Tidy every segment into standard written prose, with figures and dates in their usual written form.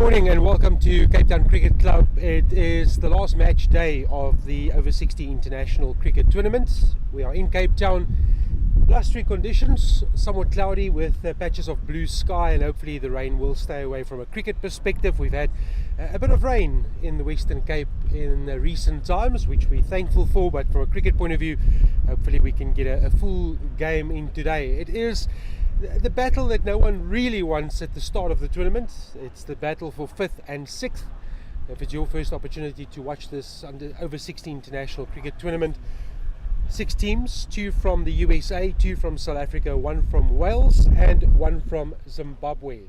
morning and welcome to Cape Town Cricket Club. It is the last match day of the Over-60 International Cricket Tournament. We are in Cape Town. Blustery conditions, somewhat cloudy with patches of blue sky, and hopefully the rain will stay away. From a cricket perspective, we've had a bit of rain in the Western Cape in recent times, which we're thankful for, but from a cricket point of view, hopefully we can get a full game in today. It is the battle that no one really wants at the start of the tournament. It's the battle for 5th and 6th. If it's your first opportunity to watch this Over-60 International Cricket Tournament, 6 teams, 2 from the USA, 2 from South Africa, 1 from Wales and 1 from Zimbabwe.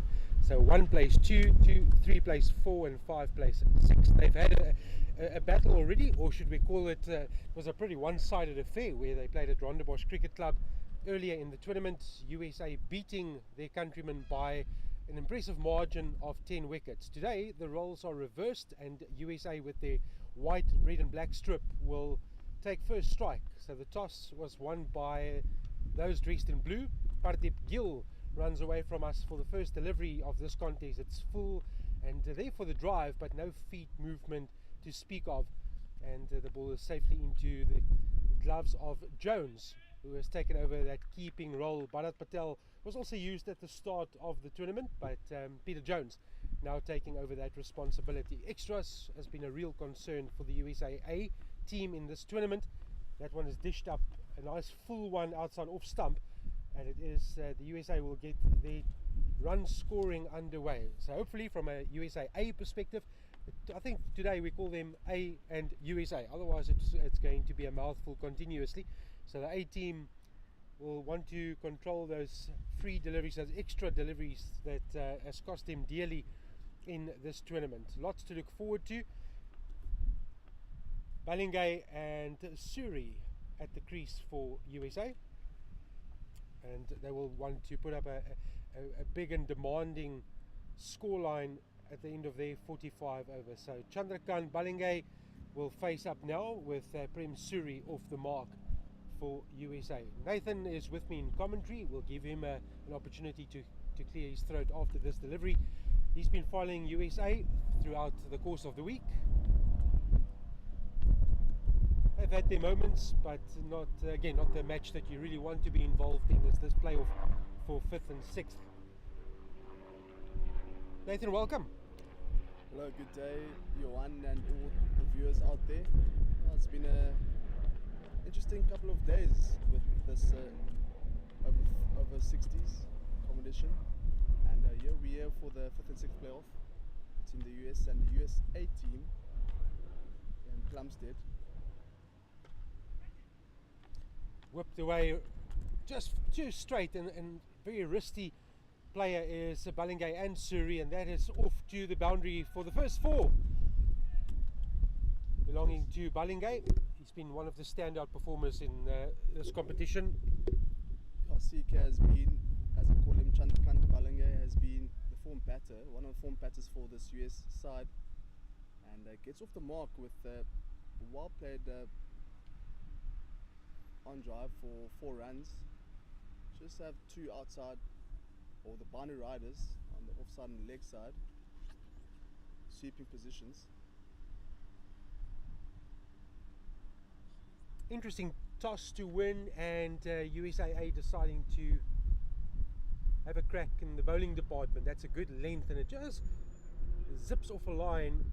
So 1 plays 2, 3 plays 4 and 5 plays 6. They've had a battle already, or should we call it, it was a pretty one-sided affair where they played at Rondebosch Cricket Club earlier in the tournament. USA beating their countrymen by an impressive margin of 10 wickets. Today the roles are reversed and USA with their white, red and black strip will take first strike. So the toss was won by those dressed in blue. Pardeep Gill runs away from us for the first delivery of this contest. It's full and there for the drive, but no feet movement to speak of, and the ball is safely into the gloves of Jones, who has taken over that keeping role. Bharat Patel was also used at the start of the tournament, but Peter Jones now taking over that responsibility. Extras has been a real concern for the USAA team in this tournament. That one is dished up a nice full one outside off stump, and it is the USA will get their run scoring underway. So hopefully from a USAA perspective, I think today we call them A and USA, otherwise it's going to be a mouthful continuously. So the A team will want to control those free deliveries, those extra deliveries that has cost them dearly in this tournament. Lots to look forward to. Balingay and Suri at the crease for USA, and they will want to put up a big and demanding scoreline at the end of their 45 overs. So Chandrakant Balingay will face up now with Prem Suri off the mark for USA. Nathan is with me in commentary. We'll give him an opportunity to clear his throat after this delivery. He's been following USA throughout the course of the week. They've had their moments, but not the match that you really want to be involved in. It's this playoff for 5th and 6th. Nathan, welcome. Hello, good day, Johan and all the viewers out there. It's been an interesting couple of days with this over-60s competition, and here we are for the 5th and 6th playoff between the US and the USA team in Plumstead. Whipped away just too straight and very wristy player is Balingay and Suri, and that is off to the boundary for the first 4 belonging to Balingay. He's been one of the standout performers in this competition. Kasik has been, as I call him, Chandrakant Balingay has been the form batter, one of the form batters for this US side, and gets off the mark with a well played on drive for 4 runs. Just have 2 outside, or the boundary riders on the offside and the leg side, sweeping positions. Interesting toss to win, and USAA deciding to have a crack in the bowling department. That's a good length, and it just zips off a line.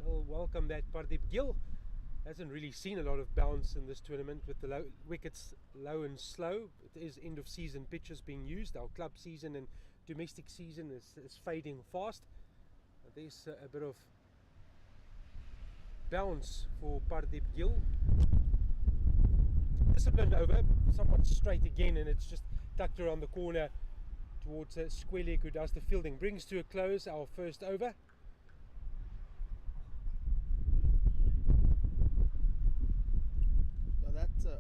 I'll welcome that. Pardeep Gill hasn't really seen a lot of bounce in this tournament with the wickets low and slow. It is end of season pitches being used. Our club season and domestic season is fading fast. There's a bit of bounce for Pardeep Gill. Disciplined over, somewhat straight again, and it's just tucked around the corner towards Squelik, who does the fielding. Brings to a close our first over.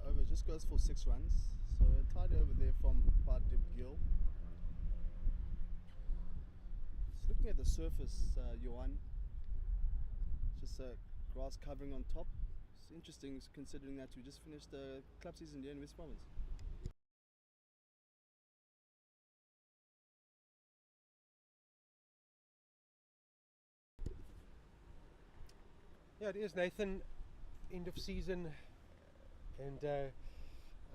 Over just goes for 6 runs, so a tidy over there from Pardeep Gill. Just looking at the surface, Johan, just grass covering on top. It's interesting considering that we just finished the club season here in West Province. Yeah, it is, Nathan. End of season and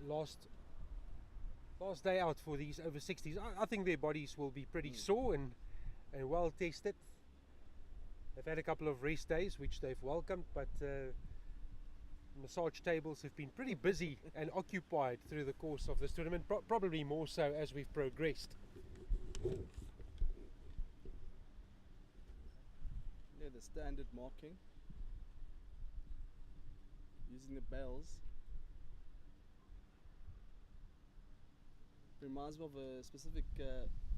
last day out for these over 60s. I think their bodies will be pretty sore and well tested. They've had a couple of rest days which they've welcomed, but massage tables have been pretty busy and occupied through the course of this tournament, probably more so as we've progressed. Yeah, the standard marking using the bells reminds me of a specific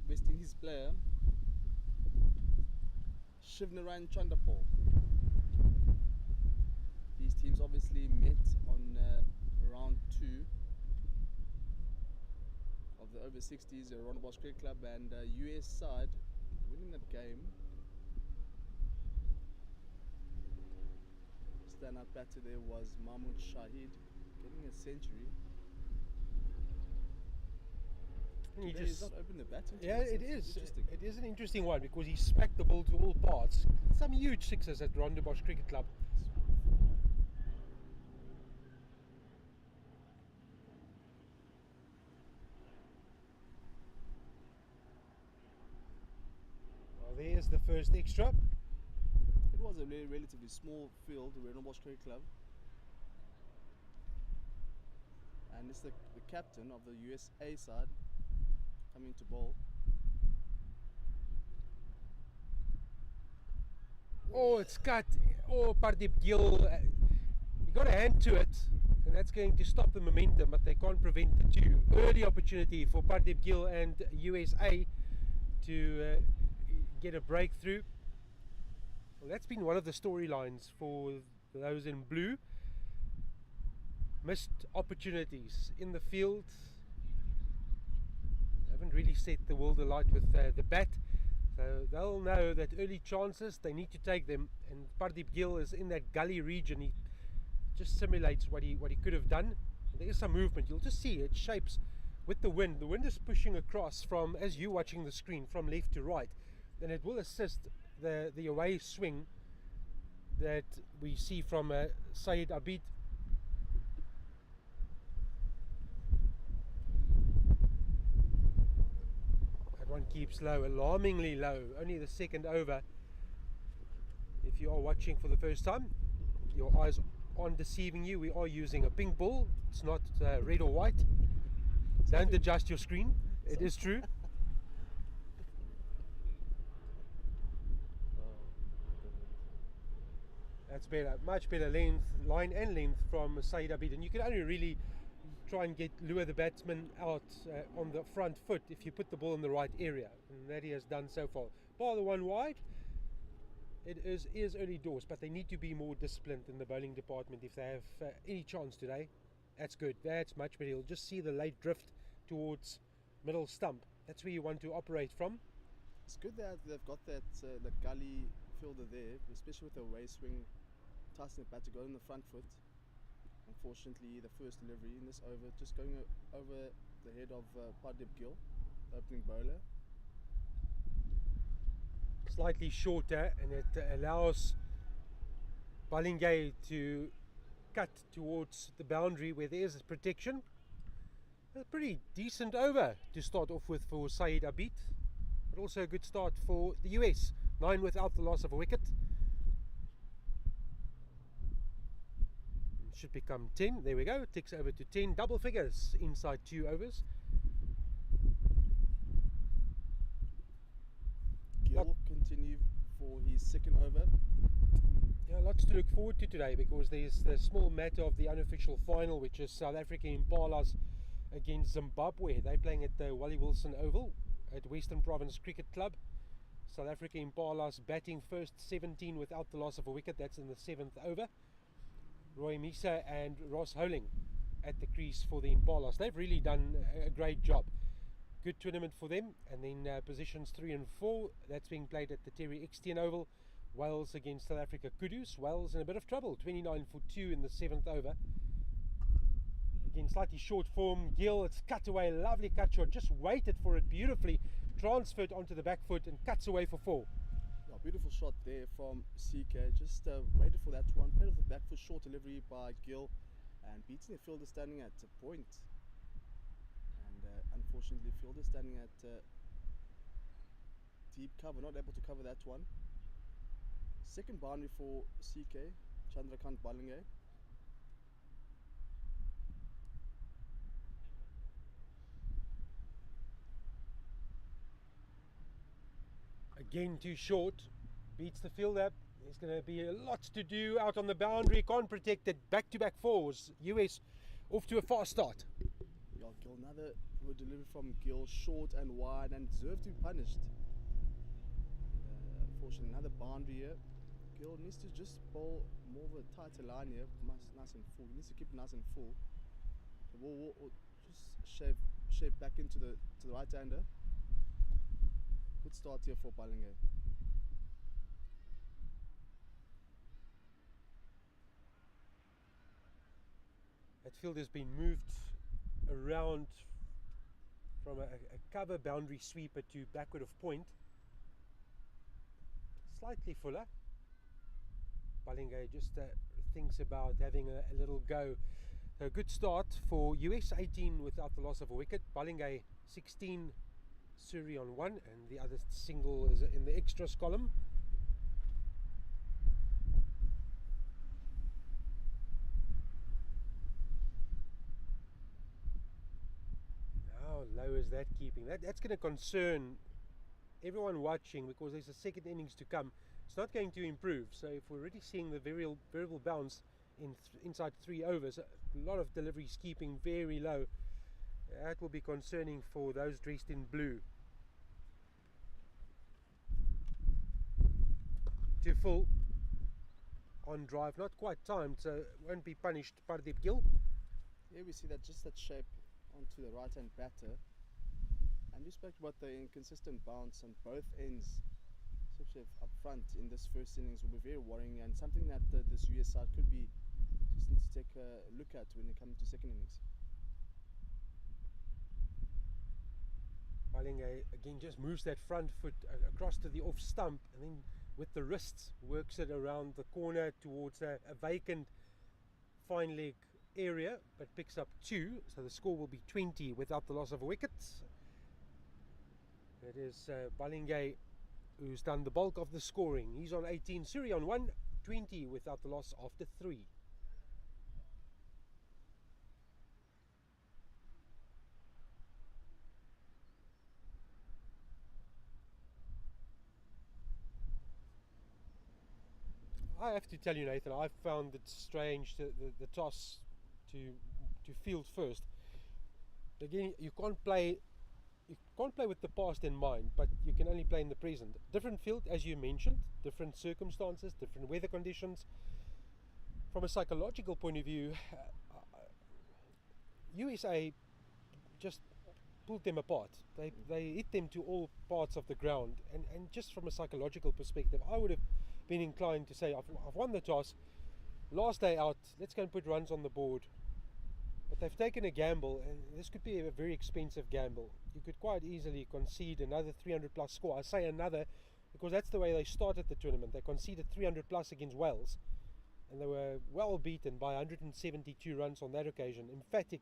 West Indies player, Shivnaran Chandapal. These teams obviously met on round 2 of the over 60s Rondebosch Cricket Club, and US side winning that game. Stand-up batter there was Mahmood Shahid, getting a century. He's not opened the batting. Yeah, it is. It is an interesting one because he smacked the ball to all parts. Some huge sixes at Rondebosch Cricket Club. Well, there's the first extra. It was a relatively small field, the Rondebosch Cricket Club. And it's the captain of the USAA side coming to bowl. Oh, it's cut. Oh, Pardeep Gill. You got a hand to it, and that's going to stop the momentum, but they can't prevent the two. Early opportunity for Pardeep Gill and USA to get a breakthrough. Well, that's been one of the storylines for those in blue. Missed opportunities in the field. Haven't really set the world alight with the bat, so they'll know that early chances they need to take them, and Pardeep Gill is in that gully region. He just simulates what he could have done. And there is some movement, you'll just see it shapes with the wind. The wind is pushing across from, as you're watching the screen, from left to right, and it will assist the away swing that we see from Syed Abid. One keeps low, alarmingly low, only the second over. If you are watching for the first time, your eyes aren't deceiving you. We are using a pink ball, it's not red or white. Don't adjust your screen, it is true. That's better, much better line and length from Syed Abid, and you can only really try and lure the batsman out on the front foot if you put the ball in the right area, and that he has done so far. Bar the one wide, it is early doors, but they need to be more disciplined in the bowling department if they have any chance today. That's good, that's much better. You'll just see the late drift towards middle stump. That's where you want to operate from. It's good that they've got that the gully fielder there, especially with the away swing, tossing the bat to go in the front foot. Unfortunately, the first delivery in this over just going over the head of Pardeep Gill, the opening bowler. Slightly shorter, and it allows Balingay to cut towards the boundary where there is protection. A pretty decent over to start off with for Syed Abid, but also a good start for the US. 9 without the loss of a wicket. Should become 10. There we go. It ticks over to 10. Double figures inside 2 overs. Gill continue for his second over. Yeah, lots to look forward to today because there's the small matter of the unofficial final, which is South Africa Impalas against Zimbabwe. They're playing at the Wally Wilson Oval at Western Province Cricket Club. South Africa Impalas batting first, 17 without the loss of a wicket. That's in the 7th over. Roy Misa and Ross Holing at the crease for the Impalas. They've really done a great job. Good tournament for them. And then positions 3 and 4, that's being played at the Terry Extian Oval. Wales against South Africa Kudus. Wales in a bit of trouble, 29 for 2 in the 7th over. Again, slightly short form. Gill, it's cut away, lovely cut shot, just waited for it beautifully, transferred onto the back foot and cuts away for 4. Yeah, beautiful shot there from CK. Just waited for that one. Played off the back foot, short delivery by Gill, and beating the fielder standing at a point. And unfortunately, fielder standing at deep cover, not able to cover that one. Second boundary for CK, Chandrakant Balinge. Again too short, beats the fielder. There's going to be a lot to do out on the boundary, can't protect it. Back-to-back fours, US off to a fast start. Yeah, Gill, another good delivery from Gill, short and wide, and deserved to be punished. Unfortunately, another boundary here. Gill needs to just bowl more of a tighter line here, nice and full. He needs to keep it nice and full. The ball will just shave back into the right-hander. Good start here for Balinge. That field has been moved around from a cover boundary sweeper to backward of point. Slightly fuller. Balinge just thinks about having a little go. So a good start for US, 18 without the loss of a wicket. Balinge 16, Surrey on 1, and the other single is in the extras column. How low is that keeping? That's going to concern everyone watching, because there's a second innings to come. It's not going to improve. So if we're already seeing the variable bounce inside 3 overs, a lot of deliveries keeping very low, that will be concerning for those dressed in blue. To full on drive, not quite timed, so won't be punished. Pardeep Gill. Here we see that just that shape onto the right-hand batter. And we spoke about the inconsistent bounce on both ends, especially up front in this first innings, will be very worrying, and something that this US side could be just need to take a look at when they come to second innings. Balinge again just moves that front foot across to the off stump, and then with the wrists works it around the corner towards a vacant fine leg area, but picks up 2, so the score will be 20 without the loss of a wicket. It is Balinge who's done the bulk of the scoring. He's on 18, Surrey on 1, 20 without the loss after 3. I have to tell you, Nathan, I found it strange the toss to field first. Again, you can't play with the past in mind, but you can only play in the present. Different field, as you mentioned, different circumstances, different weather conditions. From a psychological point of view, USA just pulled them apart. They hit them to all parts of the ground, and just from a psychological perspective, I would have been inclined to say, I've won the toss, last day out, let's go and put runs on the board. But they've taken a gamble, and this could be a very expensive gamble. You could quite easily concede another 300 plus score. I say another because that's the way they started the tournament. They conceded 300 plus against Wales, and they were well beaten by 172 runs on that occasion. Emphatic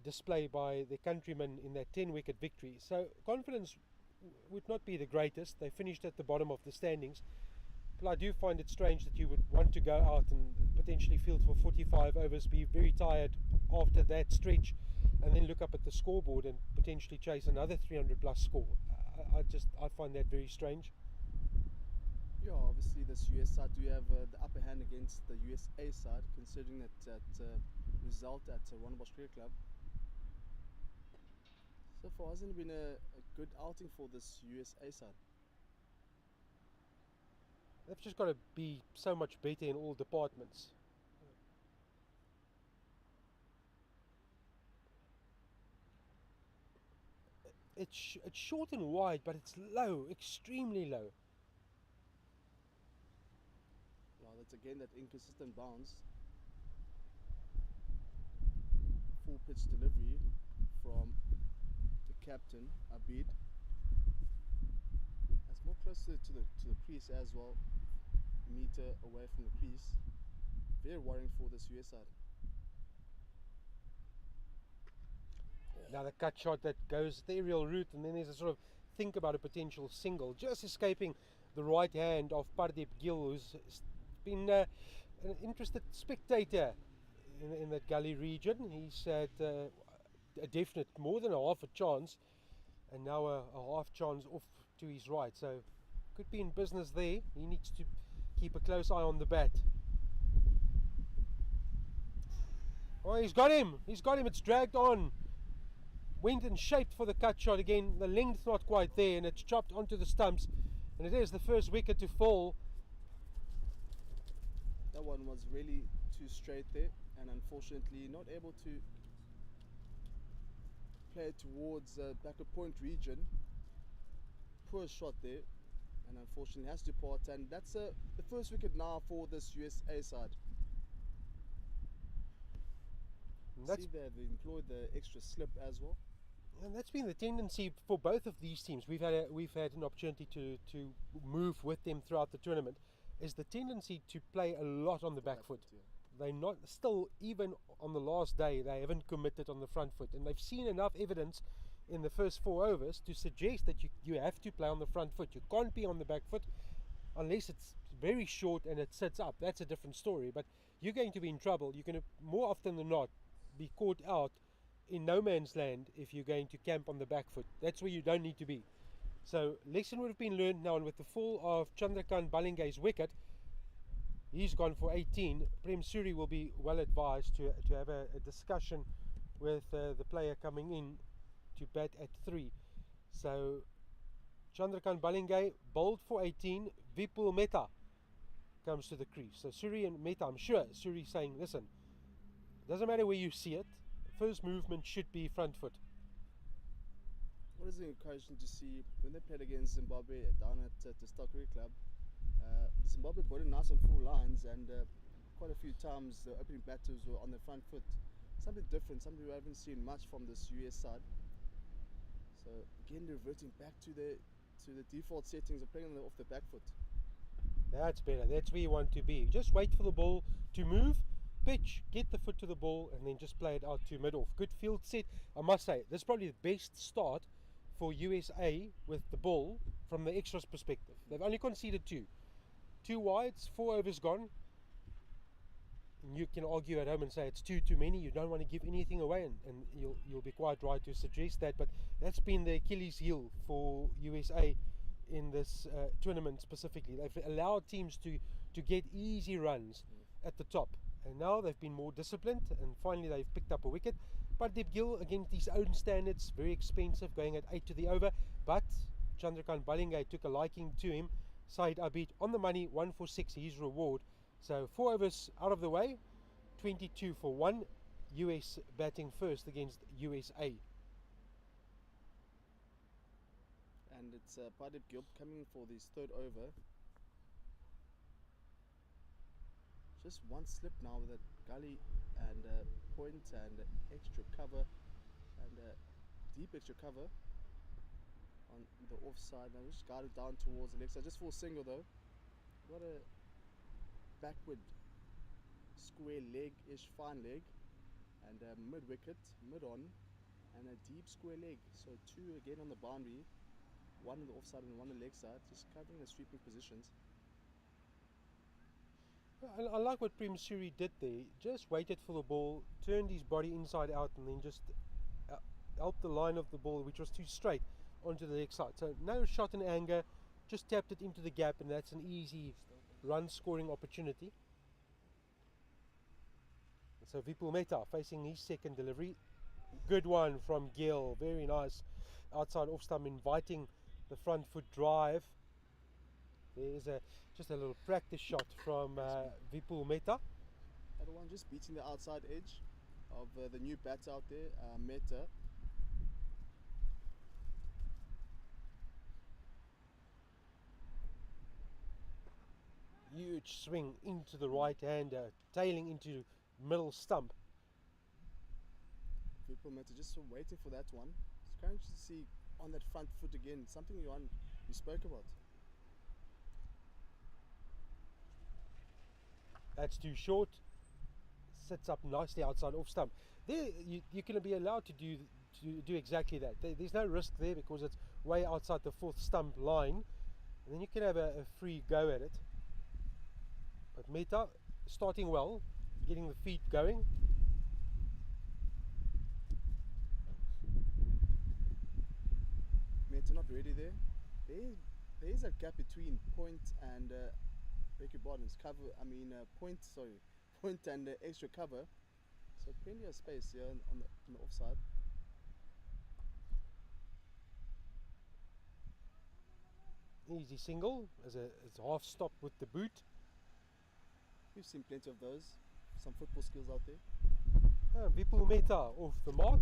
display by their countrymen in that 10-wicket victory. So confidence would not be the greatest. They finished at the bottom of the standings. But I do find it strange that you would want to go out and potentially field for 45 overs, be very tired after that stretch, and then look up at the scoreboard and potentially chase another 300 plus score. I find that very strange. Yeah, obviously this US side do have the upper hand against the USA side, considering that result at Warrnambosch Cricket Club. So far hasn't been a good outing for this USA side. They've just got to be so much better in all departments. It's short and wide, but it's low, extremely low. Yeah, that's again that inconsistent bounce. Full pitch delivery from the captain, Abid. As It's more closer to the crease as well. A meter away from the crease. Very worrying for this US side. Now the cut shot that goes the aerial route, and then there's a sort of think about a potential single, just escaping the right hand of Pardip Gill, who's been an interested spectator in that gully region. He's had a definite more than a half a chance, and now a half chance off to his right, so could be in business there. He needs to keep a close eye on the bat. Oh, he's got him, it's dragged on. Went and shaped for the cut shot again. The length's not quite there, and it's chopped onto the stumps, and it is the first wicket to fall. That one was really too straight there, and unfortunately not able to play it towards backward point region. Poor shot there, and unfortunately has to part, and that's the first wicket now for this USA side. See there, they employed the extra slip as well. And that's been the tendency for both of these teams. We've had an opportunity to move with them throughout the tournament. Is the tendency to play a lot on the back foot. Yeah. They're not still, even on the last day, they haven't committed on the front foot, and they've seen enough evidence in the first 4 overs to suggest that you have to play on the front foot. You can't be on the back foot unless it's very short and it sits up. That's a different story. But you're going to be in trouble. You're going to more often than not be caught out in no man's land if you're going to camp on the back foot. That's where you don't need to be. So lesson would have been learned now, and with the fall of Chandrakant Balingai's wicket, he's gone for 18. Prem Suri will be well advised to have a discussion with the player coming in to bat at 3. So Chandrakant Balingai bowled for 18. Vipul Mehta comes to the crease. So Suri and Mehta, I'm sure Suri saying, listen, doesn't matter where you see it, first movement should be front foot. What is encouraging to see when they played against Zimbabwe down at the Stock Cricket Club? Zimbabwe bowled nice on full lines, and quite a few times the opening batters were on the front foot. Something different, something we haven't seen much from this US side. So again, reverting back to the default settings of playing off the back foot. That's better. That's where you want to be. Just wait for the ball to move, pitch, get the foot to the ball, and then just play it out to mid-off. Good field set. I must say, this is probably the best start for USA with the ball from the extras perspective. They've only conceded 2 wides, 4 overs gone. And you can argue at home and say it's too many. You don't want to give anything away, and you'll be quite right to suggest that. But that's been the Achilles heel for USA in this tournament specifically. They've allowed teams to get easy runs at the top, and now they've been more disciplined, and finally they've picked up a wicket. Pardip Gill, against his own standards, very expensive, going at 8 to the over, but Chandrakant Balingai took a liking to him. Said Abid on the money, 1 for 6, his reward. So 4 overs out of the way, 22 for 1. US batting first against USA. And it's Pardip Gill coming for this 3rd over. Just one slip now with a gully and point and extra cover and deep extra cover on the offside. Now just guided down towards the leg side, just for a single though. What a backward square leg-ish, fine leg, and mid wicket, mid on, and a deep square leg. So 2 again on the boundary, 1 on the offside and 1 on the leg side, just covering the sweeping positions. I like what Prem Suri did there. Just waited for the ball, turned his body inside out, and then just helped the line of the ball, which was too straight, onto the leg side. So no shot in anger, just tapped it into the gap, and that's an easy run scoring opportunity. So Vipul Mehta facing his second delivery. Good one from Gill, very nice outside off stump, inviting the front foot drive. There's just a little practice shot from Vipul Mehta. That one just beating the outside edge of the new batter out there, Mehta. Huge swing into the right hander, tailing into middle stump. Vipul Mehta just waiting for that one. It's encouraging to see on that front foot again, something you spoke about. That's too short. Sits up nicely outside off stump. There, you're going to be allowed to do exactly that. There's no risk there because it's way outside the fourth stump line, and then you can have a free go at it. But Meta starting well, getting the feet going. Meta not ready there. There is a gap between point and beg your pardon, cover. I mean point. Sorry, point and extra cover. So plenty of space here on the offside. Easy single as a half stop with the boot. We've seen plenty of those. Some football skills out there. Vipul Mehta off the mark.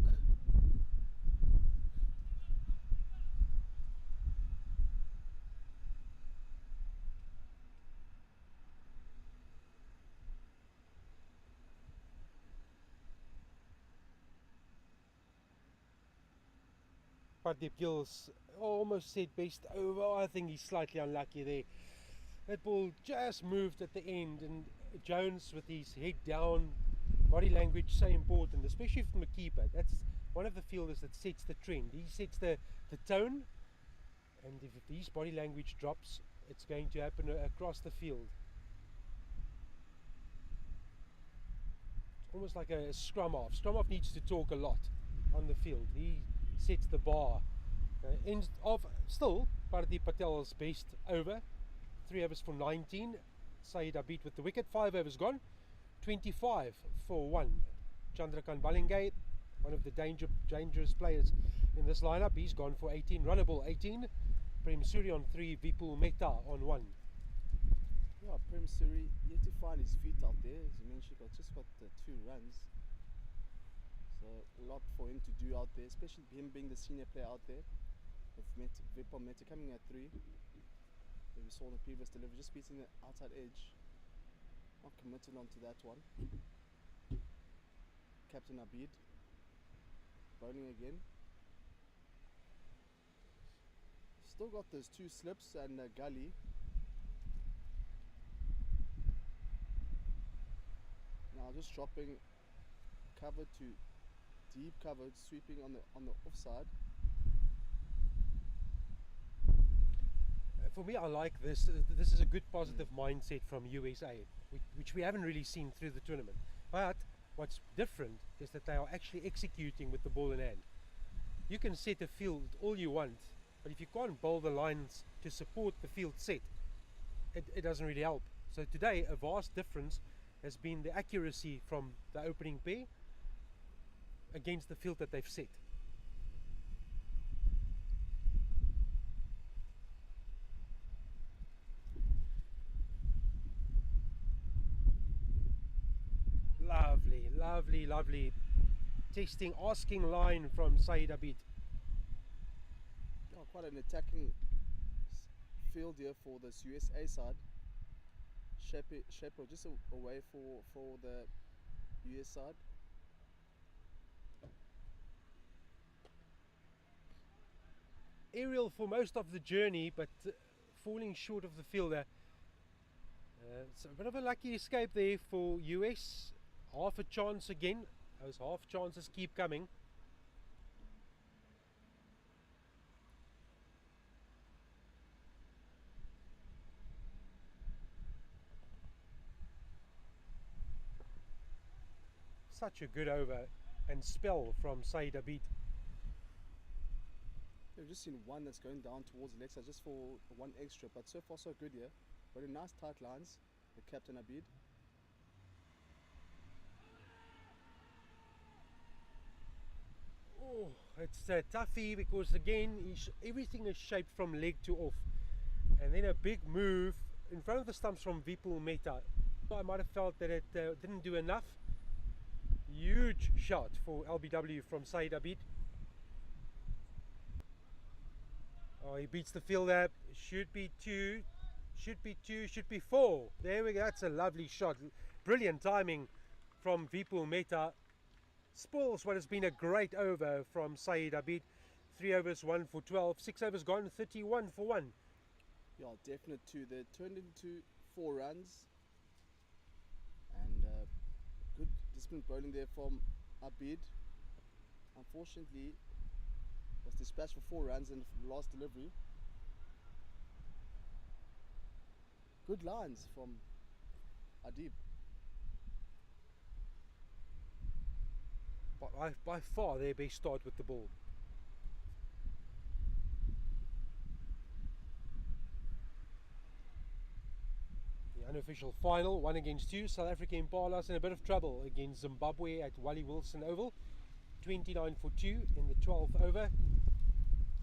Pradeep Gill's almost said best over. I think he's slightly unlucky there. That ball just moved at the end, and Jones with his head down, body language so important, especially from a keeper. That's one of the fielders that sets the trend. He sets the tone, and if his body language drops, it's going to happen across the field. It's almost like a scrum half. Scrum half needs to talk a lot on the field. He sets the bar. Ends of still Pardeep Patel's best over. 3 overs for 19. Saeed Abid with the wicket. 5 overs gone. 25 for 1. Chandrakant Balingay, one of the dangerous players in this lineup. He's gone for 18. Runnable 18. Prem Suri on 3. Vipul Mehta on 1. Yeah, Prem Suri yet to find his feet out there. As you mentioned, just got 2 runs. So a lot for him to do out there, especially him being the senior player out there. With Vipul Mehta coming at 3. That we saw in the previous delivery, just beating the outside edge. Not committed onto that one. Captain Abid bowling again. Still got those 2 slips and gully. Now just dropping cover to deep covered, sweeping on the offside. For me, I like this. This is a good positive mindset from USA, which we haven't really seen through the tournament. But what's different is that they are actually executing with the ball in hand. You can set a field all you want, but if you can't bowl the lines to support the field set, it doesn't really help. So today, a vast difference has been the accuracy from the opening pair against the field that they've set. Lovely testing, asking line from Saeed Abid. Oh, quite an attacking field here for this USA side. Shepo just away for the US side. Aerial for most of the journey, but falling short of the fielder. It's a bit of a lucky escape there for US. Half a chance again. Those half chances keep coming. Such a good over and spell from Saeed Abid. We've just seen one that's going down towards the leg side just for 1 extra, but so far so good here. Very nice tight lines, the Captain Abid. Oh, it's a toughie because again everything is shaped from leg to off, and then a big move in front of the stumps from Vipul Mehta. I might have felt that it didn't do enough. Huge shot for LBW from Saeed Abid. Oh, he beats the fielder. Should be 2, should be 2, should be 4. There we go. That's a lovely shot. Brilliant timing from Vipul Mehta. Spoils what has been a great over from Saeed Abid. 3 overs, 1 for 12. 6 overs gone, 31 for 1. Yeah, definite 2. They turned into 4 runs. disciplined bowling there from Abid. Unfortunately, was dispatched for 4 runs in the last delivery. Good lines from Adib. By far their best start with the ball. The unofficial final, 1 against 2. South Africa Impalas in a bit of trouble against Zimbabwe at Wally Wilson Oval. 29 for 2 in the 12th over.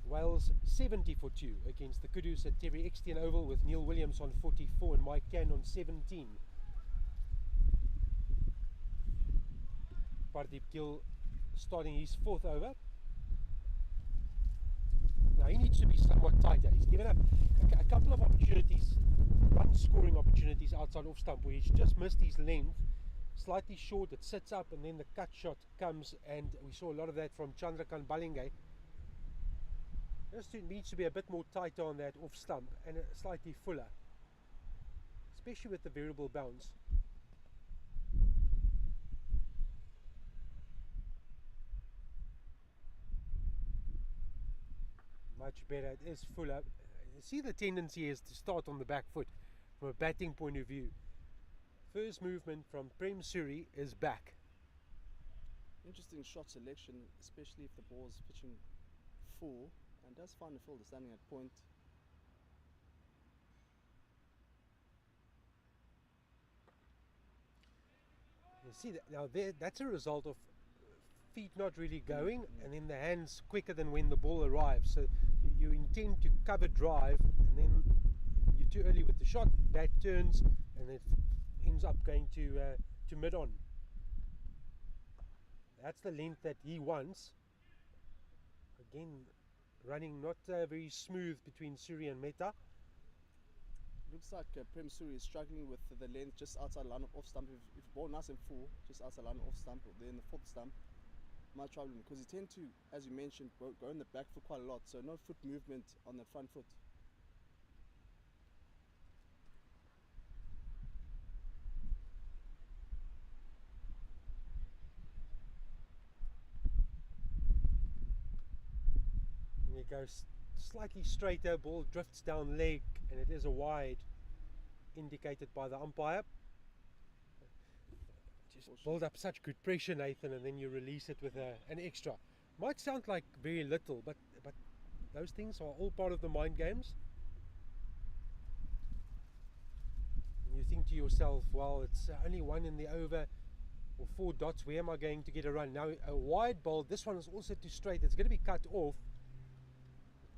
Wales 70 for 2 against the Kudus at Terry Extian Oval with Neil Williams on 44 and Mike Cann on 17. Pardeep Gill starting his 4th over. Now he needs to be somewhat tighter. He's given up a couple of opportunities, run scoring opportunities outside off stump where he's just missed his length, slightly short, it sits up and then the cut shot comes, and we saw a lot of that from Chandrakant Balenge. Just needs to be a bit more tighter on that off stump and slightly fuller, especially with the variable bounce. Much better, it is fuller. See, the tendency is to start on the back foot from a batting point of view. First movement from Prem Suri is back. Interesting shot selection, especially if the ball is pitching full, and does find the fielder standing at point. You see that now, that's a result of feet not really going, and then the hands quicker than when the ball arrives. So you intend to cover drive, and then you're too early with the shot, bat turns, and it ends up going to mid on. That's the length that he wants. Again, running not very smooth between Suri and Mehta. Looks like Prem Suri is struggling with the length just outside line of off stump. If ball nice and full, just outside line of off stump, or then the 4th stump, might trouble him, because he tend to, as you mentioned, go in the back foot quite a lot, so no foot movement on the front foot. And it goes slightly straighter, ball drifts down leg, and it is a wide indicated by the umpire. Just build up such good pressure, Nathan, and then you release it with an extra. Might sound like very little, but those things are all part of the mind games. And you think to yourself, well, it's only 1 in the over or 4 dots, where am I going to get a run? Now a wide bowl, this one is also too straight, it's going to be cut off.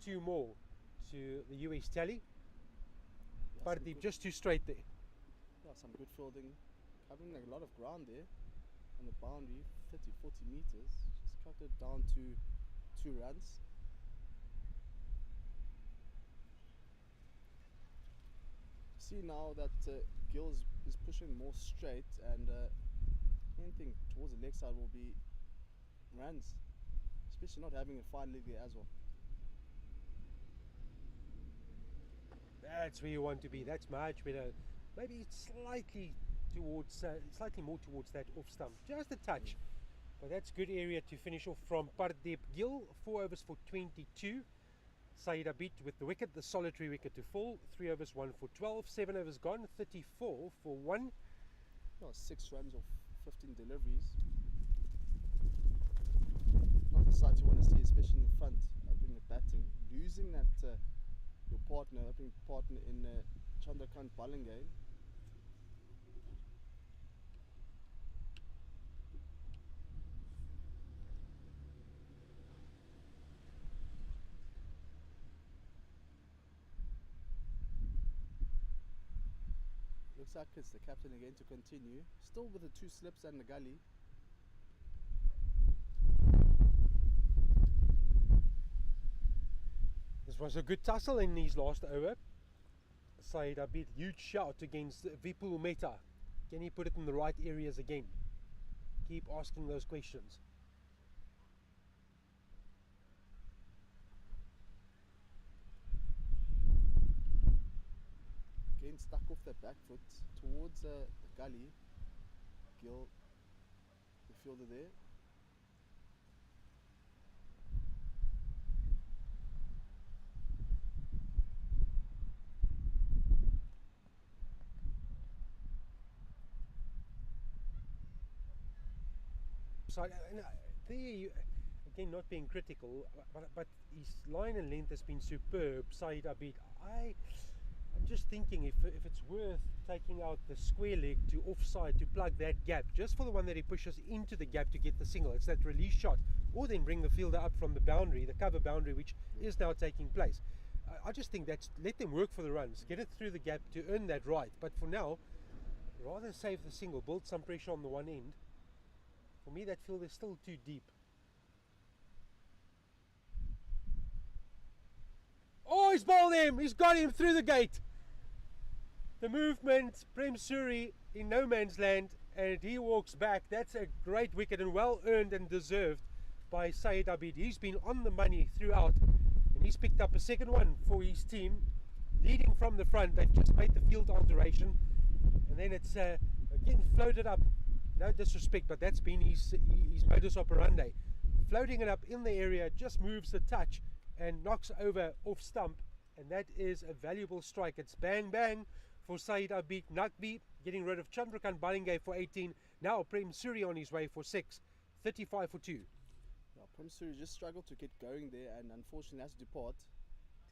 2 more to the US tally. But just too straight there. Yeah, some good fielding, covering a lot of ground there on the boundary, 30-40 meters. Just cut it down to 2 runs. See now that Gill is pushing more straight, and anything towards the leg side will be runs, especially not having a fine leg there as well. That's where you want to be. That's much better. Maybe slightly more towards that off stump, just a touch. But that's good area to finish off from Pardeep Gill. 4 overs for 22. Saeed Abid with the wicket, the solitary wicket to fall. 3 overs, 1 for 12. 7 overs gone. 34 for 1. No, 6 runs off 15 deliveries. Not the sight you want to see, especially in the front, opening the batting. Losing that your partner, opening partner in Chandrakant Balenge. Looks like it's the captain again to continue. Still with the 2 slips and the gully. This was a good tussle in his last over. Saeed Abid, huge shout against Vipul Mehta. Can he put it in the right areas again? Keep asking those questions. Again stuck off the back foot towards the gully. Gill fielder there. So there you, again, not being critical, but his line and length has been superb. Saeed Abid, I'm just thinking if it's worth taking out the square leg to offside to plug that gap, just for the one that he pushes into the gap to get the single. It's that release shot, or then bring the fielder up from the boundary, the cover boundary, which is now taking place. I just think that's, let them work for the runs, get it through the gap to earn that right. But for now, rather save the single, build some pressure on the one end. For me, that field is still too deep. Oh, he's bowled him! He's got him through the gate! The movement, Prem Suri in no man's land, and he walks back. That's a great wicket and well earned and deserved by Saeed Abid. He's been on the money throughout, and he's picked up a second one for his team, leading from the front. They've just made the field alteration, and then it's again floated up. No disrespect, but that's been his modus operandi. Floating it up in the area, just moves a touch and knocks over off stump, and that is a valuable strike. It's bang bang for Saeed Abid Naqvi, getting rid of Chandrakant Ballinge for 18. Now Prem Suri on his way for 6, 35 for 2. Yeah, Prem Suri just struggled to get going there, and unfortunately has to depart,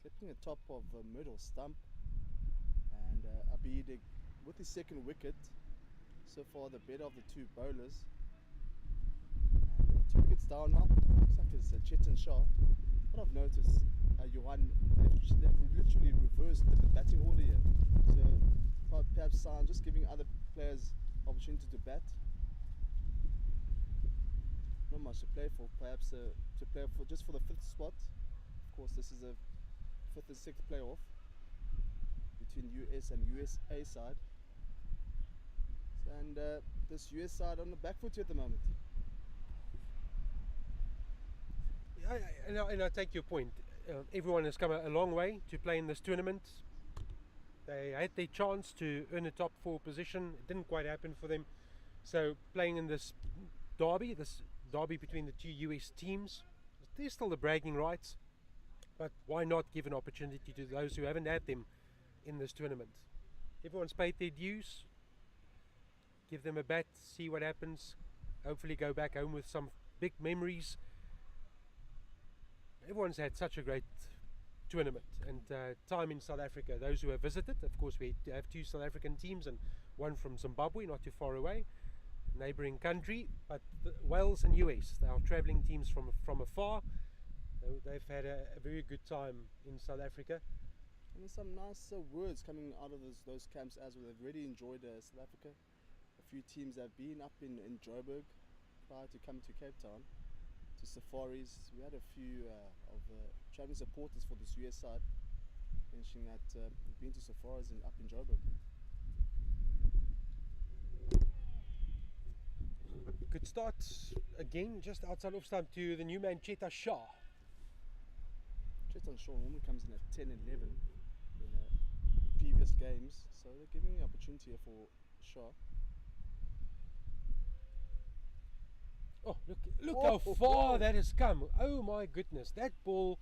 clipping the top of the middle stump. And Abid with his second wicket. So far the better of the two bowlers. And 2 wickets down now. Looks like it's Chetan Shah. What I've noticed, Johan, they've literally reversed the batting order here. So perhaps just giving other players opportunity to bat. Not much to play for. Perhaps to play for just for the 5th spot. Of course, this is a 5th and 6th playoff between US and USA side. And this US side on the back foot at the moment. And I take your point. Everyone has come a long way to play in this tournament. They had their chance to earn a top 4 position. It didn't quite happen for them. So playing in this derby between the two US teams, there's still the bragging rights. But why not give an opportunity to those who haven't had them in this tournament? Everyone's paid their dues. Give them a bat, see what happens. Hopefully go back home with some big memories. Everyone's had such a great tournament and time in South Africa. Those who have visited, of course, we have 2 South African teams and one from Zimbabwe, not too far away, neighbouring country. But Wales and US, they are travelling teams from afar. They've had a very good time in South Africa. And there's some nice words coming out of those camps as well. They've really enjoyed South Africa. A few teams have been up in Joburg prior to coming to Cape Town, to safaris. We had a few of the travelling supporters for this US side mentioning that they've been to safaris up in Joburg. Good start again, just outside off stump to the new man Chetan Shah. Chetan Shah normally comes in at 10 and 11 in previous games, so they're giving the opportunity here for Shah. Oh, look how far that has come. Oh my goodness, that ball,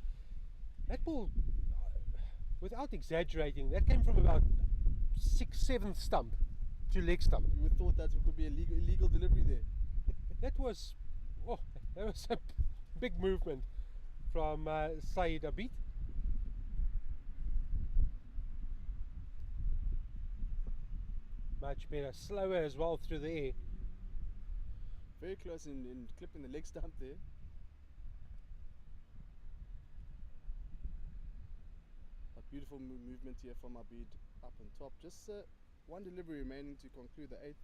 without exaggerating, that came from about 6th, 7th stump to leg stump. You would have thought that it could be a illegal delivery there. That was a big movement from Saeed Abid. Much better, slower as well through the air. Very close in clipping the leg stump there. A beautiful movement here from Abid up on top. Just one delivery remaining to conclude the 8th.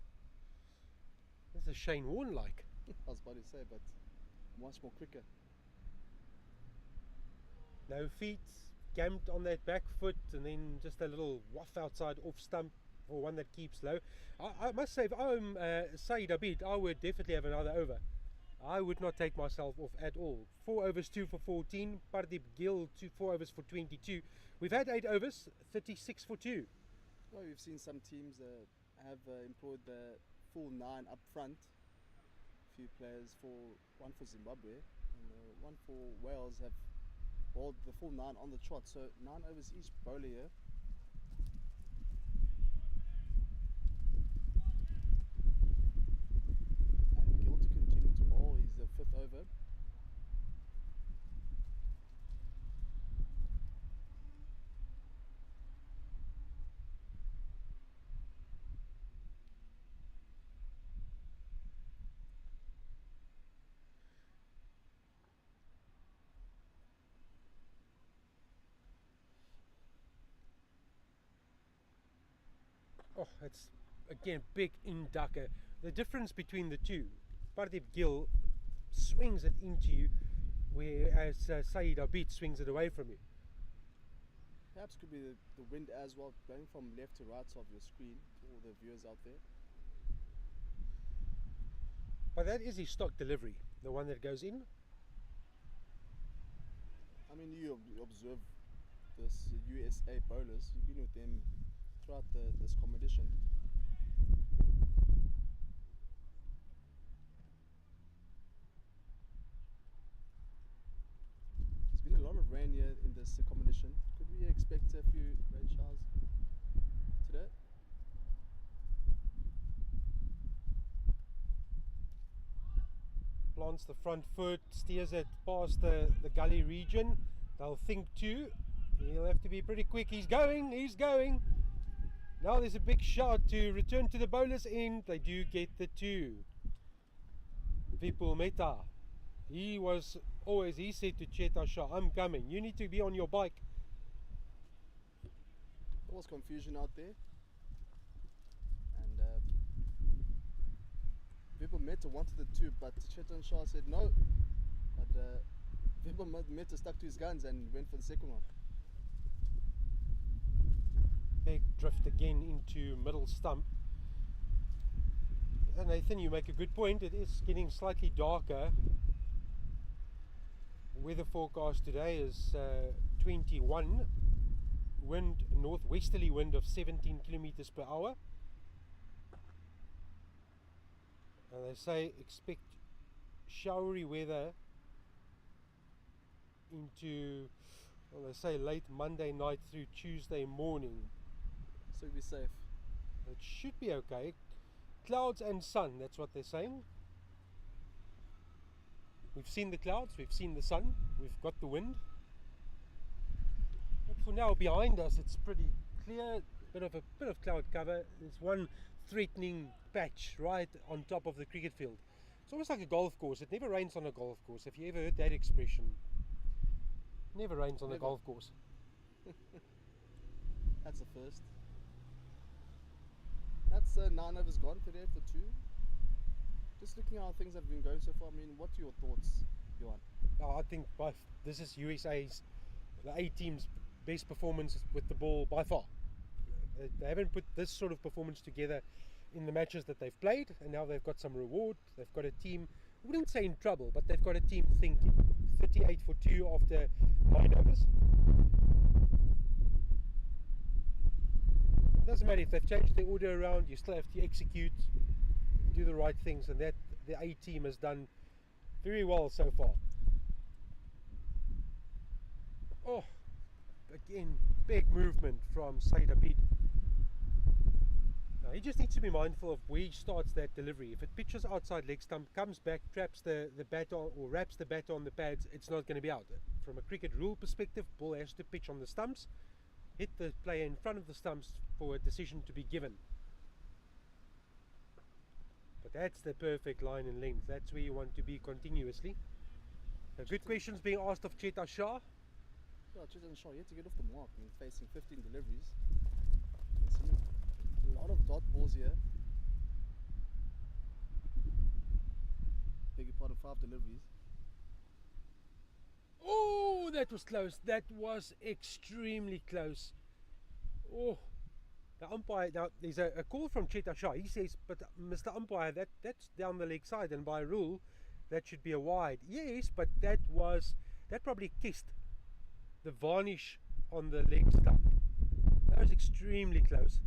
This is Shane Warne like. I was about to say, but much more quicker. No feet, camped on that back foot, and then just a little waff outside off stump for one that keeps low. I must say, if I'm Saeed Abid, I would definitely have another over. I would not take myself off at all. 4 overs, 2 for 14. Pardeep Gill, 4 overs for 22. We've had 8 overs, 36 for 2. Well, we've seen some teams have employed the full 9 up front. A few players, one for Zimbabwe and one for Wales, have bowled the full 9 on the trot. So 9 overs each bowler here. And Gill to continue to bowl. He's the 5th over. Oh, it's again big inducker. The difference between the two, Pardeep Gill swings it into you, whereas Saeed Abid swings it away from you. Perhaps could be the wind as well, going from left to right of your screen to all the viewers out there. But that is his stock delivery, the one that goes in. I mean, you observe this USA bowlers. You've been with them throughout this competition. There's been a lot of rain here in this competition. Could we expect a few rain showers today? Plants the front foot, steers it past the gully region. They'll think too. He'll have to be pretty quick. He's going. Now there's a big shot to return to the bowler's end. They do get the 2. Vipul Mehta. He said to Cheta Shah, I'm coming. You need to be on your bike. There was confusion out there. And Vipul Mehta wanted the 2, but Chetan Shah said no. But Vipul Mehta stuck to his guns and went for the second one. Big drift again into middle stump. And Nathan, you make a good point. It is getting slightly darker. Weather forecast today is 21. Northwesterly wind of 17 kilometers per hour. And they say expect showery weather into, well, they say late Monday night through Tuesday morning. So be safe. It should be okay. Clouds and sun, that's what they're saying. We've seen the clouds, we've seen the sun, we've got the wind. But for now, behind us, it's pretty clear. Bit of cloud cover. There's one threatening patch right on top of the cricket field. It's almost like a golf course. It never rains on a golf course. Have you ever heard that expression? Never rains on a golf course. That's a first. That's 9 overs gone today for 2. Just looking at how things have been going so far, I mean, what are your thoughts, Johan? I think this is USA's, the A team's best performance with the ball by far. They haven't put this sort of performance together in the matches that they've played, and now they've got some reward. They've got a team, I wouldn't say in trouble, but they've got a team thinking. 38 for 2 after 9 overs. It doesn't matter if they've changed the order around, you still have to execute, do the right things, and that the A team has done very well so far. Oh, again, big movement from Saeed Abid. Now he just needs to be mindful of where he starts that delivery. If it pitches outside leg stump, comes back, traps the bat on, or wraps the bat on the pads, it's not going to be out. From a cricket rule perspective, ball has to pitch on the stumps, hit the player in front of the stumps for a decision to be given. But that's the perfect line and length. That's where you want to be continuously. A good questions being asked of Cheta Shah. Yeah, Chetan Shah yet to get off the mark. I mean, facing 15 deliveries. It's a lot of dot balls here. Bigger part of 5 deliveries. Oh, that was close. That was extremely close. Oh, the umpire. Now there's a call from Cheta Shah. He says, "But Mr. Umpire, that's down the leg side, and by rule, that should be a wide." Yes, but that probably kissed the varnish on the leg stump. That was extremely close.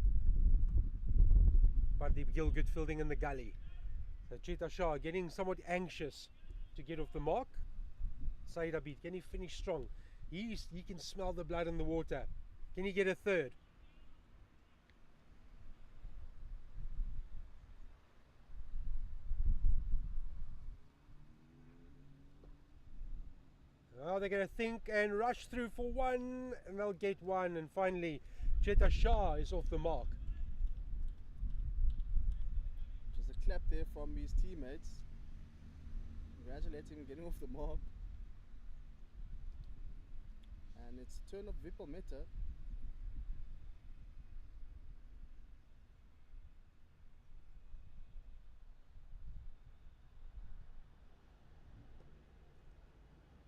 Pardeep Gill, good fielding in the gully. So Cheta Shah getting somewhat anxious to get off the mark. Saeed Abid, can he finish strong? He can smell the blood in the water. Can he get a third? Oh, they're going to think and rush through for one, and they'll get one. And finally, Cheta Shah is off the mark. Just a clap there from his teammates. Congratulating him getting off the mark. And it's turn of Vipul Mehta.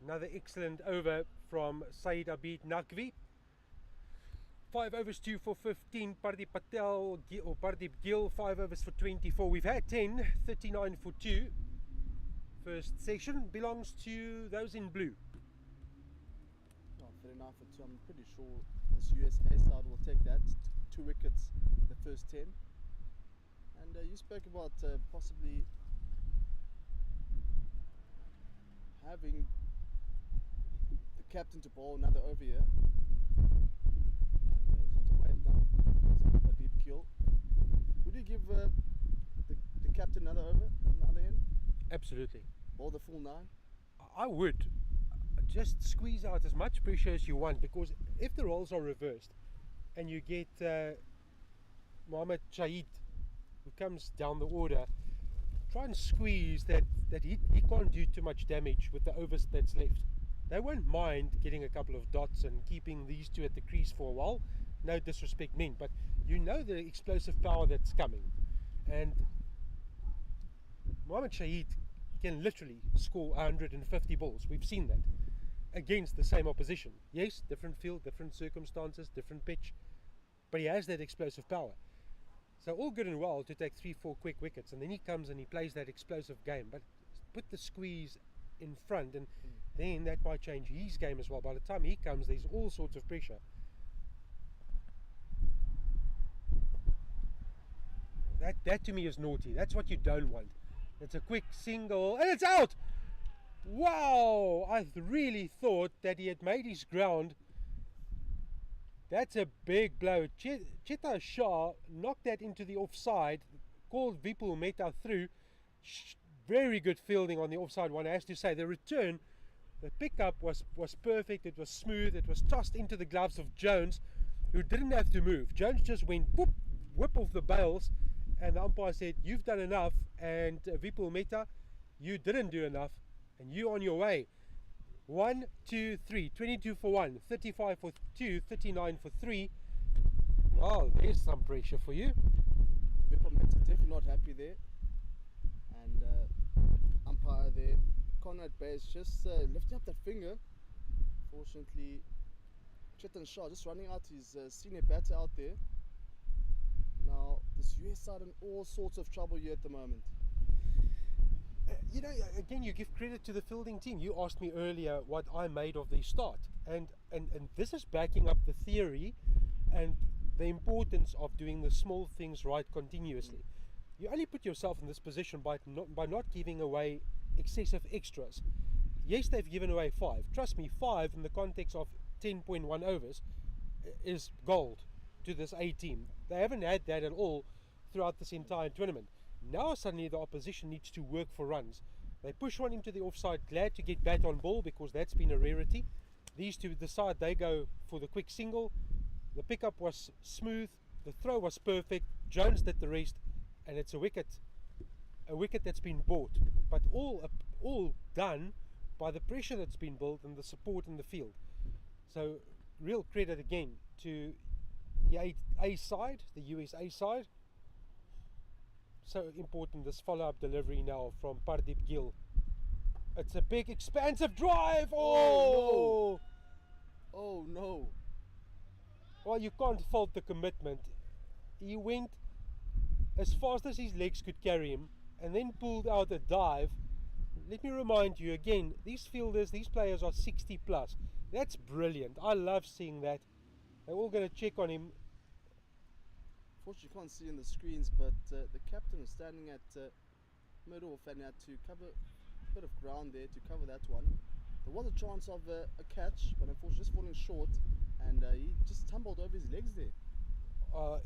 Another excellent over from Saeed Abid Naqvi. 5 overs, 2 for 15. Pardeep Patel or Pardeep Gill, 5 overs for 24. We've had 10, 39 for 2. First section belongs to those in blue. Oh, 39 for 2. I'm pretty sure this USAA side will take that. 2 wickets, the first 10. And you spoke about possibly having the captain to bowl another over here. And we have to wait now. For deep kill. Would you give the captain another over on the other end? Absolutely. Bowl the full 9? I would. Just squeeze out as much pressure as you want, because if the roles are reversed and you get Mohammad Shahid, who comes down the order, try and squeeze that he can't do too much damage with the overs that's left. They won't mind getting a couple of dots and keeping these two at the crease for a while. No disrespect meant, but you know the explosive power that's coming. And Mohammad Shahid can literally score 150 balls. We've seen that against the same opposition. Yes, different field, different circumstances, different pitch, but he has that explosive power. So all good and well to take 3-4 quick wickets, and then he comes and he plays that explosive game, but put the squeeze in front, and then that might change his game as well. By the time he comes, there's all sorts of pressure. That to me is naughty. That's what you don't want. It's a quick single and it's out. Wow, I really thought that he had made his ground. That's a big blow. Cheta Shah knocked that into the offside, called Vipul Mehta through. Very good fielding on the offside one, I have to say. The return, the pickup was perfect. It was smooth. It was tossed into the gloves of Jones, who didn't have to move. Jones just went whoop, whip off the bails, and the umpire said, "You've done enough." And Vipul Mehta, you didn't do enough, and you're on your way. 1, 2, 3, 22 for 1, 35 for 2, 39 for 3. Well, there's some pressure for you. Vipul Mehta definitely not happy there. And umpire there, Conrad Bays, just lifting up that finger. Fortunately, Cheta Shah just running out his senior batter out there. Now, this US side in all sorts of trouble here at the moment. You know, again, you give credit to the fielding team. You asked me earlier what I made of the start, and this is backing up the theory and the importance of doing the small things right continuously. You only put yourself in this position by not giving away excessive extras. Yes, they've given away 5. Trust me, 5 in the context of 10.1 overs is gold to this A team. They haven't had that at all throughout this entire tournament. Now suddenly the opposition needs to work for runs. They push one into the offside, glad to get bat on ball because that's been a rarity. These two decide they go for the quick single. The pickup was smooth, the throw was perfect, Jones did the rest, and it's a wicket that's been bought, but all done by the pressure that's been built and the support in the field. So real credit again to the A side, the USA side. So important, this follow-up delivery now from Pardeep Gill. It's a big expansive drive. Oh no. Well, you can't fault the commitment. He went as fast as his legs could carry him and then pulled out a dive. Let me remind you again, these fielders, these players are 60 plus. That's brilliant. I love seeing that. They're all going to check on him. Of course, you can't see in the screens, but the captain is standing at mid-off and had to cover a bit of ground there to cover that one. There was a chance of a catch, but unfortunately just falling short, and he just tumbled over his legs there.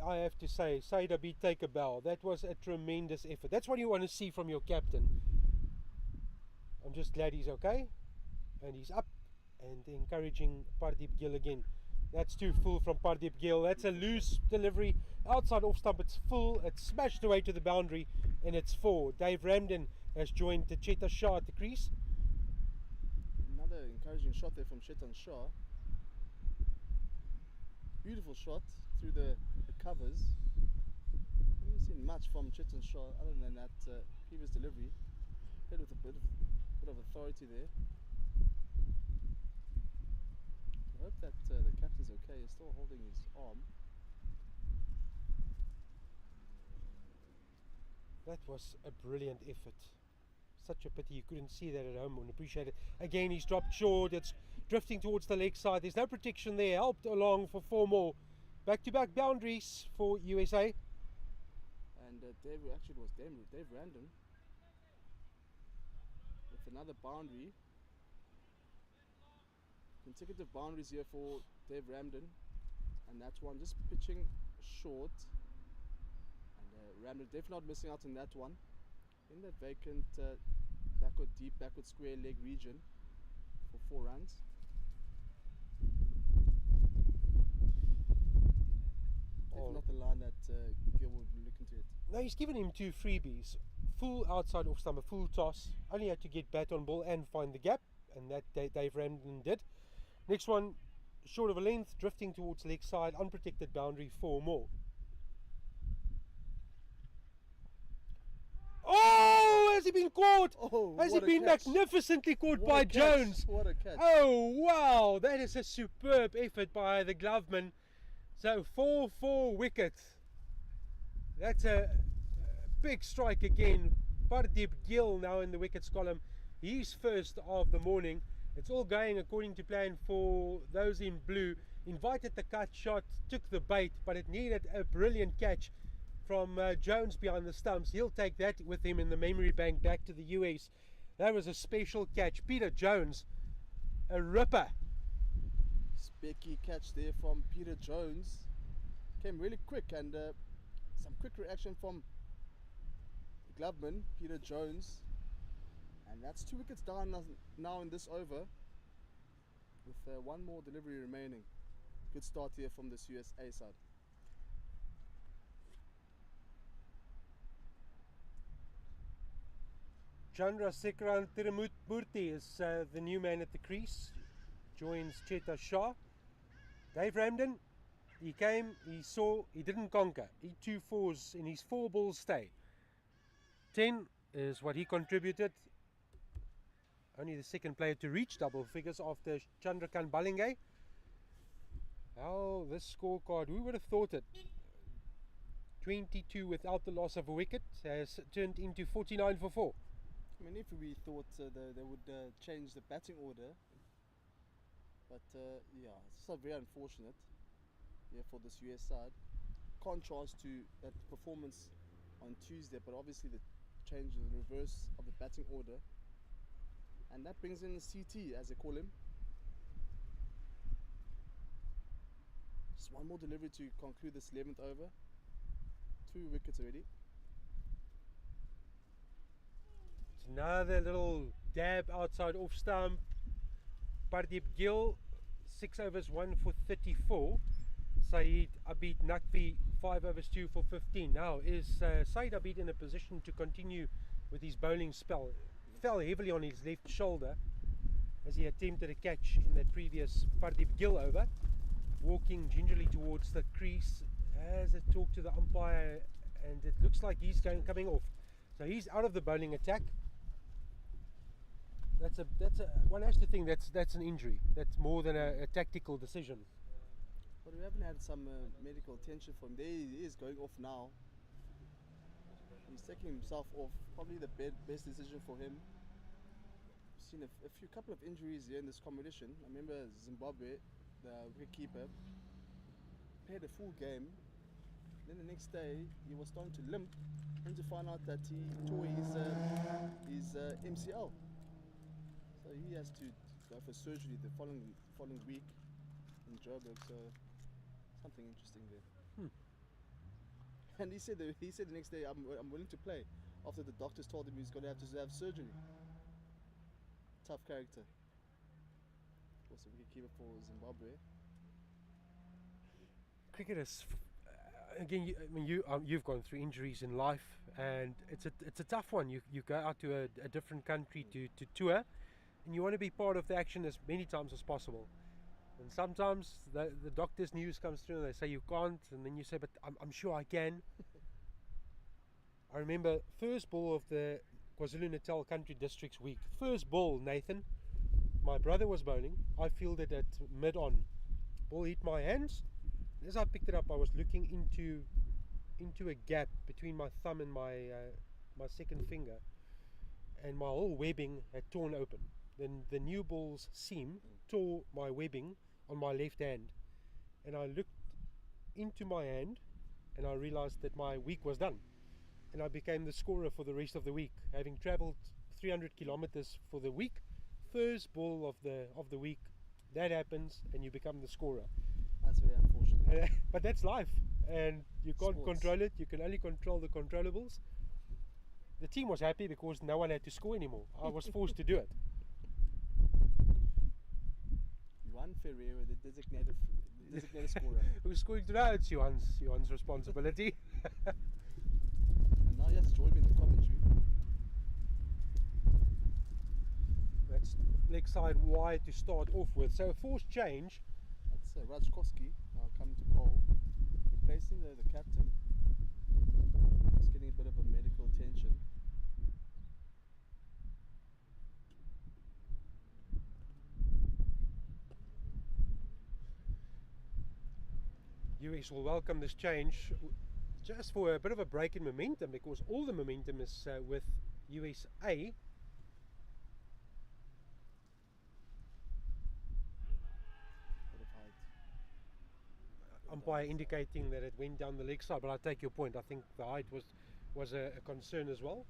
I have to say, Said Abid, take a bow. That was a tremendous effort. That's what you want to see from your captain. I'm just glad he's okay, and he's up and encouraging Pardeep Gill again. That's too full from Pardeep Gill. That's a loose delivery. Outside off stump, it's full. It's smashed away to the boundary, and it's 4. Dave Ramden has joined the Cheta Shah at the crease. Another encouraging shot there from Chetan Shah. Beautiful shot through the covers. I haven't seen much from Chetan Shah other than that previous delivery. Played with a bit of authority there. I hope that the captain's okay. He's still holding his arm. That was a brilliant effort. Such a pity you couldn't see that at home and appreciate it. Again, he's dropped short. It's drifting towards the leg side. There's no protection there. Helped along for 4 more. Back-to-back boundaries for USA. And Dave Randon with another boundary. Consecutive boundaries here for Dave Ramden, and that's one just pitching short, and Ramden definitely not missing out on that one in that vacant deep backward square leg region for 4 runs. Definitely not the line that Gill would be looking to hit. No, he's given him 2 freebies. Full outside off stump, a full toss. Only had to get bat on ball and find the gap, and that Dave Ramden did. Next one, short of a length, drifting towards leg side, unprotected boundary, 4 more. Oh, has he been caught? Oh, has he been magnificently caught by Jones? What a catch. Oh, wow, that is a superb effort by the gloveman. So 4-4 wicket. That's a big strike again. Pardeep Gill now in the wickets column. He's first of the morning. It's all going according to plan for those in blue. Invited the cut shot, took the bait, but it needed a brilliant catch from Jones behind the stumps. He'll take that with him in the memory bank back to the US. That was a special catch. Peter Jones, a ripper. Specky catch there from Peter Jones. Came really quick, and some quick reaction from the gloveman, Peter Jones. And that's 2 wickets down now in this over, with 1 more delivery remaining. Good start here from this USA side. Chandrasekharan Tirumurthy is the new man at the crease. Joins Cheta Shah. Dave Ramden, he came, he saw, he didn't conquer. He 2 fours in his 4 ball stay. 10 is what he contributed. Only the second player to reach double figures after Chandrakant Balingay. Oh, this scorecard, who would have thought it? 22 without the loss of a wicket has turned into 49 for 4. I mean, if we thought they would change the batting order, but yeah, it's so very unfortunate for this US side. Contrast to that performance on Tuesday, but obviously the change, the reverse of the batting order. And that brings in the CT, as they call him. Just 1 more delivery to conclude this 11th over. 2 wickets already. It's another little dab outside off stump. Pardeep Gill, 6 overs 1 for 34. Saeed Abid Naqvi, 5 overs 2 for 15. Now is Saeed Abid in a position to continue with his bowling spell? Fell heavily on his left shoulder as he attempted a catch in that previous Pardeep Gill over. Walking gingerly towards the crease as a talk to the umpire, and it looks like he's coming off. So he's out of the bowling attack. That's a one has to think that's an injury. That's more than a tactical decision. But we haven't had some medical attention for him. There he is going off now. He's taking himself off. Probably the best decision for him. We've seen a couple of injuries here in this competition. I remember Zimbabwe, the wicketkeeper, played a full game, Then the next day he was starting to limp, and to find out that he tore his MCL. So he has to go for surgery the following week in Joburg. So something interesting there. And he said the next day, I'm willing to play, after the doctors told him he's going to have surgery. Tough character. Also wicketkeeper for Zimbabwe. Cricket is, again, you've gone through injuries in life, and it's a tough one. You go out to a different country to tour, and you want to be part of the action as many times as possible. And sometimes the doctor's news comes through and they say you can't, and then you say, but I'm sure I can. I remember first ball of the KwaZulu-Natal Country Districts week. First ball, Nathan. My brother was bowling. I fielded at mid-on. Ball hit my hands. As I picked it up, I was looking into a gap between my thumb and my second finger, and my whole webbing had torn open. Then the new ball's seam tore my webbing on my left hand, and I looked into my hand and I realized that my week was done, and I became the scorer for the rest of the week, having traveled 300 kilometers for the week. First ball of the week, that happens and you become the scorer. That's very unfortunate. But that's life, and you can't Sports. control it. You can only control the controllables. The team was happy because no one had to score anymore. I was forced to do it. Juan Ferreira, the designated scorer. Who's scoring today? It's Johan's responsibility. And now he has to join me in the commentary. That's leg side wide to start off with. So a forced change. That's Rajkowski now coming to bowl, replacing the captain. He's getting a bit of a medical attention. US will welcome this change just for a bit of a break in momentum, because all the momentum is with USA. Bit of height. Umpire indicating that it went down the leg side, but I take your point. I think the height was a concern as well.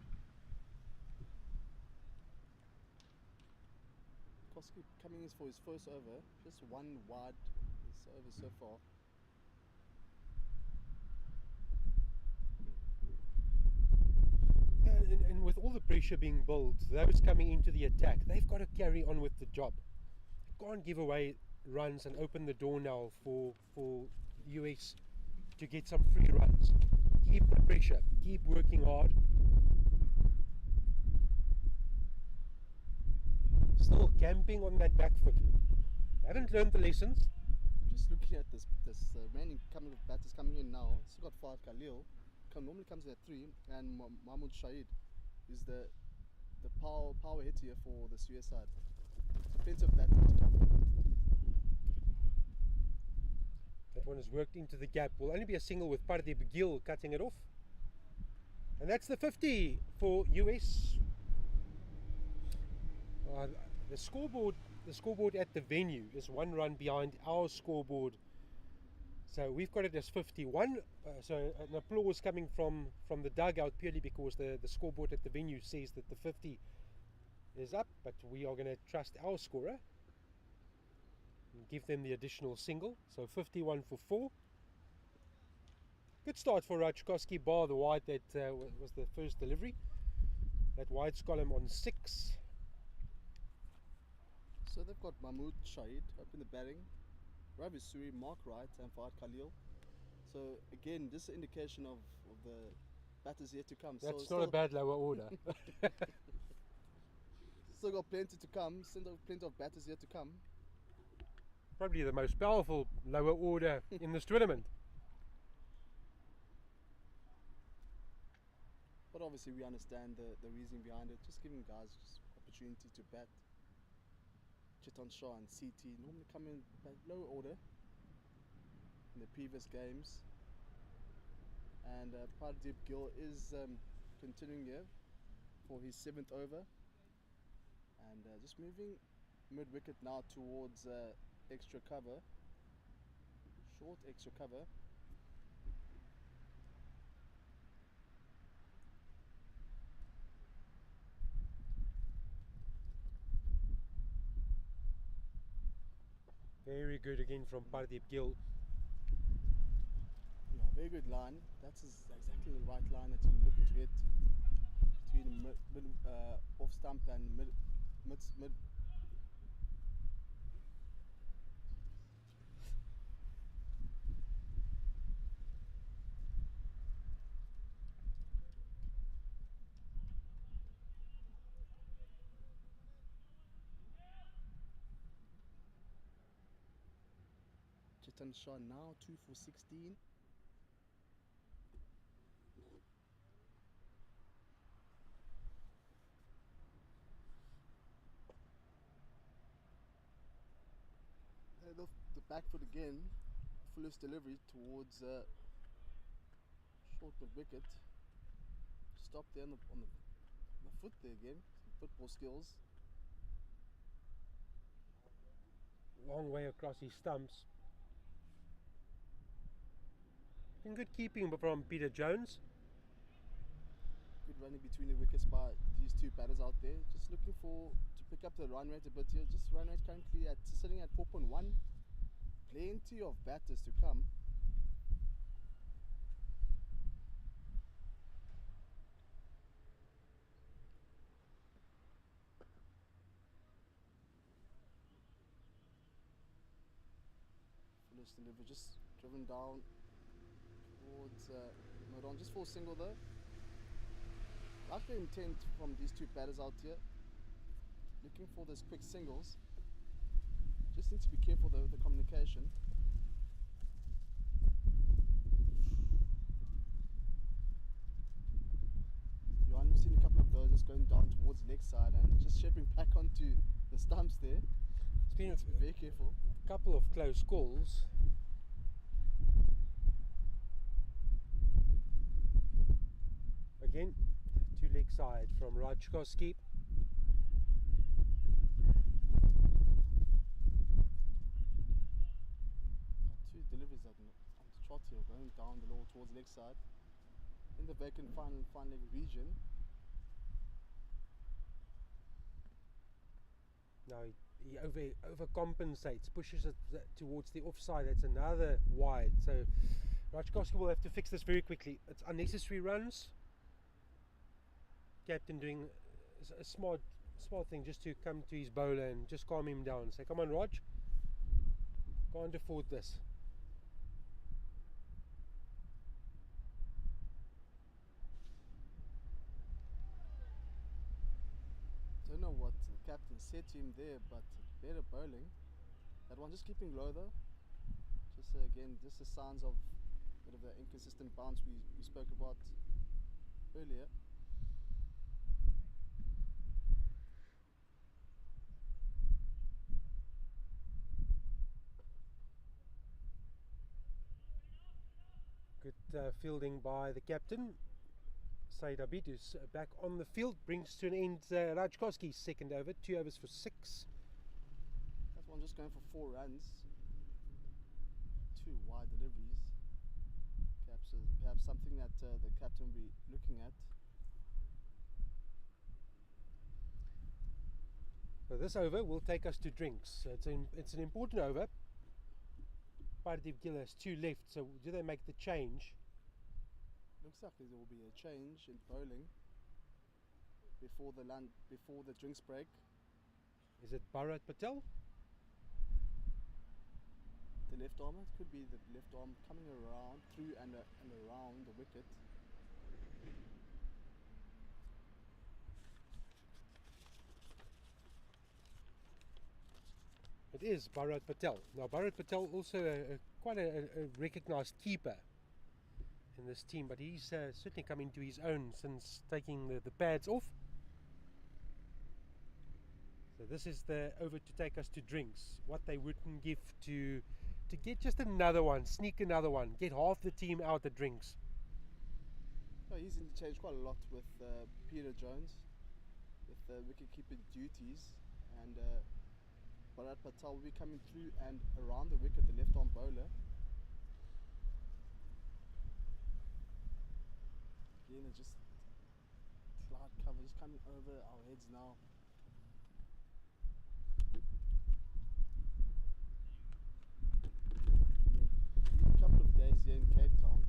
Koski coming in for his first over, just one wide this over so far. And with all the pressure being built, those coming into the attack, they've got to carry on with the job. They can't give away runs and open the door now for US to get some free runs. Keep the pressure, keep working hard. Still camping on that back foot. Haven't learned the lessons. Just looking at this remaining batters coming in now. Still got Fahad Khalil. Normally comes in at 3, and Mahmoud Shahid is the power hitter here for the US side. Plenty of batters to come. That one has worked into the gap. Will only be a single with Pardeep Gill cutting it off. And that's the 50 for US. The scoreboard at the venue is 1 run behind our scoreboard. So we've got it as 51. So an applause coming from the dugout, purely because the scoreboard at the venue says that the 50 is up, but we are going to trust our scorer and give them the additional single. So 51 for 4. Good start for Rajkowski, bar the wide that was the first delivery. That wide's column on 6. So they've got Mahmoud Shahid up in the batting, Ravi Suri, Mark Wright and Fahad Khalil. So again, this is an indication of the batters yet to come. That's so not a bad lower order. Still got plenty to come, still plenty of batters yet to come. Probably the most powerful lower order in this tournament. But obviously we understand the reason behind it, just giving guys just opportunity to bat. Chetan Shah and CT normally come in lower order in the previous games, and Pardeep Gill is continuing here for his 7th over, and just moving mid-wicket now towards extra cover, short extra cover. Very good again from Pardeep Gill. Yeah, very good line. That's exactly the right line that you're looking to hit between mid off stump and mid. Chetan Shah now 2 for 16. The back foot again, fullest delivery towards short mid wicket. Stop there on the foot there again. Some football skills. Long way across his stumps. In good keeping from Peter Jones. Good running between the wickets by these two batters out there. Just looking to pick up the run rate a bit here. Just run rate currently sitting at 4.1. Plenty of batters to come. Fullest delivery just driven down towards Modon, just for a single though. Like the intent from these two batters out here. Looking for those quick singles. Just need to be careful though with the communication. We've seen a couple of those just going down towards the leg side and just shaping back onto the stumps there. It's been be very careful. A couple of close calls. Again, two leg side from Rajkowski. Two deliveries on the trot here, going down the low towards the leg side. In the vacant final leg region. Now he overcompensates, pushes it towards the offside. That's another wide. So Rajkowski will have to fix this very quickly. It's unnecessary runs. Captain doing a smart thing just to come to his bowler and just calm him down. Say, come on, Raj, can't afford this. Don't know what the captain said to him there, but better bowling. That one just keeping low though. Just again, just the signs of a bit of the inconsistent bounce we spoke about earlier. Good fielding by the captain. Said Abid is back on the field, brings to an end Rajkowski's second over, 2 overs for 6. That one just going for 4 runs. 2 wide deliveries. Perhaps something that the captain will be looking at. So this over will take us to drinks. It's an important over. Pardeep Gill has 2 left, so do they make the change? Looks like there will be a change in bowling before the drinks break. Is it Bharat Patel? The left arm, it could be the left arm coming around through and around the wicket. It is Bharat Patel. Now Bharat Patel also quite a recognised keeper in this team, but he's certainly come into his own since taking the pads off. So this is the over to take us to drinks. What they wouldn't give to get just another one, sneak another one, get half the team out at drinks. Oh, he's interchanged quite a lot with Peter Jones with wicket-keeping duties, and Bharat Patel will be coming through and around the wicket, the left-arm bowler. Again, it's just cloud cover just coming over our heads now. here in Cape Town.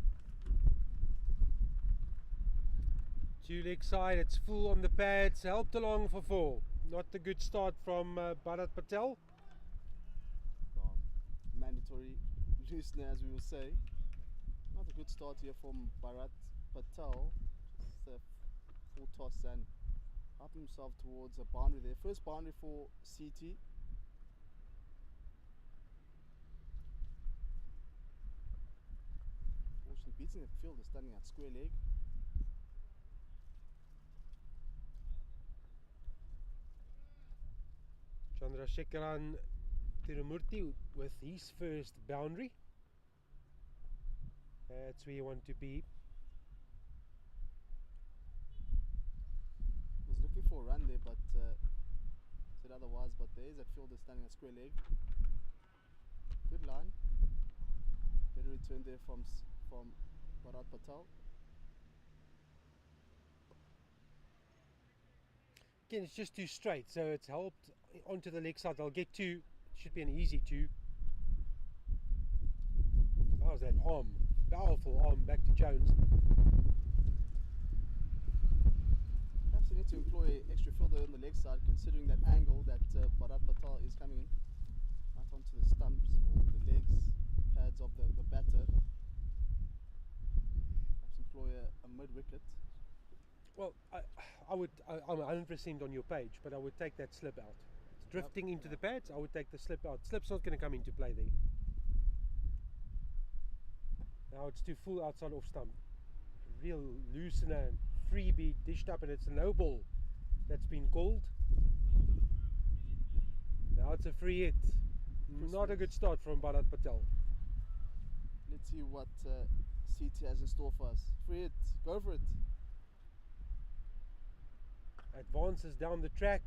Two leg side, it's full on the pads, helped along for 4. Not a good start from Bharat Patel. Mandatory loosener, as we will say. Not a good start here from Bharat Patel. Just a full toss and up himself towards a boundary there. First boundary for CT. Fortunately, beating the fielder standing at square leg. Chandrasekharan Tirumurti with his first boundary. That's where you want to be. Was looking for a run there, but said otherwise. But there is that fielder standing at square leg. Good line. Better return there from Bharat Patel. Again, it's just too straight, so it's helped onto the leg side. I'll get 2. Should be an easy 2. How's that arm? Powerful arm back to Jones. Perhaps they need to employ extra fielder on the leg side, considering that angle that Bharat Patel is coming in. Right onto the stumps or the legs, pads of the batter. Perhaps employ a mid-wicket. Well, I'm 100% on your page, but I would take that slip out. It's drifting into the pads, I would take the slip out. Slip's not going to come into play there. Now it's too full outside off stump. Real loosener, freebie dished up, and it's a no ball that's been called. Now it's a free hit. Not a good start from Bharat Patel. Let's see what CT has in store for us. Free hit, go for it. Advances down the track,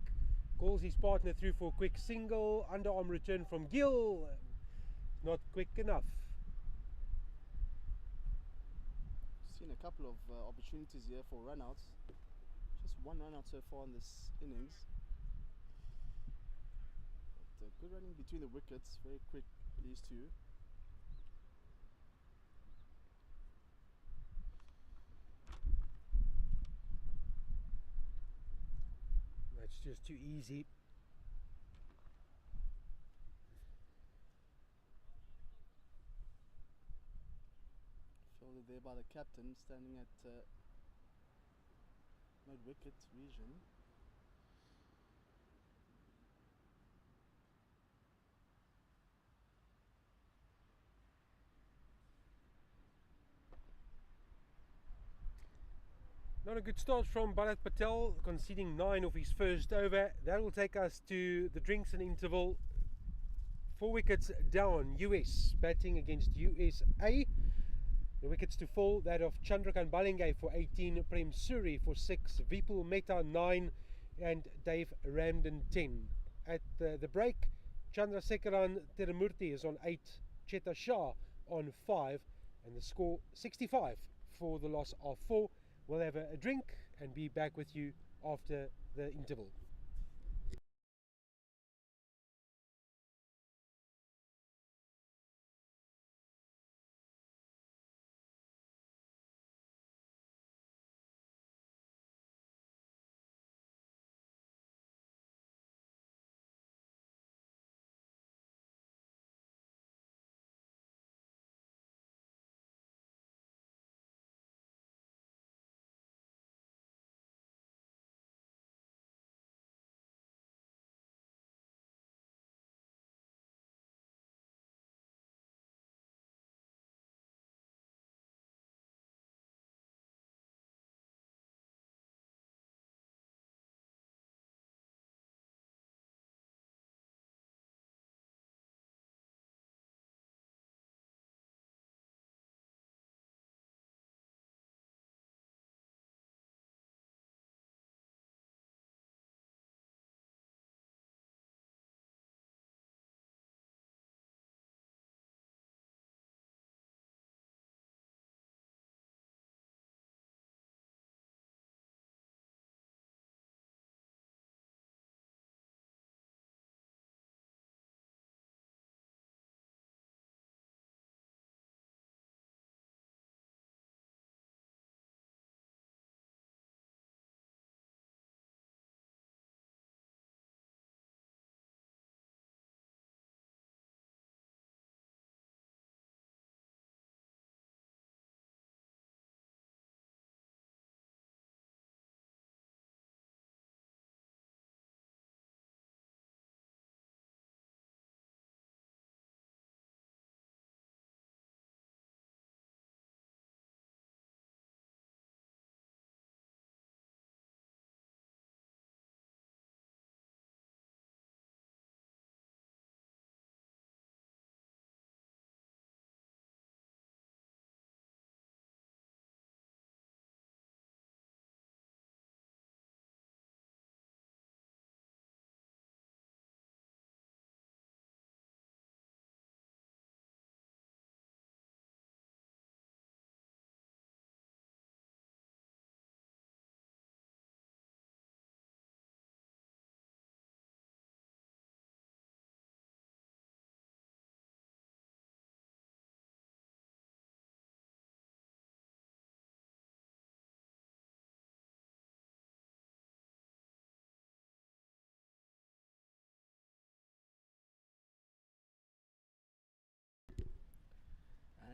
calls his partner through for a quick single, underarm return from Gill, not quick enough. Seen a couple of opportunities here for runouts. Just one run out so far in this innings. But good running between the wickets, very quick these two. That's just too easy. Fielded there by the captain, standing at mid-wicket region. Not a good start from Bharat Patel, conceding 9 of his first over. That will take us to the drinks and interval. 4 wickets down, US batting against USA. The wickets to fall, that of Chandrakant Balingay for 18, Prem Suri for 6, Vipul Mehta 9, and Dave Ramden 10. At the break, Chandrasekharan Tirumurti is on 8, Cheta Shah on 5, and the score 65 for the loss of 4. We'll have a drink and be back with you after the interval.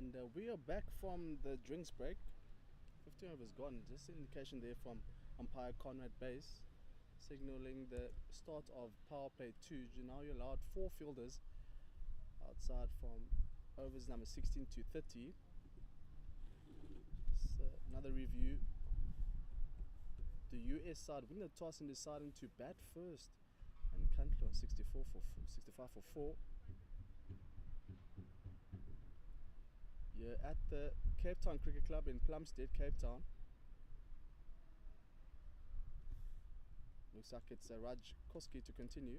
And we are back from the drinks break. 15 overs gone. Just an indication there from umpire Conrad Bass, signaling the start of power play 2. Now you're allowed 4 fielders outside from overs number 16 to 30. So another review. The US side winning the toss and deciding to bat first, and currently on 65 for 4. You're at the Cape Town Cricket Club in Plumstead, Cape Town. Looks like it's Raj Koski to continue.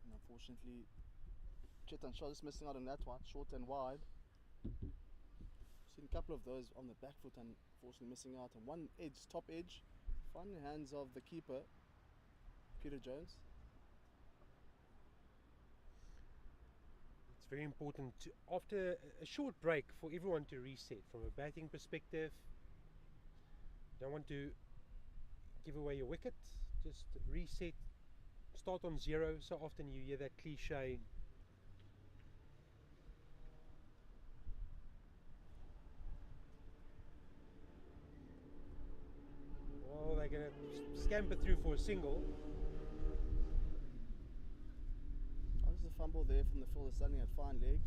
And unfortunately, Chetan Shah is missing out on that one, short and wide. Seen a couple of those on the back foot, and unfortunately missing out on one edge, top edge. Fine in the hands of the keeper, Peter Jones. It's very important to, after a short break, for everyone to reset from a batting perspective. Don't want to give away your wicket, just reset, start on 0. So often you hear that cliche. Well, they're going to scamper through for a single. There's a fumble there from the fielder standing at fine leg,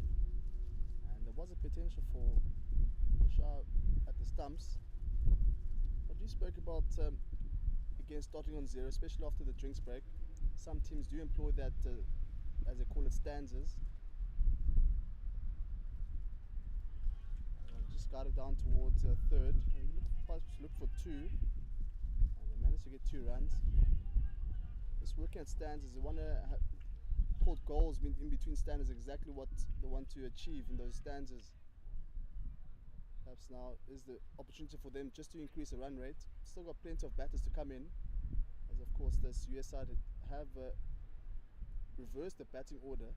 and there was a potential for a shot at the stumps. But you spoke about again starting on 0, especially after the drinks break. Some teams do employ that, as they call it, stanzas. Just got it down towards third. Look for 2, and they managed to get 2 runs. Just working at stanzas, they want to called goals in between stanzas, exactly what they want to achieve in those stanzas. Perhaps now is the opportunity for them just to increase the run rate. Still got plenty of batters to come in, as of course this US side have reversed the batting order.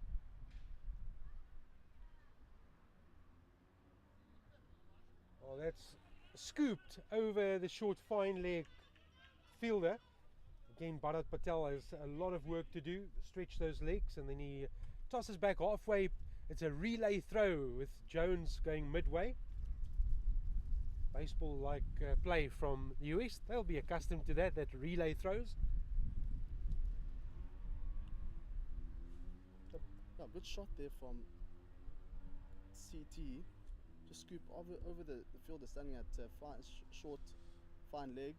Well, that's scooped over the short fine leg fielder. Again, Bharat Patel has a lot of work to do, stretch those legs, and then he tosses back halfway. It's a relay throw with Jones going midway. Baseball like play from the US, they'll be accustomed to that relay throws. Yeah, good shot there from CT. Just scoop over the fielder standing at short fine leg.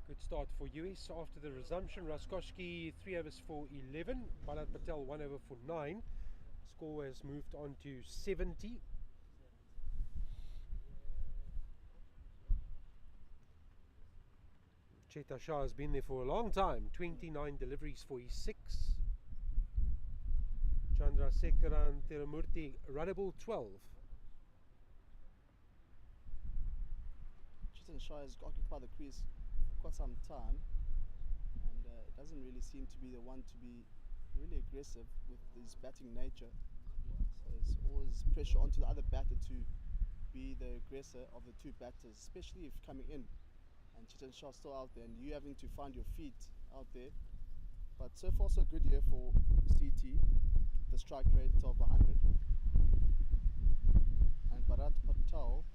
Good start for US after the resumption. Raskoski 3 overs for 11. Bharat Patel 1 over for 9. Score has moved on to 70. Chetan Shah has been there for a long time. 29 deliveries for his 6. Chandrasekaran Tiramurti runnable 12. Chetan Shah has occupied the crease quite some time, and doesn't really seem to be the one to be really aggressive with his batting nature. So it's always pressure onto the other batter to be the aggressor of the 2 batters, especially if coming in. And Chetan Shah still out there, and you having to find your feet out there. But so far so good year for CT, the strike rate of 100. And Bharat Patel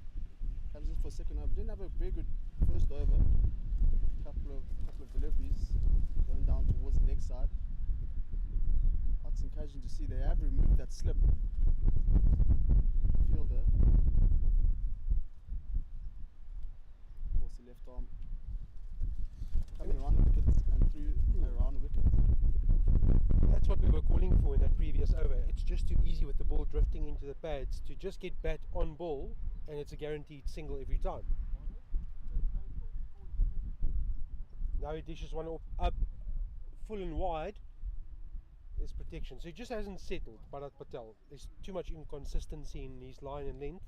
comes in for second over. Didn't have a very good first over. Couple of deliveries going down towards the leg side. That's encouraging to see. They have removed that slip fielder. Of course, the left arm coming around the wicket and through around the wicket. That's what we were calling for in that previous over. It's just too easy with the ball drifting into the pads to just get bat on ball, and it's a guaranteed single every time. Now he dishes one up full and wide. There's protection. So he just hasn't settled, Bharat Patel. There's too much inconsistency in his line and length.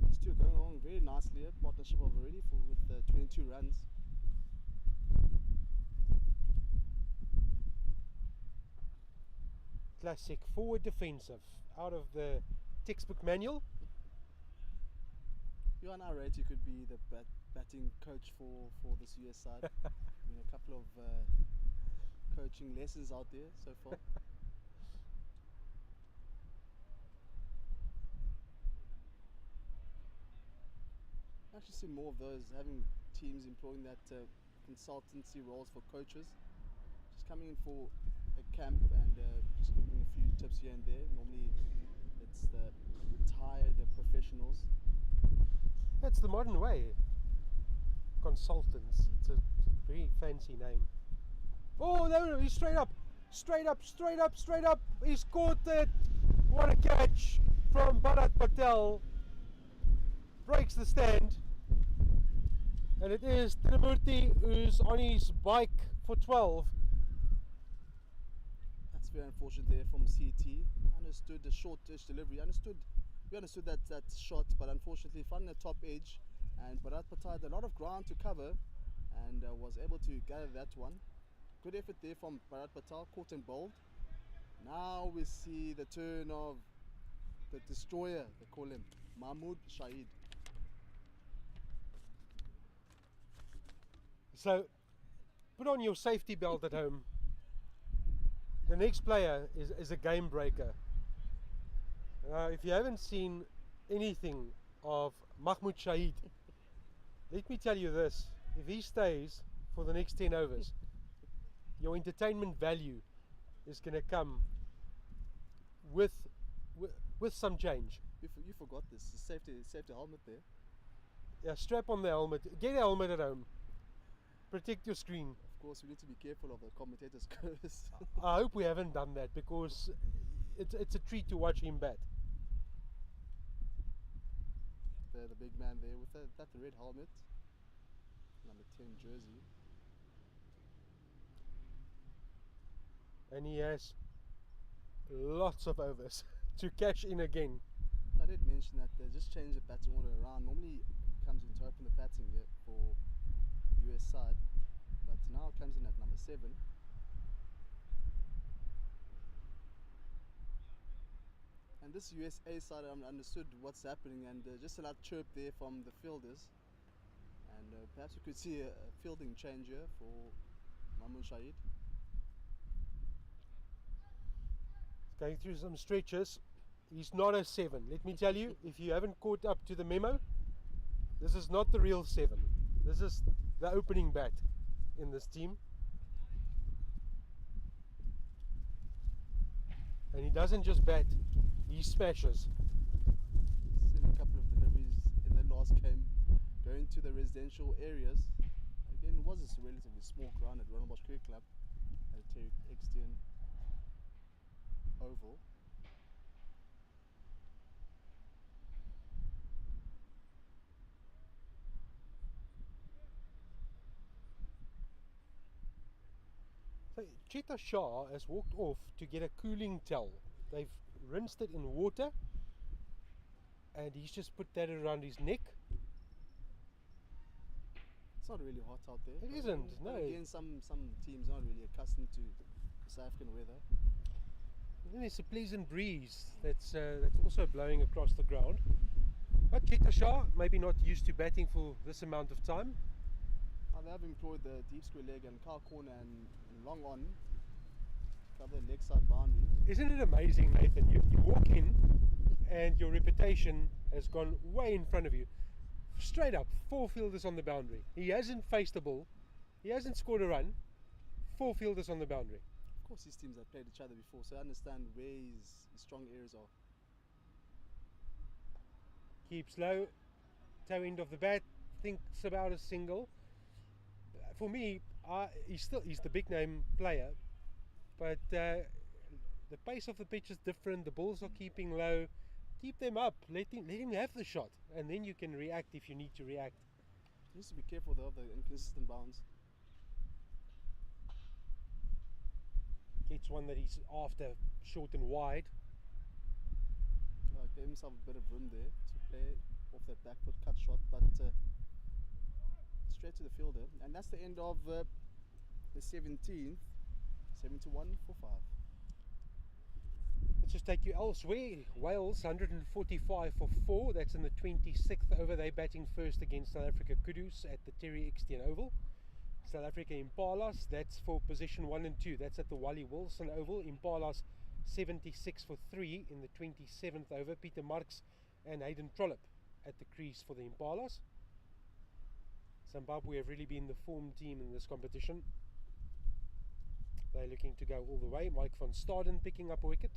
These two are going along very nicely. A partnership of already with 22 runs. classic forward defensive out of the textbook manual. Johan rate you could be the batting coach for this US side. A couple of coaching lessons out there so far. I actually see more of those, having teams employing that consultancy roles for coaches, just coming in for a camp and just giving a few tips here and there. Normally it's the retired professionals. That's the modern way. Consultants. It's a very fancy name. Oh no, he's straight up. He's caught it. What a catch from Bharat Patel. Breaks the stand. And it is Trinamurti who's on his bike for 12. That's very unfortunate there from CT. Understood the short dish delivery. We understood that shot, but unfortunately found the top edge, and Bharat Patel had a lot of ground to cover and was able to gather that one. Good effort there from Bharat Patel, caught and bowled. Now we see the turn of the destroyer, they call him, Mahmood Shahid. So put on your safety belt at home. The next player is a game breaker. If you haven't seen anything of Mahmood Shahid, let me tell you this: if he stays for the next 10 overs, your entertainment value is going to come with some change. You forgot this, the safety helmet there. Yeah, strap on the helmet. Get a helmet at home. Protect your screen. Of course, we need to be careful of the commentator's curse. I hope we haven't done that, because it's a treat to watch him bat. The big man there with that red helmet, number 10 jersey. And he has lots of overs to cash in again. I did mention that they just changed the batting order around. Normally it comes in to open the batting here for US side, but now it comes in at number 7. And this USA side, I understood what's happening, and just a lot chirp there from the fielders, and perhaps we could see a fielding change here for Mahmood Shahid. Going through some stretches. He's not a 7. Let me tell you, if you haven't caught up to the memo, this is not the real 7. This is the opening bat in this team. And he doesn't just bat, he smashes. Seen a couple of deliveries in the last game going to the residential areas. Again, it was a relatively small ground at Ronalbosch Cricket Club at Terry Extian Oval. So Cheetah Shah has walked off to get a cooling towel. They've rinsed it in water, and he's just put that around his neck. It's not really hot out there. It isn't, no. Again, some teams aren't really accustomed to South African weather. And then there's a pleasant breeze that's also blowing across the ground. But Cheetah Shah, maybe not used to batting for this amount of time. They have employed the deep square leg and car corner and long on to cover the leg side boundary. Isn't it amazing, Nathan? You walk in and your reputation has gone way in front of you. Straight up, 4 fielders on the boundary. He hasn't faced the ball. He hasn't scored a run. 4 fielders on the boundary. Of course, these teams have played each other before, so I understand where his strong areas are. Keeps low, toe end of the bat, thinks about a single. For me, he's the big name player, but the pace of the pitch is different. The balls are keeping low. Keep them up. Let him have the shot, and then you can react if you need to react. He needs to be careful though of the inconsistent bounce. Gets one that he's after, short and wide. Gave himself a bit of room there to play off that back foot cut shot, but straight to the fielder, and that's the end of the 17th. 71 for 5. Let's just take you elsewhere. Wales 145 for 4. That's in the 26th over. They're batting first against South Africa Kudus at the Terry Extien Oval. South Africa Impalas, that's for position 1 and 2. That's at the Wally Wilson Oval. Impalas 76 for 3 in the 27th over. Peter Marks and Hayden Trollope at the crease for the Impalas. Zimbabwe have really been the form team in this competition. They're looking to go all the way. Mike van Staden picking up a wicket.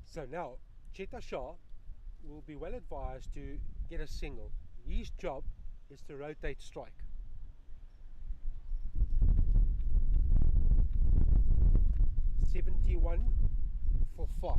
So now, Cheta Shah will be well advised to get a single. His job is to rotate strike. .71 for 5.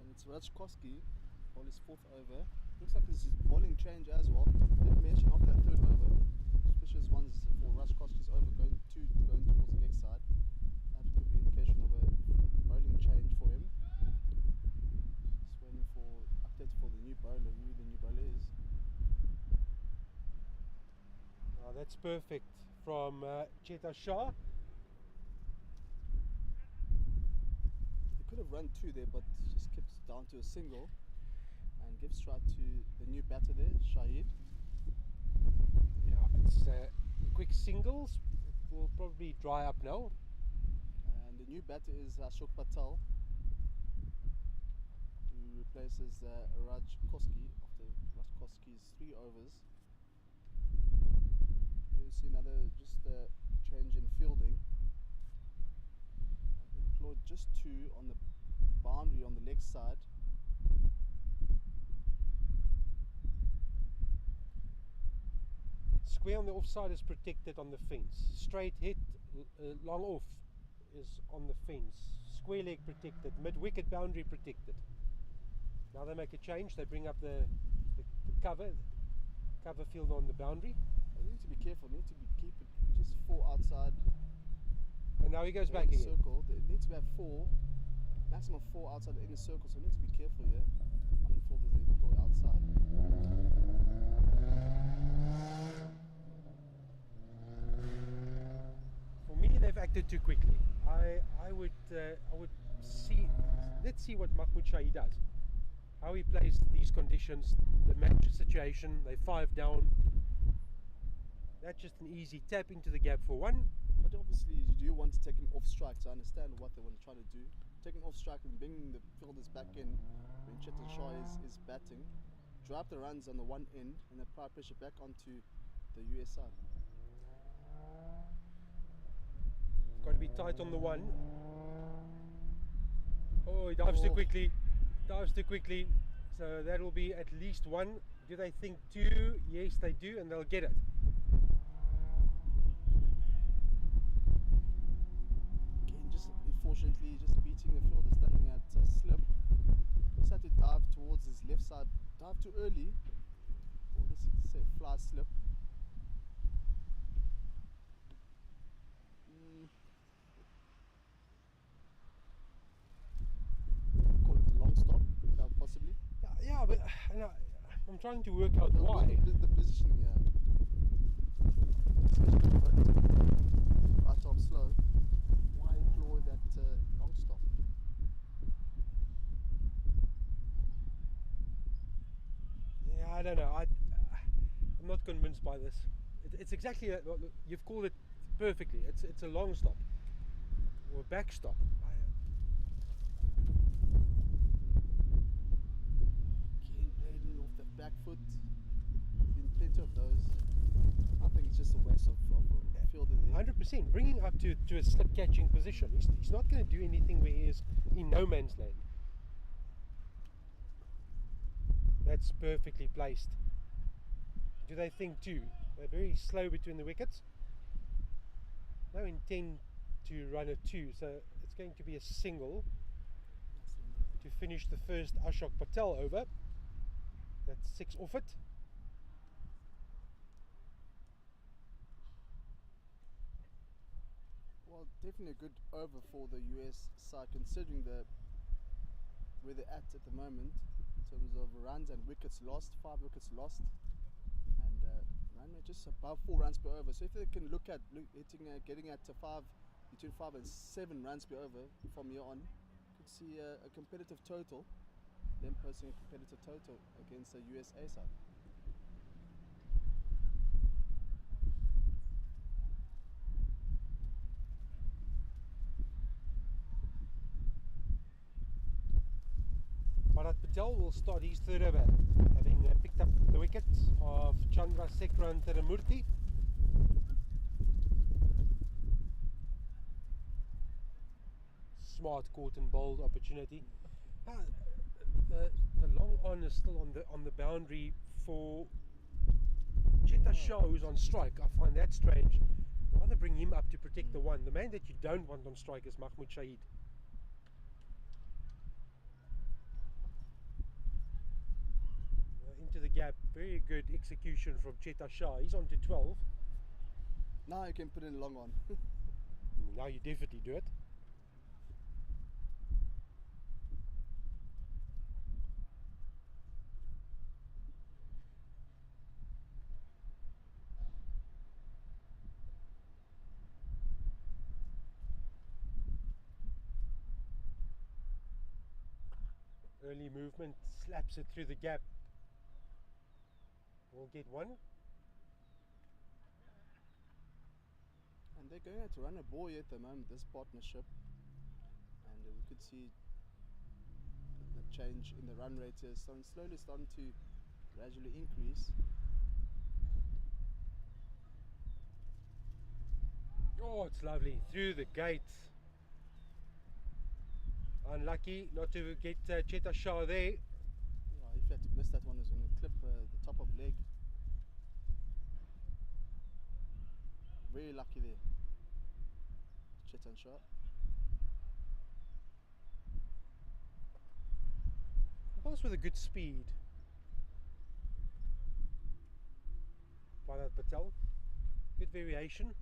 It's Rajkowski on his 4th over. Looks like this is bowling change as well. Didn't mention after that 3rd over, suspicious ones for Rajkowski's over going towards the leg side. That could be indication of a bowling change for him. Just waiting for update for the new bowler, who the new bowler is. Oh, that's perfect from Cheta Shah. Could have run 2 there, but just kept it down to a single and gives strike to the new batter there, Shahid. Yeah, it's quick singles. It will probably dry up now. And the new batter is Ashok Patel, who replaces Rajkowski after Rajkowski's 3 overs. You see another just change in fielding. Deployed just 2 on the boundary on the leg side. Square on the offside is protected on the fence. Straight hit, long off is on the fence. Square leg protected. Mid wicket boundary protected. Now they make a change. They bring up the cover field on the boundary. They need to be careful. Need to keep it just 4 outside. And now he goes back again. Circle. They need to have 4, maximum 4 outside the inner circle. So they need to be careful here. How many fielders they deploy outside? For me, they've acted too quickly. I would see. Let's see what Mahmoud Shahi does. How he plays these conditions, the match situation. They 5 down. That's just an easy tap into the gap for 1. But obviously you do want to take him off strike, so I understand what they want to try to do. Take him off strike and bring the fielders back in when Cheta Shah is batting. Drop the runs on the one end and apply pressure back onto the US side. Got to be tight on the 1. Oh, he dives too quickly. Dives too quickly. So that will be at least 1. Do they think 2? Yes, they do, and they'll get it. Unfortunately, just beating the fielder, standing at slip. Just had to dive towards his left side, dive too early, or let's say fly slip. Call it a long stop, possibly. Yeah, but I'm trying to work out why. The positioning, yeah. Right arm slow. Why employ that long stop? Yeah, I don't know. I'm not convinced by this. It's exactly you've called it perfectly. It's a long stop or a back stop. Again, playing off the back foot. Been plenty of those. I think it's just a waste of a fielder there. 100%. Bringing up to a slip catching position. He's not going to do anything where he is in no man's land. That's perfectly placed. Do they think too? They're very slow between the wickets. No intent to run a 2, so it's going to be a single. to finish the first Ashok Patel over. That's 6 off it. Well, definitely a good over for the US side, considering where they're at the moment in terms of runs and wickets lost. 5 wickets lost, and run rate just above 4 runs per over. So if they can look at getting at between 5 and 7 runs per over from here on, you could see a competitive total. Them posting a competitive total against the USA side. Bharat Patel will start his third over, having picked up the wicket of Chandrasekharan Theramurthy. Smart caught and bowled opportunity. The long on is still on the boundary for Cheta Shah, who's on strike. I find that strange. Rather bring him up to protect the one. The man that you don't want on strike is Mahmood Shahid. Into the gap, very good execution from Cheta Shah. He's on to 12. Now you can put in a long on. Now you definitely do it. Early movement, slaps it through the gap. We'll get one. And they're going to run a ball at the moment, this partnership. And we could see the change in the run rate is slowly starting to gradually increase. Oh, it's lovely. Through the gate. Unlucky not to get Cheta Shah there. Yeah, if you had to miss that one, it's going to clip the top of leg. Very lucky there, Cheta Shah. Balls with a good speed. Bharat Patel. Good variation.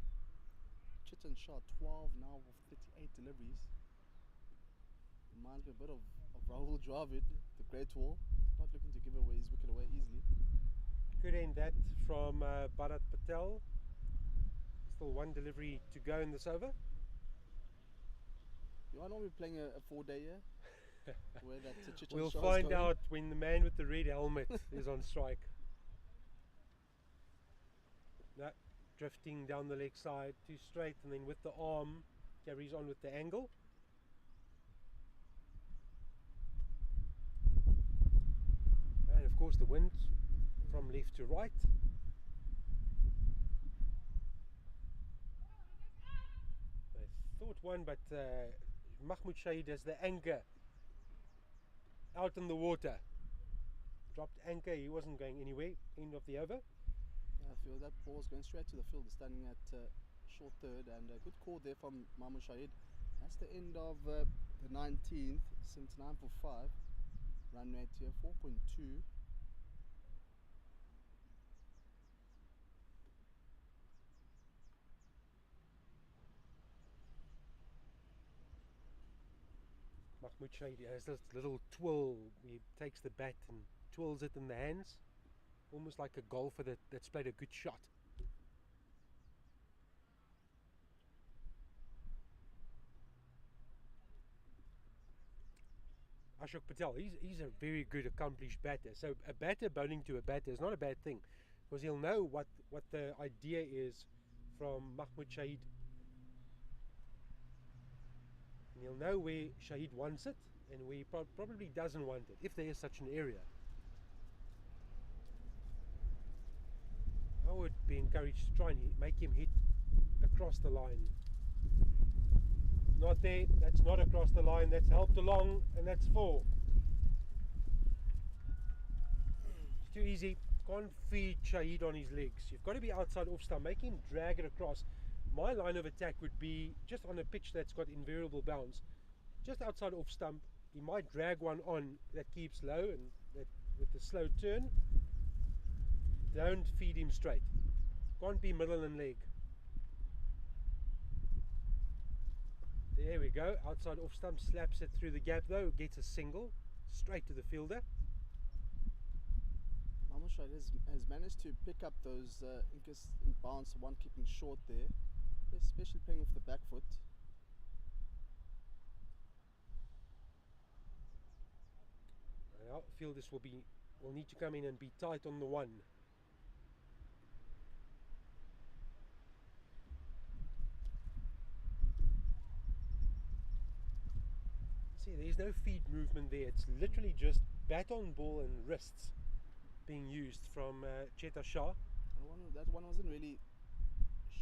Cheta Shah 12 now of 38 deliveries. Reminds me a bit of Rahul Dravid, the great wall. Not looking to give away his wicket away easily. Good end that from Bharat Patel. Still one delivery to go in this over. You might not be playing a 4-day here. Where that Cheta We'll Shah find out when the man with the red helmet is on strike. That drifting down the leg side, too straight, and then with the arm carries on with the angle. And of course the wind from left to right. They thought one, but Mahmood Shahid has the anchor out in the water. Dropped anchor, he wasn't going anywhere. End of the over. I feel that ball's going straight to the field, standing at short third, and a good call there from Mahmood Shahid. That's the end of the 19th, 79 for 5. Run rate here 4.2. Mahmood Shahid has this little twirl. He takes the bat and twirls it in the hands, almost like a golfer that's played a good shot. Ashok Patel, he's a very good accomplished batter. So a batter bowling to a batter is not a bad thing, because he'll know what the idea is from Mahmood Shahid. And he'll know where Shahid wants it and where he probably doesn't want it, if there is such an area. I would be encouraged to try and make him hit across the line. Not there, that's not across the line, that's helped along, and that's 4. It's too easy, can't feed Shahid on his legs. You've got to be outside off stump, make him drag it across. My line of attack would be just on a pitch that's got invariable bounce, just outside off stump, he might drag one on that keeps low and that with the slow turn. Don't feed him straight. Can't be middle and leg. There we go. Outside off stump, slaps it through the gap though. Gets a single straight to the fielder. Mamushai has managed to pick up those inconsistent bounce, one keeping short there, especially playing off the back foot. Well, fielders will need to come in and be tight on the one. See, there's no feed movement there. It's literally just bat on ball and wrists being used from Cheta Shah. That one wasn't really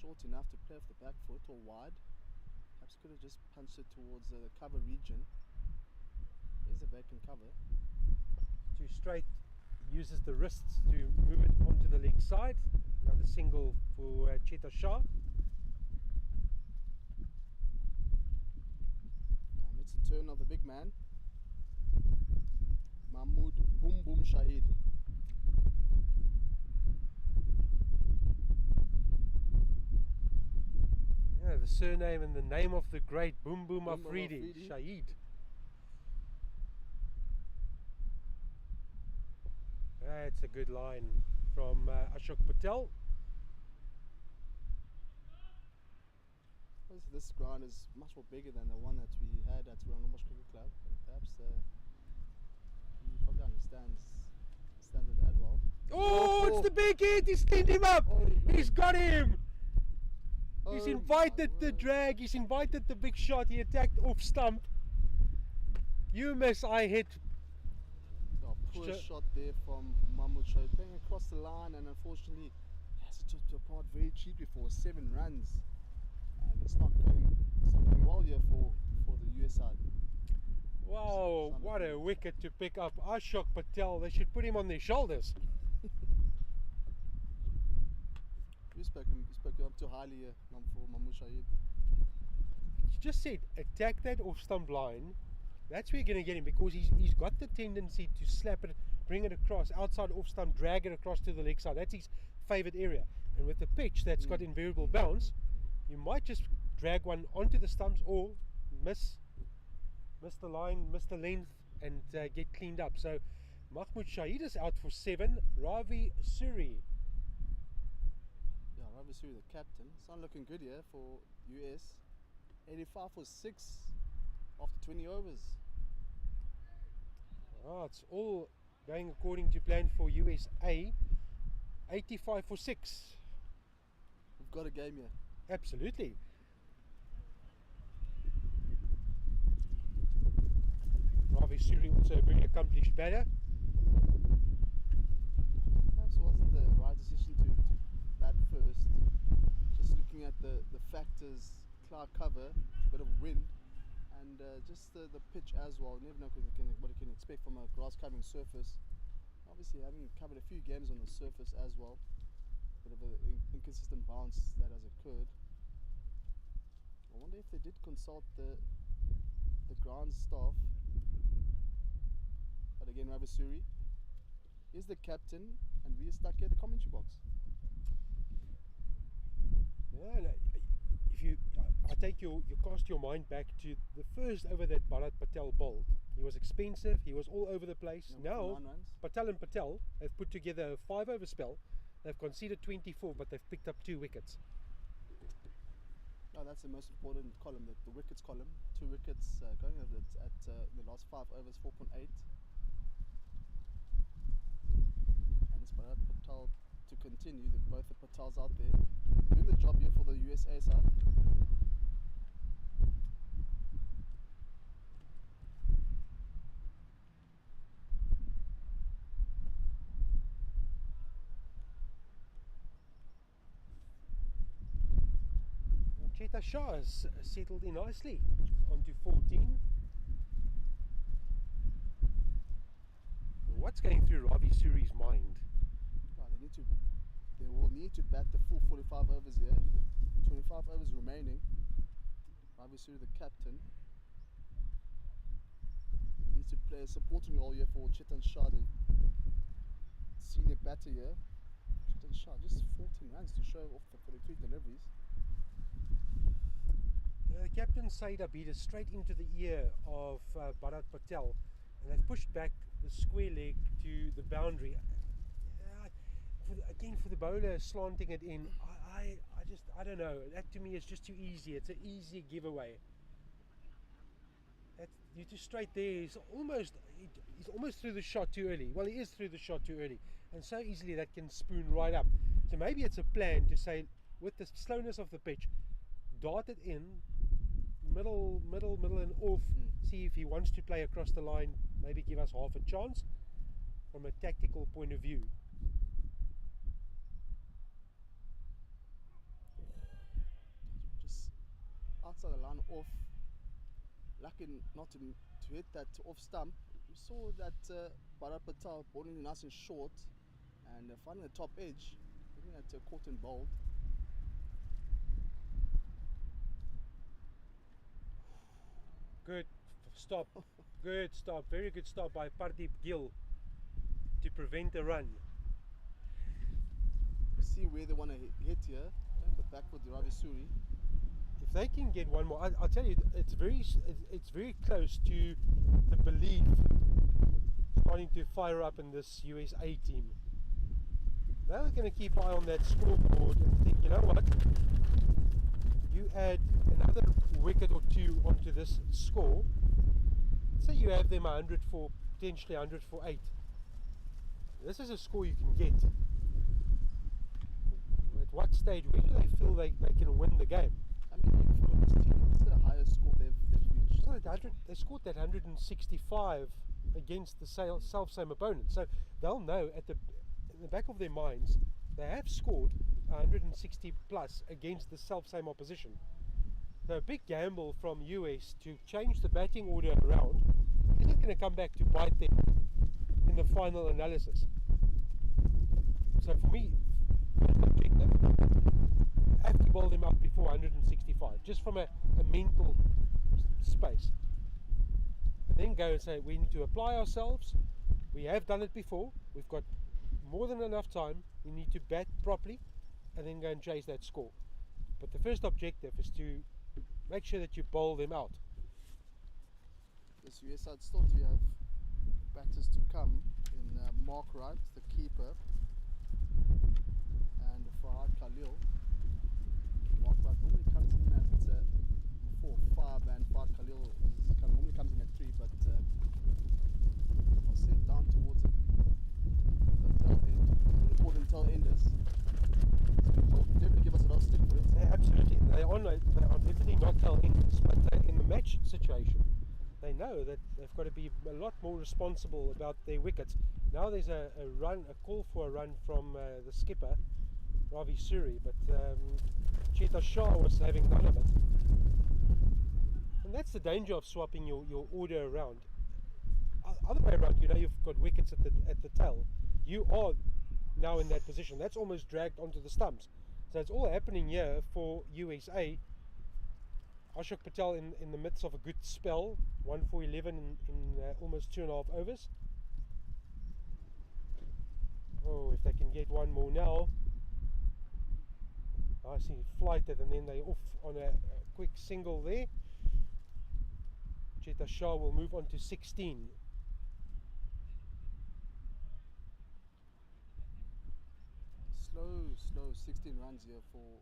short enough to play off the back foot or wide. Perhaps could have just punched it towards the cover region. Here's a vacant cover. Too straight, uses the wrists to move it onto the leg side. Another single for Cheta Shah. And it's the turn of the big man, Mahmoud Boom Boom Shahid. Yeah, the surname and the name of the great Boom Boom Afridi, Shahid. That's a good line from Ashok Patel. This ground is much more bigger than the one that we had at Rangombosch Cricket Club, and perhaps he probably understands it that well. Oh, it's the big hit! He's cleaned him up! Oh, He's got him! He's Oh invited my the word. drag, he's invited the big shot, he attacked off stump. You miss, I hit. Oh, poor Sure. shot there from Mahmoud Shahid, playing across the line, and unfortunately he has to depart very cheaply for 7 runs. And it's not going well here for the US side. Wow, Son of what a- a wicket to pick up. Ashok Patel, they should put him on their shoulders. You spoke up too highly here for Mahmoud Shahid. He just said, attack that off stump line. That's where you're going to get him, because he's got the tendency to slap it, bring it across, outside off stump, drag it across to the leg side. That's his favourite area. And with the pitch that's got invariable bounce, you might just drag one onto the stumps or miss the line, miss the length, and get cleaned up. So Mahmoud Shahid is out for 7. Ravi Suri. Yeah, Ravi Suri, the captain. It's not looking good here for US. 85 for 6 after 20 overs. Oh, it's all going according to plan for USA. 85 for 6. We've got a game here. Absolutely. Ravi Suri, also a very accomplished batter. Perhaps it wasn't the right decision to bat first. Just looking at the factors, cloud cover, a bit of wind, and just the pitch as well. You never know what you can expect from a grass covering surface. Obviously, having covered a few games on the surface as well, bit of an inconsistent bounce that has occurred. I wonder if they did consult the ground staff. But again, Ravi Suri is the captain, and we are stuck here at the commentary box. Yeah, no, I take you cast your mind back to the first over that Bharat Patel bowled. He was expensive, he was all over the place. Yeah, with Now, 9 runs. Patel and Patel have put together a 5-over spell. They've conceded 24, but they've picked up 2 wickets. Oh, that's the most important column, the wickets column. 2 wickets going over at the last 5 overs, 4.8. And it's Bharat Patel to continue. Both the Patels out there doing the job here for the USA side. Cheta Shah has settled in nicely onto 14. What's going through Ravi Suri's mind? Oh, they will need to bat the full 45 overs here. 25 overs remaining. Ravi Suri, the captain. to play a supporting role here for Chetan Shah, the senior batter here. Chetan Shah, just 14 runs to show off the 43 deliveries. The captain Saida beat us straight into the ear of Bharat Patel, and they've pushed back the square leg to the boundary. Again, for the bowler slanting it in, I don't know. That to me is just too easy. It's an easy giveaway. You're just straight there. He's almost through the shot too early. Well, he is through the shot too early, and so easily that can spoon right up. So maybe it's a plan to say, with the slowness of the pitch, dart it in, middle and off. See if he wants to play across the line. Maybe give us half a chance from a tactical point of view. Just outside the line, off. Lucky not to hit that off stump. We saw that Bharat Patel bowling nice and short and finding the top edge, looking at caught and bowled. Good stop. Good stop. Very good stop by Pardeep Gill to prevent a run. See where they want to hit here. The back with Ravi Suri. If they can get one more, I'll tell you, it's very close to the belief starting to fire up in this USA team. They're going to keep eye on that scoreboard and think, you know what? You add another wicket or two onto this score. Say you have them 100 for potentially 100 for 8. This is a score you can get. At what stage? Where do they feel they can win the game? I mean, for this team, what's the highest score they've reached? Well, they scored that 165 against the self-same opponent. So they'll know in the back of their minds they have scored 160 plus against the self-same opposition. So a big gamble from US to change the batting order around isn't going to come back to bite them in the final analysis. So for me, objective, have to bowl them up before 165, just from a mental space. And then go and say, we need to apply ourselves. We have done it before. We've got more than enough time. We need to bat properly and then go and chase that score. But the first objective is to make sure that you bowl them out. This US side still to have batters to come in Mark Wright, the keeper, and Fahad Khalil. Mark Wright normally comes in at 4 or 5 and Fahad Khalil normally comes in at 3, but I'll send down towards the tail end. They call them Tailenders. So definitely give us a lot of stick for it. Yeah, absolutely. They are definitely not Tailenders, but in the match situation, they know that they've got to be a lot more responsible about their wickets. Now there's a call for a run from the skipper, Ravi Suri, but Chetan Shah was having none of it. And that's the danger of swapping your order around. Other way around, you've got wickets at the tail. You are now in that position. That's almost dragged onto the stumps. So it's all happening here for USA. Ashok Patel in the midst of a good spell, 1 for 11 in almost 2.5 overs. Oh, if they can get one more now. I see flighted and then they off on a quick single there. Chetan Shah will move on to 16. Slow 16 runs here for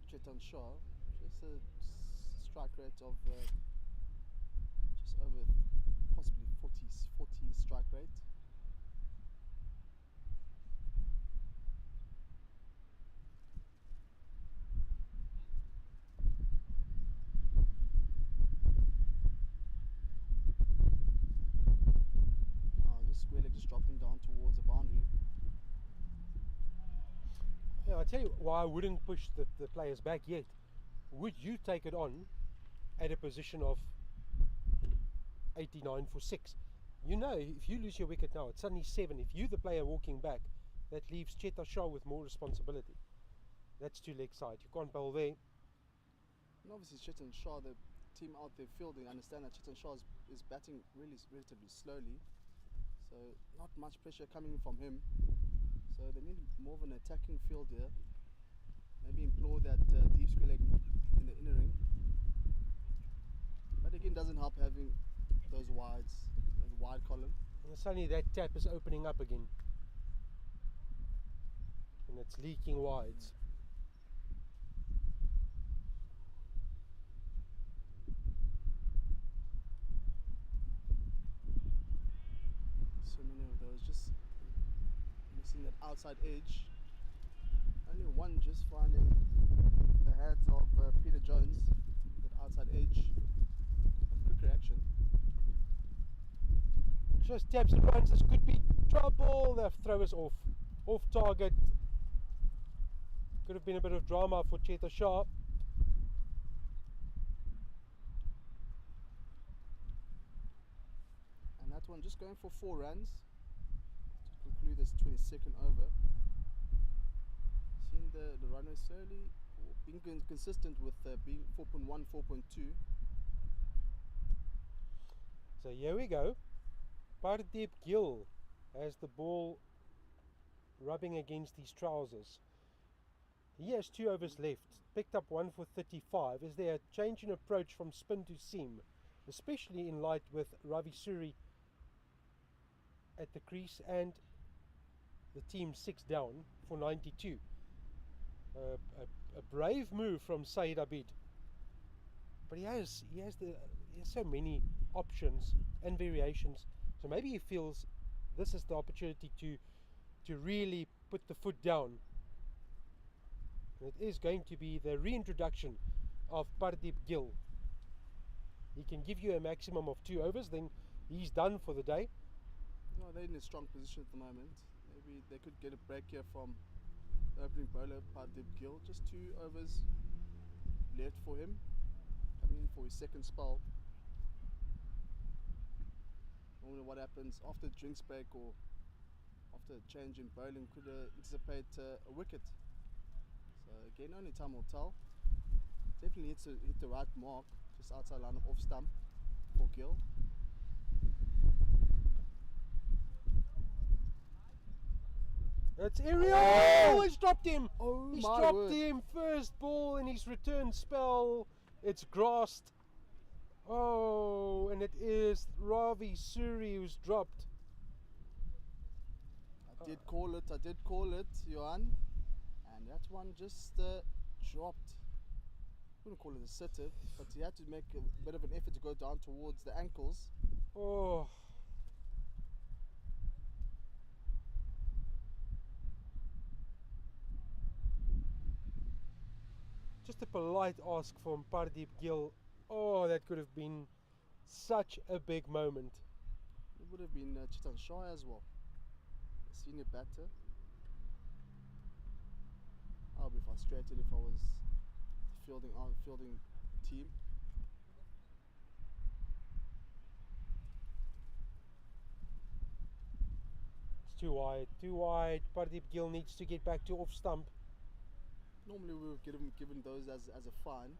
Chetan Shah. Just a strike rate of just over possibly 40 strike rate. This square leg just dropping down towards the boundary. Yeah, I'll tell you why I wouldn't push the players back yet. Would you take it on at a position of 89 for 6? If you lose your wicket now, it's suddenly 7. If you're the player walking back, that leaves Chetan Shah with more responsibility. That's 2 leg side. You can't bowl there. And obviously Chetan Shah, the team out there fielding understand that Chitan Shah is batting really relatively slowly, so not much pressure coming from him. So they need more of an attacking field here. Maybe implore that deep square leg in the inner ring. But again, doesn't help having those wides, the wide column. And suddenly that tap is opening up again. And it's leaking wides. So many of those, just missing that outside edge. Only one just finding the hands of Peter Jones, that outside edge. Some quick reaction. Just taps and runs. This could be trouble. The throw is off target. Could have been a bit of drama for Cheta Shah. And that one just going for 4 runs to conclude this 22nd over. Seeing the runway slowly being consistent with being 4.1, 4.2. So here we go. Pardeep Gill has the ball rubbing against his trousers. He has 2 overs left, picked up 1 for 35. Is there a change in approach from spin to seam, especially in light with Ravi Suri at the crease and the team 6 down for 92? A brave move from Saeed Abid, but he has so many options and variations. So maybe he feels this is the opportunity to really put the foot down. It is going to be the reintroduction of Pardeep Gill. He can give you a maximum of 2 overs, then he's done for the day. No, they're in a strong position at the moment. Maybe they could get a break here from the opening bowler, Pardeep Gill. Just 2 overs left for him, coming in for his second spell. Normally what happens after drinks break or after a change in bowling could anticipate a wicket. So again, only time will tell. Definitely hit the right mark, just outside line of off stump for Gill. That's Ariel! Oh, he's dropped him! Oh, he's my dropped word. him! First ball in his return spell. It's grassed. Oh, and it is Ravi Suri who's dropped. I did call it, Johan. And that one just dropped. Wouldn't call it a sitter, but he had to make a bit of an effort to go down towards the ankles. Oh. Just a polite ask from Pardeep Gill. Oh, that could have been such a big moment. It would have been Chitan Shah as well, a senior batter. I'll be frustrated if I was the fielding team. It's too wide. Pardeep Gill needs to get back to off stump. Normally we would given those as a fine.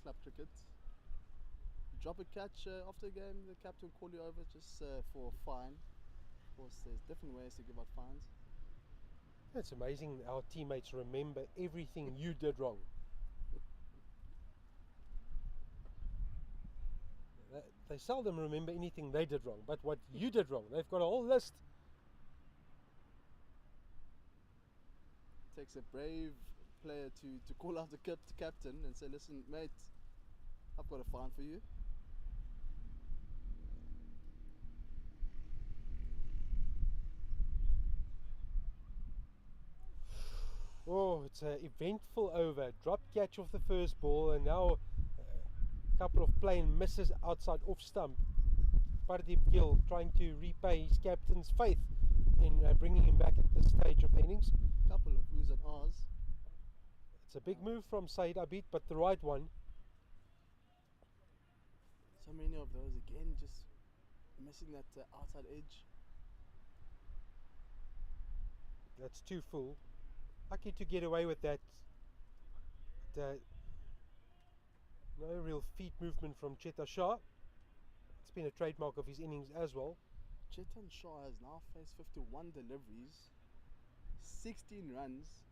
Club cricket. Drop a catch after a game, the captain will call you over just for a fine. Of course, there's different ways to give out fines. It's amazing our teammates remember everything you did wrong. They seldom remember anything they did wrong, but what you did wrong, they've got a whole list. Takes a brave player to call out the captain and say, listen mate, I've got a fine for you. Oh, it's an eventful over. Drop catch off the first ball, and now a couple of plain misses outside off stump. Pardeep Gill trying to repay his captain's faith in bringing him back at this stage of the innings. Couple of oohs and ahs. It's a big move from Saeed Abid, but the right one. So many of those again, just missing that outside edge. That's too full. Lucky to get away with that. No real feet movement from Cheta Shah. It's been a trademark of his innings as well. Chetan Shah has now faced 51 deliveries, 16 runs,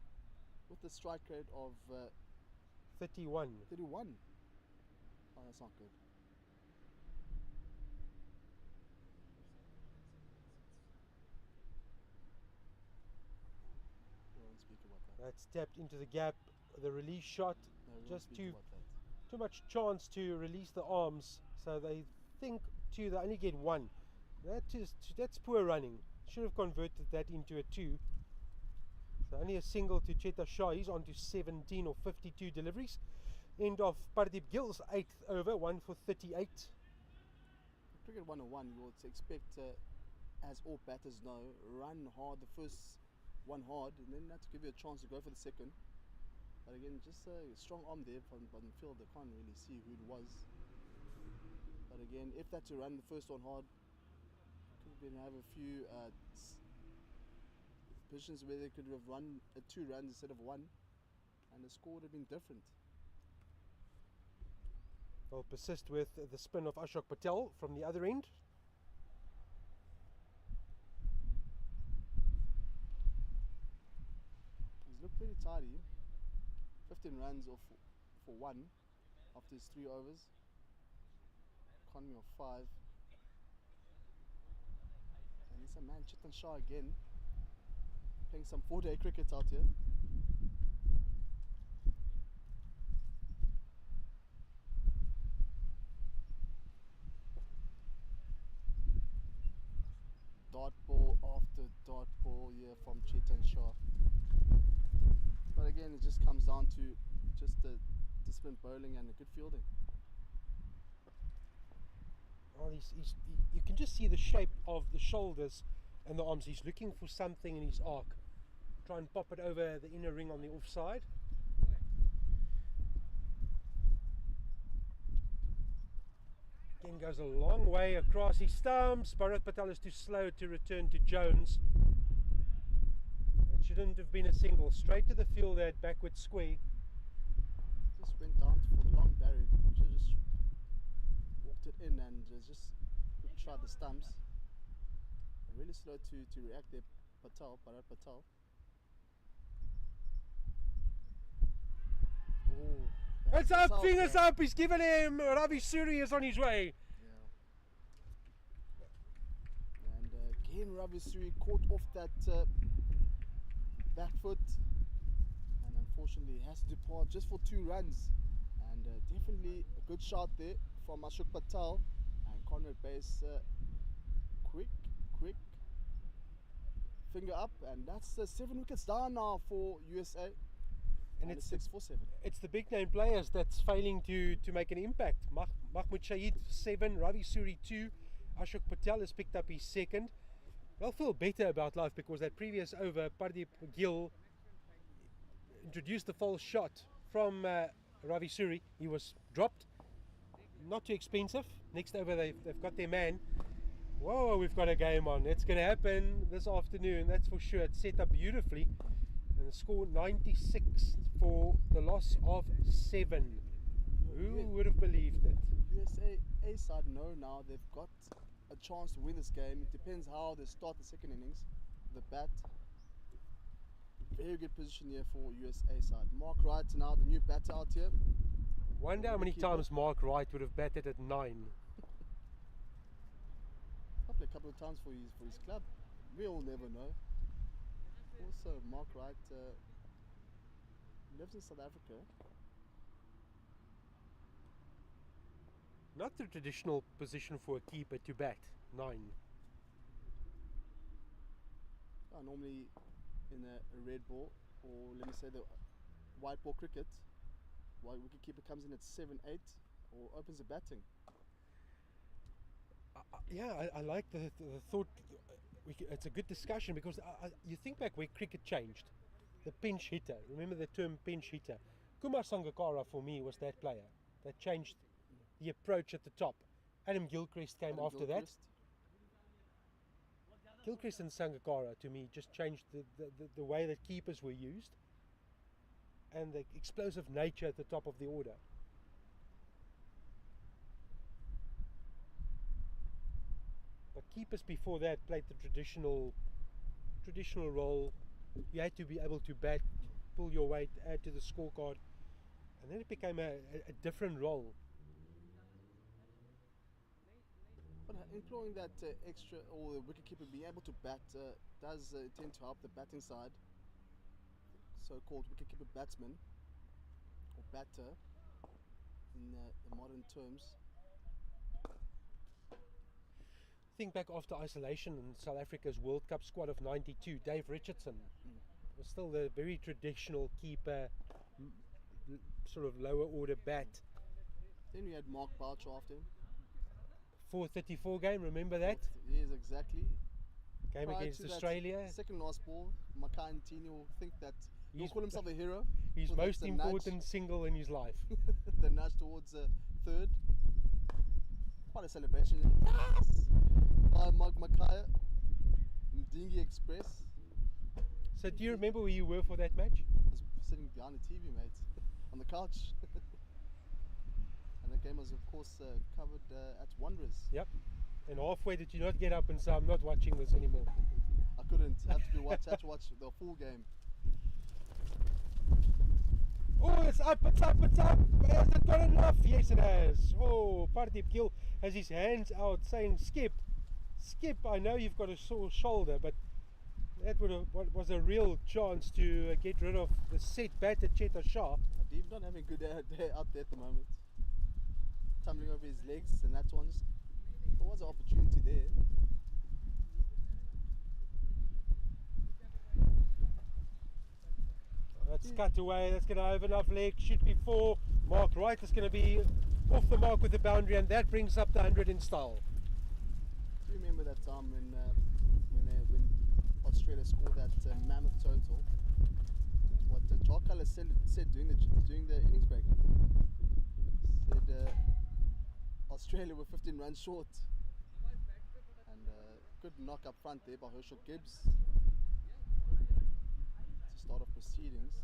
with a strike rate of 31. 31. Oh, that's not good. We won't speak about that. That's tapped into the gap. The release shot, No, we won't just speak about that. too much chance to release the arms. So they think they only get one. That's poor running. Should have converted that into a 2. So only a single to Cheta Shah. He's on to 17 or 52 deliveries. End of Pardeep Gill's 8th over, 1 for 38. Cricket 101, you would expect, as all batters know, run hard the first one hard, and then have to give you a chance to go for the second. But again, just a strong arm there from the field. They can't really see who it was. But again, if that's to run the first one hard, could have a few positions where they could have run 2 runs instead of 1, and the score would have been different. They'll persist with the spin of Ashok Patel from the other end. He's looked pretty tidy. 15 runs for 1 after his 3 overs. Economy of 5. And it's a man, Chetan Shah again, playing some 4-day cricket out here. Dot ball after dot ball here from Chetan Shah. But again, it just comes down to just the disciplined bowling and a good fielding. Oh, you can just see the shape of the shoulders and the arms. He's looking for something in his arc. Try and pop it over the inner ring on the offside. Again, goes a long way across his stumps. Bharat Patel is too slow to return to Jones. It shouldn't have been a single. Straight to the field at backward square. Just went down for the long barrier. Should have just walked it in and just tried the stumps. Really slow to react there, Bharat Patel. Oh, it's up, fingers up, he's given him. Ravi Suri is on his way. Yeah. And again, Ravi Suri caught off that back foot, and unfortunately has to depart just for 2 runs. And definitely a good shot there from Ashok Patel, and Conrad Bass quick finger up, and that's 7 wickets down now for USA. And it's 6 for 7. It's the big name players that's failing to make an impact. Mahmood Shahid 7, Ravi Suri 2, Ashok Patel has picked up his 2nd. They'll feel better about life because that previous over, Pardeep Gill introduced the false shot from Ravi Suri. He was dropped, not too expensive. Next over they've got their man. Whoa, we've got a game on. It's going to happen this afternoon, that's for sure. It's set up beautifully. And the score 96 for the loss of 7. Who would have believed it? USAA side know now they've got a chance to win this game. It depends how they start the second innings. The bat, very good position here for USA side. Mark Wright now the new batter out here. Wonder how many times Mark Wright would have batted at 9. Probably a couple of times for his club. We'll never know. Also, Mark Wright lives in South Africa. Not the traditional position for a keeper to bat, 9. Normally in a red ball, or let me say the white ball cricket, white wicketkeeper comes in at 7-8 or opens the batting. I like the thought. It's a good discussion because you think back where cricket changed. The pinch hitter, remember the term pinch hitter? Kumar Sangakkara for me was that player that changed the approach at the top. Adam Gilchrist came after that. Gilchrist and Sangakkara to me just changed the way that keepers were used and the explosive nature at the top of the order. But keepers before that played the traditional role. You had to be able to bat, pull your weight, add to the scorecard, and then it became a different role. But employing that extra, or the wicketkeeper being able to bat, does tend to help the batting side. So-called wicketkeeper batsman, or batter, in the modern terms. Think back after isolation in South Africa's World Cup squad of 92, Dave Richardson was still the very traditional keeper, sort of lower order bat. Then we had Mark Boucher after him. 434 game, remember that? Yes, exactly. Game Prior against to Australia. That second last ball, Makai and Tini will think that he'll call himself a hero. His So that's most the important nudge, single in his life. the nudge towards third. Quite a celebration. Yes! By Makai, Mdingi Express. So do you remember where you were for that match? I was sitting behind the TV, mate, on the couch. And the game was, of course, covered at Wanderers. Yep. And halfway did you not get up and say, I'm not watching this anymore? I couldn't. Had to watch the full game. Oh, it's up, it's up, it's up. Has it got enough? Yes, it has. Oh, Pardeep Gill has his hands out saying, Skip, I know you've got a sore shoulder, but that was a real chance to get rid of the set batter, Cheta Shah. Pardeep not having a good day out there at the moment. Tumbling over his legs, and that one just, there was an opportunity there. That's cut away, that's going to have enough leg, should be 4. Mark Wright is going to be off the mark with the boundary, and that brings up the 100 in style. Do you remember that time when Australia scored that mammoth total? What Jock Cullis said during the innings break? Said Australia were 15 runs short, and good knock up front there by Herschel Gibbs to start off proceedings.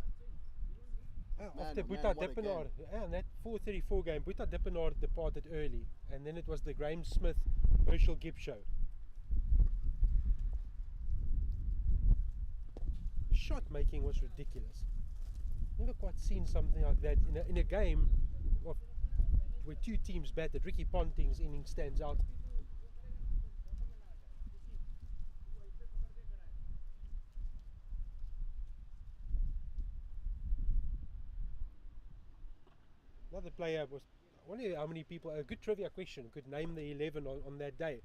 After Boeta Dippenaar, and that 434 game, Boeta Dippenaar departed early, and then it was the Graeme Smith, Herschel Gibbs show. The shot making was ridiculous. Never quite seen something like that in a game of where two teams batted. Ricky Ponting's inning stands out. Another player was, I wonder how many people, a good trivia question, could name the 11 on that day.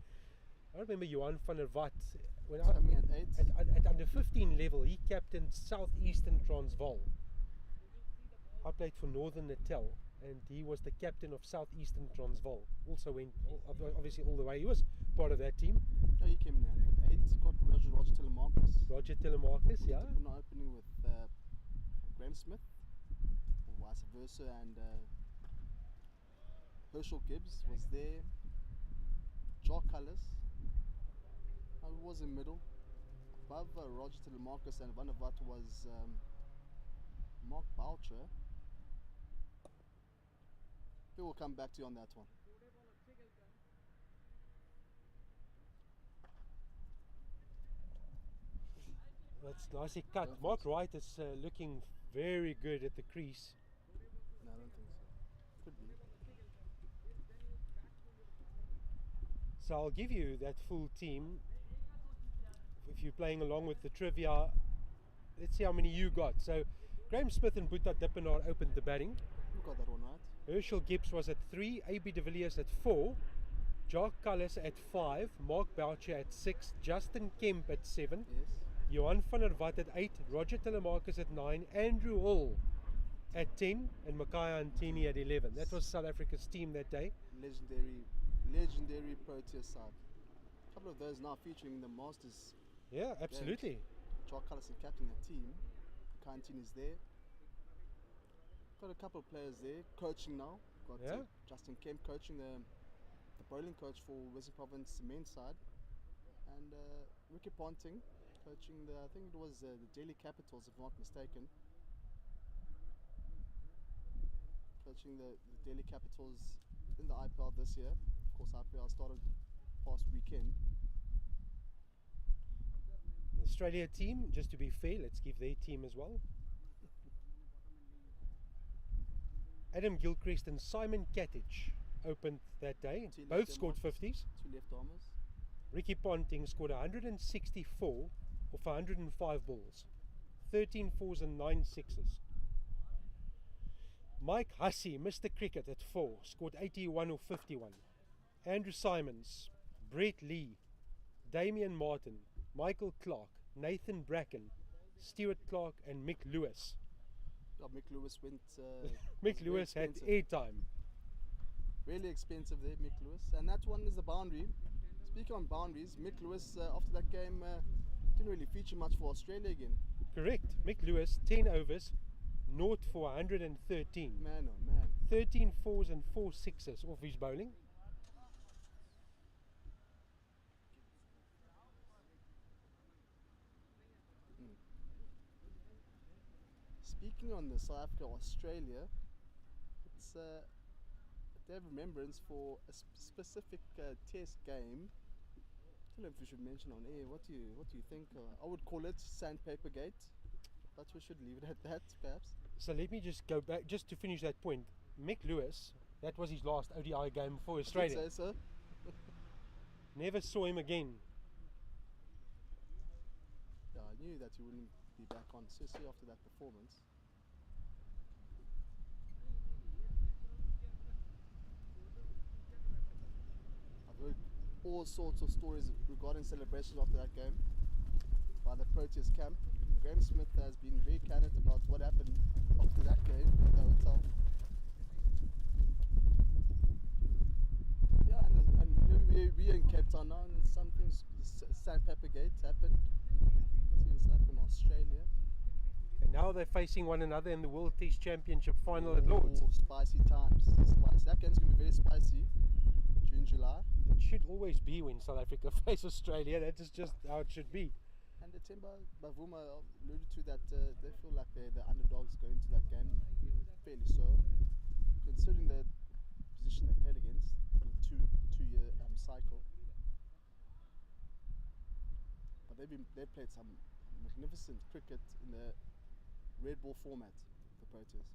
I remember Johan van der Walt, when coming at 8. At under 15 level, he captained Southeastern Transvaal. I played for Northern Natal, and he was the captain of Southeastern Transvaal. Also went, obviously, all the way. He was part of that team. Oh, he came in at 8. Got Roger Telemarcus. Roger Telemarcus, yeah. Not opening with Graeme Smith, or vice versa, and Herschel Gibbs was there. Jock Cullis. Who was in middle. Above Roger Telemarcus and Van der Walt was Mark Boucher. We will come back to you on that one. That's nicely cut. Mark Wright is looking very good at the crease. No, I don't think so. Could be. So I'll give you that full team. If you're playing along with the trivia, let's see how many you got. So Graeme Smith and Boeta Dippenaar opened the batting. You got that one right. Herschel Gibbs was at 3, A.B. de Villiers at 4, Jock Cullis at 5, Mark Boucher at 6, Justin Kemp at 7, Yes. Johan van der Walt at 8, Roger Telemarcus at 9, Andrew Hall at 10, and Makai Antini at 11. That was South Africa's team that day. Legendary Proteas side. A couple of those now featuring in the Masters. Yeah, absolutely. Jock Cullis is captain the team. Kantini is there. Got a couple of players there coaching now. Got Justin Kemp coaching the bowling coach for Western Province men's side, and Ricky Ponting coaching I think it was the Delhi Capitals, if I'm not mistaken. Coaching the Delhi Capitals in the IPL this year. Of course, IPL started past weekend. Australia team, just to be fair, let's give their team as well. Adam Gilchrist and Simon Katich opened that day. Both scored 50s. Two left armers. Ricky Ponting scored 164 off 105 balls. 13 fours and 9 sixes. Mike Hussey, Mr. Cricket at 4, scored 81 off 51. Andrew Simons, Brett Lee, Damian Martin, Michael Clark, Nathan Bracken, Stuart Clark and Mick Lewis. Oh, Mick Lewis went... Mick Lewis had airtime. Really expensive there, Mick Lewis. And that one is the boundary. Speaking on boundaries, Mick Lewis, after that game, didn't really feature much for Australia again. Correct. Mick Lewis, 10 overs, 0 for 113. Man, oh man. 13 fours and 4 sixes off his bowling. Speaking on the South Africa Australia, it's they have remembrance for a specific test game. I don't know if we should mention on air. What do you think? I would call it Sandpaper Gate, but we should leave it at that, perhaps. So let me just go back, just to finish that point. Mick Lewis, that was his last ODI game for Australia. I'd say so. Never saw him again. Yeah, I knew that he wouldn't be back on Sissy after that performance. I've heard all sorts of stories regarding celebrations after that game by the Proteas camp. Graham Smith has been very candid about what happened after that game at the hotel. Yeah, and we're in Cape Town now, and some things, Sandpaper Gate happened in Australia. And now they're facing one another in the World Test Championship final at Lords. Spicy times. Spicy. That game's going to be very spicy. June, July. It should always be when South Africa face Australia. That is just how it should be. And Temba Bavuma alluded to that they feel like they're the underdogs going to that game. Fairly so. Considering the position they played against in a two-year cycle. But they've played some magnificent cricket in the red ball format, the Proteas.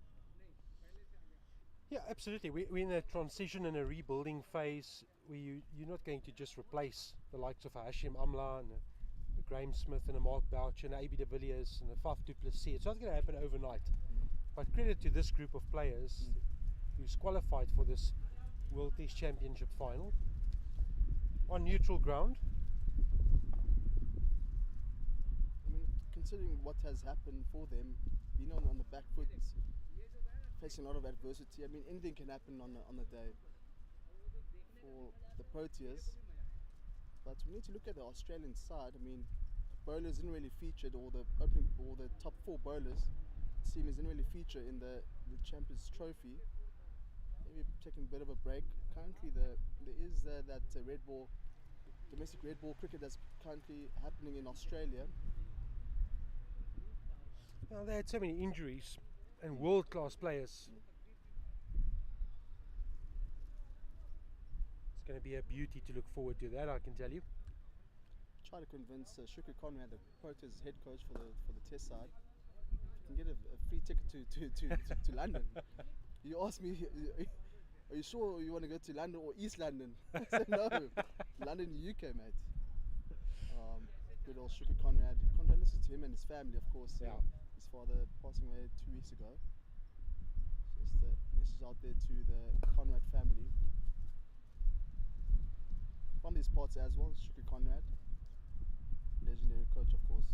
Yeah, absolutely. We're in a transition and a rebuilding phase where you're not going to just replace the likes of Hashim Amla and a Graham Smith and a Mark Boucher and a AB de Villiers and a Faf du Plessis. It's not going to happen overnight. But credit to this group of players who's qualified for this World Test Championship final on neutral ground. I mean, considering what has happened for them, being on the back foot, facing a lot of adversity. I mean, anything can happen on the day for the Proteas. But we need to look at the Australian side. I mean, the bowlers didn't really feature, or the top 4 bowlers team didn't really feature in the Champions Trophy. Maybe taking a bit of a break. Currently, there is that domestic red ball cricket that's currently happening in Australia. Now, they had so many injuries and world-class players. It's going to be a beauty to look forward to, that I can tell you. Try to convince Shukri Conrad, the Proteas head coach for the test side, can get a free ticket to London. You asked me, are you sure you want to go to London or East London? I said no, London, UK, mate. Good old Shukri Conrad. Condolences to him and his family, of course. Yeah. His father passing away 2 weeks ago. Just a message out there to the Conrad family. From these parts as well, Shukri Conrad, legendary coach, of course.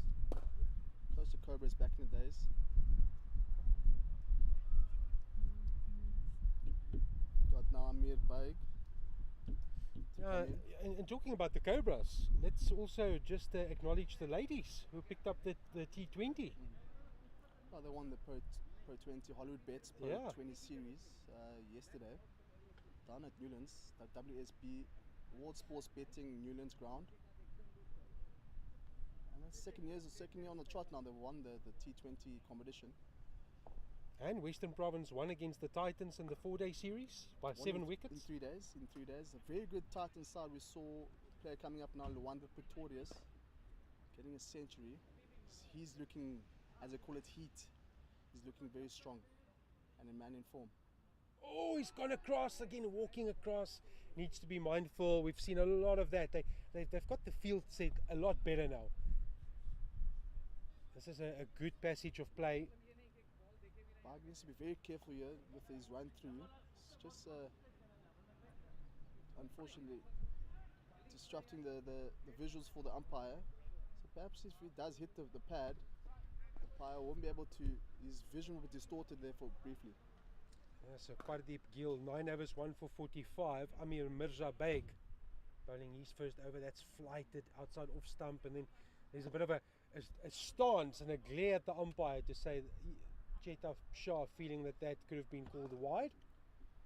Close to Cobras back in the days. Got now Amir Baig. And talking about the Cobras, let's also just acknowledge the ladies who picked up the T20. They won the Pro 20 Hollywood Bets Pro 20 series yesterday down at Newlands, the WSB World Sports Betting Newlands ground. And that's second year on the trot now. They won the T20 competition. And Western Province won against the Titans in the 4-day series by 7 wickets. In 3 days. A very good Titans side. We saw a player coming up now, Luanda Pretorius. getting a century. He's looking, as they call it, heat. He's looking very strong and a man in form. Oh, he's gone across again, walking across. Needs to be mindful. We've seen a lot of that. They've got the field set a lot better now. This is a good passage of play. Bag needs to be very careful here with his run through. It's just unfortunately disrupting the visuals for the umpire. So perhaps if he does hit the pad, the umpire won't be able to, his vision will be distorted there for briefly. Yeah, so Pardeep Gill, 9 overs, 1 for 45. Amir Mirza Beg bowling his first over. That's flighted outside off stump, and then there's a bit of a stance and a glare at the umpire to say Chetaf Shah feeling that could have been called wide.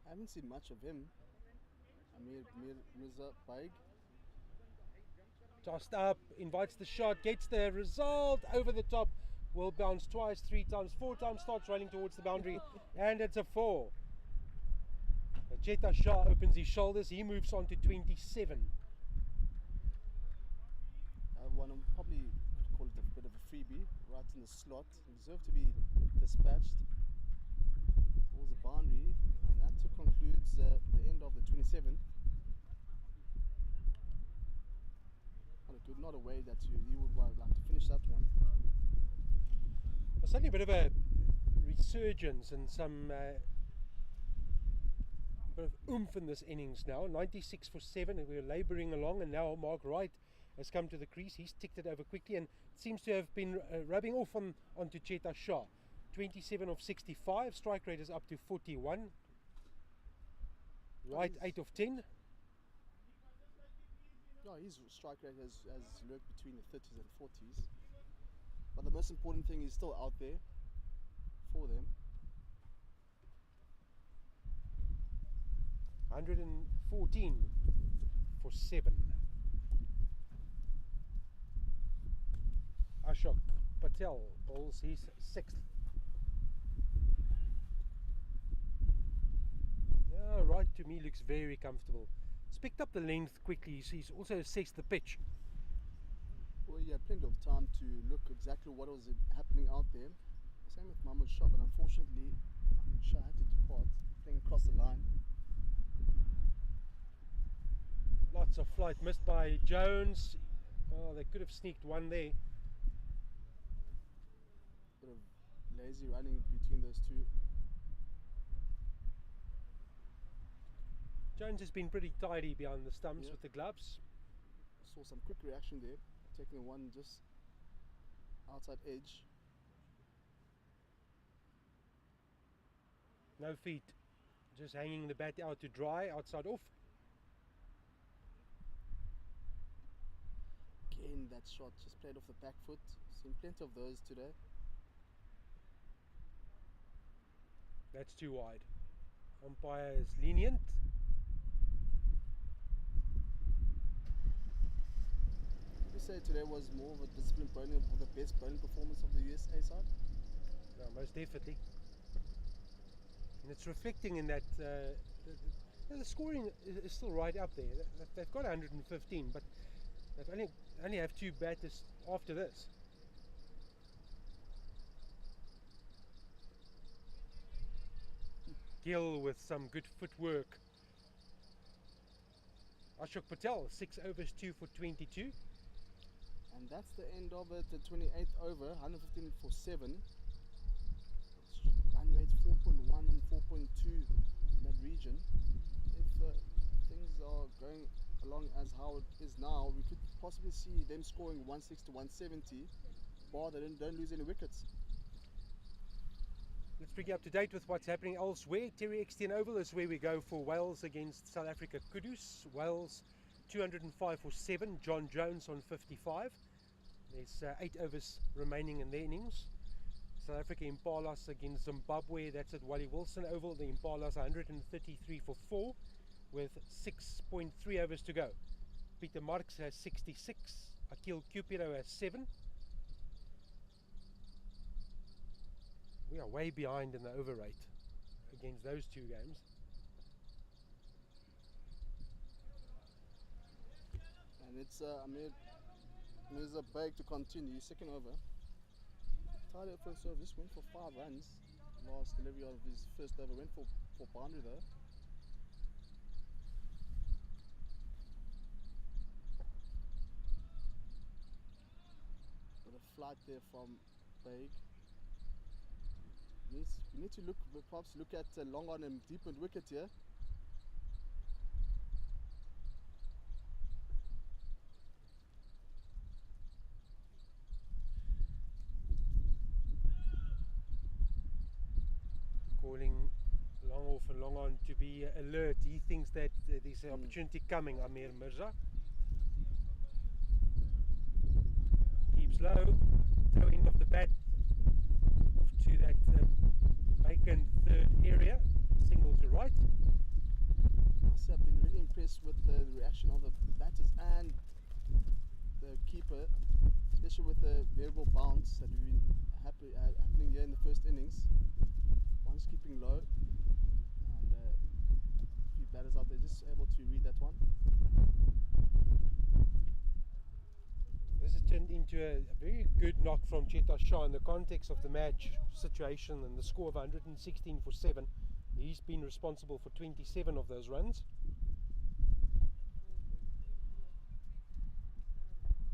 I haven't seen much of him. Amir Mirza Beg. Tossed up, invites the shot, gets the result, over the top, will bounce twice, 3 times, 4 times, starts running towards the boundary, and it's a 4. Chetaf Shah opens his shoulders, he moves on to 27. One probably could call it a bit of a freebie, right in the slot. He deserved to be dispatched towards the boundary, and that concludes the end of the 27th. Not a way that you would like to finish that one. Well, certainly a bit of a resurgence and some bit of oomph in this innings now. 96 for 7, and we're labouring along, and now Mark Wright has come to the crease. He's ticked it over quickly and seems to have been rubbing off onto Chetaf Shah. 27 of 65, strike rate is up to 41. Wright 8 of 10. No, his strike rate has lurked between the 30s and 40s. But the most important thing is still out there for them. 114 for 7. Ashok Patel bowls his 6th. Yeah, right to me looks very comfortable. He's picked up the length quickly. He's also assessed the pitch. Well, he had plenty of time to look exactly what was happening out there. Same with Mahmoud Shah, but unfortunately Mahmoud Shah had to depart, playing across the line. Lots of flight missed by Jones. Oh, they could have sneaked one there. Bit of lazy running between those two. Jones has been pretty tidy behind the stumps with the gloves. Saw some quick reaction there, taking one just outside edge. No feet, just hanging the bat out to dry, outside off. Again, that shot just played off the back foot. Seen plenty of those today. That's too wide. Umpire is lenient. Would you say today was more of a disciplined bowling, or the best bowling performance of the USAA side? No, most definitely. And it's reflecting in that the scoring is still right up there. They've got 115, but they only have 2 batters after this. Gill with some good footwork. Ashok Patel, 6 overs, 2 for 22. And that's the end of it, the 28th over, 115 for 7. Run rate 4.1, 4.2 in that region. If things are going along as how it is now, we could possibly see them scoring 160 to 170, bar they don't lose any wickets. Let's bring you up to date with what's happening elsewhere. Terry Extian Oval is where we go for Wales against South Africa Kudus. Wales 205 for 7, John Jones on 55. There's 8 overs remaining in their innings. South Africa Impalas against Zimbabwe, that's at Wally Wilson Oval. The Impalas 133 for 4 with 6.3 overs to go. Peter Marks has 66, Akil Cupiro has 7. We are way behind in the over rate against those 2 games. And it's Amir And there's a break to continue, second over. Tied up first over, just went for 5 runs. Last delivery of his first over, went for boundary though. But a flight there from Baig. We need to perhaps look at long on and deep and wicket here. Calling long off and long on to be alert. He thinks that there's an opportunity coming, Amir Mirza. Keeps low, toe end of the bat off to that vacant third area, single to right. I've been really impressed with the reaction of the batters and the keeper, especially with the variable bounce that we've been happening here in the first innings. One's keeping low, and a few batters out there just able to read that one. This has turned into a very good knock from Cheta Shah in the context of the match situation and the score of 116 for 7. He's been responsible for 27 of those runs.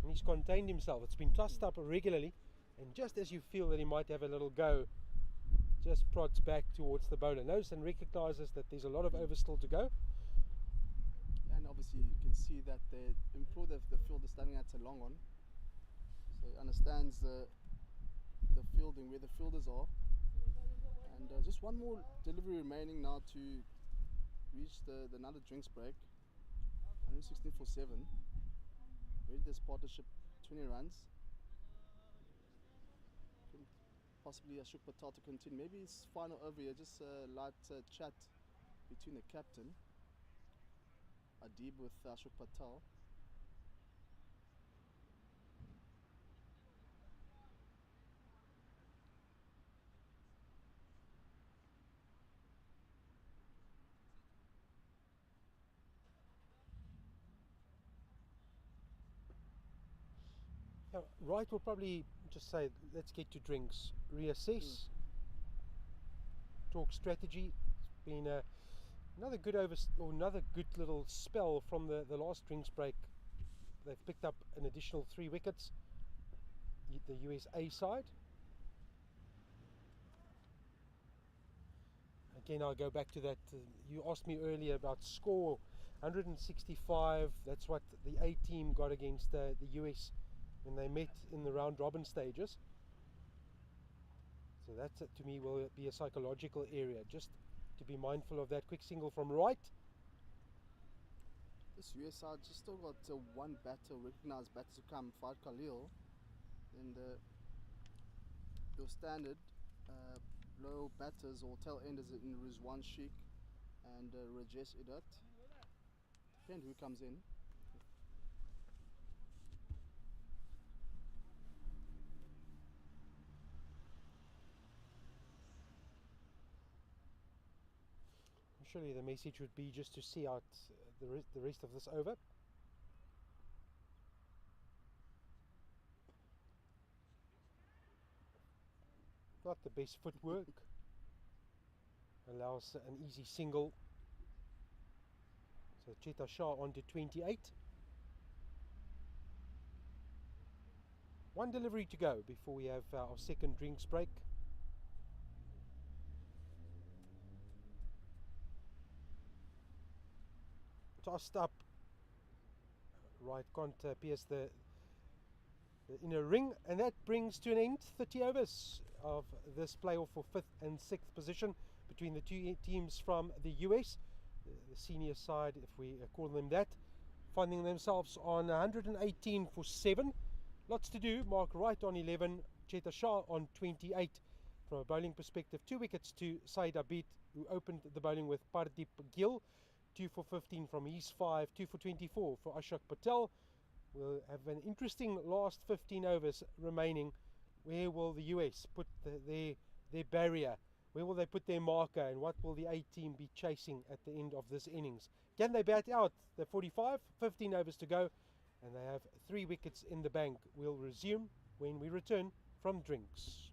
And he's contained himself. It's been tossed up regularly, and just as you feel that he might have a little go, just prods back towards the bowler. Knows and recognises that there's a lot of over still to go. And obviously you can see that they improved the field is starting at a long on. So he understands the fielding, where the fielders are. And just one more delivery remaining now to reach the another drinks break. 116 for 7. Ready this partnership 20 runs. Possibly Ashok Patel to continue. Maybe it's final over here, just a light chat between the captain Adib with Ashok Patel. Yeah, Wright will probably just say, let's get to drinks, reassess, talk strategy. It's been another good little spell from the last drinks break. They've picked up an additional 3 wickets, the USA side. Again, I'll go back to that. You asked me earlier about score, 165. That's what the A team got against the US when they met in the round robin stages. So that to me will be a psychological area, just to be mindful of that. Quick single from Wright. This US side just still got one batter, recognised batter to come, Fahd Khalil, and your standard low batters or tail enders in Rizwan Sheikh and Rajesh Idat. Depends who comes in. Surely the message would be just to see out the rest of this over. Not the best footwork. Allows an easy single. So Cheta Shah on to 28. One delivery to go before we have our second drinks break. Tossed up, right, can't pierce the inner ring, and that brings to an end 30 overs of this playoff for 5th and 6th position between the two teams from the US, the senior side, if we call them that, finding themselves on 118 for 7. Lots to do. Mark Wright on 11, Cheta Shah on 28. From a bowling perspective, 2 wickets to Said Abid, who opened the bowling with Pardeep Gill. 2 for 15 from his 5, 2 for 24 for Ashok Patel. We'll have an interesting last 15 overs remaining. Where will the US put their barrier? Where will they put their marker, and what will the A team be chasing at the end of this innings? Can they bat out the 45? 15 overs to go. and they have 3 wickets in the bank. We'll resume when we return from drinks.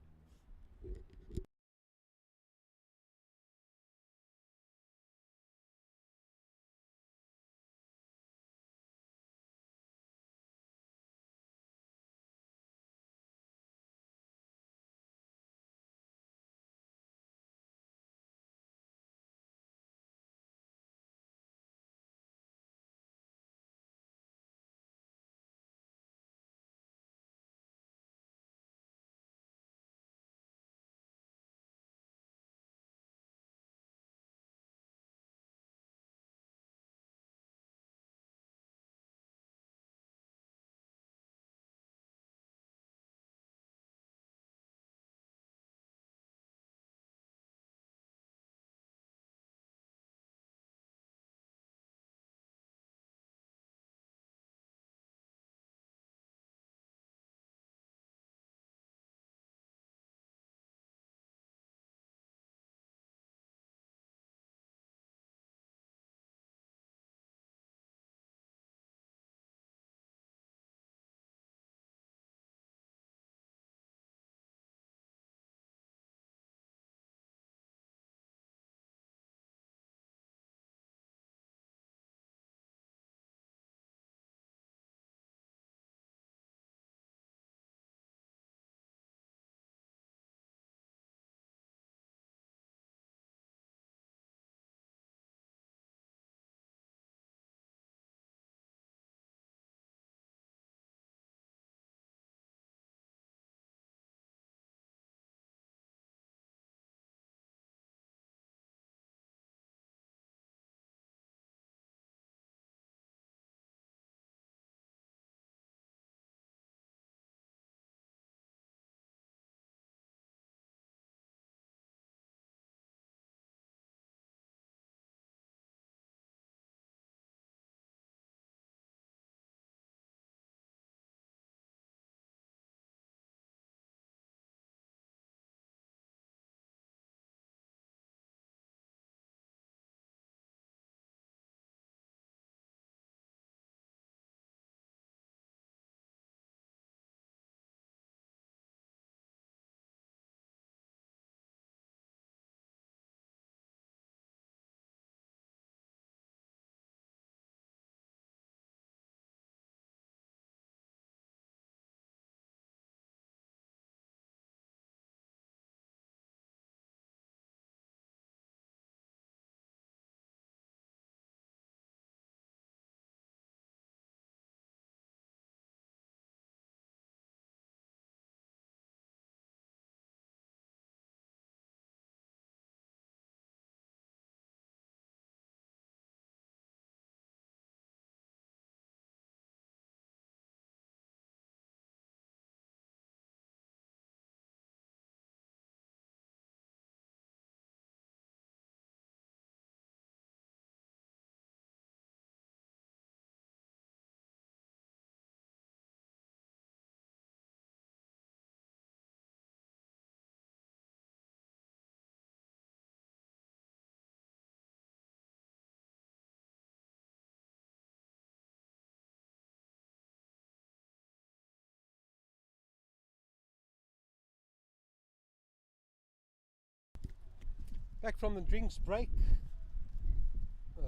Back from the drinks break.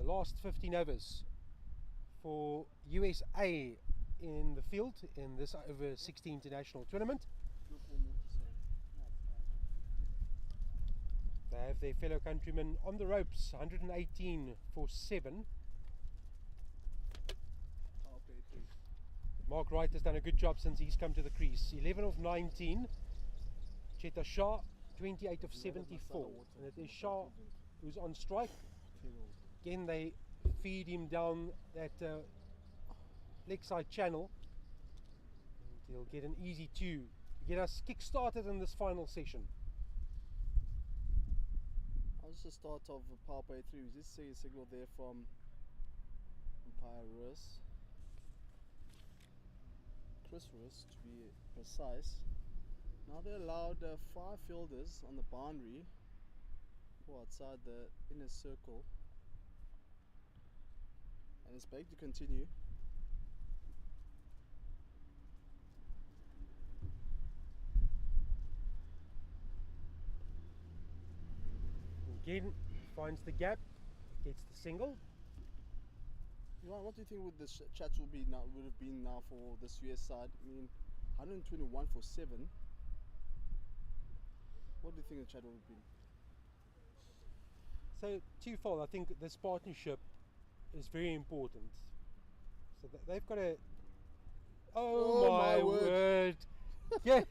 Last 15 overs for USA in the field in this over-60 international tournament. They have their fellow countrymen on the ropes, 118 for 7. Mark Wright has done a good job since he's come to the crease. 11 of 19. Cheta Shah, 28 of 74. And it is Shah who's on strike. Again, they feed him down that leg side channel. And he'll get an easy 2 to get us kick-started in this final session. That's the start of power play 3. We just see a signal there from umpire Chris Russ to be precise. Now they allowed 5 fielders on the boundary or outside the inner circle, and it's back to continue. again finds the gap, gets the single. Johan, what do you think would the chats would have been now for this US side? I mean, 121 for 7. What do you think the chat would have been? So twofold. I think this partnership is very important. So they've got a. Oh my word! Yeah.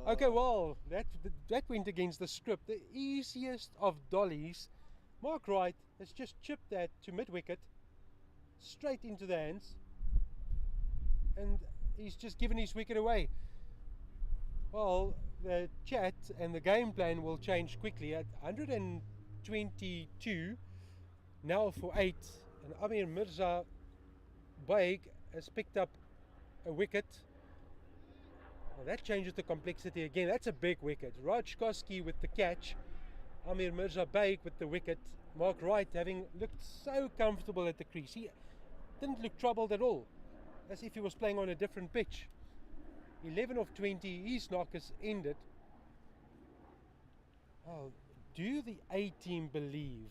Okay, well, that went against the script. The easiest of dollies. Mark Wright has just chipped that to mid-wicket, straight into the hands, and he's just given his wicket away. Well, the chat and the game plan will change quickly. At 122, now for 8, and Amir Mirza Baig has picked up a wicket. Well, that changes the complexity again. That's a big wicket. Raj Koski with the catch, Amir Mirza Baig with the wicket. Mark Wright having looked so comfortable at the crease. He didn't look troubled at all, as if he was playing on a different pitch. 11 of 20, his knock has ended. Oh, do the A team believe?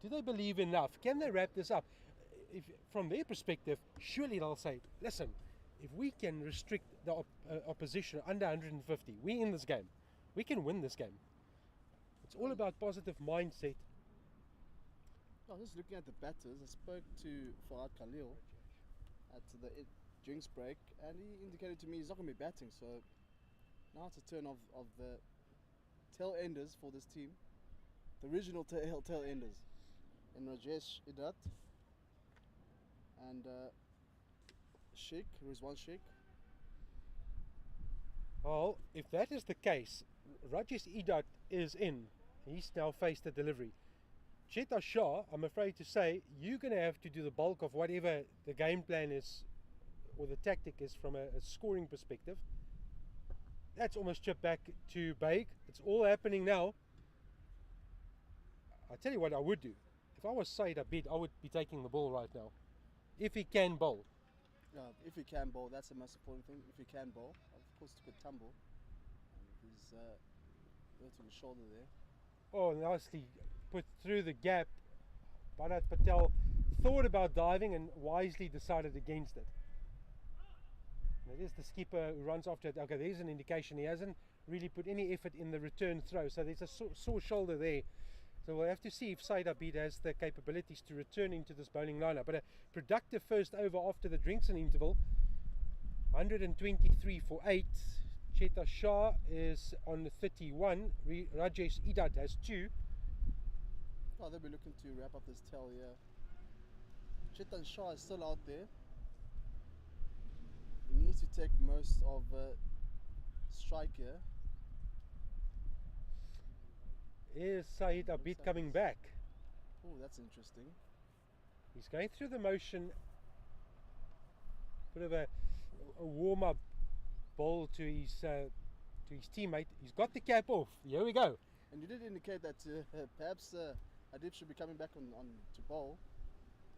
Do they believe enough? Can they wrap this up? If, from their perspective, surely they'll say, listen, if we can restrict the opposition under 150, we in this game. We can win this game. It's all about positive mindset. I was just looking at the batters. I spoke to Fahad Khalil at the drinks break, and he indicated to me he's not going to be batting. So now it's a turn of the tailenders for this team, the original tailenders, and Rajesh Idat and Sheikh, Rizwan Sheikh. Well, if that is the case, Rajesh Idat is in. He's now faced the delivery. Cheta Shah, I'm afraid to say, you're going to have to do the bulk of whatever the game plan is or the tactic is from a scoring perspective. That's almost chipped back to Baig. It's all happening now. I tell you what I would do. If I was Said Abid, I would be taking the ball right now. If he can bowl. If he can bowl, that's the most important thing. If he can bowl, of course, took a tumble. He's hurting his shoulder there. Oh, nicely put through the gap. Bharat Patel thought about diving and wisely decided against it. And it is the skipper who runs after it. Okay, there's an indication he hasn't really put any effort in the return throw. So there's a sore shoulder there. So we'll have to see if Said Abid has the capabilities to return into this bowling lineup. But a productive first over after the Drinkson interval. 123 for 8. Cheta Shah is on 31. Rajesh Idat has 2. Oh, they'll be looking to wrap up this tail here. Cheta Shah is still out there. He needs to take most of strike here. Is Said Abid coming back? Oh, that's interesting. He's going through the motion. Bit of a warm-up ball to his teammate. He's got the cap off. Here we go. And you did indicate that perhaps Adib should be coming back on to bowl.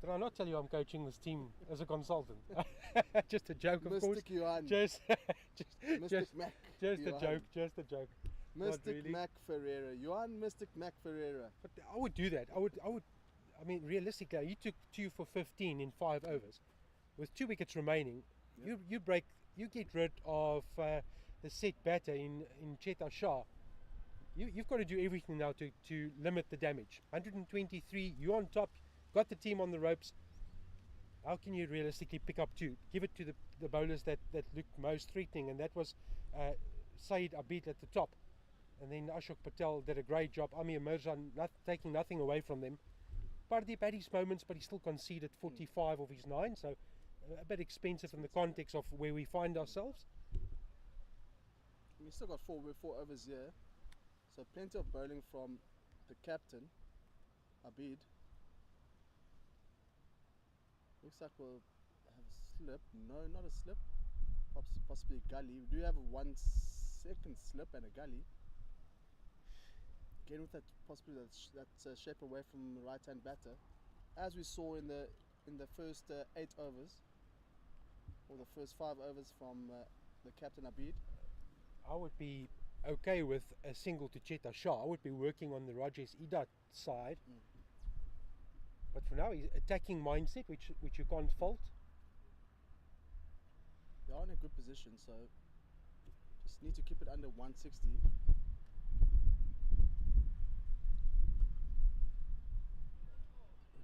Did I not tell you I'm coaching this team as a consultant? Just a joke, of Mystic course. Johan. Mystic Mac. Just Johan. a joke. Just a joke. Mystic really. Mac Ferreira. Johan Mystic Mac Ferreira. But I would do that. I mean, realistically, you took 2 for 15 in 5 overs, with 2 wickets remaining. Yep. You get rid of the set batter in Cheta Shah. You've got to do everything now to limit the damage. 123, you're on top, got the team on the ropes. How can you realistically pick up 2? Give it to the bowlers that looked most threatening, and that was Said Abid at the top. And then Ashok Patel did a great job. Amir Mirza taking nothing away from them. Pardeep had his moments, but he still conceded 45 of his 9, so a bit expensive in the context of where we find ourselves. We still got four overs here, so plenty of bowling from the captain, Abid. Looks like we'll have a slip. No, not a slip. Possibly a gully. We do have a 1 second slip and a gully. Again with that possibly that shape away from the right hand batter, as we saw in the first 8 overs, or the first 5 overs from the captain Abid. I would be okay with a single to Cheta Shah. I would be working on the Rajesh Idat side. But for now, he's attacking mindset, which you can't fault. They are in a good position, so just need to keep it under 160.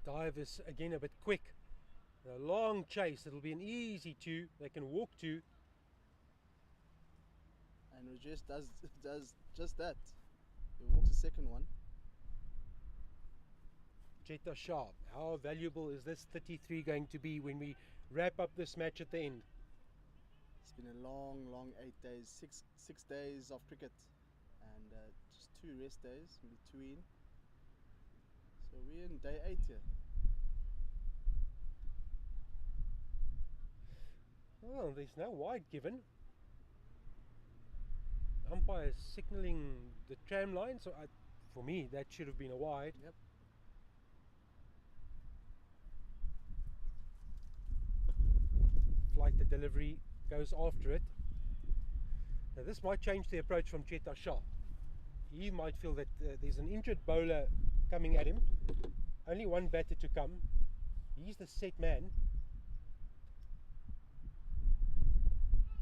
Dive is again a bit quick. A long chase, it'll be an easy two. They can walk two. And Rajesh does just that. He walks the second one. Cheta Shah, how valuable is this 33 going to be when we wrap up this match at the end? It's been a long 8 days, six days of cricket, and just 2 rest days in between. So we're in day 8 here. Well, there's no wide given. Umpire is signalling the tram line, so for me that should have been a wide. Yep. Flight the delivery goes after it. Now this might change the approach from Cheta Shah. He might feel that there's an injured bowler coming at him. Only one batter to come. He's the set man.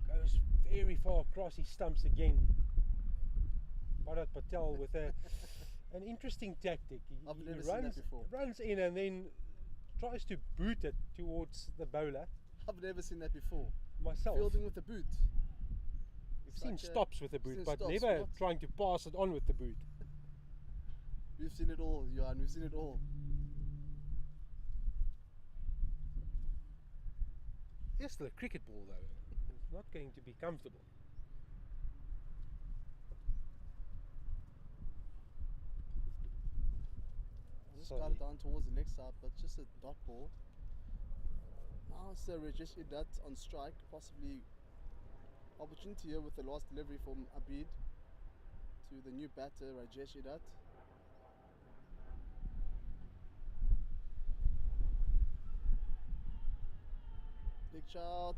Goes very far across his stumps again. Bharat Patel with an interesting tactic. I've never seen that before. Runs in and then tries to boot it towards the bowler. I've never seen that before. Myself. Fielding with the boot. We've seen stops with the boot, but stops, never what? trying to pass it on with the boot. We've seen it all, Johan. We've seen it all. It's still a cricket ball though. It's not going to be comfortable. Just got it down towards the leg side, but just a dot ball. Now it's Rajesh Idat on strike, possibly opportunity here with the last delivery from Abid to the new batter Rajesh Idat. Big shot.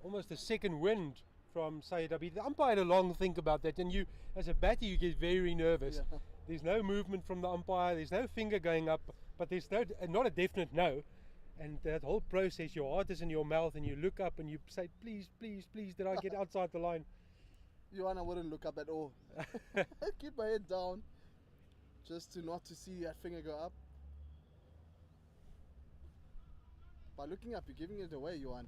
Almost a second wind from Syed Abid. The umpire had a long think about that, and you, as a batter, you get very nervous. Yeah. There's no movement from the umpire. There's no finger going up, but there's not a definite no. And that whole process, your heart is in your mouth, and you look up and you say, "Please, please, please, did I get outside the line?" Johanna wouldn't look up at all. Keep my head down, just not to see that finger go up. By looking up, you're giving it away, Johan.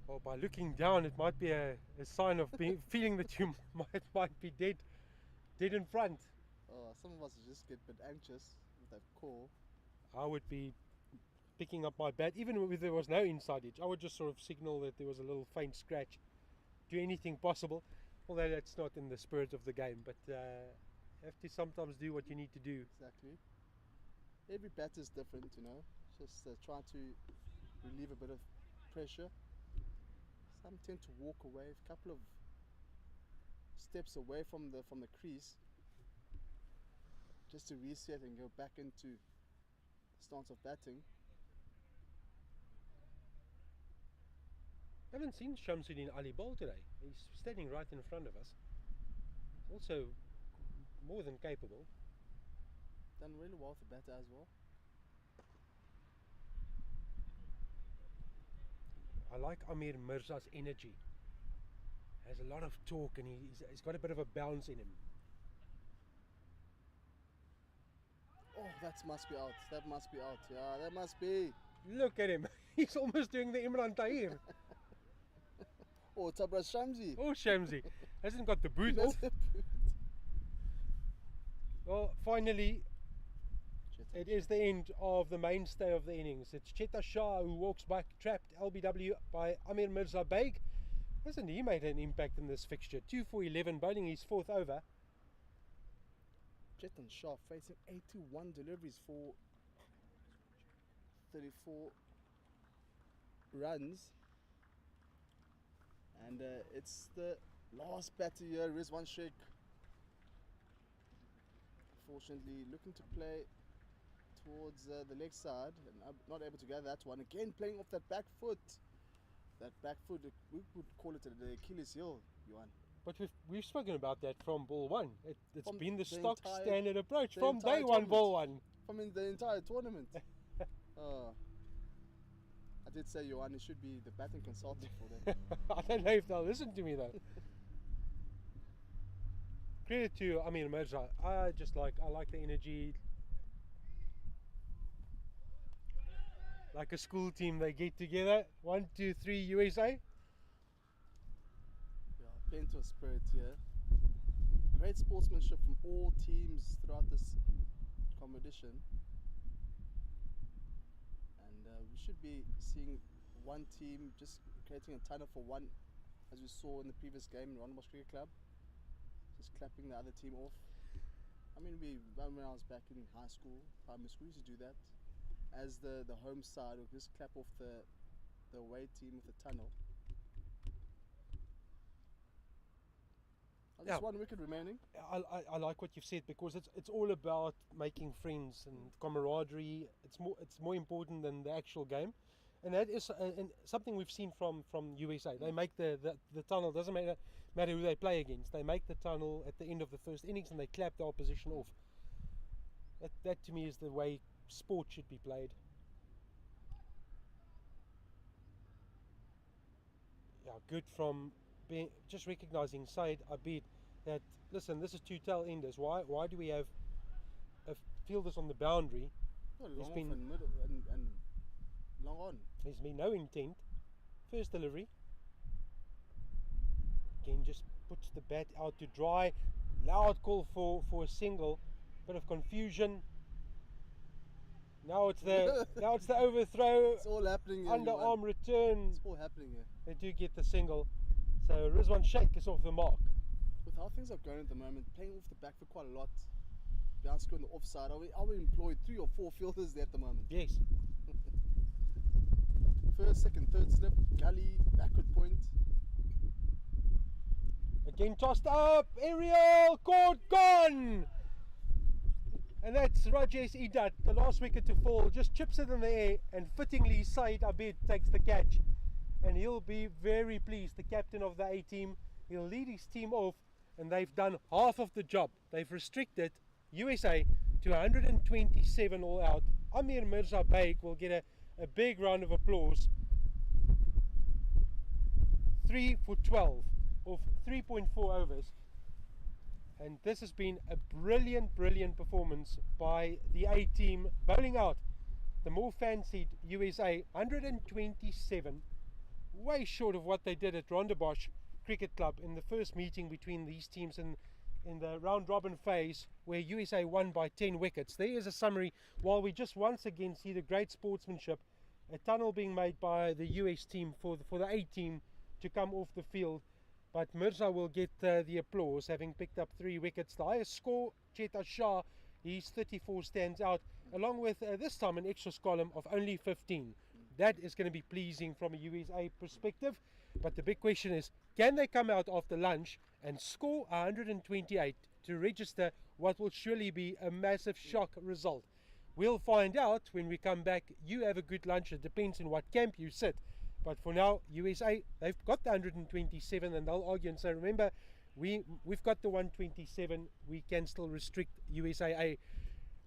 Well, by looking down, it might be a sign of feeling that you might be dead in front. Oh, some of us just get a bit anxious with that call. I would be picking up my bat, even if there was no inside edge. I would just sort of signal that there was a little faint scratch. Do anything possible, although that's not in the spirit of the game. But you have to sometimes do what you need to do. Exactly. Every batter is different, you know. Just try to relieve a bit of pressure. Some tend to walk away, a couple of steps away from the crease, just to reset and go back into stance of batting. I haven't seen Shamsuddin Ali bowl today. He's standing right in front of us. Also more than capable. Done really well with the batter as well. I like Amir Mirza's energy. Has a lot of talk and he's got a bit of a bounce in him. Oh, that must be out. That must be out. Yeah, that must be. Look at him. He's almost doing the Imran Tahir. Oh, Tabra Shamsi. Oh, Shamsi. Hasn't got the boot off. Well, finally, it is the end of the mainstay of the innings. It's Cheta Shah who walks back, trapped LBW by Amir Mirza Baig. Hasn't he made an impact in this fixture? 2 for 11, bowling his 4th over. Chetan Shah facing 81 deliveries for 34 runs. And it's the last batter here, Rizwan Sheikh. Fortunately, looking to play towards the leg side and not able to gather that one. Again, playing off that back foot. that back foot, we would call it the Achilles heel, Johan. But we've spoken about that from ball one. It's From been the the stock entire- standard approach the from entire day one, tournament. ball one. From in the entire tournament. I did say Johan, he should be the batting consultant for them. I don't know if they'll listen to me though. Credit to Amir Mirza. I like the energy. Like a school team, they get together. 1, 2, 3, USA. Yeah, plenty of spirit here. Great sportsmanship from all teams throughout this competition. And we should be seeing one team just creating a tunnel for one, as we saw in the previous game in Rondebosch Cricket Club. Just clapping the other team off. I mean, when I was back in high school, primary school, we used to do that. As the home side, would just clap off the away team with a tunnel. Just one wicket remaining. I like what you've said, because it's all about making friends and camaraderie. It's more important than the actual game, and that is and something we've seen from USA. They make the tunnel. Doesn't matter who they play against. They make the tunnel at the end of the first innings and they clap the opposition off. That to me is the way sport should be played. Yeah, good from being just recognizing Said Abid that, listen, this is two Tailenders. Why do we have fielders on the boundary? Well, There's long been- off and middle and long on. There's been no intent. First delivery. Again, just puts the bat out to dry. Loud call for a single. Bit of confusion. Now it's the overthrow. It's all happening here. Underarm return. It's all happening here. They do get the single. So Rizwan Sheikh is off the mark. With how things are going at the moment, playing off the back foot quite a lot. Behind screw on the offside. I would employ 3 or 4 fielders there at the moment. Yes. First, second, third slip, gully, backward point. Again tossed up. Aerial. Caught. Gone. And that's Rajesh Idat, the last wicket to fall. Just chips it in the air, and fittingly Said Abid takes the catch. And he'll be very pleased, the captain of the A team. He'll lead his team off, and they've done half of the job. They've restricted USA to 127 all out. Amir Mirza Baig will get a big round of applause. 3 for 12 of 3.4 overs. And this has been a brilliant performance by the A team, bowling out the more fancied USA. 127, way short of what they did at Rondebosch Cricket Club in the first meeting between these teams in the round robin phase, where USA won by 10 wickets. There is a summary. While we just once again see the great sportsmanship, a tunnel being made by the US team for the A team to come off the field. But Mirza will get the applause, having picked up 3 wickets. The highest score, Cheta Shah, his 34 stands out, along with this time an extra column of only 15. That is going to be pleasing from a USA perspective. But the big question is, can they come out after lunch and score 128 to register what will surely be a massive shock result? We'll find out when we come back. You have a good lunch. It depends on what camp you sit. But for now, USA, they've got the 127 and they'll argue and say, remember, we've got the 127, we can still restrict USAA.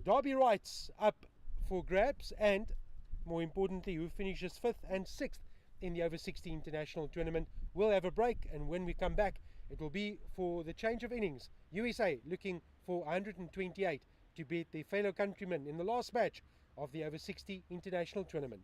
Derby rights up for grabs, and more importantly, who finishes 5th and 6th in the Over-60 International Tournament. We'll have a break, and when we come back, it will be for the change of innings. USA looking for 128 to beat their fellow countrymen in the last match of the Over-60 International Tournament.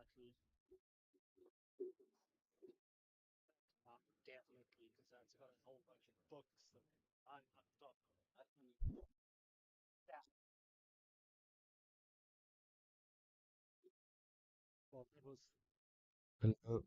actually. Definitely, because that's got a whole bunch of books that I'm not talking about. Yeah. Well, it was. Hello.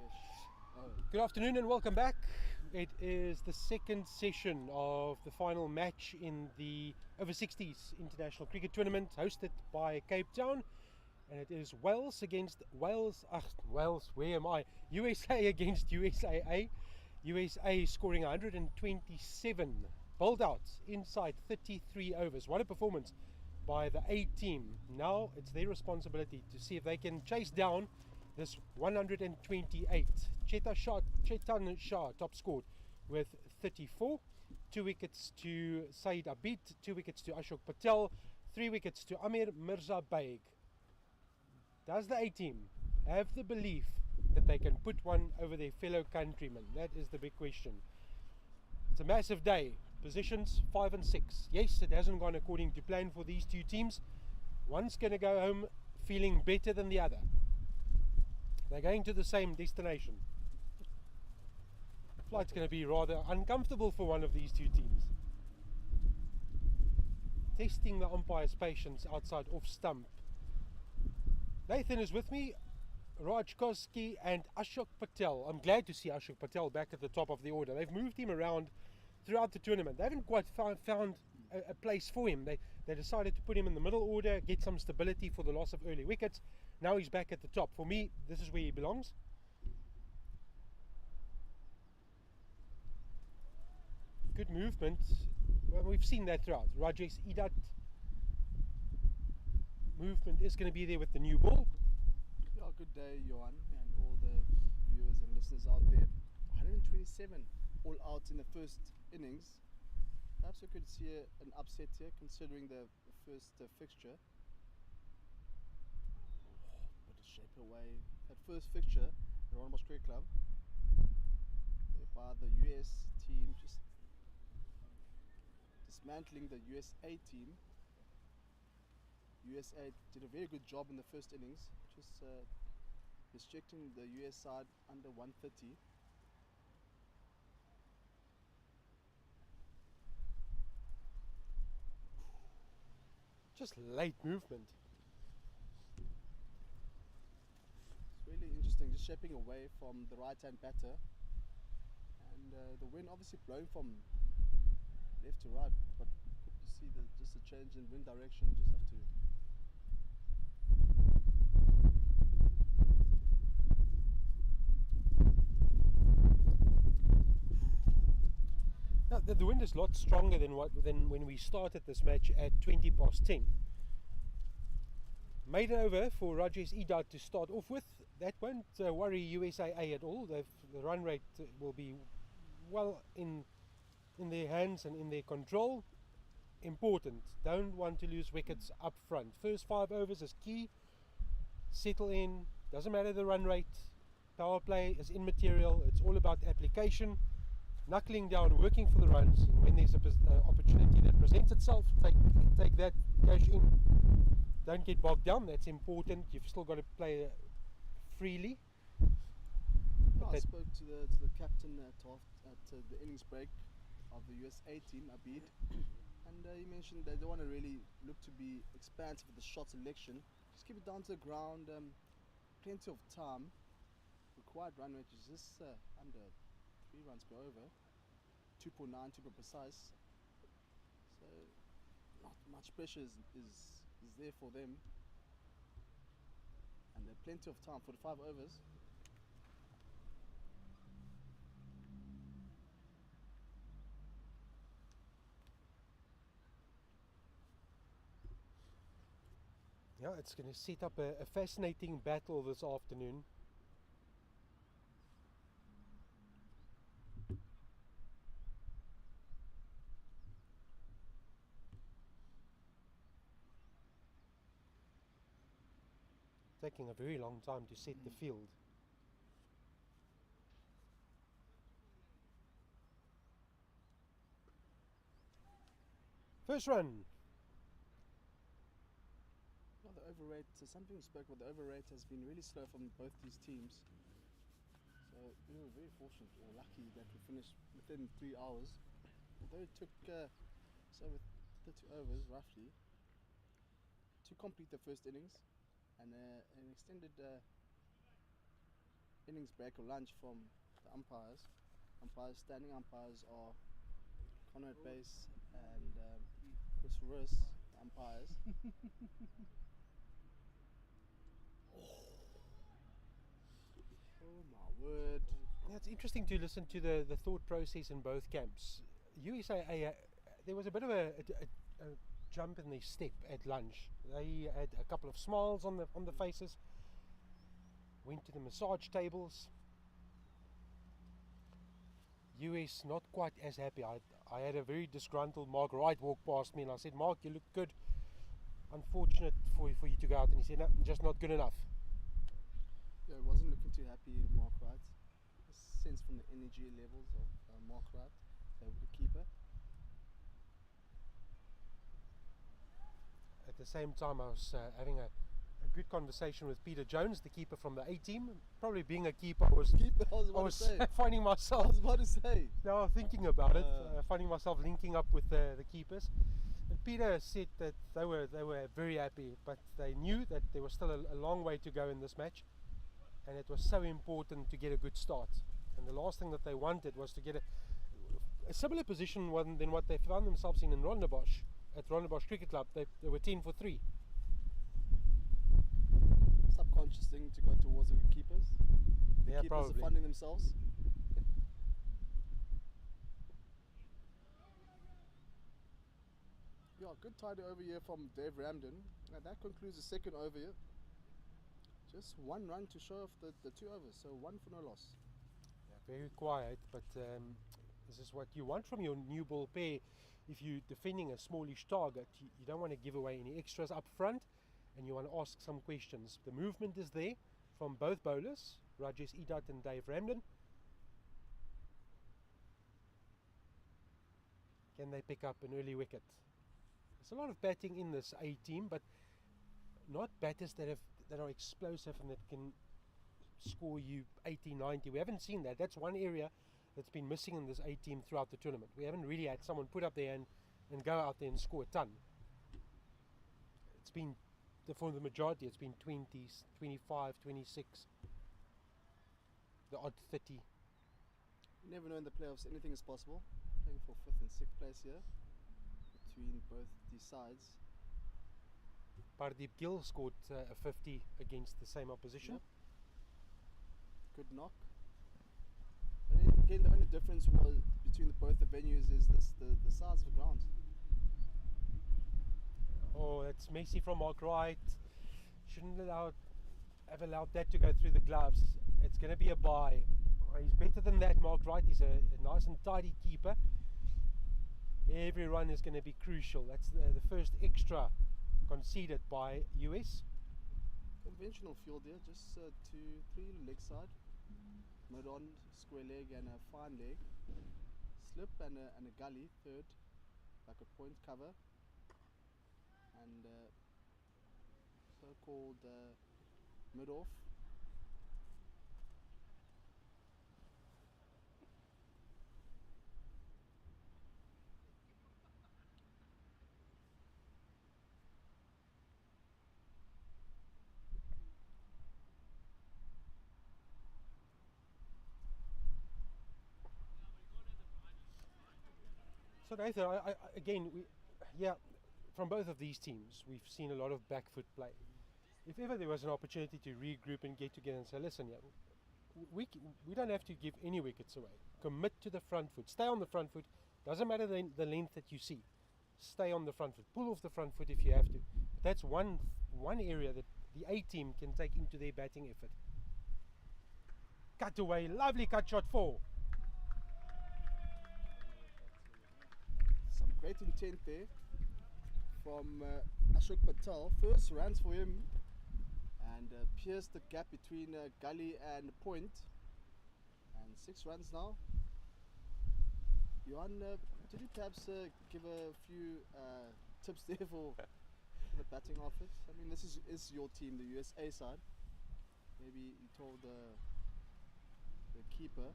Yes. Oh. Good afternoon and welcome back. It is the second session of the final match in the Over-60s International Cricket Tournament hosted by Cape Town. And it is Wales against Wales, where am I? USA against USAA. USA scoring 127 bowled out inside 33 overs. What a performance by the A team. Now it's their responsibility to see if they can chase down this 128. Chetan Shah top scored with 34. 2 wickets to Saeed Abid, 2 wickets to Ashok Patel, 3 wickets to Amir Mirza Baig. Does the A team have the belief that they can put one over their fellow countrymen? That is the big question. It's a massive day. Positions 5 and 6. Yes, it hasn't gone according to plan for these two teams. One's going to go home feeling better than the other. They're going to the same destination. The flight's going to be rather uncomfortable for one of these two teams. Testing the umpire's patience outside off stump. Nathan is with me, Raj Koski and Ashok Patel. I'm glad to see Ashok Patel back at the top of the order. They've moved him around throughout the tournament. They haven't quite found a place for him. They decided to put him in the middle order, get some stability for the loss of early wickets. Now he's back at the top. For me, this is where he belongs. Good movement. Well, we've seen that throughout. Rajesh Idat movement is going to be there with the new ball. Yeah, good day, Johan, and all the viewers and listeners out there. 127 all out in the first innings. Perhaps we could see an upset here, considering the first fixture. Bit of shape away. That first fixture at Ronbosch Cricket Club, by the US team, just dismantling the USA team. USA did a very good job in the first innings, just restricting the US side under 130. Just late movement. It's really interesting, just shaping away from the right-hand batter, and the wind obviously blowing from left to right, but good to see just a change in wind direction. You just have to. Now, the wind is a lot stronger than when we started this match at 20 past 10. Maiden over for Rajesh Idat to start off with. That won't worry USAA at all. The run rate will be well in their hands and in their control. Important. Don't want to lose wickets up front. First 5 overs is key. Settle in. Doesn't matter the run rate. Power play is immaterial. It's all about application. Knuckling down, working for the runs, and when there's an opportunity that presents itself, take that, cash in. Don't get bogged down, that's important. You've still got to play freely. I spoke to the captain at the innings break of the USA team, Abid, and he mentioned they don't want to really look to be expansive with the shot selection. Just keep it down to the ground, plenty of time. Required run rate is just under 3 runs per over, 2.9 to be precise. So not much pressure is there for them, and there's plenty of time. 45 overs. Yeah, it's going to set up a fascinating battle this afternoon. Taking a very long time to set the field. First run. Well, the overrate, something we spoke about, the overrate has been really slow from both these teams. So we were very fortunate or lucky that we finished within 3 hours. Although it took with 30 overs roughly to complete the first innings, and an extended innings break or lunch from the umpires. Standing umpires are Conrad Base and Chris Riss, the umpires. Oh my word. Yeah, it's interesting to listen to the thought process in both camps. USAA, there was a bit of a jump in their step at lunch. They had a couple of smiles on the faces, went to the massage tables. US not quite as happy. I had a very disgruntled Mark Wright walk past me and I said, Mark, you look good. Unfortunate for you to go out. And he said, no, just not good enough. Yeah, I wasn't looking too happy with Mark Wright. A sense from the energy levels of Mark Wright, the keeper. At the same time, I was having a good conversation with Peter Jones, the keeper from the A team. Probably being a keeper, I was finding myself. I was about to say. Now thinking about it, finding myself linking up with the keepers. And Peter said that they were very happy, but they knew that there was still a long way to go in this match, and it was so important to get a good start. And the last thing that they wanted was to get a similar position than what they found themselves in Rondebosch. At Rondebosch Cricket Club, they were 10 for 3. Subconscious thing to go towards the keepers. The keepers probably. are funding themselves. Yeah, good tidy over here from Dave Ramden. And that concludes the second over here. Just one run to show off the 2 overs, so 1 for no loss. Yeah, very quiet, but this is what you want from your new ball pair. If you're defending a smallish target, you don't want to give away any extras up front, and you want to ask some questions. The movement is there from both bowlers, Rajesh Edat and Dave Ramden. Can they pick up an early wicket? There's a lot of batting in this A team, but not batters that are explosive and that can score you 80, 90. We haven't seen that. That's one area that's been missing in this A team throughout the tournament. We haven't really had someone put up there and go out there and score a ton. It's been, for the majority, it's been 20s, 25, 26, the odd 30. You never know in the playoffs, anything is possible. Playing for 5th and 6th place here between both these sides. Pardeep Gill scored a 50 against the same opposition. Yep. Good knock. And again, the only difference was between both the venues is the size of the grounds. Oh, that's messy from Mark Wright. Shouldn't have allowed that to go through the gloves. It's going to be a bye. He's better than that, Mark Wright. He's a nice and tidy keeper. Every run is going to be crucial. That's the first extra conceded by US. Conventional field here, just 2, 3 leg side, mid on, square leg and a fine leg, slip and a gully, third, like a point cover, and so-called mid off. So Nathan, from both of these teams, we've seen a lot of back foot play. If ever there was an opportunity to regroup and get together and say, listen, we don't have to give any wickets away. Commit to the front foot. Stay on the front foot. Doesn't matter the length that you see. Stay on the front foot. Pull off the front foot if you have to. But that's one area that the A team can take into their batting effort. Cut away. Lovely cut shot 4. Great intent there from Ashok Patel. First runs for him and pierced the gap between gully and point. And 6 runs now. Johan, did you perhaps give a few tips there for the batting office? I mean, this is your team, the USA side. Maybe you told the keeper,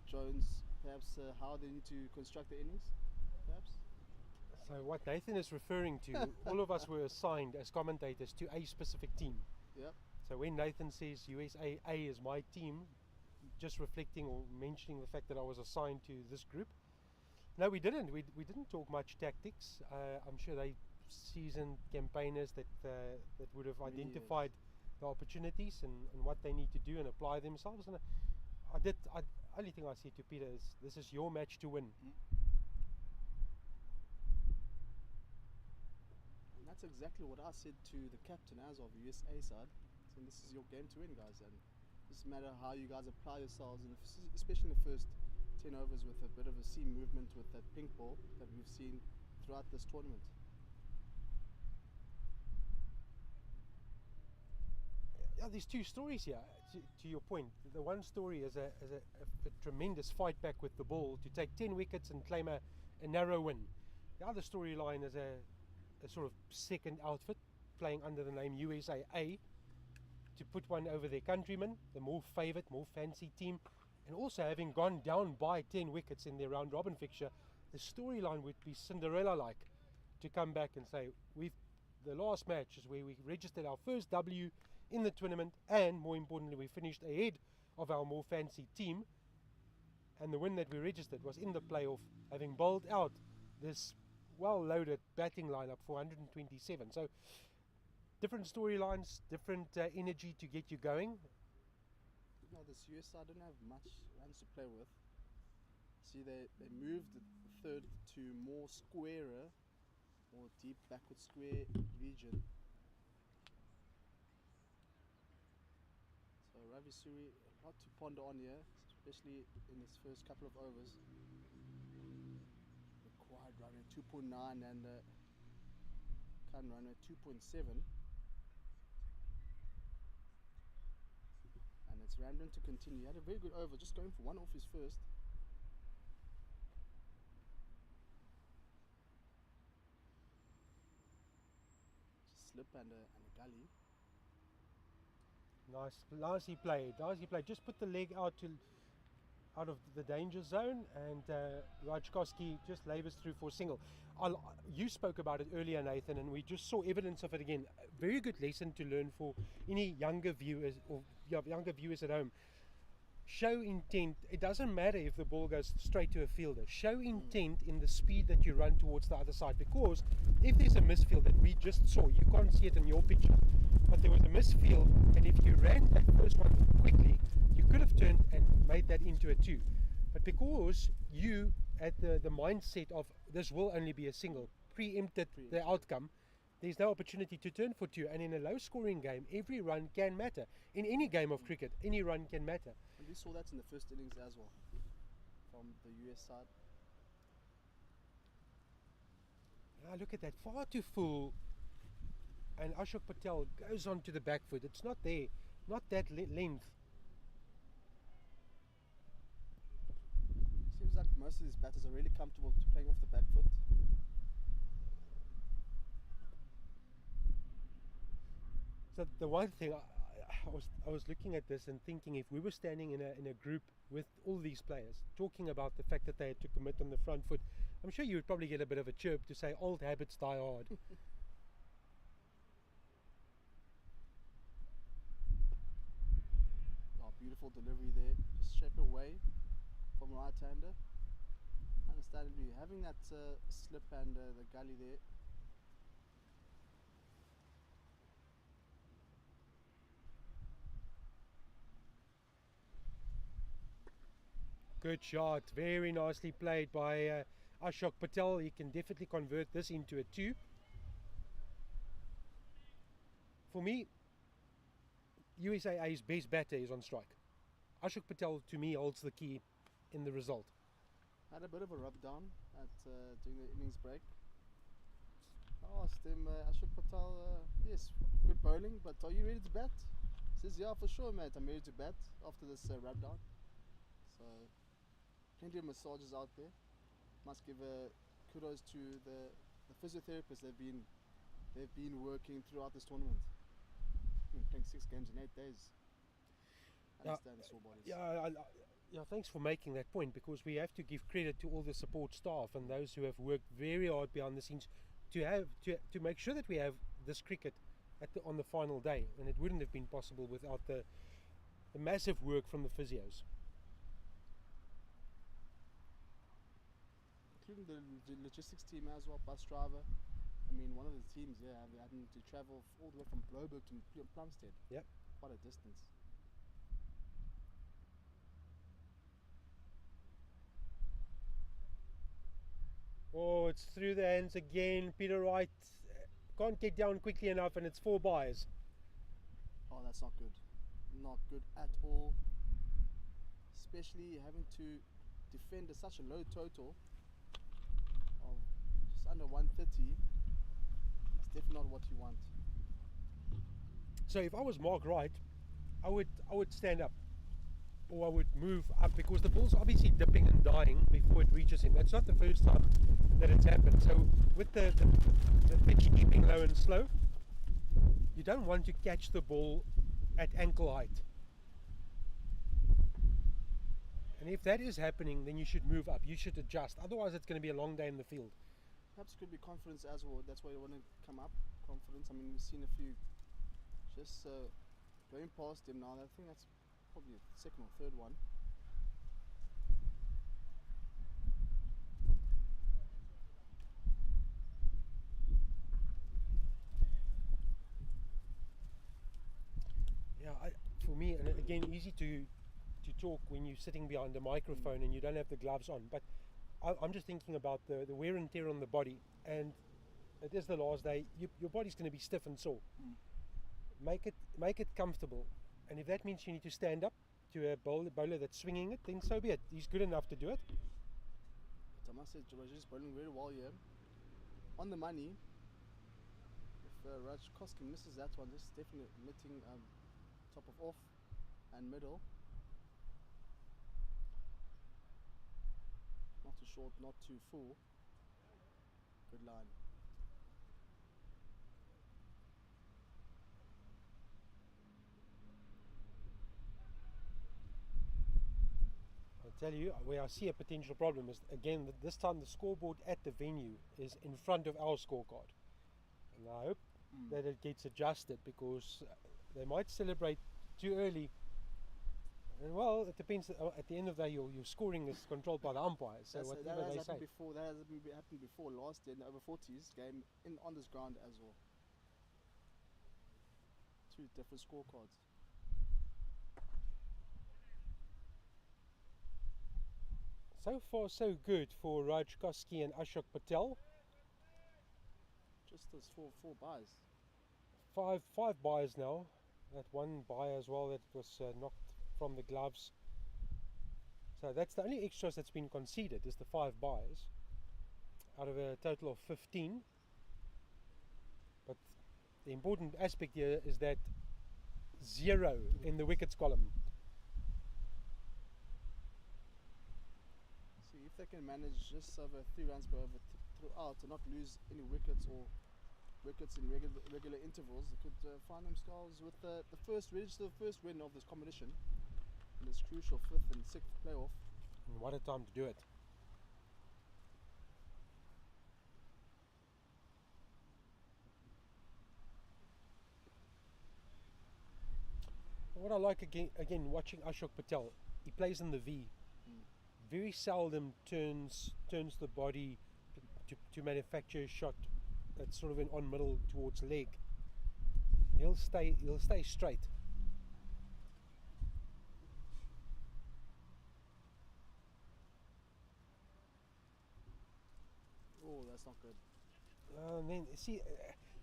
Jones, perhaps how they need to construct the innings, perhaps? So what Nathan is referring to, all of us were assigned as commentators to a specific team. Yep. So So when Nathan says USAA is my team, just reflecting or mentioning the fact that I was assigned to this group. No, we didn't. We didn't talk much tactics. I'm sure they seasoned campaigners that would have identified the opportunities and what they need to do and apply themselves. And only thing I said to Peter is, this is your match to win. And that's exactly what I said to the captain as of the USA side. So this is your game to win, guys, and it doesn't matter how you guys apply yourselves, and especially in the first 10 overs with a bit of a seam movement with that pink ball that we've seen throughout this tournament. Yeah, there's two stories here. To your point, the one story is a tremendous fight back with the ball to take 10 wickets and claim a narrow win. The other storyline is a sort of second outfit playing under the name USAA to put one over their countrymen, the more favoured, more fancy team, and also having gone down by 10 wickets in their round robin fixture. The storyline would be Cinderella-like to come back and say, the last match is where we registered our first W in the tournament, and more importantly, we finished ahead of our more fancy team, and the win that we registered was in the playoff, having bowled out this well-loaded batting lineup for 127. So different storylines, different energy to get you going. No, this US side didn't have much runs to play with. See, they moved the third to more squarer, more deep backward square region. So Ravi Suri, a lot to ponder on here, especially in his first couple of overs. Required run at 2.9 and current run at 2.7. And it's Ramden to continue. He had a very good over, just going for one off his first. Just slip and a gully. Nicely played. Just put the leg out of the danger zone, and Rajkowski just labours through for a single. You spoke about it earlier, Nathan, and we just saw evidence of it again. A very good lesson to learn for any younger viewers at home. Show intent. It doesn't matter if the ball goes straight to a fielder. Show intent in the speed that you run towards the other side, because if there's a misfield that we just saw, you can't see it in your picture, but there was a misfield, and if you ran that first one quickly, you could have turned and made that into a 2. But because you had the mindset of this will only be a single, preempted the outcome, there's no opportunity to turn for 2. And in a low scoring game, every run can matter. In any game of cricket, any run can matter. And we saw that in the first innings as well from the US side. Look at that, far too full. And Ashok Patel goes on to the back foot. It's not there, not that length. Seems like most of these batters are really comfortable playing off the back foot. So the one thing I was looking at this and thinking, if we were standing in a group with all these players talking about the fact that they had to commit on the front foot, I'm sure you would probably get a bit of a chirp to say old habits die hard. Beautiful delivery there, just shape away from right-hander. Understandably, having that slip and the gully there. Good shot, very nicely played by Ashok Patel. He can definitely convert this into a 2. For me, USAA's best batter is on strike. Ashok Patel, to me, holds the key in the result. Had a bit of a rub down at during the innings break. I asked him, Ashok Patel, yes, good bowling, but are you ready to bat? He says, yeah, for sure, mate, I'm ready to bat after this rub down. So, plenty of massages out there. Must give kudos to the physiotherapists. They've been working throughout this tournament. Playing 6 games in 8 days. I understand the sore bodies. Yeah, thanks for making that point, because we have to give credit to all the support staff and those who have worked very hard behind the scenes to make sure that we have this cricket on the final day, and it wouldn't have been possible without the massive work from the physios. Including the logistics team as well, bus driver. I mean, one of the teams, having to travel all the way from Broberg to Plumstead. Yep. Quite a distance. Oh, it's through the hands again. Peter Wright can't get down quickly enough, and it's 4 byes. Oh, that's not good. Not good at all. Especially having to defend at such a low total of just under 130. That's definitely not what you want. So if I was Mark Wright, I would stand up, or I would move up, because the ball's obviously dipping and dying before it reaches him. That's not the first time that it's happened. So with the pitch keeping low and slow, you don't want to catch the ball at ankle height. And if that is happening, then you should move up. You should adjust. Otherwise, it's going to be a long day in the field. Perhaps it could be confidence as well. That's why you want to come up. Confidence. I mean, we've seen a few just going past him now. I think that's probably the second or third one. Yeah, for me, and again, easy to talk when you're sitting behind a microphone and you don't have the gloves on. But I'm just thinking about the wear and tear on the body, and it is the last day. Your body's going to be stiff and sore. Make it comfortable, and if that means you need to stand up to a bowler that's swinging it, then so be it. He's good enough to do it. But I must say, Raj's bowling very well here. On the money. If Rajkowski misses that one, this is definitely hitting top of off and middle. Not too short, not too full. Good line. I'll tell you, where I see a potential problem is, again, this time the scoreboard at the venue is in front of our scorecard. And I hope that it gets adjusted, because they might celebrate too early. And well, it depends. At the end of the day, your scoring is controlled by the umpires. So whatever they say. That has happened before last year in the over-40s game on this ground as well. 2 different scorecards. So far, so good for Rajkowski and Ashok Patel. Just those four byes. Five byes now. That one bye as well that was knocked from the gloves. So that's the only extras that's been conceded, is the 5 byes out of a total of 15. But the important aspect here is that 0 in the wickets column. See if they can manage just over 3 runs per over throughout to not lose any wickets or wickets in regular intervals. They could find themselves with the first win of this competition in this crucial 5th and 6th playoff. And what a time to do it. What I like again watching Ashok Patel, he plays in the V. Very seldom turns the body to manufacture a shot that's sort of on middle towards leg. He'll stay straight. Oh, that's not good. And then see,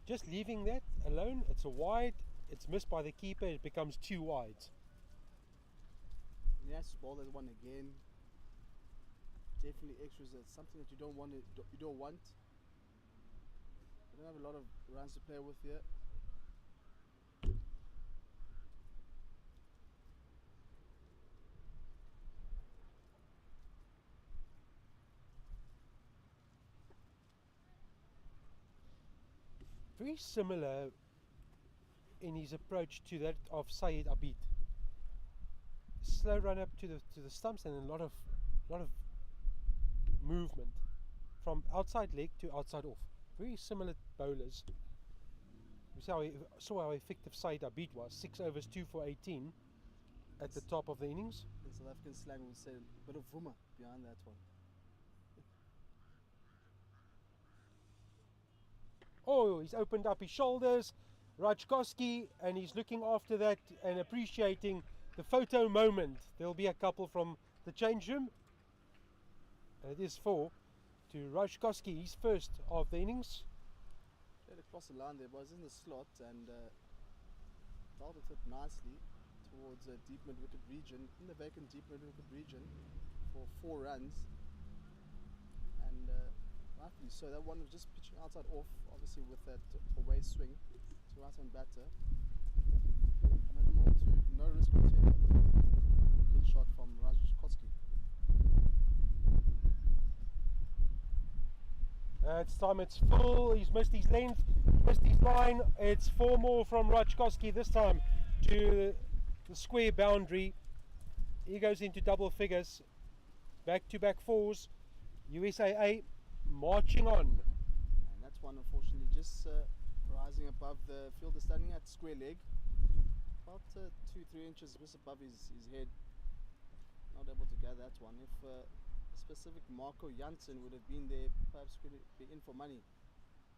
just leaving that alone, it's a wide. It's missed by the keeper. It becomes 2 wides. He has to bowl that one again. Definitely extras. That's something that you don't want. You don't want. You don't have a lot of runs to play with here. Very similar in his approach to that of Syed Abid. Slow run up to the stumps, and a lot of movement from outside leg to outside off. Very similar bowlers. saw how effective Said Abid was. 6 overs, 2 for 18 at the top of the innings. The South African slang would say a bit of vuma behind that one. Oh, he's opened up his shoulders, Rajkowski, and he's looking after that and appreciating the photo moment. There'll be a couple from the change room. And it is 4 to Rajkowski, his first of the innings. Played across the line there, but was in the slot and darted it nicely towards a deep mid-wicket region, in the vacant deep mid-wicket region for 4 runs. And rightfully so, that one was just pitching outside off, obviously with that away swing to right-hand batter. Minimal to no risk whatsoever. Good shot from Rajkowski. It's time, it's full. He's missed his length, missed his line. It's 4 more from Rajkowski, this time to the square boundary. He goes into double figures, back-to-back 4s. USAA marching on. And that's one, unfortunately, just rising above the fielder, standing at square leg, about 2-3 inches just above his head. Not able to gather that one. If specific Marco Janssen would have been there, perhaps could be in for money,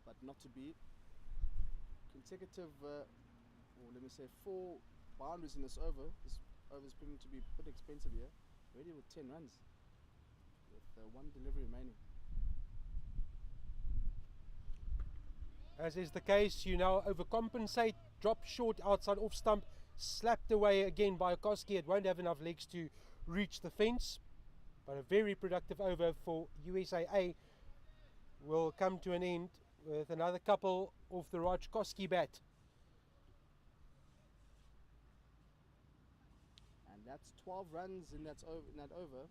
but not to be. Consecutive, or let me say 4 boundaries in this over. This over is proving to be pretty expensive here. Already with 10 runs, with 1 delivery remaining. As is the case, you now overcompensate, drop short outside off stump, slapped away again by Koski. It won't have enough legs to reach the fence, but a very productive over for USAA will come to an end with another couple off the Rajkowski bat. And that's 12 runs in that over.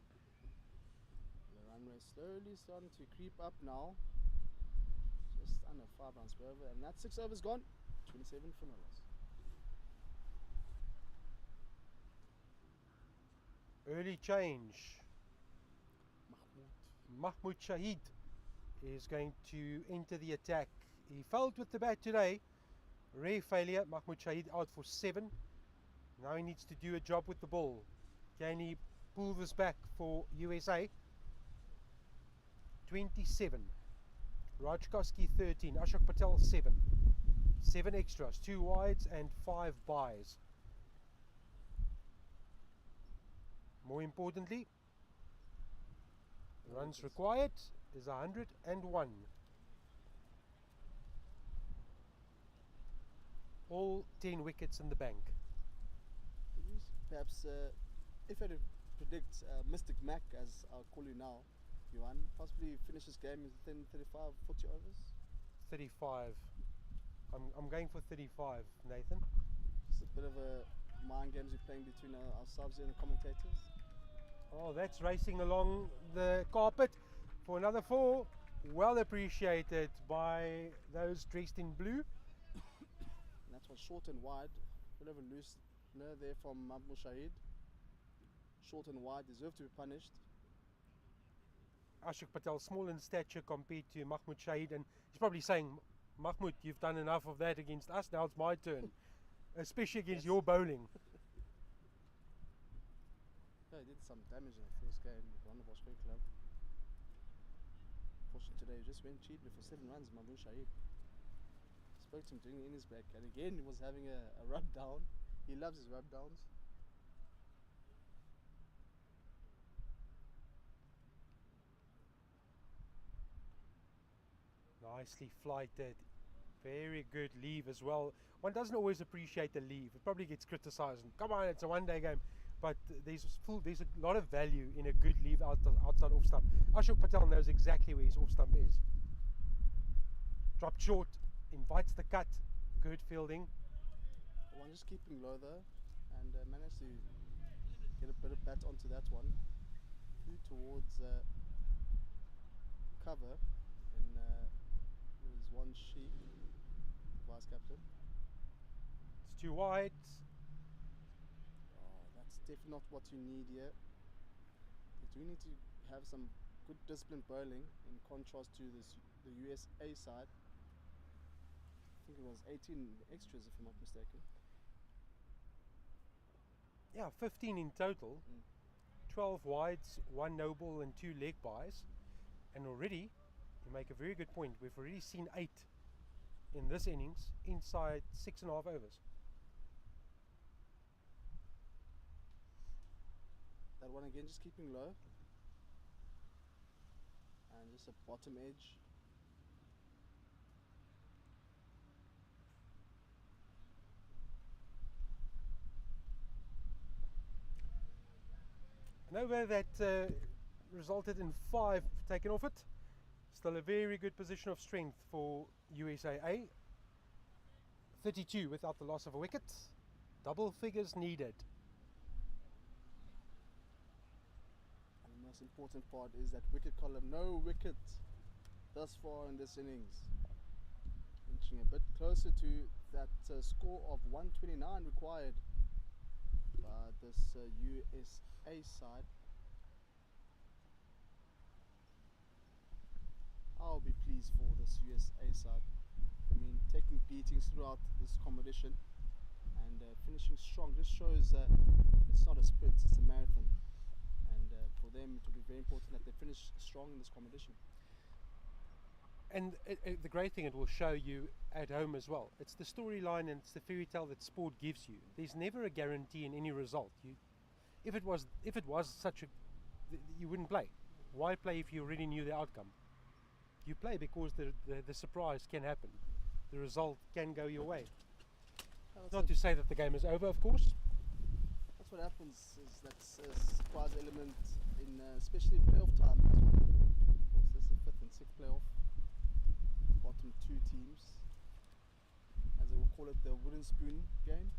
The run rate slowly starting to creep up now. Just under 5 runs per over, and that 6 overs gone. 27 for no loss. Early change. Mahmoud Shahid is going to enter the attack. He failed with the bat today. Rare failure. Mahmoud Shahid out for 7. Now he needs to do a job with the ball. Can he pull this back for USA? 27. Rajkowski 13. Ashok Patel 7. 7 extras, 2 wides and 5 byes. More importantly, runs required is 101. All 10 wickets in the bank. Perhaps if I had to predict Mystic Mac, as I'll call you now, Johan, possibly finish this game within 35, 40 overs? 35. I'm going for 35, Nathan. Just a bit of a mind games we're playing between ourselves and the commentators. Oh, that's racing along the carpet for another 4. Well appreciated by those dressed in blue. And that was short and wide. Bit of a loose blur there from Mahmoud Shahid. Short and wide, deserve to be punished. Ashok Patel, small in stature compared to Mahmoud Shahid, and he's probably saying, Mahmoud, you've done enough of that against us, now it's my turn. Especially against your bowling. Yeah, he did some damage in the first game with one of our square club. Unfortunately today he just went cheaply for 7 runs, Mahmoud Shahid. Spoke to him during the innings break, and again he was having a rub down. He loves his rub downs. Nicely flighted. Very good leave as well. One doesn't always appreciate the leave. It probably gets criticised. Come on, it's a one-day game. But there's a lot of value in a good leave outside off stump. Ashok Patel knows exactly where his off stump is. Dropped short, invites the cut. Good fielding. One just keeping low though, and managed to get a bit of bat onto that one. Flew towards cover in was one sheep, vice captain. It's too wide. Oh, that's definitely not what you need here. You do need to have some good disciplined bowling in contrast to the USA side. I think it was 18 extras, if I'm not mistaken. Yeah, 15 in total. 12 wides, 1 no ball and 2 leg byes. And already, you make a very good point, we've already seen 8 in this innings inside 6.5 overs. That one again, just keeping low. And just a bottom edge. An over that resulted in 5 taken off it. Still a very good position of strength for USAA. 32 without the loss of a wicket. Double figures needed. And the most important part is that wicket column. No wicket thus far in this innings. Inching a bit closer to that score of 129 required by this USA side. I'll be pleased for this USA side. I mean, taking beatings throughout this competition and finishing strong just shows it's not a sprint, it's a marathon. And for them, it will be very important that they finish strong in this competition. And the great thing, it will show you at home as well. It's the storyline and it's the fairy tale that sport gives you. There's never a guarantee in any result. If it was such a, you wouldn't play. Why play if you already knew the outcome? You play because the surprise can happen. The result can go your way. Not to say that the game is over, of course. That's what happens. Is that's a surprise element in especially playoff time. Of course, this is the 5th and 6th playoff. Bottom 2 teams, as they will call it, the wooden spoon game.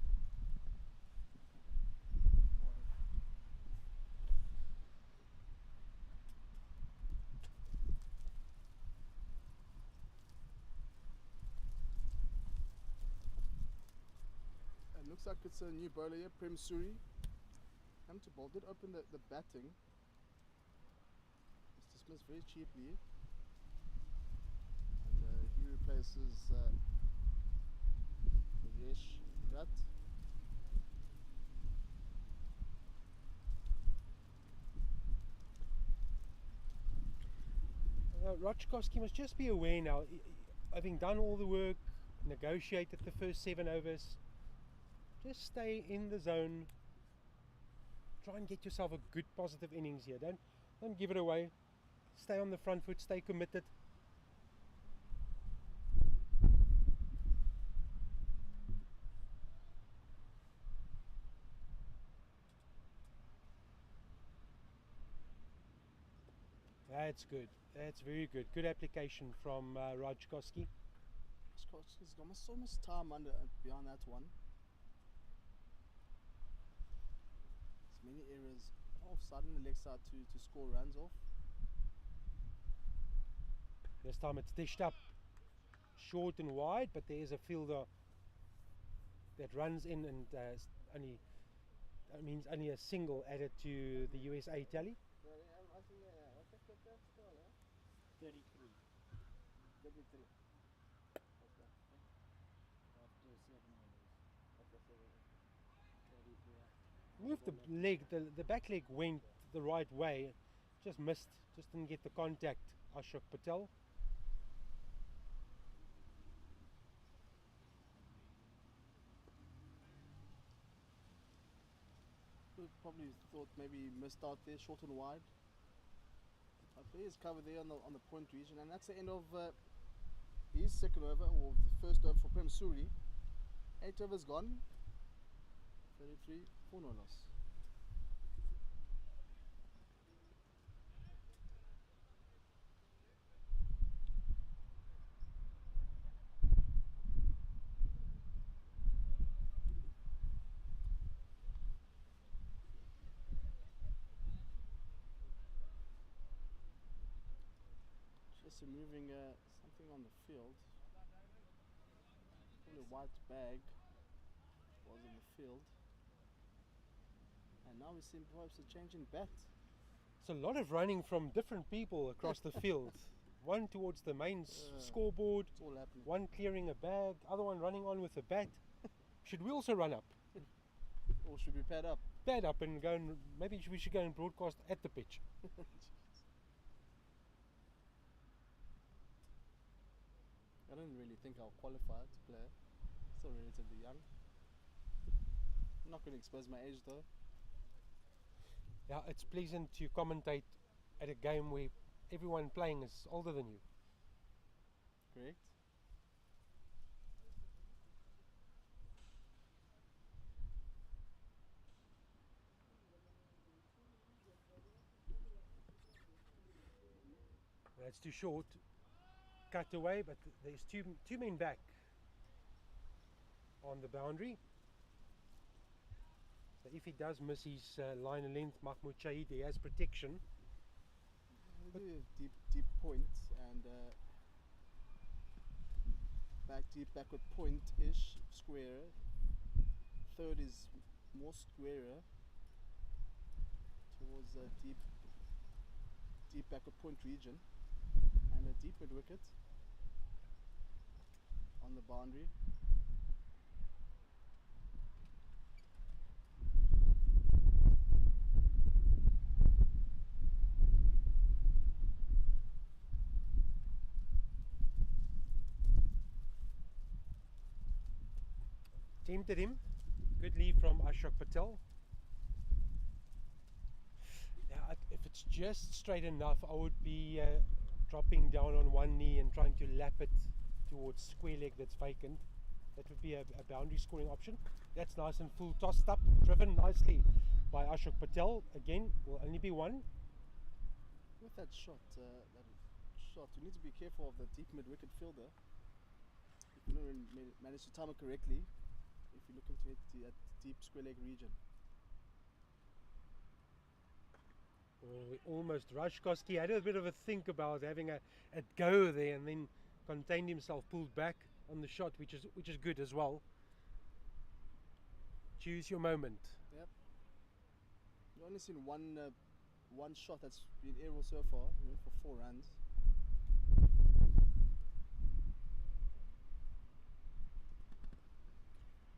It looks like it's a new bowler here, Prem Suri. Come to bowl, did open the batting. It's dismissed very cheaply. And he replaces Yesh Rat. Rajkowski must just be aware now, having done all the work, negotiated the first 7 overs, just stay in the zone, try and get yourself a good positive innings here, don't give it away, stay on the front foot, stay committed. That's good. That's very good. Good application from Rajkowski. Rajkowski's almost time behind that one. There's many areas offside on the leg side to score runs off. This time it's dished up short and wide, but there is a fielder that runs in and only a single added to the USA tally. 33. 33. After 7 overs. 33. Moved the leg, the back leg went the right way, just didn't get the contact, Ashok Patel. Probably thought maybe missed out there, short and wide. But there is cover there on the point region, and that's the end of his second over, or the first over for Prem Suri. 8 overs gone, 33 for no loss. Just removing something on the field. Probably a white bag was in the field. And now we see perhaps a change in bat. It's a lot of running from different people across the field. one towards the main scoreboard, It's all happening. one clearing a bag, other one running on with a bat. Should we also run up? Or should we pad up? Pad up and go and maybe we should go and broadcast at the pitch. I don't really think I'll qualify to play. Still relatively young. I'm not going to expose my age though. Yeah, it's pleasant to commentate at a game where everyone playing is older than you. Correct? That's too short. Cut away, but there's two men back on the boundary. So if he does miss his line of length, Mahmoud Shahid, he has protection. We do deep point and backward point-ish, square. Third is more squarer towards a deep backward point region, and a deep mid wicket on the boundary. Tempted him. Good lead from Ashok Patel. Yeah, if it's just straight enough, I would be dropping down on one knee and trying to lap it towards square leg that's vacant. That would be a boundary scoring option. That's nice and full, tossed up, driven nicely by Ashok Patel. Again, will only be one. With that shot, you need to be careful of the deep mid wicket fielder. If you don't manage to time it correctly, if you look into it at the deep square leg region. Oh, almost Rashkoski had a bit of a think about having a go there and then contained himself, pulled back on the shot, which is good as well. Choose your moment. Yep. You've only seen one shot that's been aerial so far. He went for 4 runs.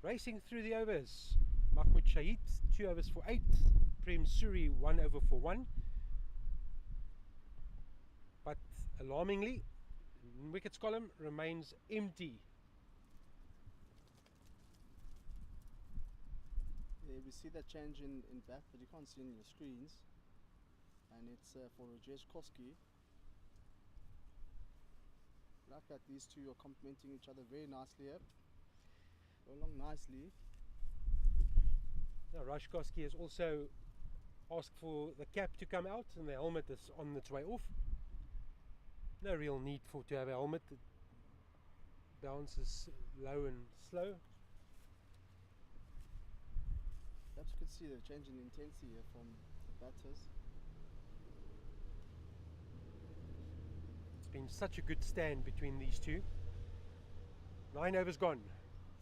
Racing through the overs, Mahmoud Shahid 2 overs for 8, Prem Suri 1 over for 1. But alarmingly, wickets column remains empty. Yeah, we see that change in bat, but you can't see it in your screens. And it's for Rajesh Koski. Like that, these two are complementing each other very nicely here. Go along nicely. Now Rashkoski has also asked for the cap to come out and the helmet is on its way off. No real need to have a helmet. It bounces low and slow. Perhaps you could see the change in intensity here from the batters. It's been such a good stand between these two. 9 overs gone,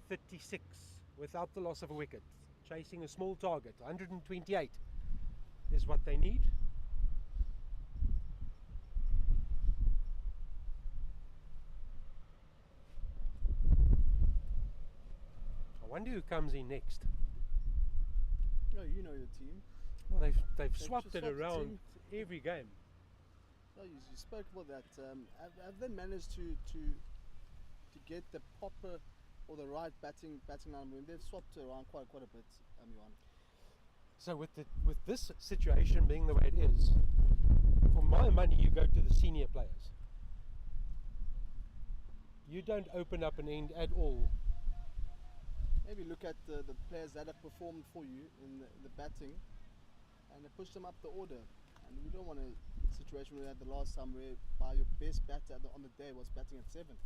36 without the loss of a wicket. Chasing a small target, 128 is what they need. I wonder who comes in next. Oh, you know your team. Well, they've swapped it around every game. Oh, you spoke about that. Have they managed to get the proper or the right batting line? When they've swapped it around quite a bit, Amiwan. So with this situation being the way it is, for my money, you go to the senior players. You don't open up an end at all. Maybe look at the players that have performed for you in the batting and push them up the order. And we don't want a situation we had the last time where your best batter on the day was batting at 7.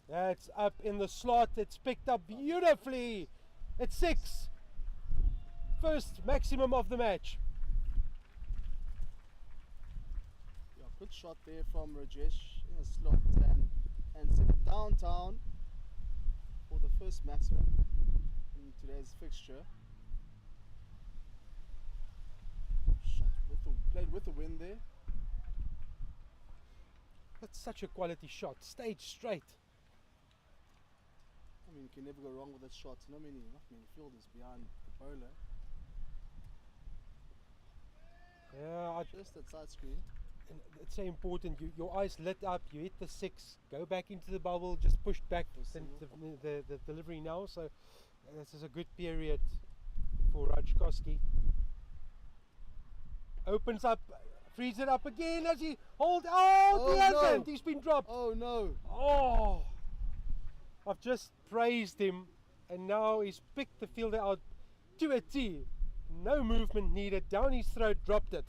That's up in the slot. It's picked up beautifully. It's 6. First maximum of the match. Yeah, good shot there from Rajesh in the slot and sent it downtown for the first maximum in today's fixture. Shot played with the wind there. That's such a quality shot. Stayed straight. I mean, you can never go wrong with that shot. Not many fielders behind the bowler. Yeah, Just that side screen. and it's so important. Your eyes lit up. You hit the 6. Go back into the bubble. Just pushed back the delivery now. So this is a good period for Rajkowski. Opens up, frees it up again as he holds. Oh, he hasn't. He's been dropped. Oh no! Oh, I've just praised him, and now he's picked the fielder out to a T. No movement needed. Down his throat, dropped it.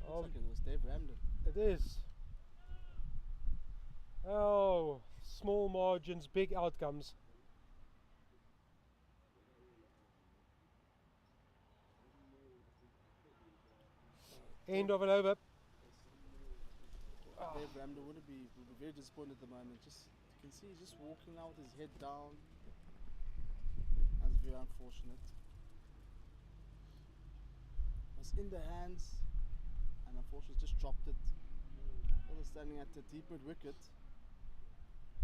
Looks like it was Dave Ramden. It is. Oh, small margins, big outcomes. End of an over. Dave Ramden would be very disappointed at the moment. Just you can see he's just walking out with his head down. That's very unfortunate. It was in the hands, and unfortunately just dropped it. Although standing at the deep mid wicket,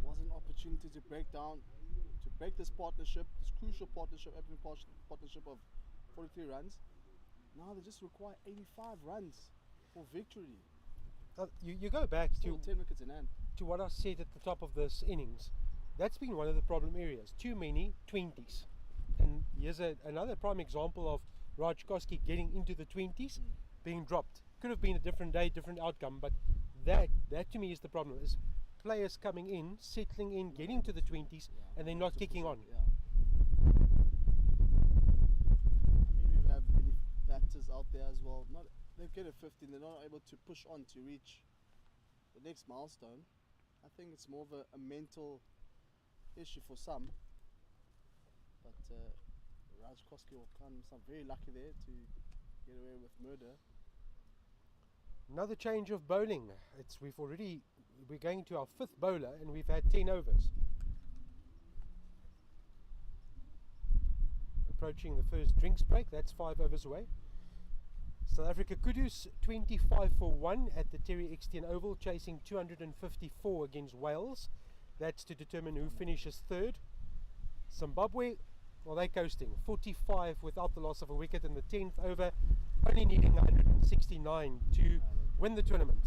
was an opportunity to break this partnership, this crucial partnership, partnership of 43 runs. Now they just require 85 runs for victory. You go back Still 10 wickets in hand. to what I said at the top of this innings. That's been one of the problem areas. Too many 20s. And here's another prime example of Rajkowski getting into the 20s, being dropped. Could have been a different day, different outcome, but that to me is the problem. Is players coming in, settling in, getting to the 20s, and they're not kicking on. Yeah. I mean, we have many batters out there as well. They get a 15, they're not able to push on to reach the next milestone. I think it's more of a mental issue for some. But Rajkowski will come some very lucky there to get away with murder. Another change of bowling. We're going to our 5th bowler, and we've had 10 overs. Approaching the first drinks break. That's 5 overs away. South Africa Kudus 25 for 1 at the Terry Extian Oval, chasing 254 against Wales. That's to determine who finishes 3rd. Zimbabwe, well, they're coasting 45 without the loss of a wicket in the 10th over, only needing 169 to win the tournament.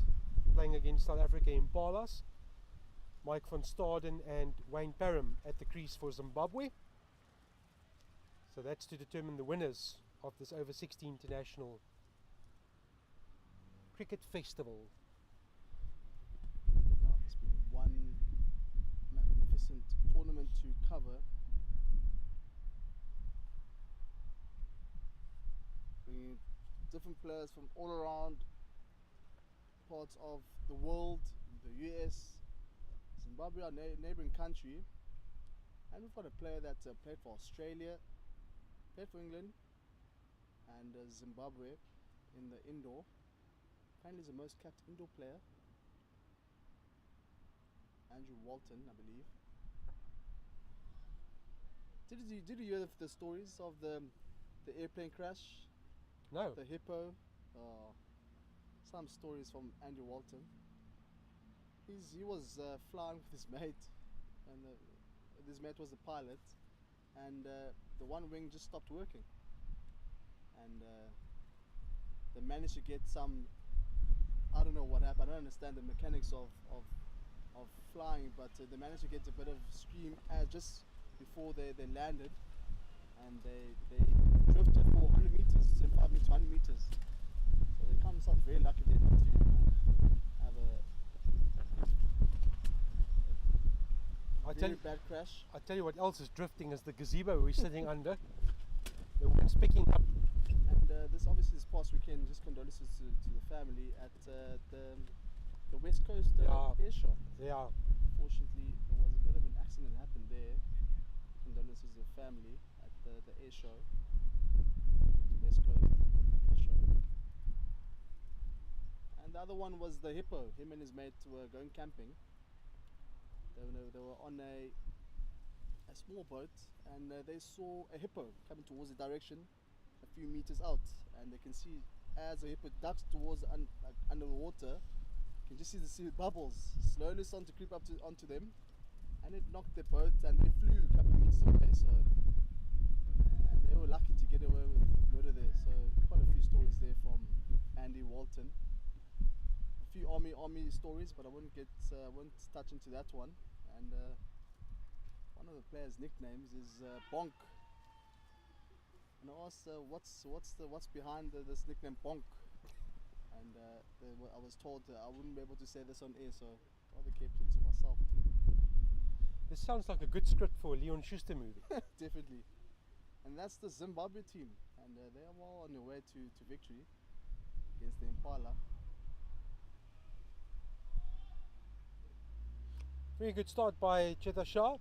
Playing against South Africa in Palas. Mike van Staden and Wayne Parham at the crease for Zimbabwe. So that's to determine the winners of this over-60 international cricket festival. Yeah, there's been one magnificent tournament to cover. Bringing different players from all around parts of the world, the US, Zimbabwe, our neighbouring country, and we've got a player that played for Australia, played for England, and Zimbabwe in the indoor. Apparently, he's the most capped indoor player. Andrew Walton, I believe. Did you hear the stories of the airplane crash? No. The hippo. Some stories from Andrew Walton. He was flying with his mate, and his mate was the pilot, and the one wing just stopped working, and they managed to get some. I don't know what happened. I don't understand the mechanics of flying, but they managed to get a bit of stream just before they landed, and they drifted for 100 meters, 75 meters, 100 meters. So they come out very lucky there to have a very bad crash. I tell you what else is drifting is the gazebo we're sitting under. The wind's picking up. And this past weekend, just condolences to the family at the West Coast air show. Yeah. Unfortunately, there was a bit of an accident happened there. Condolences to the family at the air show, the West Coast air show. And the other one was the hippo. Him and his mate were going camping. They were on a small boat, and they saw a hippo coming towards the direction a few meters out, and they can see as the hippo ducks towards under the water, You can just see the sea bubbles slowly starting to creep up onto them, and it knocked their boat and they flew a couple of meters away. So and they were lucky to get away with murder there. So quite a few stories there from Andy Walton. A few army stories, but I won't touch into that one. And one of the players' nicknames is Bonk. And I asked what's behind this nickname Bonk, and I was told I wouldn't be able to say this on air, so I rather kept it to myself. This sounds like a good script for a Leon Schuster movie. Definitely. And that's the Zimbabwe team, and they are well on their way to victory against the Impala. Very good start by Cheta Shah,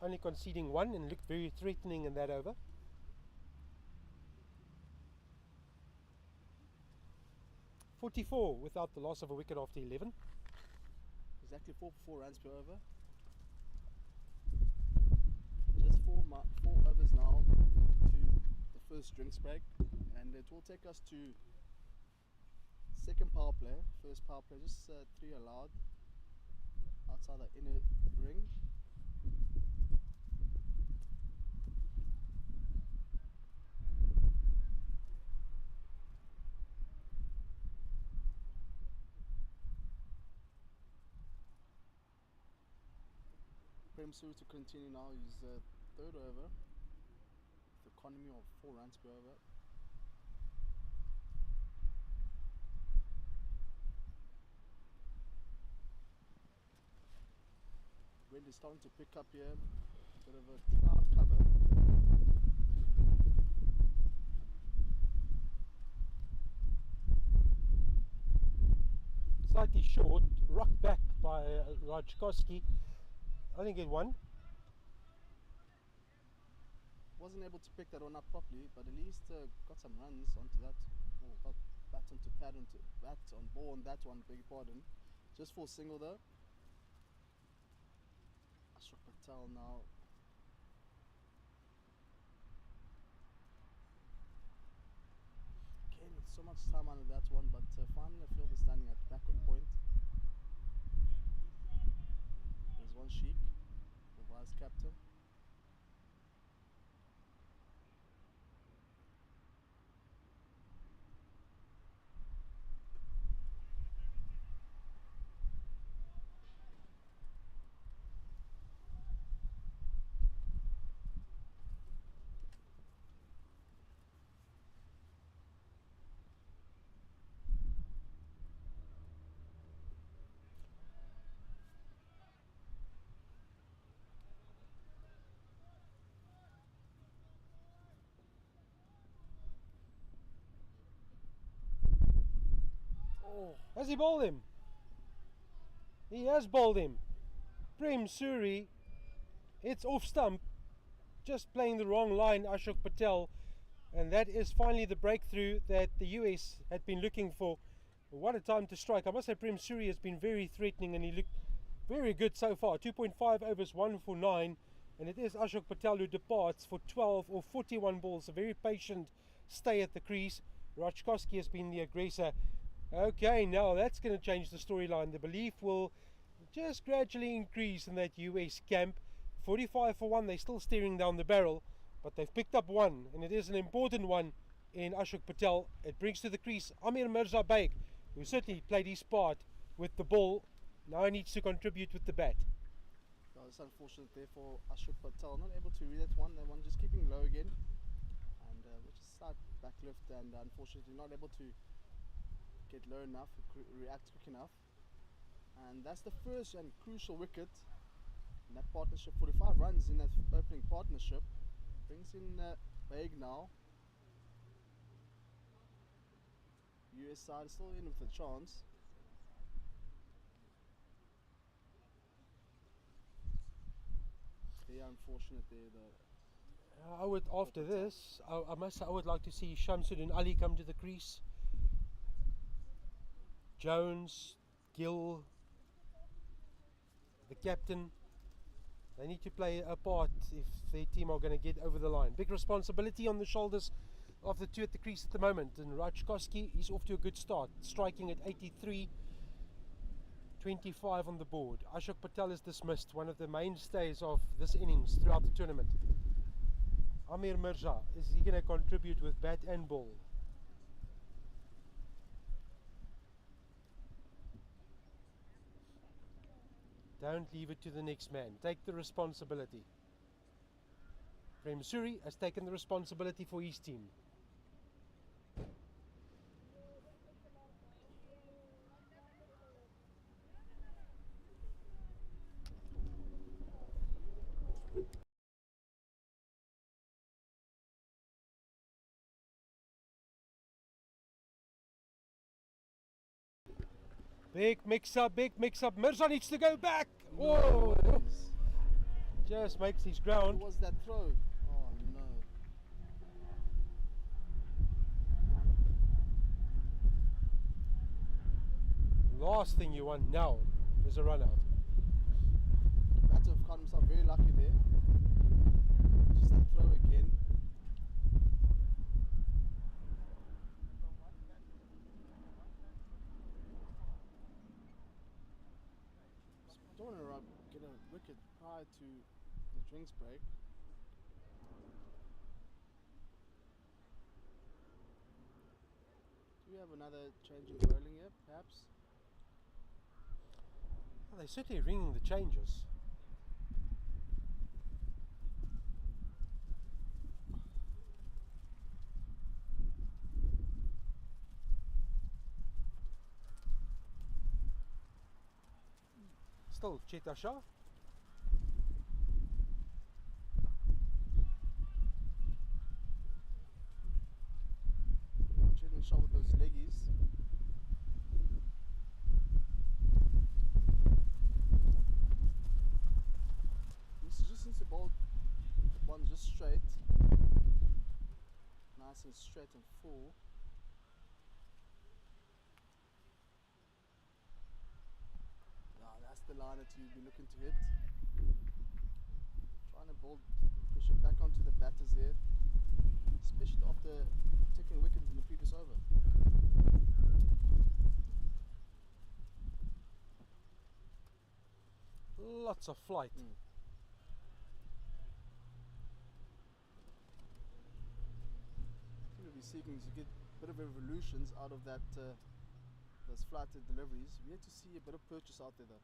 only conceding one and looked very threatening in that over. .44 without the loss of a wicket after 11. Exactly 4 runs per over. Just four overs now to the first drinks break, and it will take us to second power play. First power play, just 3 allowed outside the inner ring. Prem Suri to continue now his third over, with economy of 4 runs per over. Wind is starting to pick up here, bit of a cloud cover. Slightly short, rocked back by Rajkowski. I think it won. Wasn't able to pick that one up properly, but at least got some runs onto that. Oh, got bat onto pad onto bat on ball on that one, beg your pardon. Just for a single though. Ashok Patel now. Again, with so much time under that one, but finally the field is standing at backward point. There's one Sheik, the vice captain. Oh, has he bowled him? He has bowled him. Prem Suri, it's off stump, just playing the wrong line, Ashok Patel, and that is finally the breakthrough that the US had been looking for. What a time to strike. I must say Prem Suri has been very threatening and he looked very good so far. 2.5 overs, 1 for 9, and it is Ashok Patel who departs for 12 or 41 balls. A very patient stay at the crease. Rajkowski has been the aggressor. Okay, now that's going to change the storyline. The belief will just gradually increase in that US camp. 45 for 1, they're still staring down the barrel, but they've picked up one, and it is an important one in Ashok Patel. It brings to the crease Amir Mirza Baig, who certainly played his part with the ball. Now he needs to contribute with the bat. Well, it's unfortunate there for Ashok Patel, not able to read that one. That one just keeping low again, and which is slight back lift, and unfortunately not able to get low enough, react quick enough. And that's the first and crucial wicket in that partnership. 45 runs in that opening partnership. Brings in Baig now. US side still in with a chance. Very unfortunate there though. I would, after this, I must say I would like to see Shamsuddin Ali come to the crease. Jones, Gill, the captain, they need to play a part if their team are going to get over the line. Big responsibility on the shoulders of the two at the crease at the moment. And Rajkowski, he's off to a good start, striking at 83. 25 on the board. Ashok Patel is dismissed, one of the mainstays of this innings throughout the tournament. Amir Mirza, is he going to contribute with bat and ball? Don't leave it to the next man. Take the responsibility. Prem Suri has taken the responsibility for his team. Big mix up, big mix up. Mirza needs to go back. No Oh, ways. just makes his What ground. was that throw? Oh no. Last thing you want now is a run out. Batter have found himself very lucky there. Just that throw again. Don't want to get a wicket prior to the drinks break. Do we have another change in bowling here, perhaps? Well, they're certainly ringing the changes. Still Cheta Shah. Checking shot with those leggies. This just needs to bowl one just straight. Nice and straight and full. Yeah, that's the line that you'd be looking to hit. Trying to push it back onto the batters here, especially after taking a wicket in the previous over. Lots of flight. We'll be seeking to get a bit of evolutions out of that those flighted deliveries. We had to see a bit of purchase out there though.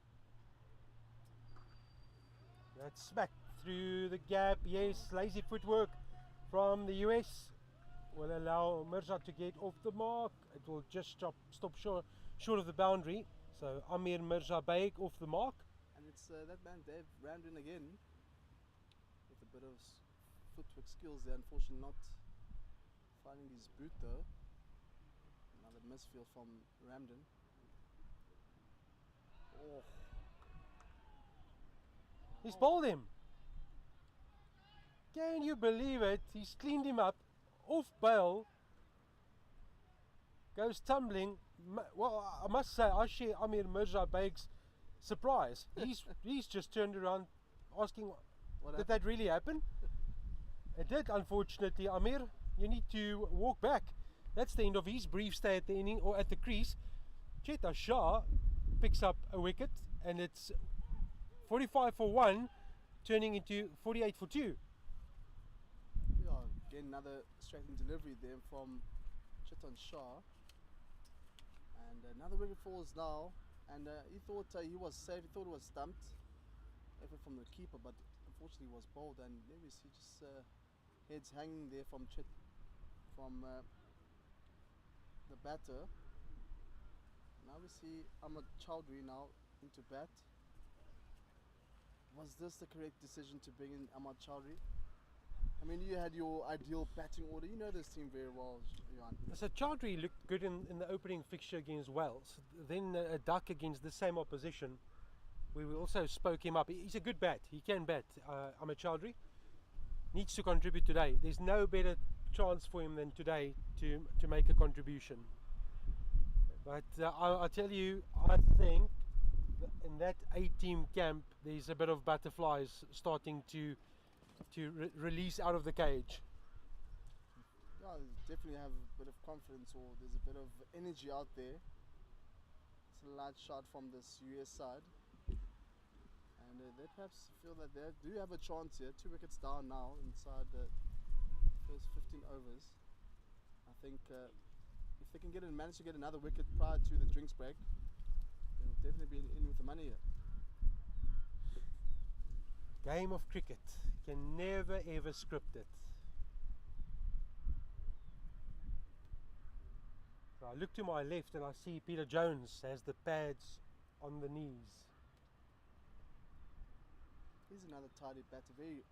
That's smack through the gap. Yes, lazy footwork from the US will allow Mirza to get off the mark. It will just stop short of the boundary. So Amir Mirza Baig off the mark. And it's that man Dave Ramden again with a bit of footwork skills there. Unfortunately not finding his boot though. Another misfield from Ramden. Oh, He's bowled him. Can you believe it? He's cleaned him up. Off bail. Goes tumbling. Well, I must say, I share Amir Mirza Baig's surprise. He's just turned around asking, what did happened? that really happen? It did, unfortunately. Amir, you need to walk back. That's the end of his brief stay at the inning or at the crease. Cheta Shah picks up a wicket, and it's 45 for 1, turning into 48 for 2. Yeah, again another straight-in delivery there from Chetan Shah. And another wicket falls now. And he thought he was safe, he thought he was stumped. Effort from the keeper, but unfortunately was bowled. And there we see just heads hanging there from the batter. Now we see Ahmad Chowdhury now into bat. Was this the correct decision to bring in Ahmad Chowdhury? I mean, you had your ideal batting order. You know this team very well, Johan. So Chowdhury looked good in the opening fixture against Wales. Then a duck against the same opposition. We also spoke him up. He's a good bat. He can bat. Ahmed Chowdhury needs to contribute today. There's no better chance for him than today to make a contribution. But I tell you, I think in that 8-team camp, there's a bit of butterflies starting to release out of the cage. Yeah, definitely have a bit of confidence, or there's a bit of energy out there. It's a light shot from this US side. And they perhaps feel that they do have a chance here. 2 wickets down now inside the first 15 overs. I think if they can manage to get another wicket prior to the drinks break, they'll definitely be in with the money here. Game of cricket. Can never ever script it. So I look to my left and I see Peter Jones has the pads on the knees. Here's another tidy batter, very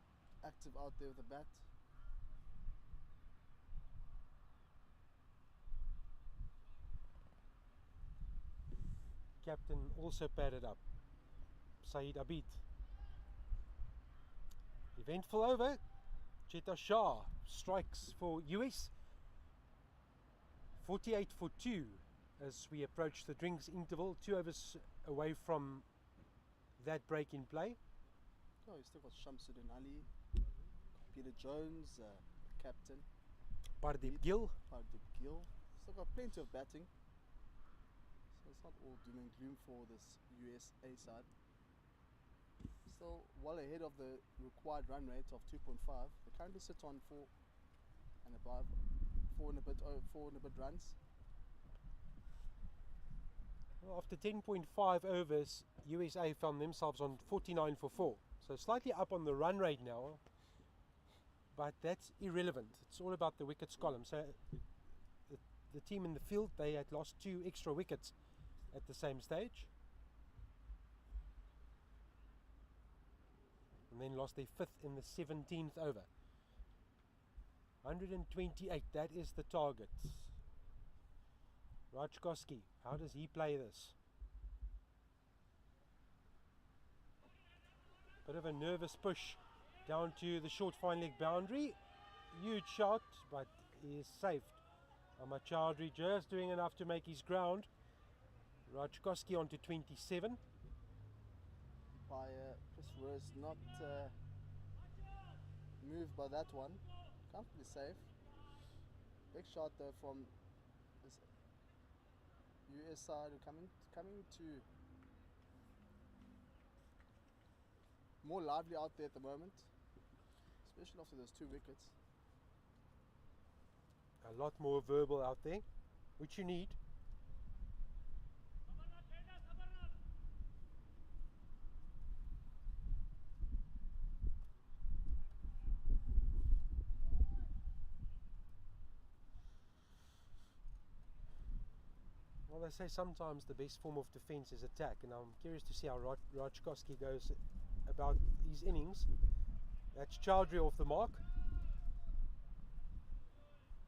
active out there with the bat. Captain also padded up, Saeed Abid. Eventful over. Cheta Shah strikes for US. 48 for 2 as we approach the drinks interval. 2 overs away from that break in play. Oh, you still got Shamsuddin Ali, Peter Jones, captain. Pardeep Gill. Pardeep Gill. Still got plenty of batting. So it's not all doom and gloom for this USA side. Still well ahead of the required run rate of 2.5. They currently sit on 4 and above, 4 and a bit runs. Well, after 10.5 overs, USA found themselves on 49 for 4. So slightly up on the run rate now, but that's irrelevant. It's all about the wickets column. So the team in the field, they had lost 2 extra wickets at the same stage, and then lost their 5th in the 17th over. 128, that is the target. Rajkowski, how does he play this? Bit of a nervous push down to the short fine leg boundary. Huge shot, but he is saved. Ahmad Chowdhury just doing enough to make his ground. Rajkowski on to 27. By Chris Rose, not moved by that one. Comfortably safe. Big shot though from this US side, coming to more lively out there at the moment, especially after those 2 wickets. A lot more verbal out there, which you need. Well, they say sometimes the best form of defence is attack, and I'm curious to see how Rajkowski goes about his innings. That's Chowdhury off the mark,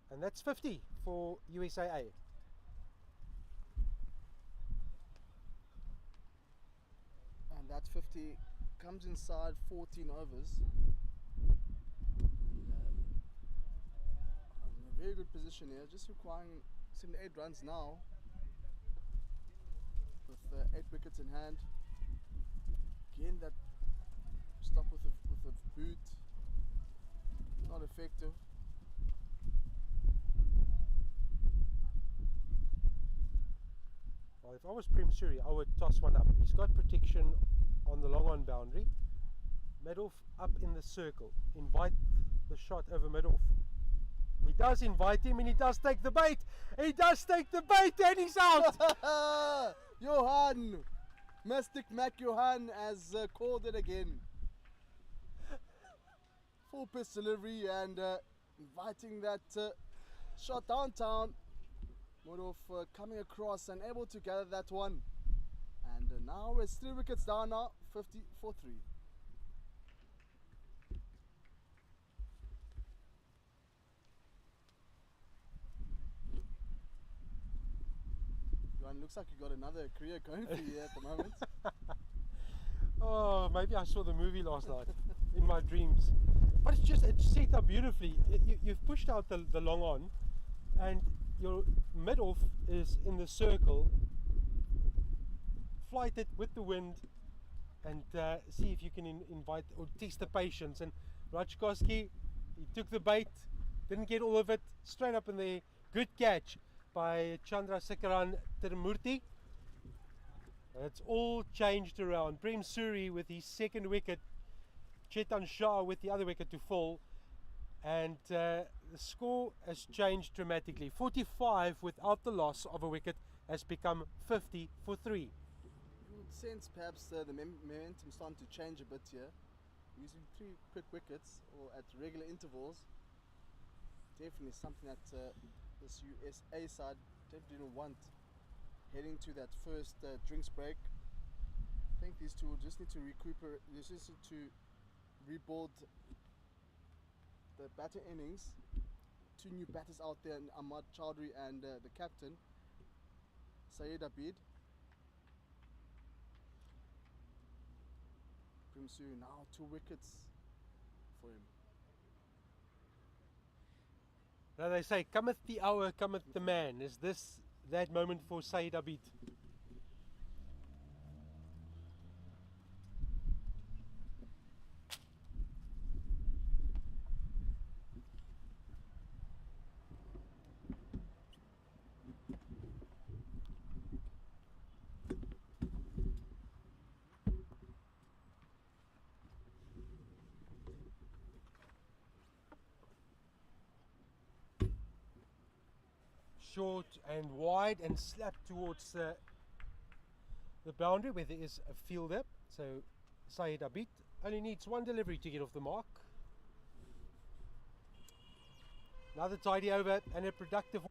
and that's 50 for USAA. And that 50 comes inside 14 overs. In a very good position here, just requiring 78 runs now, with 8 wickets in hand. Again, that stop with a boot, not effective. Well, if I was Prem Suri, I would toss one up. He's got protection on the long on boundary. Midoff up in the circle. Invite the shot over Midoff. He does invite him, and he does take the bait. He does take the bait, and he's out. Johan! Mystic Mac Johan has called it again. Full pitch delivery and inviting that shot downtown. Midoff coming across and able to gather that one. And now it's 3 wickets down now, 50 for 3. Johan, looks like you got another career going for you at the moment. Oh, maybe I saw the movie last night in my dreams. But it's set up beautifully. You've pushed out the long on, and your mid-off is in the circle. Flight it with the wind, and see if you can invite or test the patience. And Rajkowski, he took the bait, didn't get all of it, straight up in there. Good catch by Chandrasekaran Tirumurti. It's all changed around. Prem Suri with his second wicket, Chetan Shah with the other wicket to fall, and the score has changed dramatically. 45 without the loss of a wicket has become 50 for 3. You would sense perhaps the momentum starting to change a bit here. Using 3 quick wickets or at regular intervals, definitely something that this USA side definitely didn't want. Heading to that first drinks break, I think these two will just need to recuperate, just need to rebuild the batter innings. 2 new batters out there, Ahmad Chowdhury and the captain, Syed Abid. Prem Suri now 2 wickets for him. Now they say, cometh the hour, cometh the man. Is this that moment for Syed Abid? Short and wide and slapped towards the boundary where there is a fielder. So Syed Abid only needs 1 delivery to get off the mark. Another tidy over and a productive.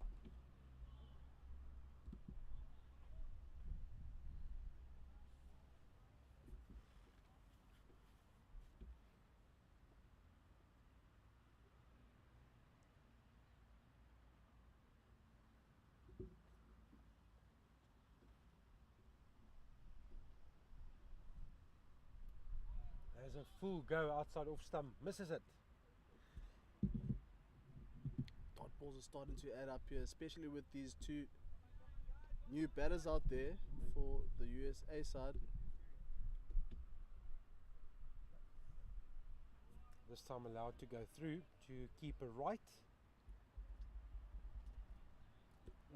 There's a full go outside off stump, misses it. Dot balls are starting to add up here, especially with these 2 new batters out there for the USA side. This time allowed to go through to keep a right.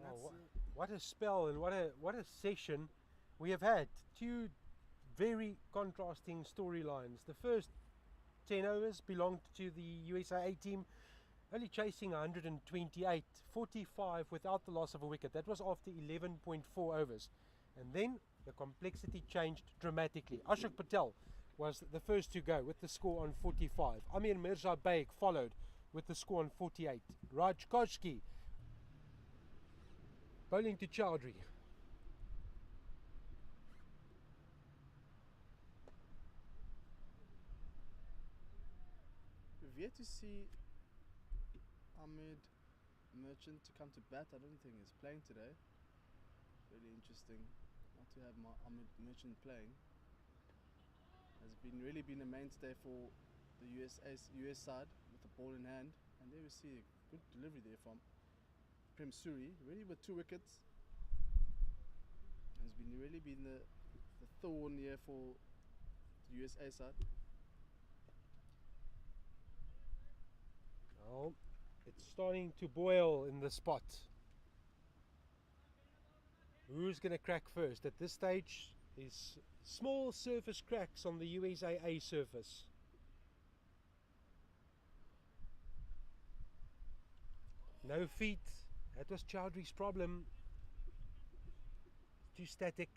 Oh, what a spell and what a session we have had. 2 very contrasting storylines. The first 10 overs belonged to the USAA team, only chasing 128, 45 without the loss of a wicket. That was after 11.4 overs. And then the complexity changed dramatically. Ashok Patel was the first to go with the score on 45. Amir Mirza Baig followed with the score on 48. Raj Koshki bowling to Chowdhury. We've yet to see Ahmed Merchant to come to bat. I don't think he's playing today. Really interesting not to have Ahmed Merchant playing. Has really been a mainstay for the US side with the ball in hand, and there we see a good delivery there from Prem Suri, really with 2 wickets. Has really been the thorn here for the USA side. Well, it's starting to boil in the spot. Who's going to crack first? At this stage, there's small surface cracks on the USAA surface. No feet. That was Chowdhury's problem. Too static.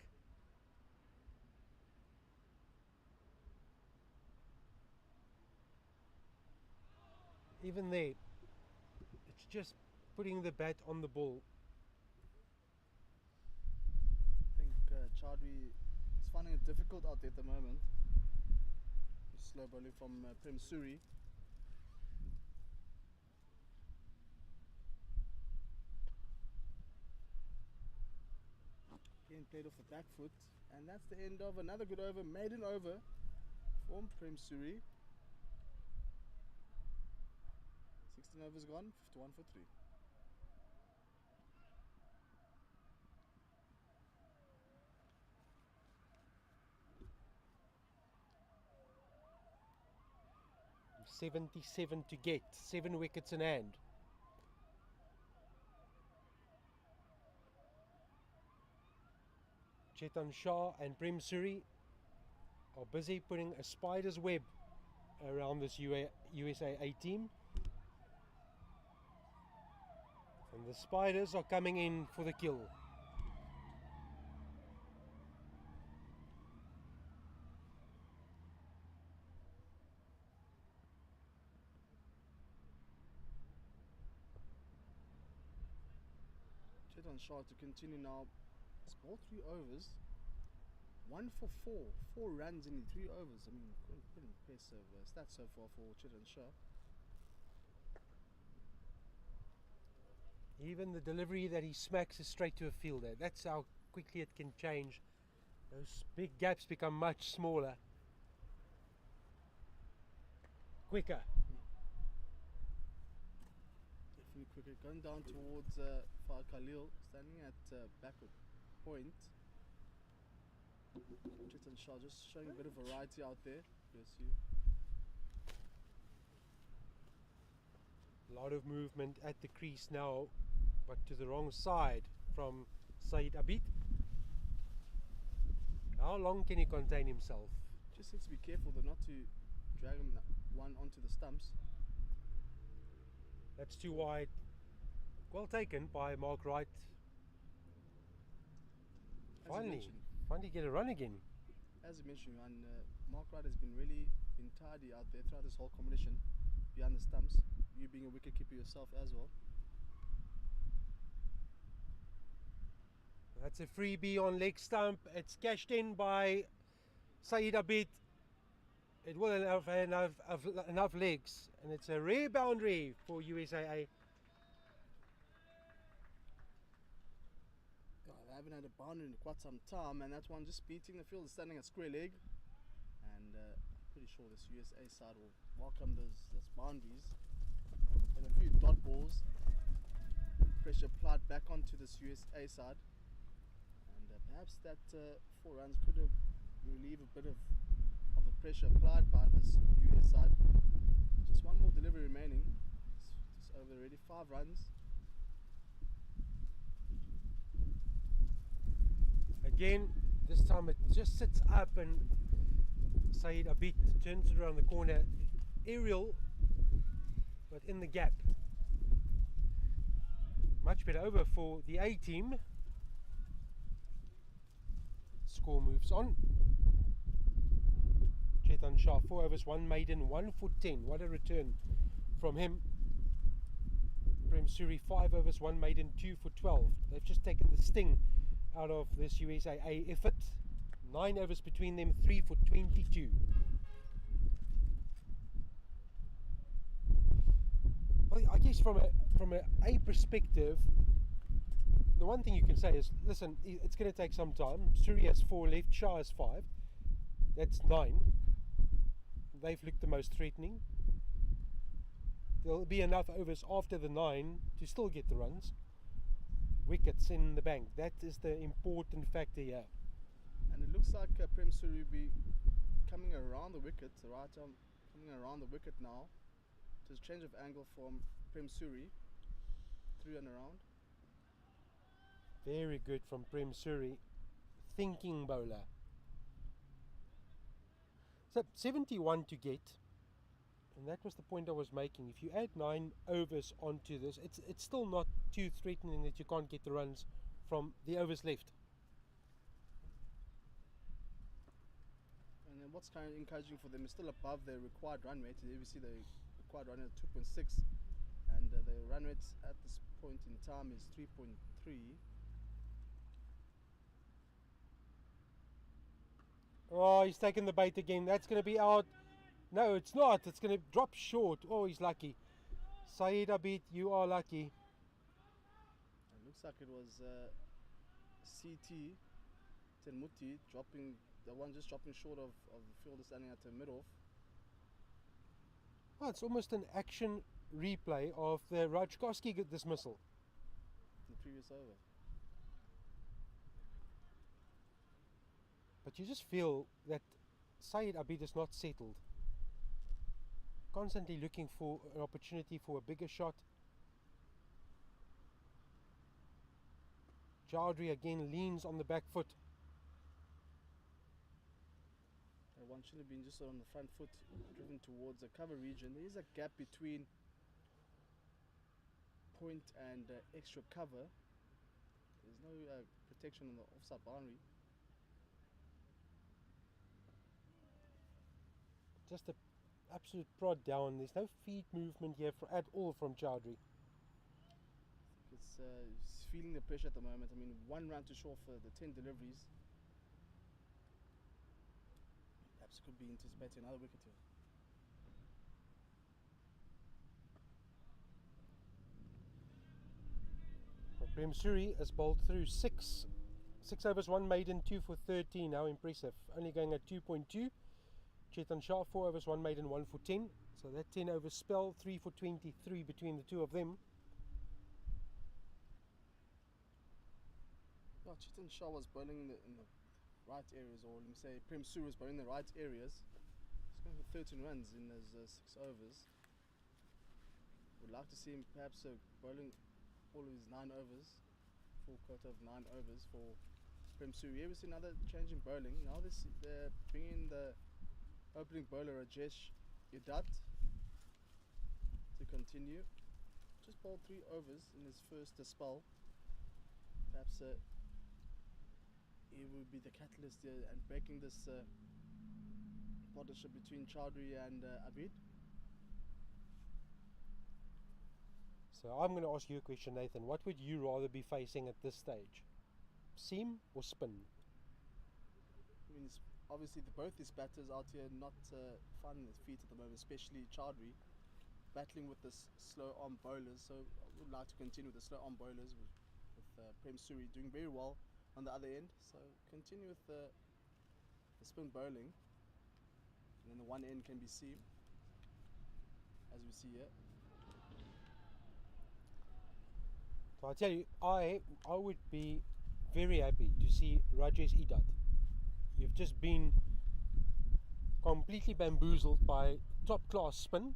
Even there, it's just putting the bat on the ball. I think Chowdhury is finding it difficult out there at the moment. Slow bowling from Prem Suri. Again played off the back foot, and that's the end of another good over, maiden over from Prem Suri. 16 overs gone, 51 for 3. .77 to get, 7 wickets in hand. Chetan Shah and Prem Suri are busy putting a spider's web around this USAA team. And the spiders are coming in for the kill. Chetan Shah to continue now. It's ball 3 overs. 1 for 4. 4 runs in 3 overs. I mean, quite impressive stats so far for Chetan Shah. Even the delivery that he smacks is straight to a fielder. That's how quickly it can change. Those big gaps become much smaller. Quicker. Definitely quicker. Going down towards Far Khalil, standing at backward point. Chetan Shah just showing a bit of variety out there. Bless you. A lot of movement at the crease now, but to the wrong side from Saeed Abid. How long can he contain himself? Just needs to be careful though not to drag him one onto the stumps. That's too wide. Well taken by Mark Wright. Finally get a run again. As you mentioned, and Mark Wright has been tidy out there throughout this whole competition, behind the stumps. You being a wicket keeper yourself as well. That's a freebie on leg stump. It's cashed in by Saeed Abid. It will have enough legs, and it's a rare boundary for USAA. God, they haven't had a boundary in quite some time, and that one just beating the field, standing at square leg. And I'm pretty sure this USA side will welcome those boundaries. And a few dot balls. Pressure applied back onto this USA side. And perhaps that 4 runs could have relieved a bit of the pressure applied by this US side. Just one more delivery remaining. It's over already. 5 runs. Again, this time it just sits up and Saeed Abid turns it around the corner. Aerial, but in the gap. Much better over for the A team. Score moves on. Chetan Shah, 4 overs, 1 maiden, 1 for 10. What a return from him. Prem Suri, 5 overs, 1 maiden, 2 for 12. They've just taken the sting out of this USAA effort. 9 overs between them, 3 for 22. Well, I guess from a perspective, the one thing you can say is, listen, it's going to take some time. Suri has 4 left, Shah has 5. That's 9. They've looked the most threatening. There'll be enough overs after the 9 to still get the runs. Wickets in the bank. That is the important factor here. And it looks like Prem Suri will be coming around the wicket, right arm coming around the wicket now. Just change of angle from Prem Suri, through and around. Very good from Prem Suri, thinking bowler. So 71 to get, and that was the point I was making. If you add 9 overs onto this, it's still not too threatening that you can't get the runs from the overs left. And then what's kind of encouraging for them is still above their required run rate. You see the required run rate at 2.6, and the run rate at this point in time is 3.3. Oh, he's taken the bait again. That's going to be out. No, it's not. It's going to drop short. Oh, he's lucky. Saeed Abid, you are lucky. It looks like it was CT Tenmuti dropping, the one just dropping short of the fielder standing at the mid-off. Oh, it's almost an action replay of the Rajkowski dismissal. The previous over. But you just feel that Saeed Abid is not settled. Constantly looking for an opportunity for a bigger shot. Chowdhury again leans on the back foot. one should have been just on the front foot, driven towards the cover region. There is a gap between point and extra cover. There's no protection on the offside boundary. Just a absolute prod down. There's no feet movement here at all from Chowdhury. He's feeling the pressure at the moment. I mean, one round to show for the 10 deliveries. Perhaps could be anticipating another wicket here. Prem Suri has bowled through 6 overs, 1 maiden, 2 for 13. How impressive. Only going at 2.2. Chetan Shah, 4 overs, 1 maiden, 1 for 10. So that 10 over spell, 3 for 23 between the two of them. Yeah, Chetan Shah was bowling in the right areas, or let me say Prem Suri was bowling in the right areas. He's going for 13 runs in those 6 overs. Would like to see him perhaps bowling all of his 9 overs, full quota of 9 overs for Prem Suri. Here we see another change in bowling. Now they're bringing in the opening bowler Rajesh Idat to continue. Just bowled 3 overs in his first spell. Perhaps he would be the catalyst here and breaking this partnership between Chowdhury and Abid. So I'm going to ask you a question, Nathan. What would you rather be facing at this stage? Seam or spin? I mean, obviously both these batters out here not finding their feet at the moment, especially Chowdhury, battling with the slow arm bowlers. So I would like to continue with the slow arm bowlers with Prem Suri doing very well on the other end. So continue with the spin bowling, and then the one end can be seam, as we see here. So I tell you, I would be very happy to see Rajesh Idat. You've just been completely bamboozled by top class spin,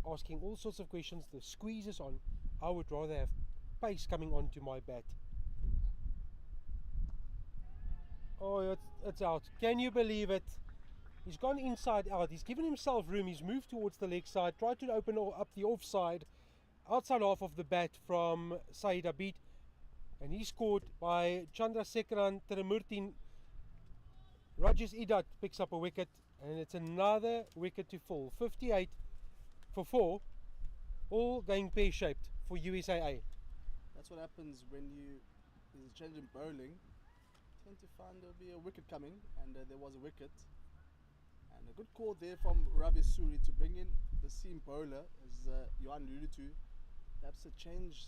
asking all sorts of questions. The squeeze is on. I would rather have pace coming onto my bat. Oh, it's out. Can you believe it? He's gone inside out. He's given himself room. He's moved towards the leg side, tried to open up the offside, outside half of the bat from Saeed Abid, and he's scored by Chandrasekaran Tiramurti. Rajesh Idat picks up a wicket, and it's another wicket to fall. 58 for 4, all going pear-shaped for USAA. That's what happens when there's a change in bowling. You tend to find there'll be a wicket coming, and there was a wicket. And a good call there from Ravi Suri to bring in the seam bowler, as Johan alluded to. Perhaps to change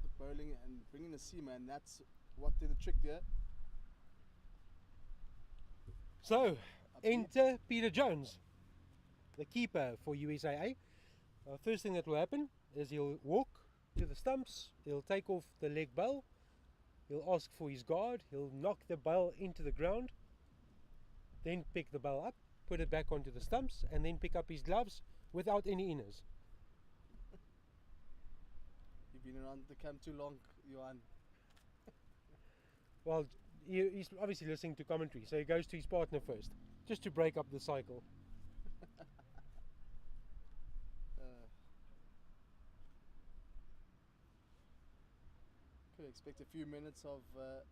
the bowling and bring in a seamer, and that's what did the trick there. So, enter Peter Jones, the keeper for USAA. First thing that will happen is he'll walk to the stumps, he'll take off the leg bail, he'll ask for his guard, he'll knock the bail into the ground, then pick the bail up, put it back onto the stumps, and then pick up his gloves without any inners. You've been around the camp too long, Johan. Well, he's obviously listening to commentary, so he goes to his partner first, just to break up the cycle. Could expect a few minutes of the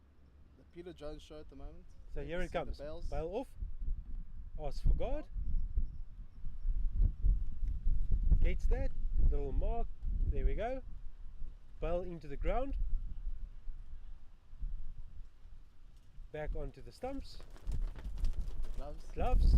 Peter Jones show at the moment. So here it comes. Bail off. Ask for guard. Gets that. Little mark. There we go. Bail into the ground. Back onto the stumps. Gloves. Gloves.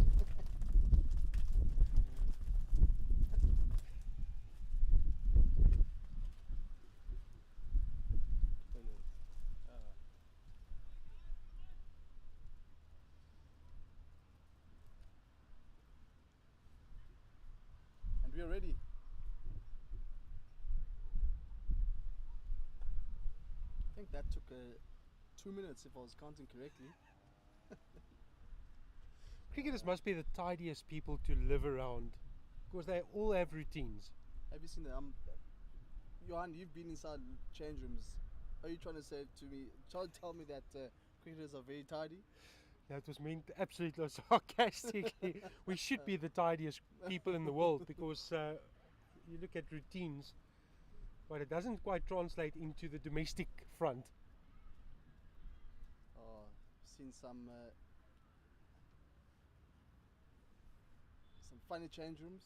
And we are ready. I think that took 2 minutes if I was counting correctly. Cricketers must be the tidiest people to live around, because they all have routines. Have you seen that? Johan, you've been inside change rooms. Are you trying to say to me, trying to tell me that cricketers are very tidy? That was meant absolutely sarcastically. We should be the tidiest people in the world because you look at routines, but it doesn't quite translate into the domestic front. Oh, seen some funny change rooms.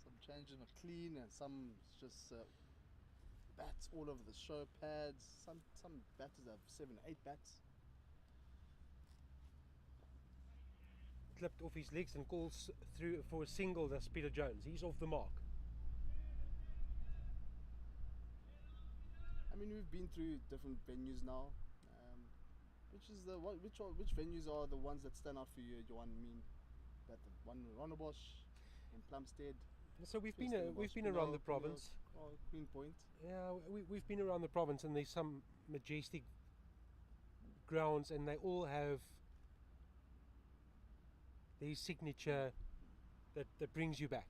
Some change rooms are clean, and some just bats all over the show pads. Some batters have 7, 8 bats. Clipped off his legs and calls through for a single. That's Peter Jones. He's off the mark. I mean, we've been through different venues now. Which venues are the ones that stand out for you, Johan? I mean, that the one in Rondebosch, in Plumstead. So we've been around the province. Queen Point. Yeah, we've been around the province, and there's some majestic grounds, and they all have their signature that brings you back.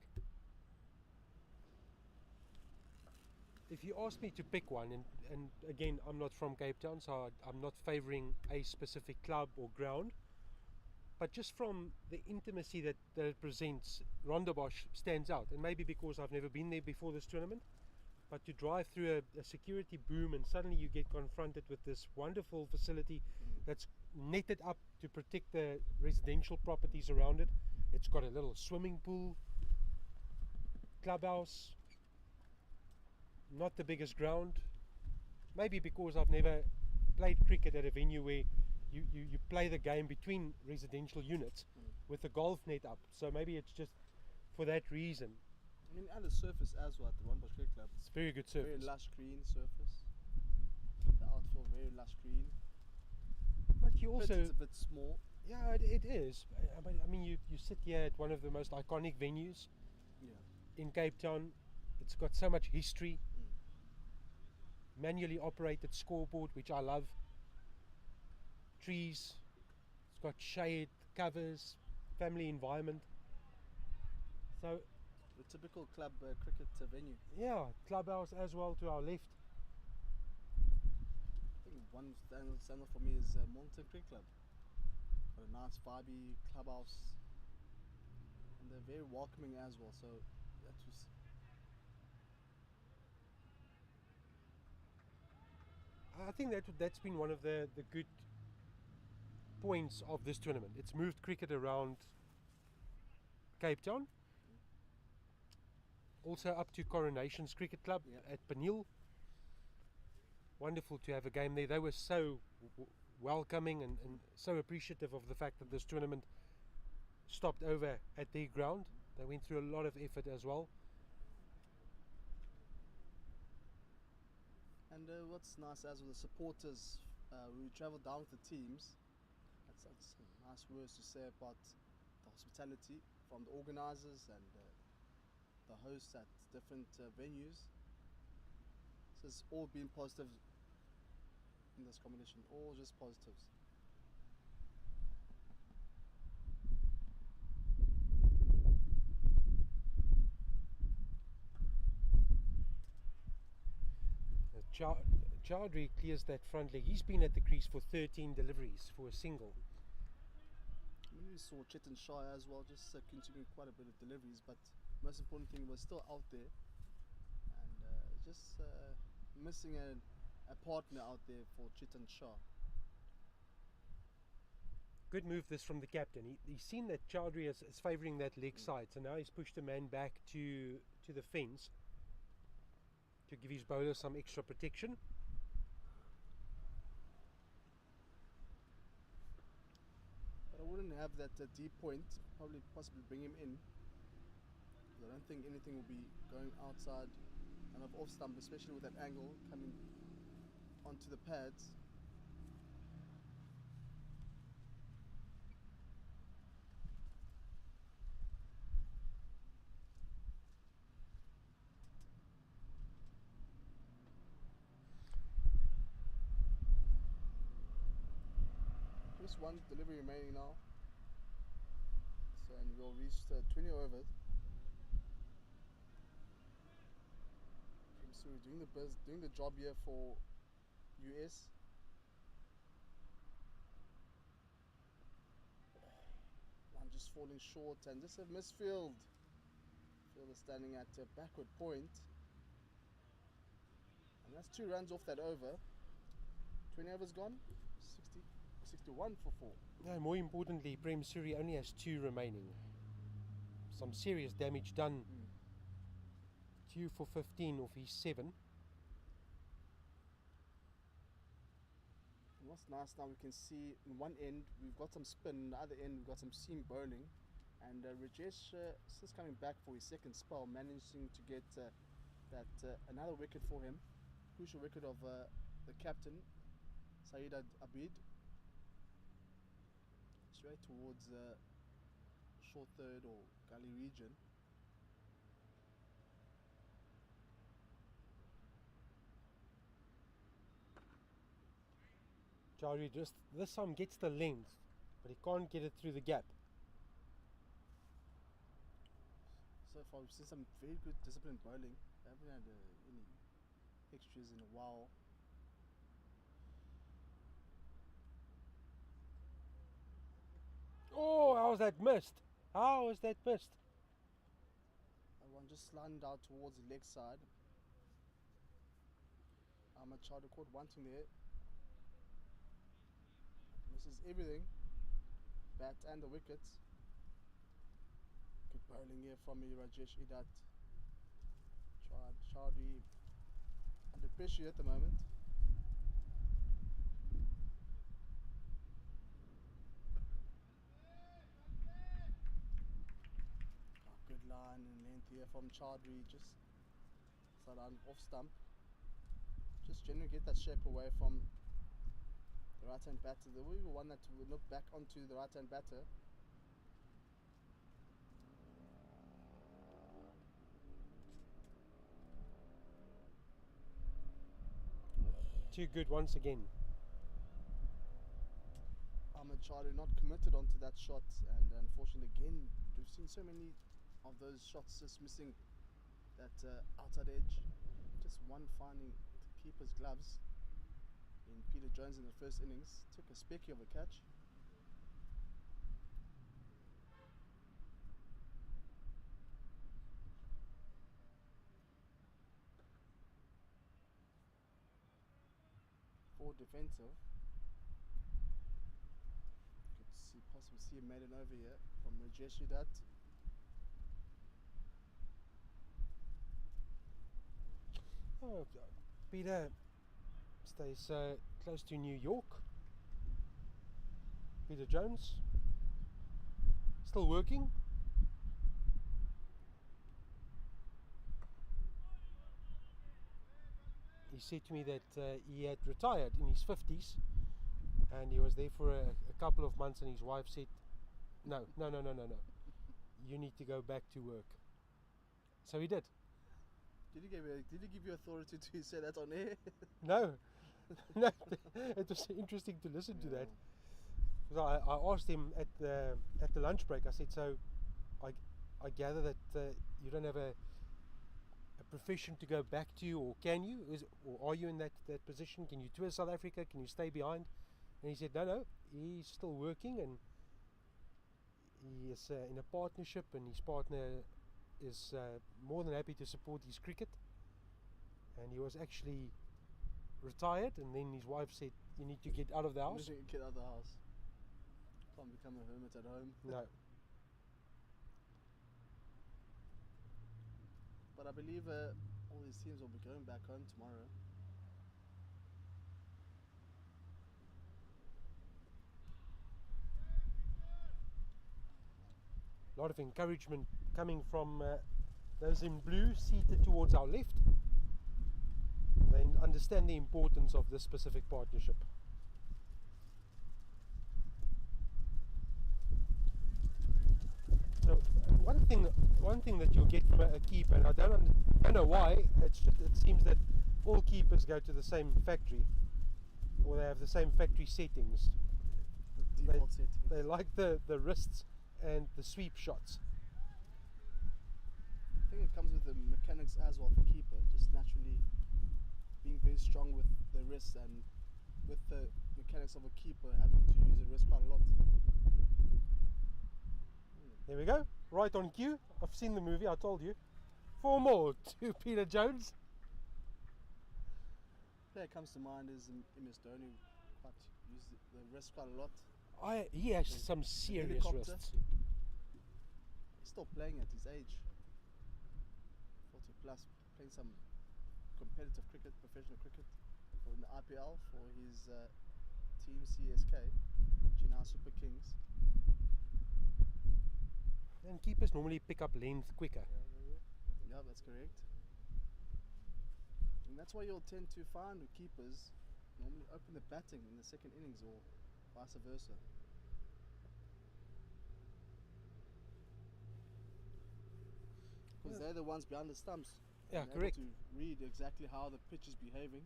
If you ask me to pick one, and again, I'm not from Cape Town, so I'm not favouring a specific club or ground, but just from the intimacy that it presents, Rondebosch stands out. And maybe because I've never been there before this tournament, but to drive through a security boom and suddenly you get confronted with this wonderful facility that's netted up to protect the residential properties around it. It's got a little swimming pool, clubhouse, not the biggest ground, maybe because I've never played cricket at a venue where you play the game between residential units with the golf net up, so maybe it's just for that reason. I mean, and the surface as well at the Rondebosch Cricket Club. It's very good surface. Very lush green surface. The outfield, very lush green. But you also... It's a bit small. Yeah, it is. But I mean, you sit here at one of the most iconic venues in Cape Town. It's got so much history. Manually operated scoreboard, which I love. Trees. It's got shade, covers, family environment. So the typical club cricket venue. Yeah, clubhouse as well to our left. I think one standout for me is Mountain Cricket Club. Got a nice vibey clubhouse, and they're very welcoming as well. So that was. I think that's been one of the good points of this tournament. It's moved cricket around Cape Town. Also up to Coronations Cricket Club at Peniel. Wonderful to have a game there. They were so welcoming and so appreciative of the fact that this tournament stopped over at their ground. They went through a lot of effort as well. And what's nice as well, the supporters, we travel down with the teams. That's nice words to say about the hospitality from the organisers and the hosts at different venues. So it's all been positive in this competition, all just positives. Chowdhury clears that front leg. He's been at the crease for 13 deliveries for a single. We saw Chetan Shah as well, just continuing quite a bit of deliveries, but most important thing was still out there and just missing a partner out there for Chetan Shah. Good move this from the captain. He's seen that Chowdhury is favouring that leg side, so now he's pushed a man back to the fence to give his bowler some extra protection. But I wouldn't have that deep point, possibly bring him in. I don't think anything will be going outside and off stump, especially with that angle coming onto the pads. Just one delivery remaining now. So, and we'll reach 20 overs. So we're doing the job here for US. just falling short and just a misfield. Fielder standing at a backward point. And that's 2 runs off that over. 20 overs gone, 61 for 4. No, more importantly, Prem Suri only has 2 remaining. Some serious damage done. 2 for 15 off his 7. And what's nice now, we can see in one end we've got some spin, in the other end we've got some seam bowling. And Rajesh still coming back for his second spell, managing to get another wicket for him. Crucial wicket of the captain, Saeed Abid. Straight towards short third or gully region. Jari just this time gets the length, but he can't get it through the gap. So far we've seen some very good disciplined bowling. I haven't had any extras in a while. Oh, how was that missed? How was that missed? One just slanted out towards the leg side. Ahmad Chowdhury caught wanting there. Misses everything. Bat and the wickets. Good bowling here from Rajesh Idat. Chowdhury under pressure at the moment. Good line and length here from Chowdhury, just side on off stump. Just generally get that shape away from the right hand batter. The one that will look back onto the right hand batter. Too good once again. Ahmad Chowdhury not committed onto that shot, and unfortunately again we've seen so many of those shots just missing that outside edge. Just one finding the keeper's gloves in Peter Jones in the first innings. Took a specky of a catch. Forward defensive. Could possibly see a maiden over here from Rajesh Idat. Oh, Peter stays close to New York. Peter Jones still working. He said to me that he had retired in his 50s and he was there for a couple of months, and his wife said, no, you need to go back to work. So he did. Did he give you authority to say that on air? No, no. It was interesting to listen to that. Because I asked him at the lunch break. I said, so I gather that you don't have a profession to go back to, or can you? Or are you in that position? Can you tour South Africa? Can you stay behind? And he said, no, he's still working, and he is in a partnership, and his partner is more than happy to support his cricket. And he was actually retired, and then his wife said, you need to get out of the house. Get out of the house. Can't become a hermit at home. No. But I believe all these teams will be going back home tomorrow. A lot of encouragement coming from those in blue seated towards our left. They understand the importance of this specific partnership. So one thing that you'll get from a keeper, and I don't know why, it seems that all keepers go to the same factory, or they have the same factory settings. The default settings. They like the wrists and the sweep shots. I think it comes with the mechanics as well for keeper, just naturally being very strong with the wrists, and with the mechanics of a keeper having to use the wrist quite a lot. There we go. Right on cue. I've seen the movie, I told you. 4 more to Peter Jones. Player comes to mind is MS Dhoni. Quite used the wrist quite a lot. He has some serious helicopter. wrists. He's still playing at his age. 40 plus, playing some competitive cricket, professional cricket, in the IPL for his team CSK, Chennai Super Kings. And keepers normally pick up length quicker. Yeah, that's correct. And that's why you'll tend to find with keepers normally open the batting in the second innings or vice versa. Because they're the ones behind the stumps. Yeah, and correct. able to read exactly how the pitch is behaving.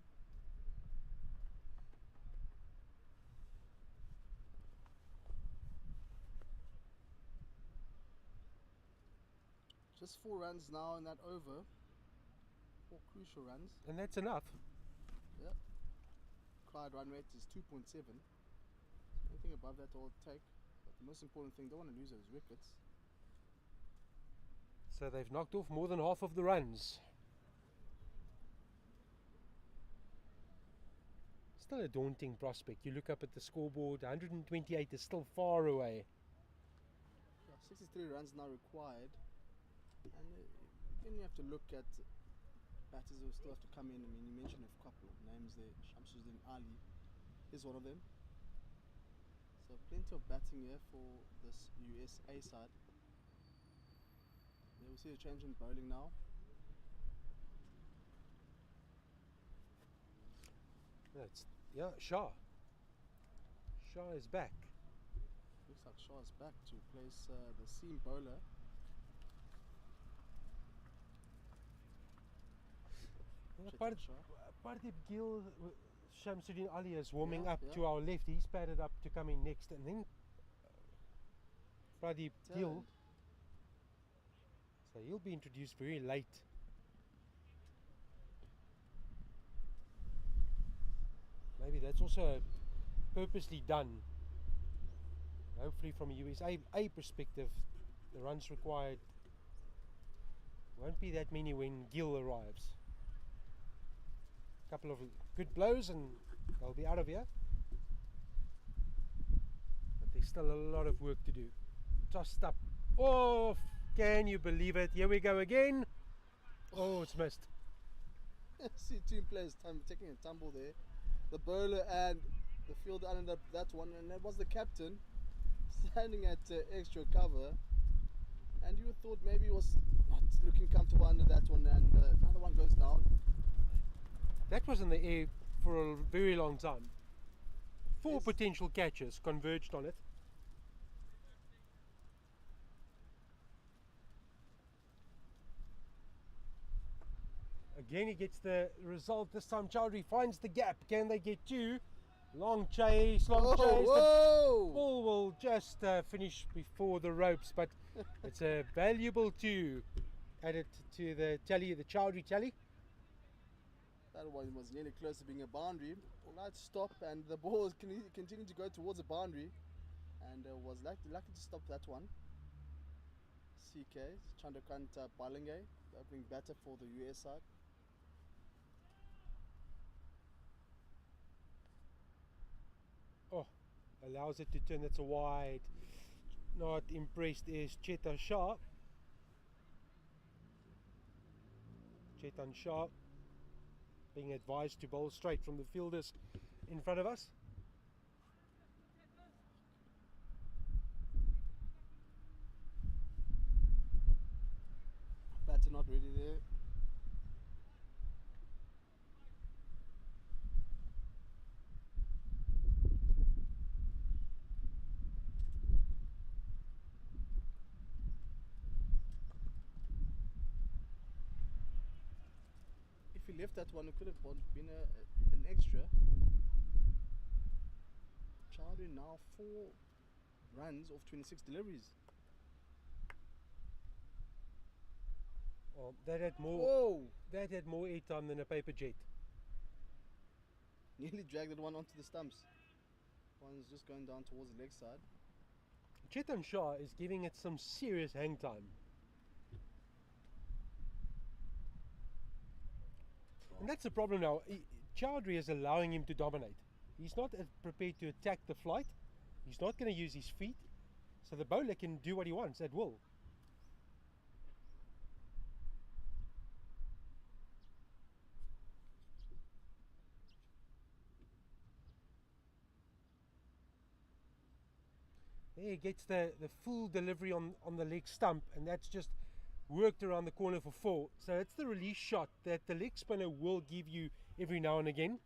Just 4 runs now in that over. 4 crucial runs. And that's enough. Yep. Required run rate is 2.7. Anything above that will take. But the most important thing, don't want to lose those wickets. So they've knocked off more than half of the runs. Still a daunting prospect. You look up at the scoreboard, 128 is still far away. Yeah, 63 runs now required. And then you have to look at batters who still have to come in. I mean, you mentioned a couple of names there. Shamsuddin Ali is one of them. So plenty of batting here for this USA side. Yeah, we see a change in bowling now. Shah. Shah is back. Looks like Shah is back to replace the seam bowler. Pardeep Gill, Shamsuddin Ali is warming Yeah, up yeah. to our left. He's padded up to come in next, and then Pradeep Gill. So he'll be introduced very late. Maybe that's also purposely done. Hopefully from a USAA perspective, the runs required won't be that many when Gill arrives. A couple of good blows and they'll be out of here. But there's still a lot of work to do. Tossed up. Oh, can you believe it? Here we go again. Oh, it's missed. See 2 players taking a tumble there. The bowler and the fielder ended up that one, and that was the captain standing at extra cover. And you thought maybe he was not looking comfortable under that one, and another one goes down. That was in the air for a very long time. 4 Yes. potential catches converged on it. Again he gets the result. This time Chowdhury finds the gap. Can they get 2? Long chase, long chase. The Whoa! ball will just finish before the ropes, but it's a valuable 2 added to the tally, the Chowdhury tally. That one was nearly close to being a boundary. Light stop, and the ball was continuing to go towards the boundary, and was lucky to stop that one. CK Chandrakant Balenge, the opening batter for the US side. Oh, allows it to turn. That's a wide. Not impressed is Chetan Shah. Chetan Shah being advised to bowl straight from the fielders in front of us. Batter not ready there. If he left that one, it could have been an extra. Chowdhury now 4 runs off 26 deliveries. Oh, that had more. Whoa! That had more airtime than a paper jet. Nearly dragged that one onto the stumps. One's just going down towards the leg side. Chetan Shah is giving it some serious hang time. And that's the problem now. Chowdhury is allowing him to dominate. He's not prepared to attack the flight. He's not going to use his feet. So the bowler can do what he wants at will. There he gets the full delivery on the leg stump, and that's just worked around the corner for 4. So it's the release shot that the leg spinner will give you every now and again.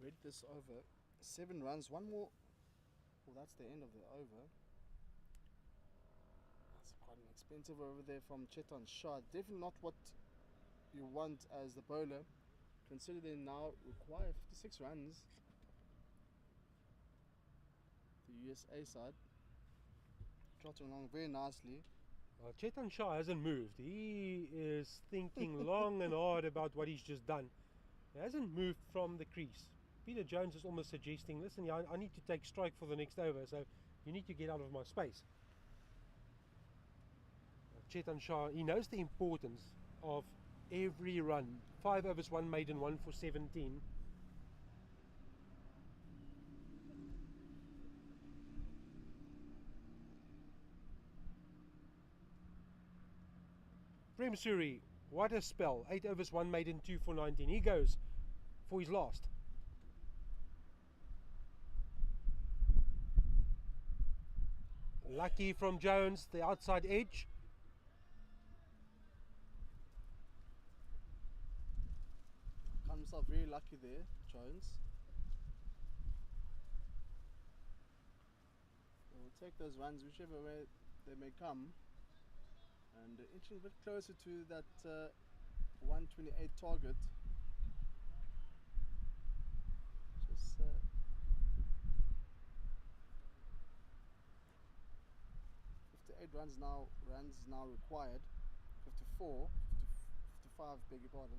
Read this over. 7 runs, 1 more. Well, that's the end of the over. That's quite an expensive over there from Chetan Shah. Definitely not what you want as the bowler. Consider they now require 56 runs. The USA side trotting along very nicely. Chetan Shah hasn't moved. He is thinking long and hard about what he's just done. He hasn't moved from the crease. Peter Jones is almost suggesting, listen, I need to take strike for the next over, so you need to get out of my space. Chetan Shah, he knows the importance of every run. 5 overs, 1 maiden, 1 for 17. Prem Suri, what a spell. 8 overs, 1 maiden, 2 for 19. He goes for his last. Lucky from Jones, the outside edge. Found himself very lucky there, Jones. We'll take those runs whichever way they may come. And inching a bit closer to that 128 target. Just 58 runs now required. 54, 55, beg your pardon.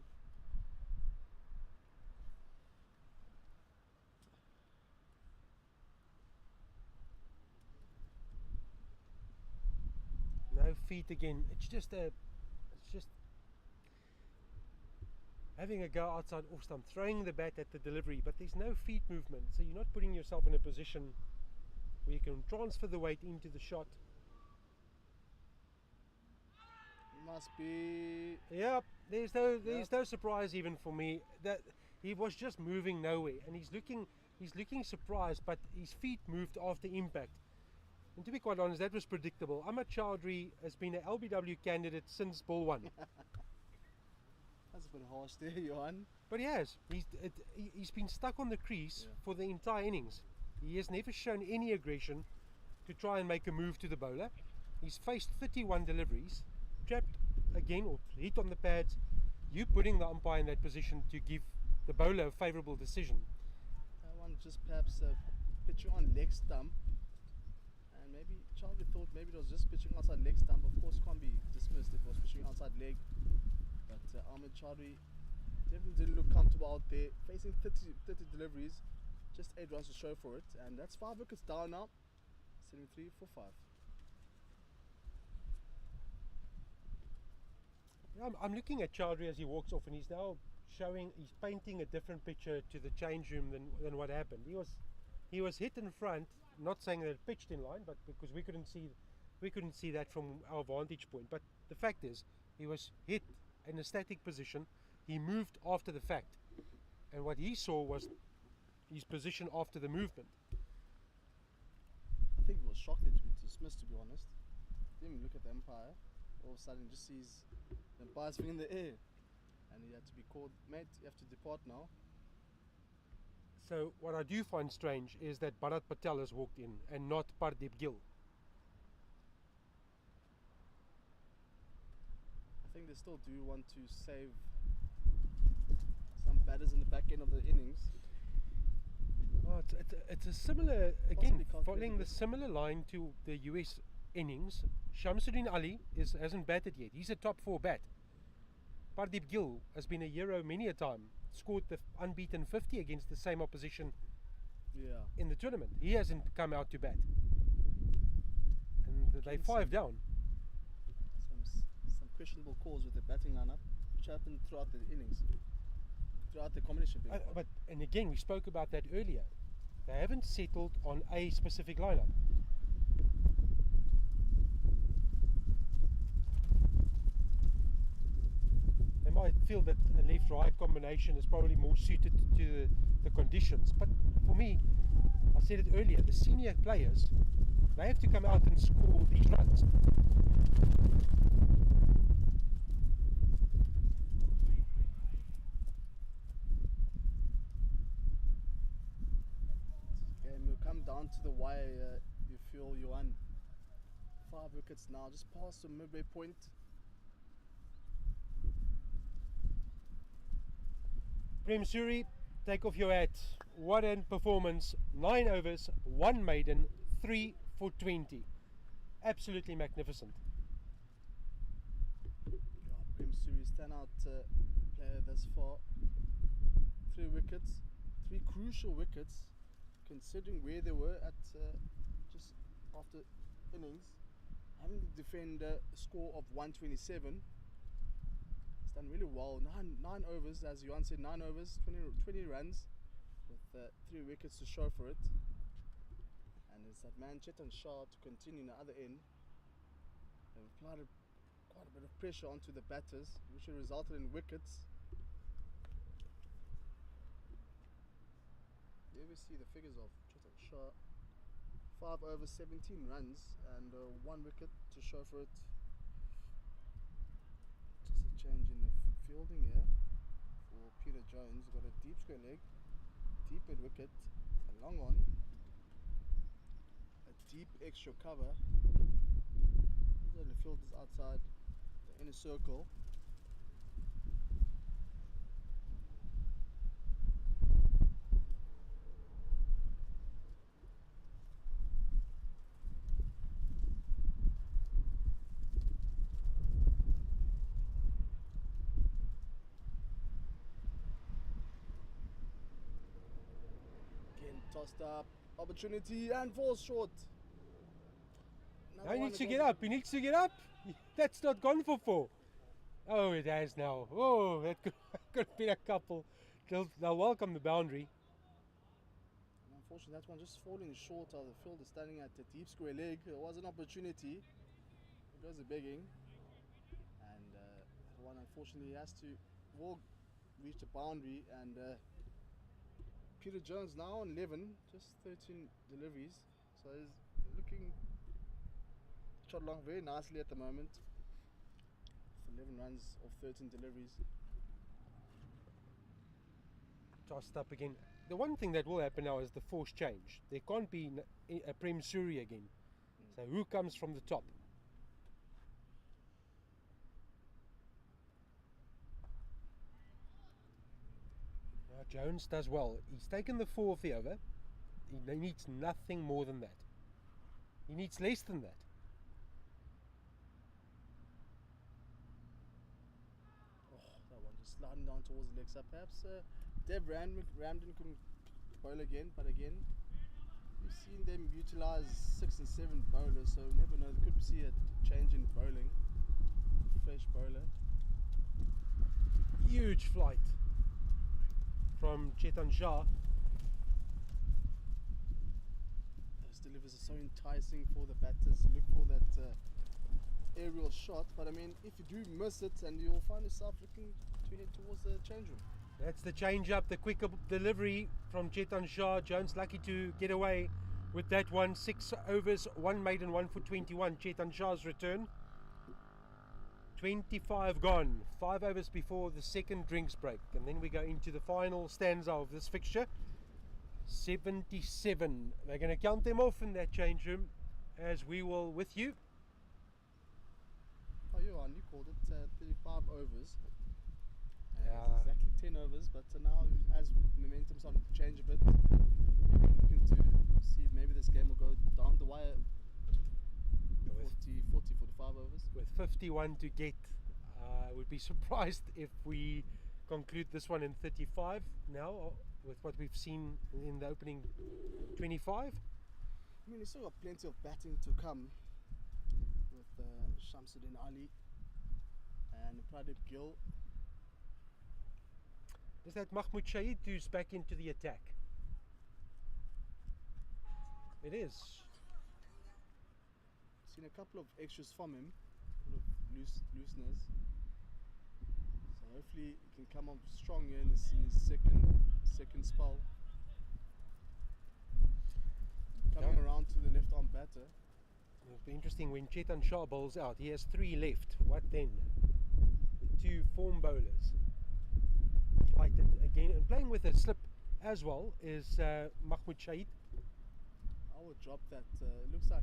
No feet again. It's just having a go outside off stump, throwing the bat at the delivery, but there's no feet movement, so you're not putting yourself in a position where you can transfer the weight into the shot. Must be. Yep, there's no surprise even for me that he was just moving nowhere, and he's looking surprised, but his feet moved after impact. And to be quite honest, that was predictable. Ahmad Chowdhury has been an LBW candidate since ball 1. That's a bit harsh there, Johan. But he has. He's been stuck on the crease for the entire innings. He has never shown any aggression to try and make a move to the bowler. He's faced 31 deliveries, trapped again or hit on the pads. You putting the umpire in that position to give the bowler a favourable decision. I want just perhaps pitching on leg stump. And maybe Chowdhury thought maybe it was just pitching outside leg stump. Of course, can't be dismissed if it was pitching outside leg. But Ahmed Chowdhury definitely didn't look comfortable out there, facing 30 deliveries, just 8 runs to show for it, and that's 5 wickets down now. 73 for 5. Yeah, I'm looking at Chowdhury as he walks off, and he's painting a different picture to the change room than what happened. He was hit in front. Not saying that it pitched in line, but because we couldn't see that from our vantage point. But the fact is, he was hit in a static position. He moved after the fact, and what he saw was his position after the movement. I think he was shocked to be dismissed, to be honest. Didn't even look at the umpire. All of a sudden, just sees the umpire's finger in the air, and he had to be called, mate, you have to depart now. So what I do find strange is that Bharat Patel has walked in and not Pardeep Gill. I think they still do want to save some batters in the back end of the innings. Oh, it's a similar, again, Possibly following the similar line to the US innings. Shamsuddin Ali hasn't batted yet. He's a top 4 bat. Pardeep Gill has been a hero many a time. Scored the unbeaten 50 against the same opposition in the tournament. He hasn't come out to bat. They 5 down. Some questionable calls with the batting lineup, which happened throughout the innings, throughout the combination. And again, we spoke about that earlier. They haven't settled on a specific lineup. They might feel that a left-right combination is probably more suited to the conditions. But for me, I said it earlier, the senior players, they have to come out and score these runs. Game will come down to the wire. You feel you won 5 wickets now, just past the midway point. Prem Suri, take off your hat. What a performance. 9 overs, 1 maiden, 3 for 20. Absolutely magnificent. Yeah, Prem Suri standout player thus far. 3 wickets, 3 crucial wickets, considering where they were at just after innings. Having to defend a score of 127. He's done really well. 9 overs, as Johan said, 9 overs, 20 runs, with 3 wickets to show for it. And it's that man Chetan Shah to continue in the other end. They've applied quite a bit of pressure onto the batters, which has resulted in wickets. Here we see the figures of Chetan Shah. 5 overs, 17 runs, and 1 wicket to show for it. Just a change in the fielding here for Peter Jones. Got a deep square leg, deep mid wicket, a long one, a deep extra cover. The field is outside the inner circle. Tossed up, opportunity, and falls short. Now he needs to get up. He needs to get up. That's not gone for 4. Oh, it has now. Oh, that could have been a couple. They'll welcome the boundary. And unfortunately, that one just falling short of the field is standing at the deep square leg. There was an opportunity. It goes a begging. And that one, unfortunately, will reach the boundary. And Peter Jones now on 11, just 13 deliveries, so he's looking shot along very nicely at the moment. 11 runs of 13 deliveries. Tossed up again. The one thing that will happen now is the force change. There can't be a Prem Suri again. So who comes from the top? Jones does well. He's taken the 4 of the over. He needs nothing more than that. He needs less than that. Oh, that one just sliding down towards the leg side. Perhaps Dev Ramden couldn't bowl again, but again, we've seen them utilize 6 and 7 bowlers, so we never know. They could see a change in bowling. Fresh bowler. Huge flight from Chetan Shah. Those delivers are so enticing for the batters. Look for that aerial shot, but I mean, if you do miss it, and you'll find yourself looking to head towards the change room. That's the change up, the quicker delivery from Chetan Shah. Jones lucky to get away with that one. 6 overs, 1 maiden, 1 for 21. Chetan Shah's return. 25 gone, 5 overs before the second drinks break, and then we go into the final stanza of this fixture. 77. They're going to count them off in that change room, as we will with you. Oh, you called it 35 overs. It's exactly 10 overs, but now as momentum started to change a bit, looking to see if maybe this game will go down the wire. 45 overs. With 51 to get, I would be surprised if we conclude this one in 35 now, with what we've seen in the opening 25. I mean, there's still got plenty of batting to come. Shamsuddin Ali and Pradeep Gill. Is that Mahmoud Shahid who's back into the attack? It is. Seen a couple of extras from him, a couple of looseness. So hopefully he can come up strong here in his second spell. Coming around to the left arm batter. It'll be interesting when Chetan Shah bowls out. He has 3 left. What then? The 2 form bowlers. Flighted again and playing with a slip as well is Mahmoud Shahid. I would drop that. It looks like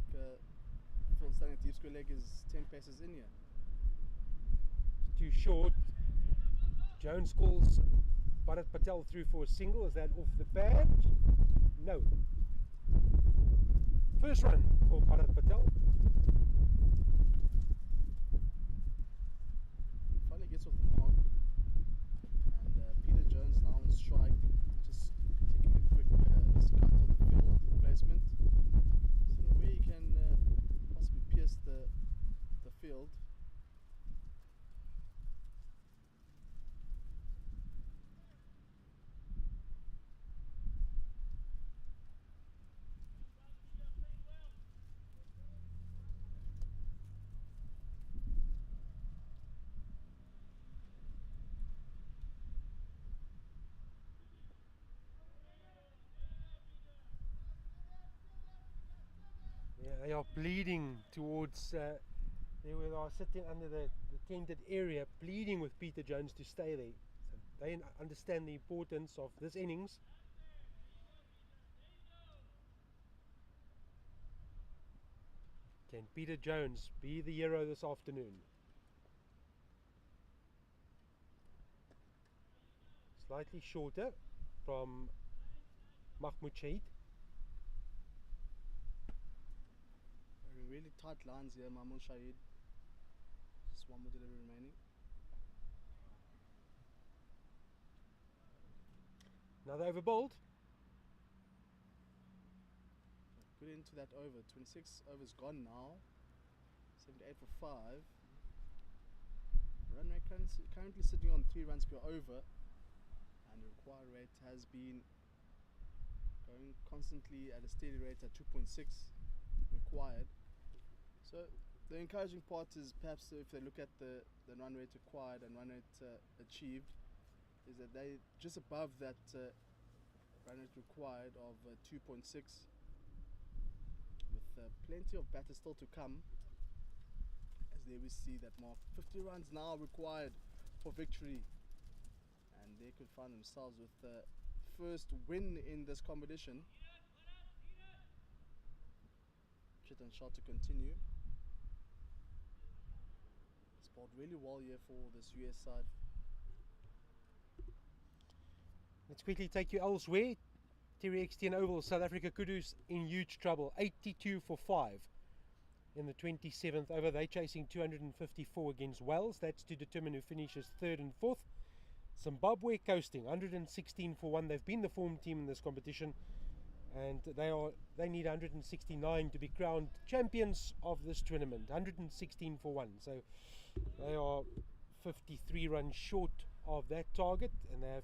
Phil standing at deep square leg is 10 paces in here. It's too short. Jones calls Bharat Patel through for a single. Is that off the pad? No. First run for Bharat Patel. Finally gets off the mark. And Peter Jones now on strike. Just taking a quick scout of the field placement. So where he can possibly pierce the field. Yeah, they are bleeding towards they are sitting under the tented area, pleading with Peter Jones to stay there. So they understand the importance of this innings. Can Peter Jones be the hero this afternoon? Slightly shorter from Mahmoud Shahid. Really tight lines here, Mahmoud Shahid. Just one more delivery remaining. Another over bowled. Good into that over. 26 overs gone now. 78 for 5. Run rate currently sitting on 3 runs per over. And the required rate has been going constantly at a steady rate at 2.6 required. So the encouraging part is perhaps if they look at the run rate required and run rate achieved, is that they just above that run rate required of 2.6, with plenty of batters still to come. As there we see that mark, 50 runs now required for victory, and they could find themselves with the first win in this competition. Chetan Shah to continue. Spot really well here for this US side. Let's quickly take you elsewhere. Terry XTN Oval, South Africa Kudus in huge trouble. 82 for 5 in the 27th over. They're chasing 254 against Wales. That's to determine who finishes 3rd and 4th. Zimbabwe coasting 116 for 1. They've been the form team in this competition, and they need 169 to be crowned champions of this tournament. 116 for 1. So they are 53 runs short of that target, and they have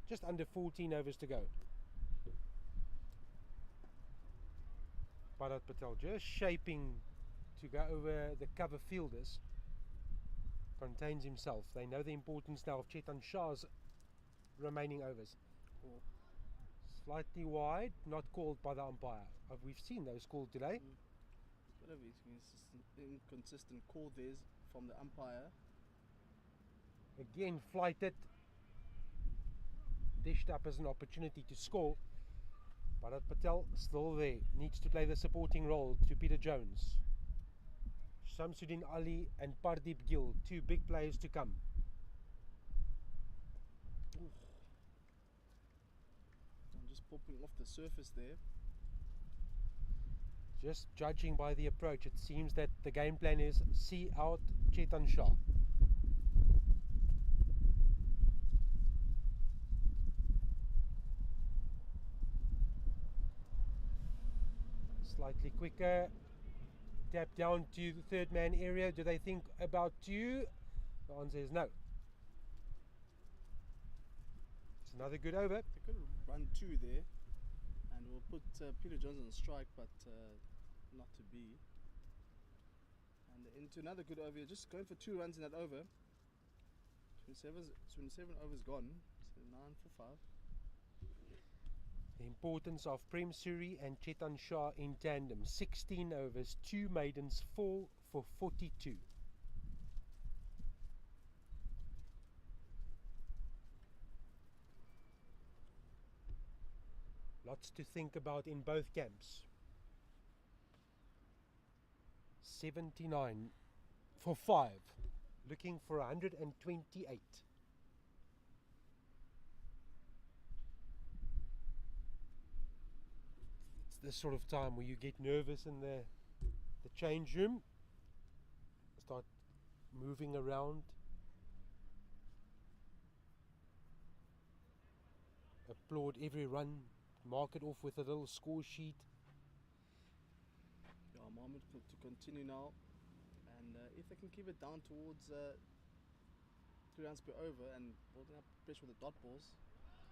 just under 14 overs to go. Bharat Patel just shaping to go over the cover fielders. Contains himself. They know the importance now of Chetan Shah's remaining overs. Oh. Slightly wide, not called by the umpire. We've seen those called today. Bit of inconsistent call there from the umpire. Again flighted. Dished up as an opportunity to score. Bharat Patel still there. Needs to play the supporting role to Peter Jones. Shamsuddin Ali and Pradeep Gill, 2 big players to come. Oof. I'm just popping off the surface there. Just judging by the approach, it seems that the game plan is see out Chetan Shah. Slightly quicker. tap down to the third man area. Do they think about 2? The answer is no. It's another good over. They could run 2 there, and we'll put Peter Jones on strike, but not to be. And into another good over, just going for 2 runs in that over. 27 overs gone, so 9 for 5. The importance of Prem Suri and Chetan Shah in tandem. 16 overs, 2 maidens, 4 for 42. Lots to think about in both camps. 79 for 5. Looking for 128. It's this sort of time where you get nervous in the change room. Start moving around. Applaud every run. Mark it off with a little score sheet. Yeah, moment to continue now, and if they can keep it down towards 3 runs per over and building up pressure with the dot balls,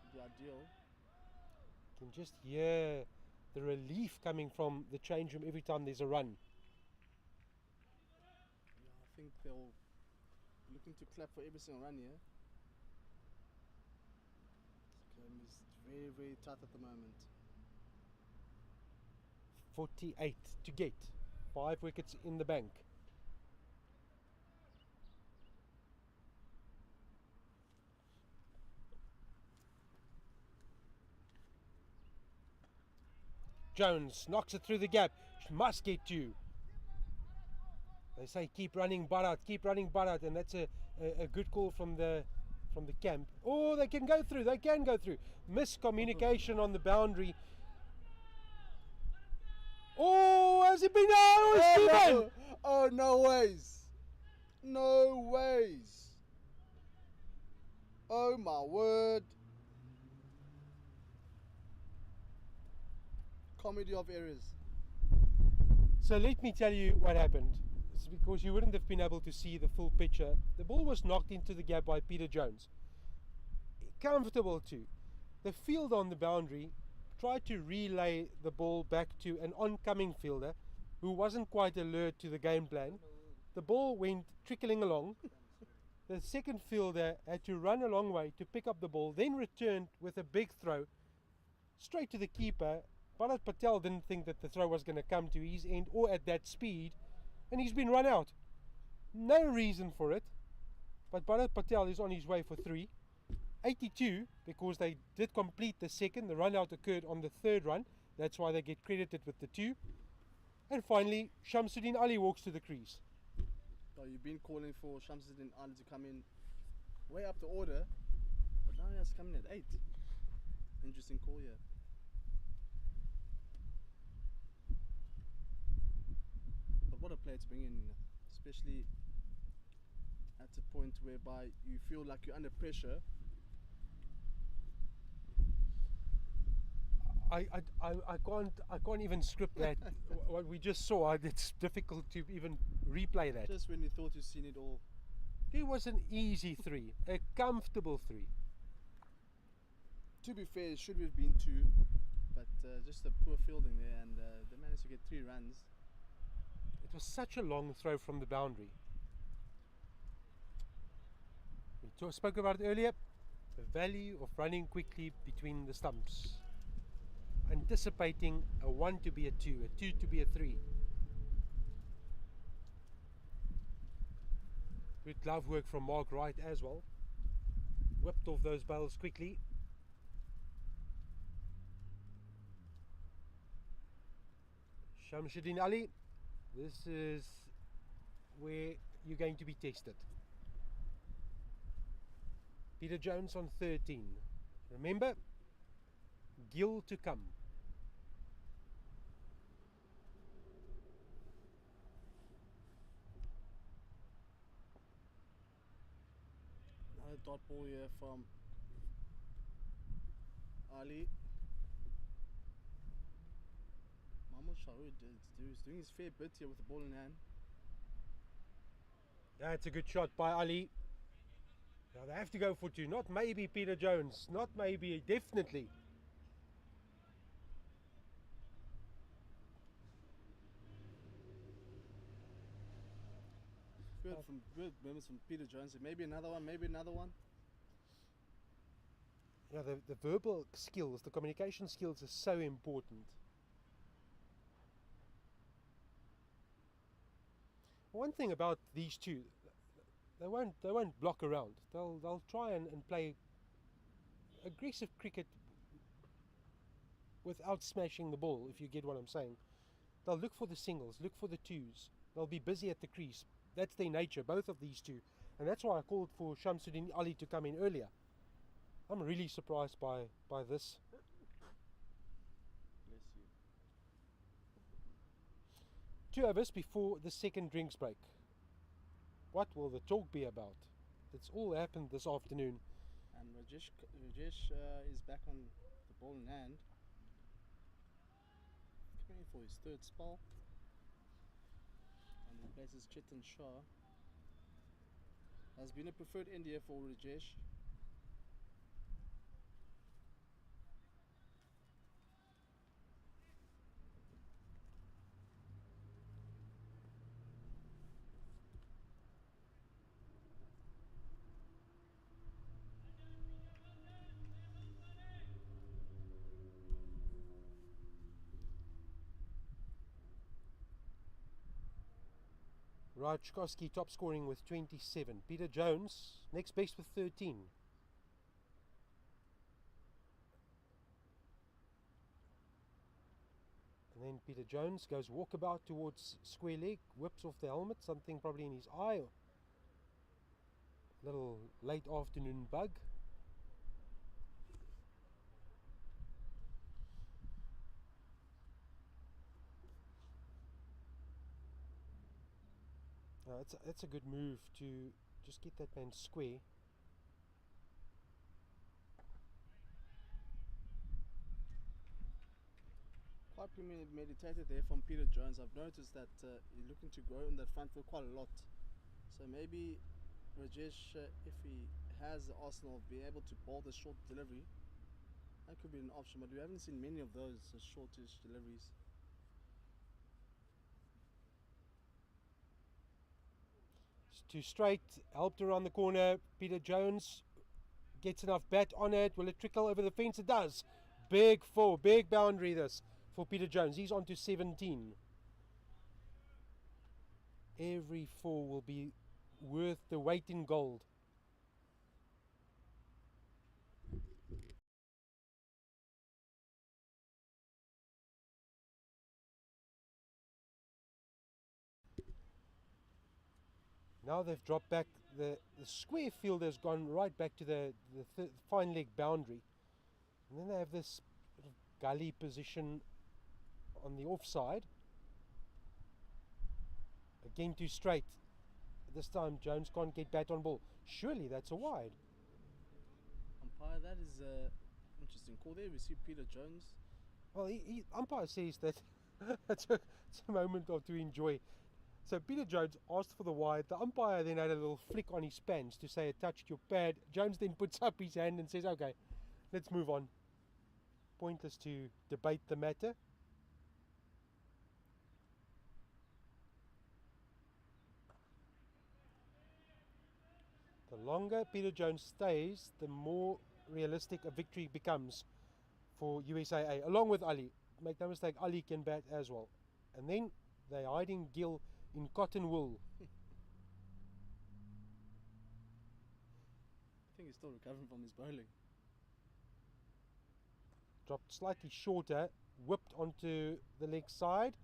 would be ideal. You can just hear the relief coming from the change room every time there's a run. Yeah, I think they'll be looking to clap for every single run here. This game is very, very tight at the moment. 48 to get. 5 wickets in the bank. Jones knocks it through the gap. Must get 2. They say keep running Bharat, and that's a good call from the camp. Oh, they can go through. Miscommunication on the boundary. Oh, has it been? Oh, no. Oh, no ways. No ways. Oh, my word. Comedy of errors. So let me tell you what happened. It's because you wouldn't have been able to see the full picture. The ball was knocked into the gap by Peter Jones. Comfortable too. The fielder on the boundary tried to relay the ball back to an oncoming fielder who wasn't quite alert to the game plan. The ball went trickling along. The second fielder had to run a long way to pick up the ball, then returned with a big throw straight to the keeper. Bharat Patel didn't think that the throw was going to come to his end or at that speed, and he's been run out. No reason for it, but Bharat Patel is on his way for 3. 82, because they did complete the second. The run out occurred on the third run. That's why they get credited with the 2. And finally, Shamsuddin Ali walks to the crease. Oh, you've been calling for Shamsuddin Ali to come in way up the order, but now he has to come in at 8. Interesting call here. But what a player to bring in, especially at a point whereby you feel like you're under pressure. I can't even script that. What we just saw, it's difficult to even replay that. Just when you thought you'd seen it all. There was an easy 3, a comfortable 3. To be fair, it should have been 2, but just a poor fielding there, and they managed to get 3 runs. It was such a long throw from the boundary. We spoke about it earlier. The value of running quickly between the stumps. Anticipating a 1 to be a 2, a 2 to be a 3. Good glove work from Mark Wright as well. Whipped off those bails quickly. Shamsuddin Ali, this is where you're going to be tested. Peter Jones on 13. Remember, Gill to come. Another dot ball here from Ali. Mahmoud single shot. He's doing his fair bit here with the ball in hand. That's a good shot by Ali. Now they have to go for two. Not maybe Peter Jones. Not maybe, definitely. Good moments from Peter Jones. Maybe another one, maybe another one. Yeah, the verbal skills, the communication skills are so important. One thing about these two, they won't block around. They'll try and play aggressive cricket without smashing the ball, if you get what I'm saying. They'll look for the singles, look for the twos. They'll be busy at the crease. That's their nature, both of these two. And that's why I called for Shamsuddin Ali to come in earlier. I'm really surprised by this. Bless you. 2 overs before the second drinks break. What will the talk be about? It's all happened this afternoon. And Rajesh is back on the ball in hand. Coming for his third spell. And replaces Chetan Shah. Has been a preferred India for Rajesh. Rajkowski top scoring with 27. Peter Jones next best with 13. And then Peter Jones goes walkabout towards square leg, whips off the helmet, something probably in his eye. Little late afternoon bug. It's a good move to just get that man square. Quite premeditated there from Peter Jones. I've noticed that he's looking to go in that front foot quite a lot. So maybe Rajesh, if he has the arsenal of being able to bowl the short delivery, that could be an option. But we haven't seen many of those shortish deliveries. To straight, helped around the corner. Peter Jones gets enough bat on it. Will it trickle over the fence? It does. Big four, big boundary this for Peter Jones. He's on to 17. Every four will be worth the weight in gold. Now they've dropped back. The square field has gone right back to the fine leg boundary. And then they have this sort of gully position on the offside. Again too straight. This time Jones can't get bat on ball. Surely that's a wide. Umpire, that is interesting call there. We see Peter Jones. Well, umpire says that it's a moment to enjoy. So Peter Jones asked for the wide. The umpire then had a little flick on his pants to say it touched your pad. Jones then puts up his hand and says, okay, let's move on. Pointless to debate the matter. The longer Peter Jones stays, the more realistic a victory becomes for USAA, along with Ali. Make no mistake, Ali can bat as well. And then they're hiding Gill in cotton wool. I think he's still recovering from his bowling. Dropped slightly shorter, whipped onto the leg side.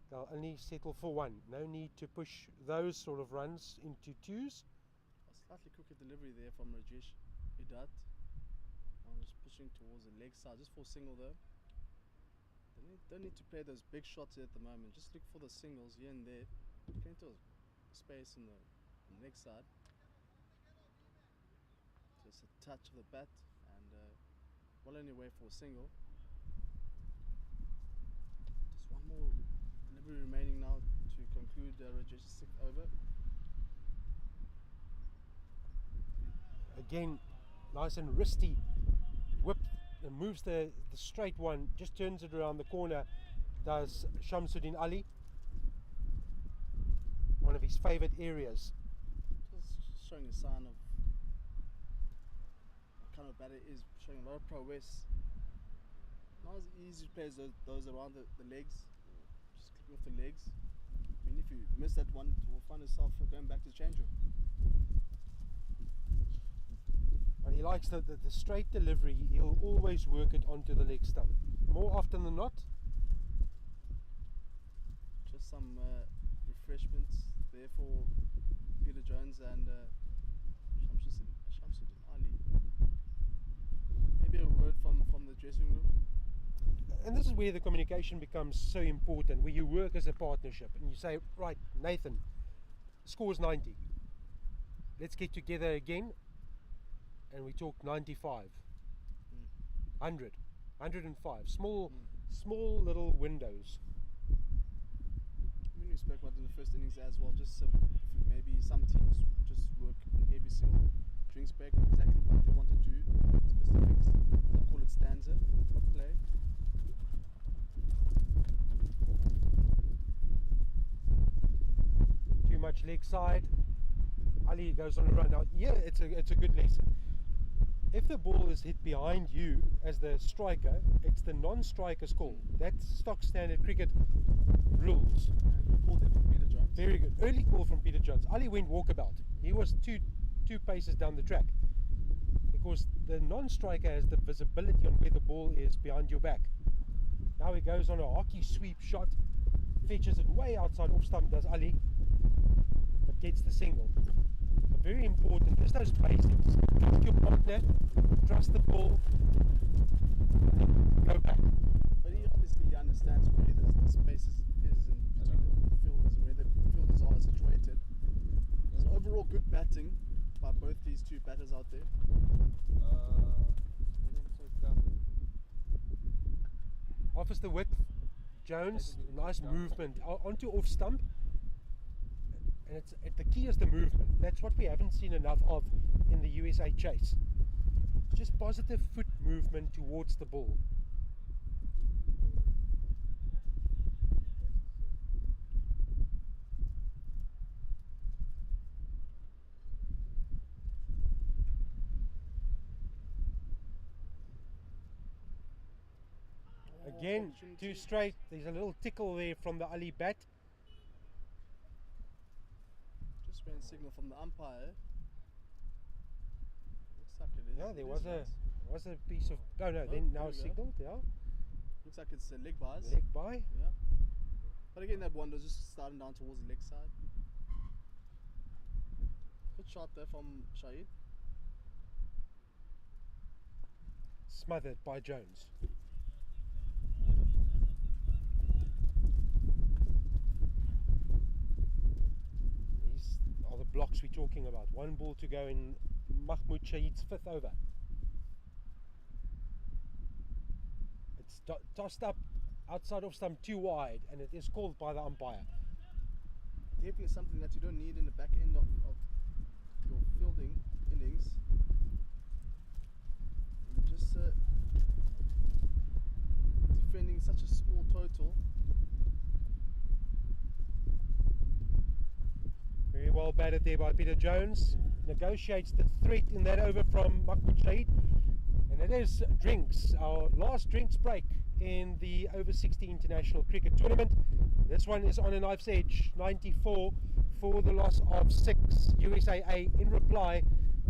They'll only settle for one. No need to push those sort of runs into twos. A slightly quicker delivery there from Rajesh Idat. I'm just pushing towards the leg side, just for a single though. Don't need to play those big shots here at the moment. Just look for the singles here and there. Plenty of space on the leg side. Just a touch of the bat and well on your way for a single. Just one more Rajesh 6th over. Again, nice and wristy whip, and moves the straight one, just turns it around the corner, does Shamsuddin Ali. One of his favourite areas. Just showing a sign of what kind of batter it is, showing a lot of prowess. Not as easy to play as those around the legs, just clipping off the legs. I mean, if you miss that one, you'll find yourself going back to the change room. And he likes the straight delivery. He'll always work it onto the leg stump. More often than not. Just some refreshments there for Peter Jones and Shamsuddin Ali. Maybe a word from the dressing room. And this is where the communication becomes so important, where you work as a partnership and you say, right, Nathan, score's 90. Let's get together again. And we talk 95, 100, 105. Small little windows. We spoke about in the first innings as well, just so if maybe some teams just work in every single drinks break, exactly what they want to do, specifics, I call it stanza of play. Too much leg side. Ali goes on a run. Now, yeah, it's a good lesson. If the ball is hit behind you as the striker, it's the non-striker's call. That's stock standard cricket rules. And called it from Peter Jones. Very good. Early call from Peter Jones. Ali went walkabout. He was two paces down the track because the non-striker has the visibility on where the ball is behind your back. Now he goes on a hockey sweep shot, fetches it way outside off stump, does Ali, but gets the single. Very important, just those basics. Trust your partner, trust the ball, go back. But he obviously understands where the space is in between the fielders and where the fielders are situated. So overall good batting by both these two batters out there. Offers the width, Jones, nice movement onto off stump. And the key is the movement. That's what we haven't seen enough of in the USA chase. Just positive foot movement towards the ball. Again, too straight. There's a little tickle there from the Ali bat. Just went signal from the umpire. Looks like it is. Yeah, there it was is a piece of. Oh no, Oh, then there now we go. signaled. Yeah, Looks like it's leg bars. leg by. Yeah. But again, that one was just starting down towards the leg side. Good shot there from Shahid. Smothered by Jones. These are the blocks we're talking about. One ball to go in Mahmoud Shahid's 5th over. It's tossed up outside of stump too wide, and it is called by the umpire. Definitely something that you don't need in the back end of your fielding innings. And just defending such a small total. Very well batted there by Peter Jones. Negotiates the threat in that over from Mahmoud Shahid. And it is drinks, our last drinks break in the Over-60 International Cricket Tournament. This one is on a knife's edge, 94 for the loss of 6 USAA in reply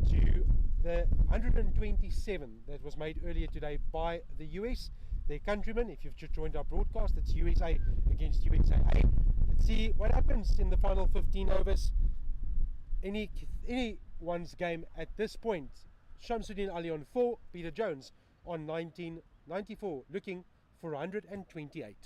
to the 127 that was made earlier today by the US, their countrymen. If you've just joined our broadcast, it's USA against USAA. Let's see what happens in the final 15 overs. Anyone's game at this point. Shamsuddin Ali on 4, Peter Jones on 19, 94, looking for 128.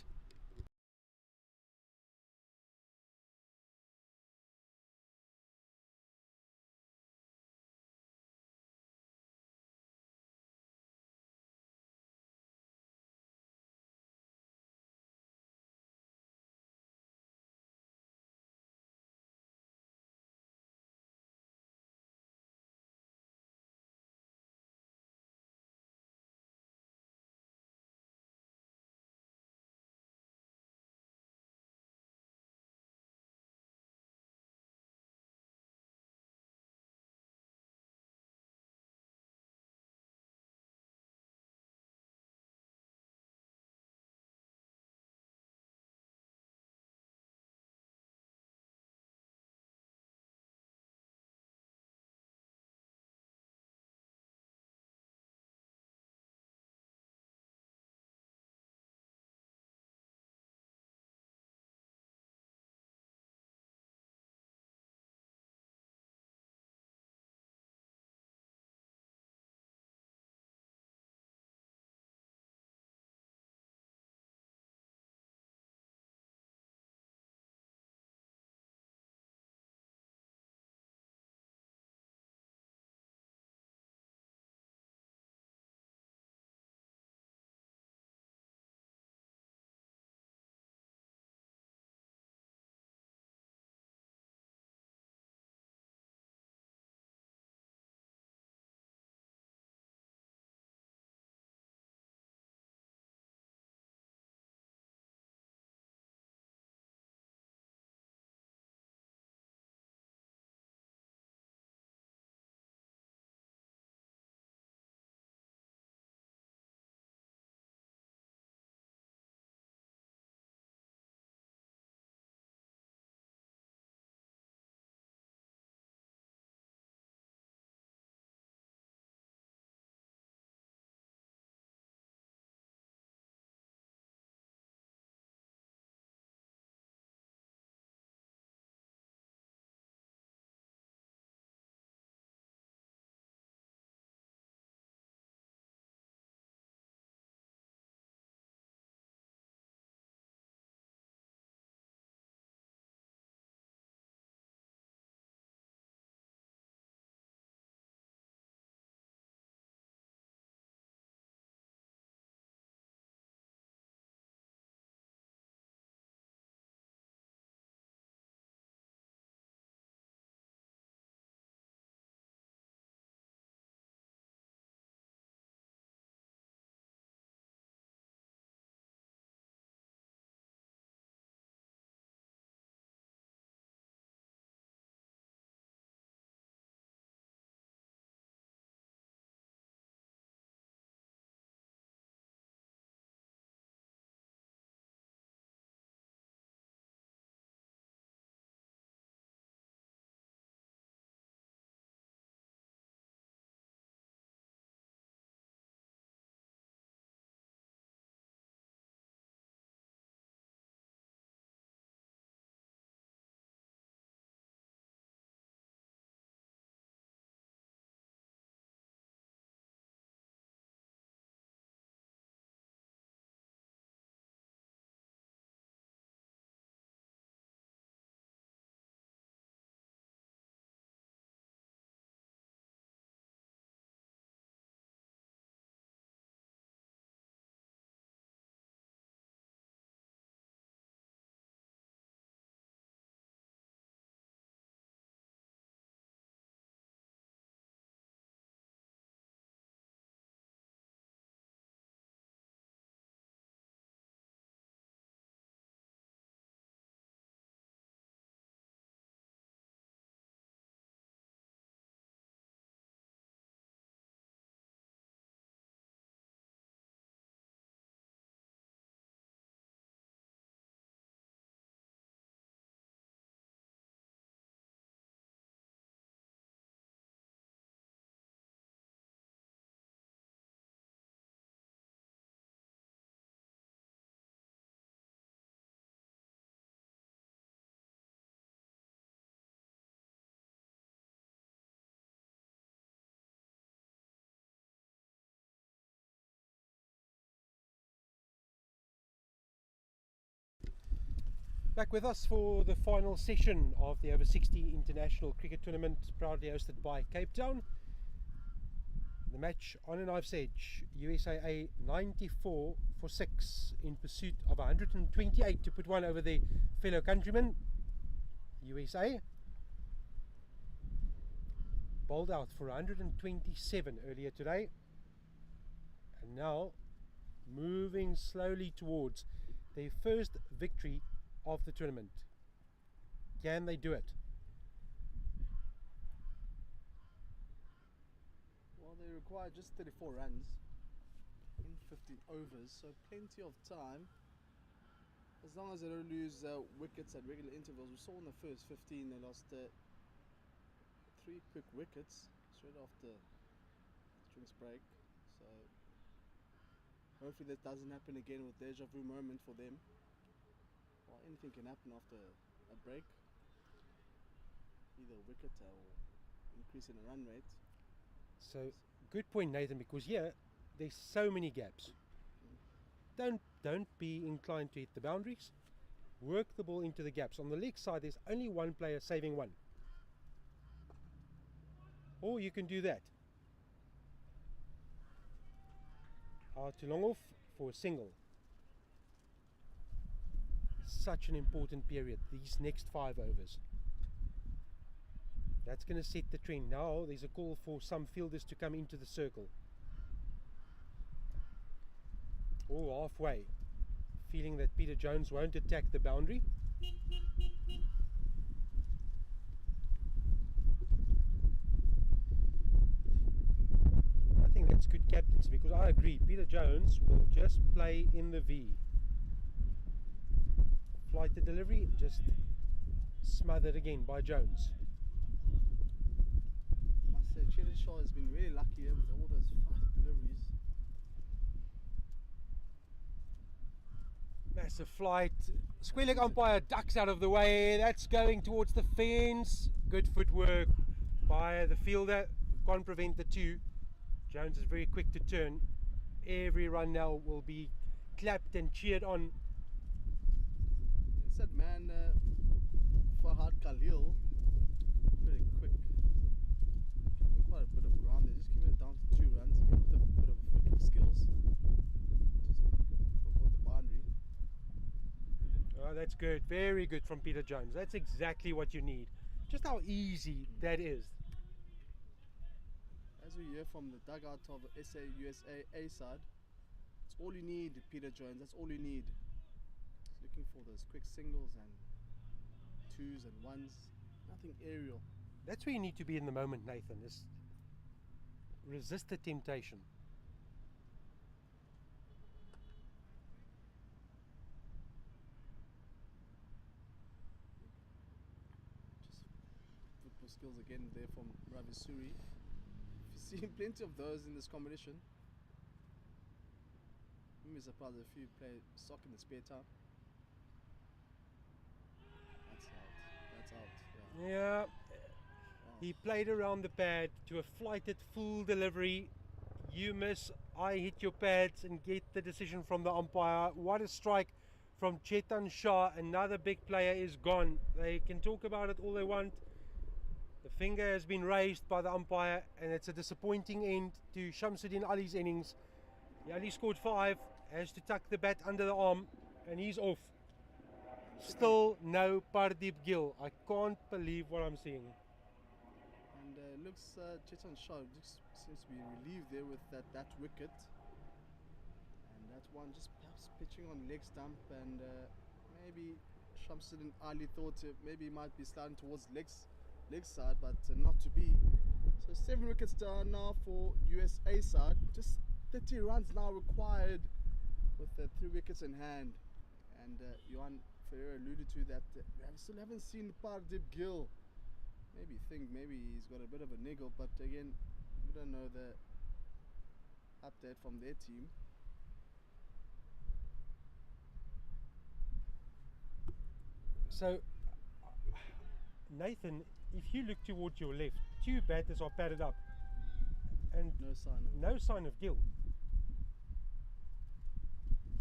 Back with us for the final session of the Over-60 International Cricket Tournament, proudly hosted by Cape Town. The match on a knife's edge, USAA 94 for 6 in pursuit of 128 to put one over their fellow countrymen. USA bowled out for 127 earlier today, and now moving slowly towards their first victory of the tournament. Can they do it? Well, they require just 34 runs in 15 overs, so plenty of time. As long as they don't lose wickets at regular intervals. We saw in the first 15 they lost 3 quick wickets straight after the drinks break. So hopefully that doesn't happen again with deja vu moment for them. Well, anything can happen after a break, either a wicket or increase in the run rate. So good point, Nathan, because here there's so many gaps. Don't be inclined to hit the boundaries. Work the ball into the gaps. On the leg side there's only one player saving one, or you can do that. Out to long off for a single. Such an important period, these next 5 overs. That's going to set the trend. Now there's a call for some fielders to come into the circle. Oh, halfway. Feeling that Peter Jones won't attack the boundary. I think that's good captaincy, because I agree, Peter Jones will just play in the V. Flight the delivery, just smothered again by Jones. I must say, Tailenders has been really lucky here with all those flight deliveries. Massive flight. Square leg umpire ducks out of the way. That's going towards the fence. Good footwork by the fielder. Can't prevent the 2. Jones is very quick to turn. Every run now will be clapped and cheered on. It's that man Fahad Khalil, very quick, keeping quite a bit of ground there, just keeping it down to 2 runs, again with a bit of footwork skills, just avoid the boundary. Oh, that's good, very good from Peter Jones. That's exactly what you need. Just how easy that is. As we hear from the dugout of the USAA side, it's all you need, Peter Jones, that's all you need. Looking for those quick singles and 2s and 1s, nothing aerial. That's where you need to be in the moment, Nathan, is resist the temptation. Just football skills again there from Ravi Suri. You've seen plenty of those in this competition. I'm really surprised if you play soccer in the spare time. That's out. Yeah, Wow. he played around the pad to a flighted full delivery. You miss, I hit your pads and get the decision from the umpire. What a strike from Chetan Shah. Another big player is gone. They can talk about it all they want. The finger has been raised by the umpire, and it's a disappointing end to Shamsuddin Ali's innings. He only scored 5, has to tuck the bat under the arm, and he's off. Still no Pardeep Gill. I can't believe what I'm seeing. And looks Chetan Shah just seems to be relieved there with that wicket. And that one just perhaps pitching on leg stump, and maybe Shamsuddin Ali thought maybe he might be sliding towards leg side, but not to be. So 7 wickets down now for USA side. Just 30 runs now required with 3 wickets in hand. And Johan Ferreira alluded to that we still haven't seen Pardeep Gill. Maybe he's got a bit of a niggle, but again, we don't know the update from their team. So, Nathan, if you look towards your left, 2 batters are padded up, and No sign of Gill.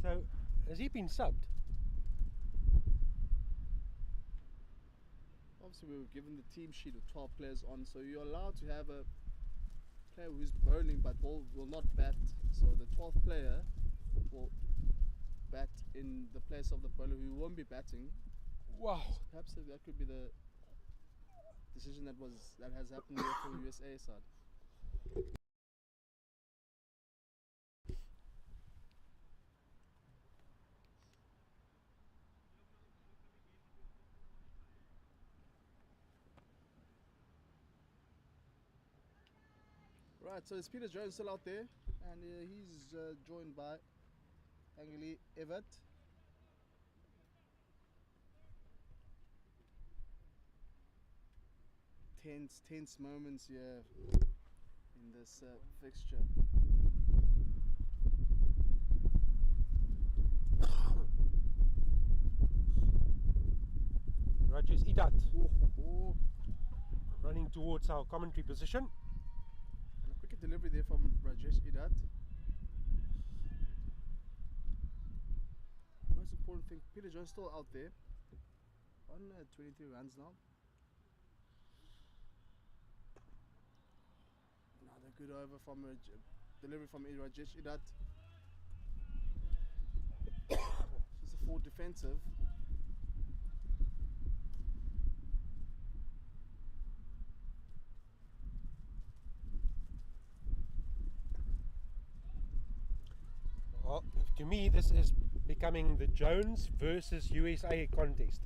So, has he been subbed? obviously we were given the team sheet with 12 players on, so you're allowed to have a player who's bowling but will not bat. So the 12th player will bat in the place of the bowler who won't be batting. Wow. Perhaps that could be the decision that has happened here for the USAA side. Right, so it's Peter Jones still out there, and he's joined by Angeli Evert. Tense moments here in this fixture. Rajesh Idat running towards our commentary position. And a quick delivery there from Rajesh Idat. Most important thing, Peter Jones still out there on 23 runs now. Another good over from delivery from Rajesh Idat. Just a full defensive. Well, to me, this is becoming the Jones versus USA contest.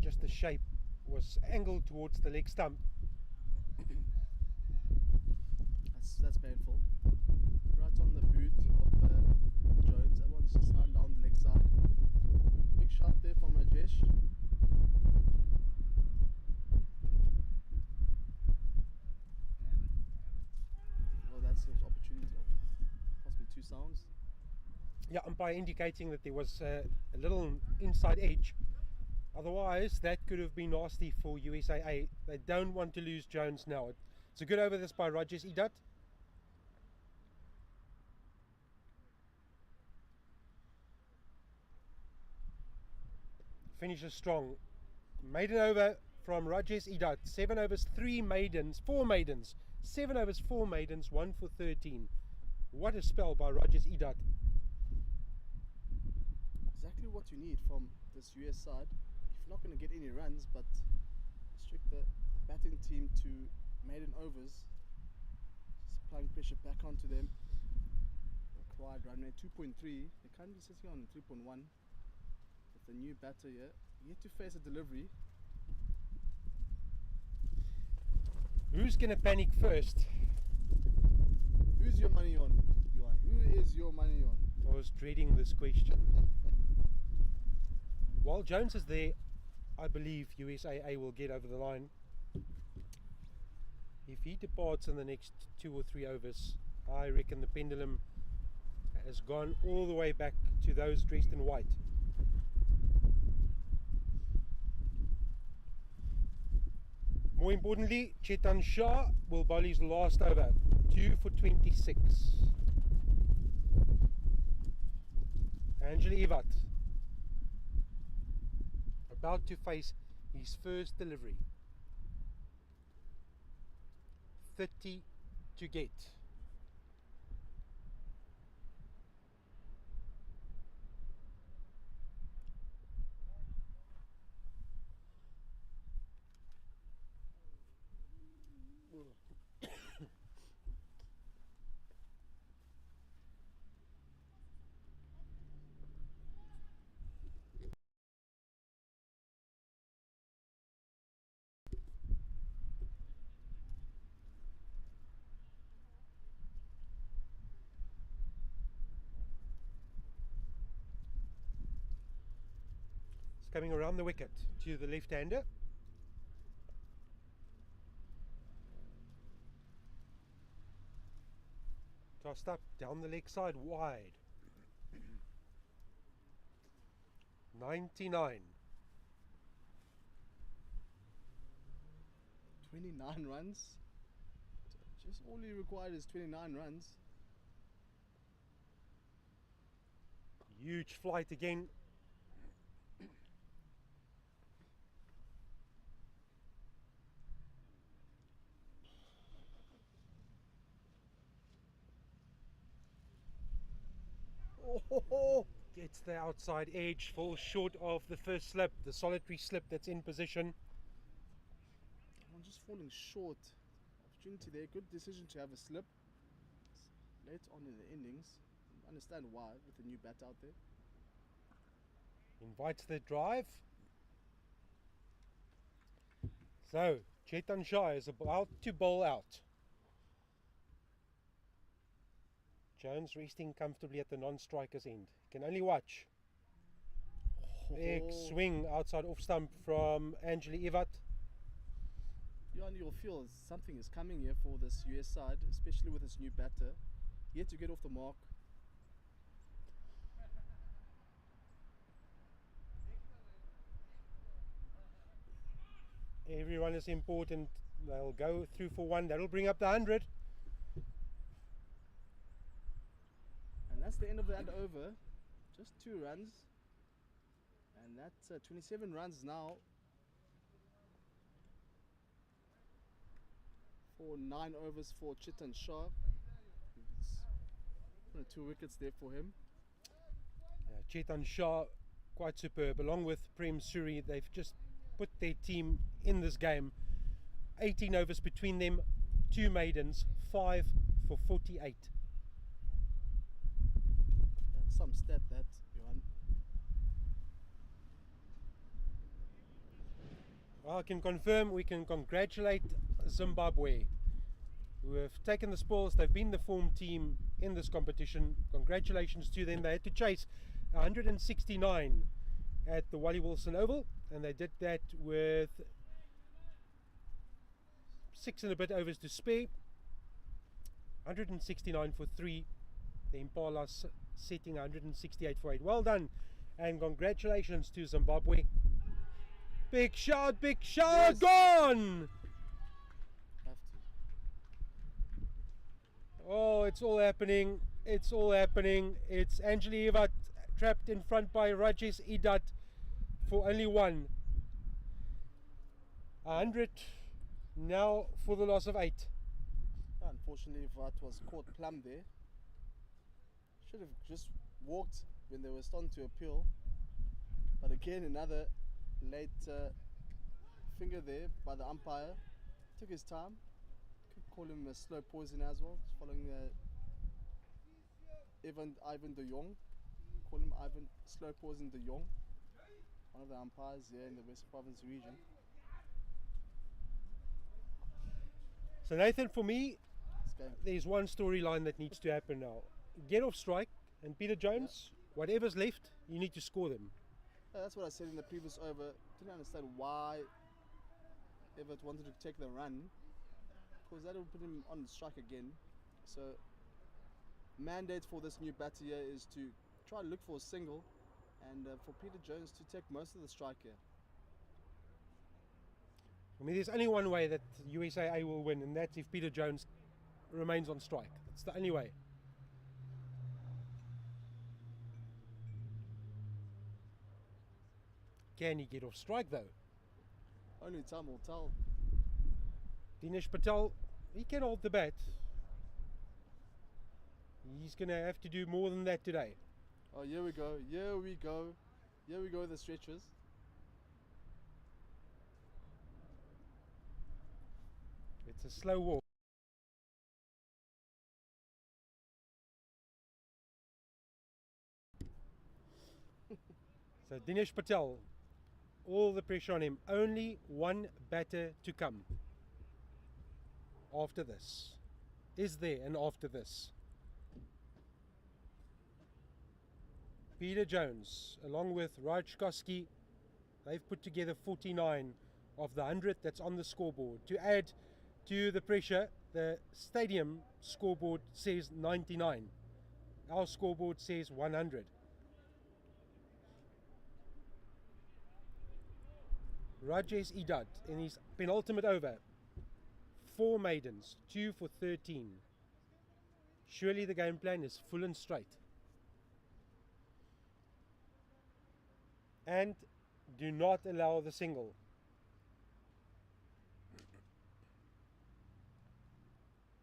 Just the shape was angled towards the leg stump. That's painful. Right on the boot of Jones. That one's just down the leg side. Big shot there from Rajesh. Well, that's an opportunity of possibly 2 sounds. Yeah, umpire indicating that there was a little inside edge. Otherwise, that could have been nasty for USAA. They don't want to lose Jones now. It's a good over this by Rajesh Idat. Finishes strong. Maiden over from Rajesh Idat. 7 overs, 4 maidens. 7 overs, 4 maidens, 1 for 13. What a spell by Rajesh Idat. Exactly what you need from this US side. If you're not going to get any runs, but restrict the batting team to maiden overs, just applying pressure back onto them. Required run rate 2.3. They're currently sitting on 3.1. With the new batter here, yet to face a delivery. Who's going to panic first? Who's your money on, Johan? Who is your money on? I was dreading this question. While Jones is there, I believe USAA will get over the line. If he departs in the next 2 or 3 overs, I reckon the pendulum has gone all the way back to those dressed in white. More importantly, Chetan Shah will bowl his last over, 2 for 26. Angela Evert about to face his first delivery. 30 to get. Coming around the wicket to the left-hander. Tossed up down the leg side wide. 99. 29 runs. Just all he required is 29 runs. Huge flight again. Oh, Gets the outside edge, falls short of the first slip, the solitary slip that's in position. I'm just falling short. Opportunity there. Good decision to have a slip. Late on in the innings. Understand why with the new bat out there. Invites the drive. So, Chetan Shah is about to bowl out. Jones resting comfortably at the non-striker's end. Can only watch. Big swing outside off stump from Angeli Ivat. You'll feel something is coming here for this US side, especially with this new batter. Yet to get off the mark. Everyone is important. They'll go through for one. That'll bring up the 100. And that's the end of that over. Just 2 runs. And that's 27 runs now. For 9 overs for Chetan Shah. It's 2 wickets there for him. Chetan Shah, quite superb. Along with Prem Suri, they've just put their team in this game. 18 overs between them, 2 maidens, 5 for 48. That's some stat that, Johan. I can confirm we can congratulate Zimbabwe, who have taken the spoils. They've been the form team in this competition. Congratulations to them. They had to chase 169 at the Wally Wilson Oval, and they did that with 6 and a bit overs to spare. 169 for 3. The Impalas setting 168 for 8. Well done, and congratulations to Zimbabwe. Big shot, Yes. Gone! Have to. Oh, it's all happening. It's all happening. It's Angeli Ivat trapped in front by Rajesh Idat for only 1. 100 now for the loss of 8. Unfortunately, Vat was caught plumb there. Should have just walked when they were starting to appeal. But again, another late finger there by the umpire. Took his time. Could call him a slow poison as well. Following Ivan de Jong. Call him Ivan Slow Poison de Jong. One of the umpires here in the West Province region. So Nathan, for me, This game. there's one storyline that needs to happen now. Get off strike, and Peter Jones, whatever's left, you need to score them. That's what I said in the previous over. Didn't understand why Everett wanted to take the run, because that would put him on strike again. So mandate for this new batter here is to try to look for a single, and for Peter Jones to take most of the strike here. I mean, there's only one way that USAA will win, and that's if Peter Jones remains on strike. That's the only way. Can he get off strike though? Only time will tell. Dinesh Patel, he can hold the bat. He's going to have to do more than that today. Oh, here we go. Here we go. Here we go. The stretches. It's a slow walk. So Dinesh Patel, all the pressure on him. Only one batter to come after this. Is there an after this? Peter Jones, along with Raj Koski, they've put together 49 of the 100 that's on the scoreboard. To add to the pressure, the stadium scoreboard says 99. Our scoreboard says 100. Rajesh Idat in his penultimate over, 4 maidens, 2 for 13. Surely the game plan is full and straight. And do not allow the single.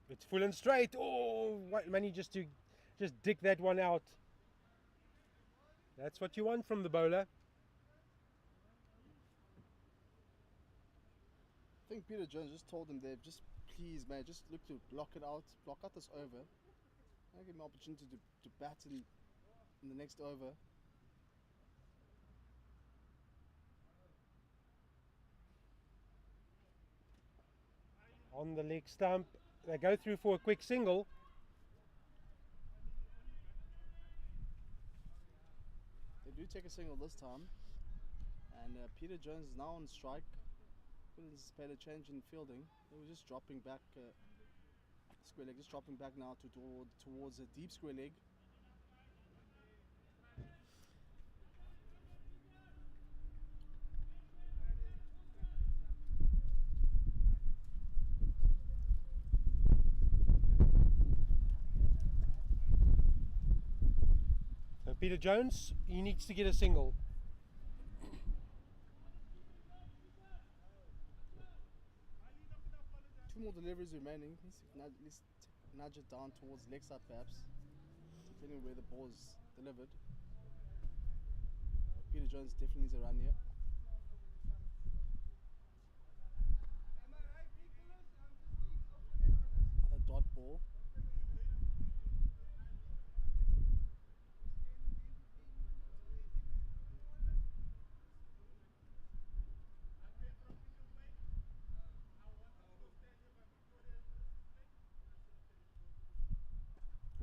It's full and straight. Oh, what money just to dig that one out. That's what you want from the bowler. I think Peter Jones just told him there, just please, man, just look to block out this over. I'll give him an opportunity to bat in the next over. On the leg stump, they go through for a quick single. They do take a single this time, and Peter Jones is now on strike. Couldn't anticipate a change in fielding. They were just dropping back, square leg, just dropping back now towards a deep square leg. So Peter Jones, he needs to get a single. Two more deliveries remaining. At least nudge it down towards leg side perhaps, depending on where the ball is delivered. Peter Jones definitely needs a run here. Another dot ball.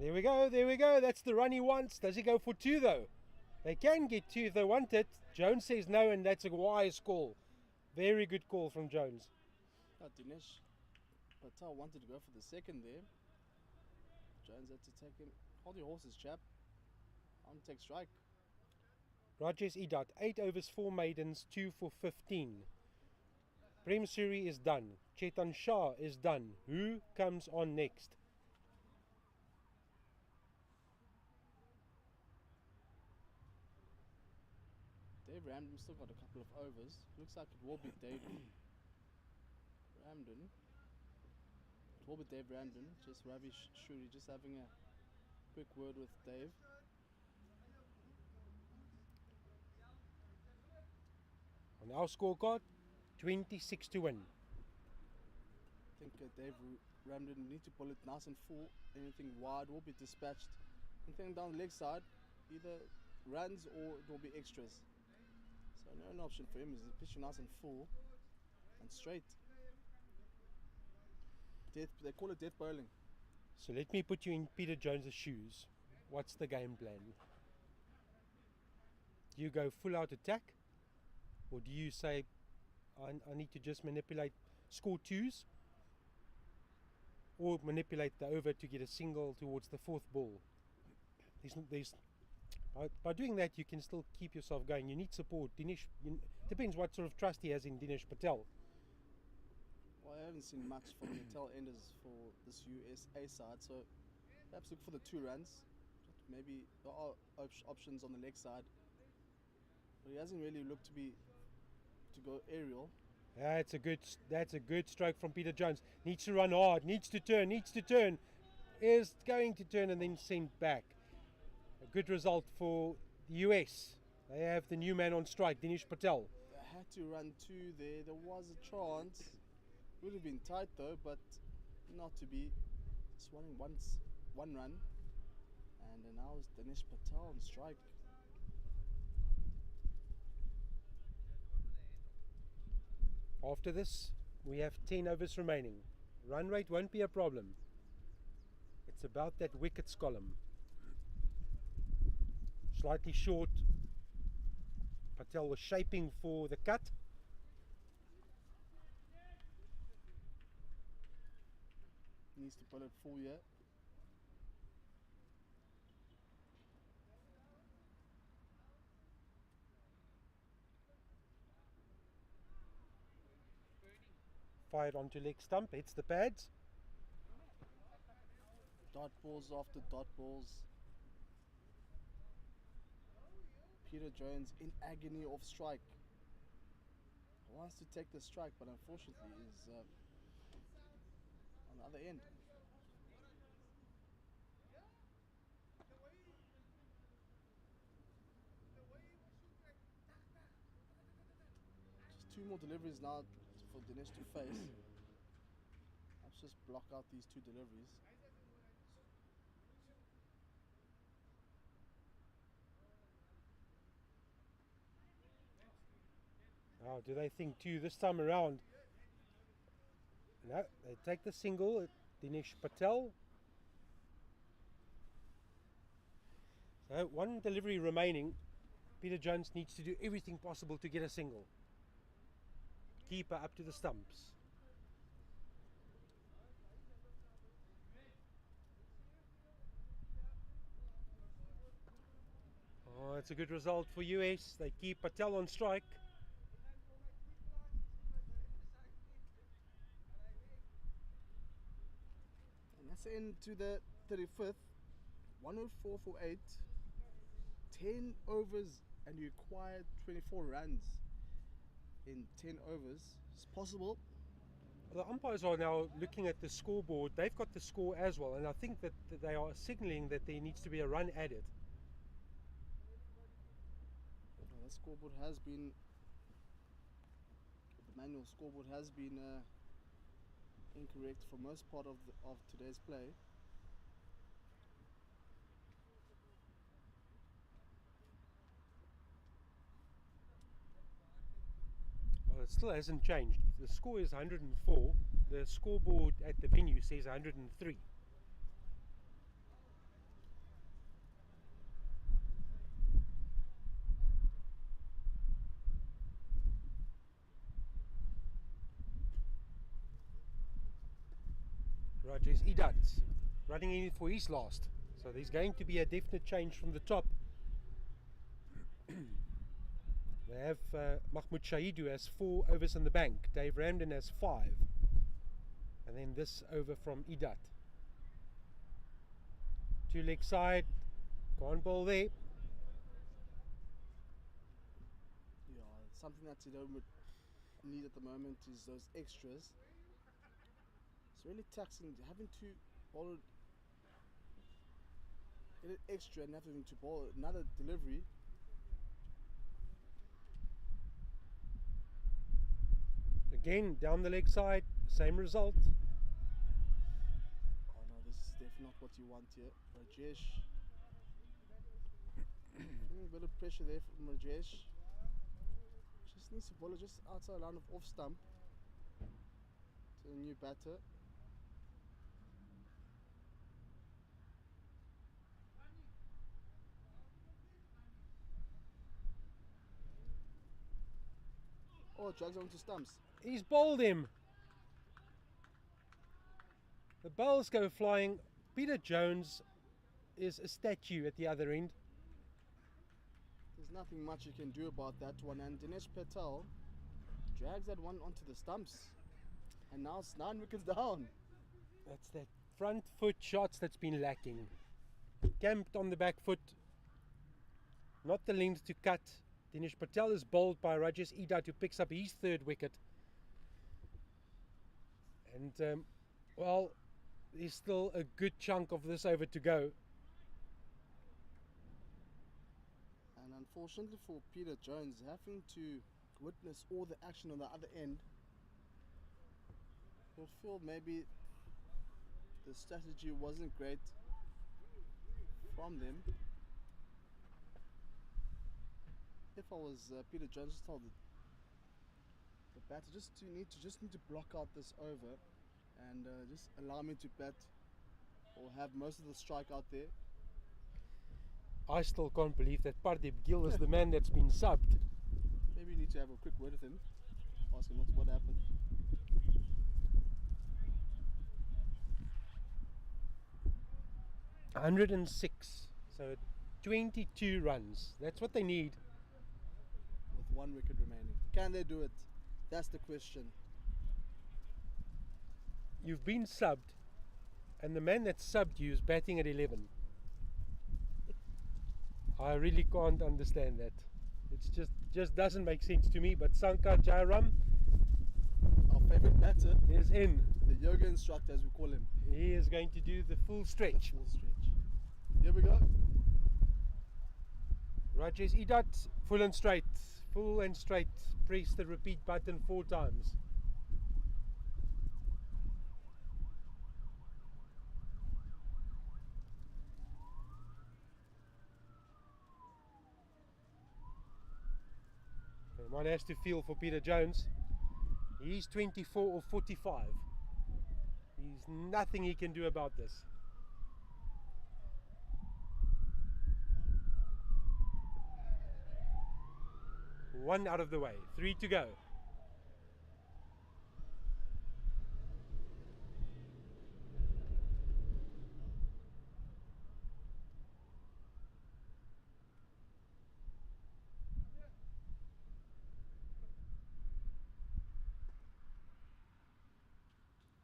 There we go, there we go. That's the run he wants. Does he go for 2 though? They can get 2 if they want it. Jones says no, and that's a wise call. Very good call from Jones. Dinesh Patel wanted to go for the second there. Jones had to take him. Hold your horses, chap. On take strike. Rajesh Idat, 8 overs, 4 maidens, 2 for 15. Prem Suri is done. Chetan Shah is done. Who comes on next? Dave Ramden still got a couple of overs. Looks like it will be Dave Ramden. It will be Dave Ramden. Just Ravi Shuri just having a quick word with Dave. On our scorecard, 26 to win. I think Dave Ramden will need to pull it nice and full. Anything wide will be dispatched. Anything down the leg side, either runs or it will be extras. So no option for him is pitching nice and full and straight. They call it death bowling. So let me put you in Peter Jones' shoes. What's the game plan? Do you go full out attack? Or do you say, I need to just manipulate, score 2s? Or manipulate the over to get a single towards the 4th ball? By doing that, you can still keep yourself going. You need support. Depends what sort of trust he has in Dinesh Patel. Well, I haven't seen much from the Tailenders for this USA side, so perhaps look for the 2 runs. Maybe there are options on the leg side, but he hasn't really looked to go aerial. That's a good stroke from Peter Jones. Needs to run hard. Needs to turn. Is going to turn and then send back. A good result for the US. They have the new man on strike, Dinesh Patel. They had to run 2 there. There was a chance. Would have been tight though, but not to be. Just wanting one run. And now it's Dinesh Patel on strike. After this, we have 10 overs remaining. Run rate won't be a problem. It's about that wickets column. Slightly short. Patel was shaping for the cut. Needs to pull it full here. fired onto leg stump, hits the pads. Dot balls after dot balls. Peter Jones in agony of strike. Wants to take the strike, but unfortunately is on the other end. Just 2 more deliveries now for Dinesh to face. Let's just block out these 2 deliveries. Now, do they think too this time around? No, they take the single. Dinesh Patel. So 1 delivery remaining. Peter Jones needs to do everything possible to get a single. Keeper up to the stumps. Oh, it's a good result for US. They keep Patel on strike. And that's into the 35th. 104 for 8. 10 overs and you acquired 24 runs in 10 overs. It's possible. The umpires are now looking at the scoreboard. They've got the score as well, and I think that they are signaling that there needs to be a run added. The scoreboard has been, the manual scoreboard has been incorrect for most part of today's play. Well, it still hasn't changed. The score is 104. The scoreboard at the venue says 103. Rajesh Idat running in for his last. So there's going to be a definite change from the top. They have Mahmoud Shahid, who has 4 overs in the bank. Dave Ramden has 5. And then this over from Idat. 2 leg side. Gone ball there. Yeah, something that you don't need at the moment is those extras. It's really taxing having to bowl get an extra and having to bowl another delivery. Again, down the leg side, same result. Oh no, this is definitely not what you want here. Rajesh. A bit of pressure there from Rajesh. Just needs to bowl it just outside the line of off stump to the new batter. Oh, drags onto stumps. He's bowled him. The bowls go flying. Peter Jones is a statue at the other end. There's nothing much you can do about that one. And Dinesh Patel drags that one onto the stumps. And now it's 9 wickets down. That's that front foot shots that's been lacking. Camped on the back foot. Not the length to cut. Dinesh Patel is bowled by Rajesh Idat, who picks up his 3rd wicket. And, well, there's still a good chunk of this over to go. And unfortunately for Peter Jones, having to witness all the action on the other end, I feel maybe the strategy wasn't great from them. If I was Peter Jones, just told the batter just need to block out this over and just allow me to bat or have most of the strike out there. I still can't believe that Pardeep Gill is the man that's been subbed. Maybe you need to have a quick word with him, ask him what happened. $106, so 22 runs. That's what they need. With 1 wicket remaining. Can they do it? That's the question. you've been subbed, and the man that subbed you is batting at 11. I really can't understand that. It's just doesn't make sense to me. But Sankar Jairam Our favourite batter, is in. the yoga instructor as we call him. He is going to do the full stretch. Full stretch. Here we go. Rajesh Idat, full and straight. Full and straight. Press the repeat button 4 times. And one has to feel for Peter Jones. He's 24 or 45. There's nothing he can do about this. One out of the way. 3 to go.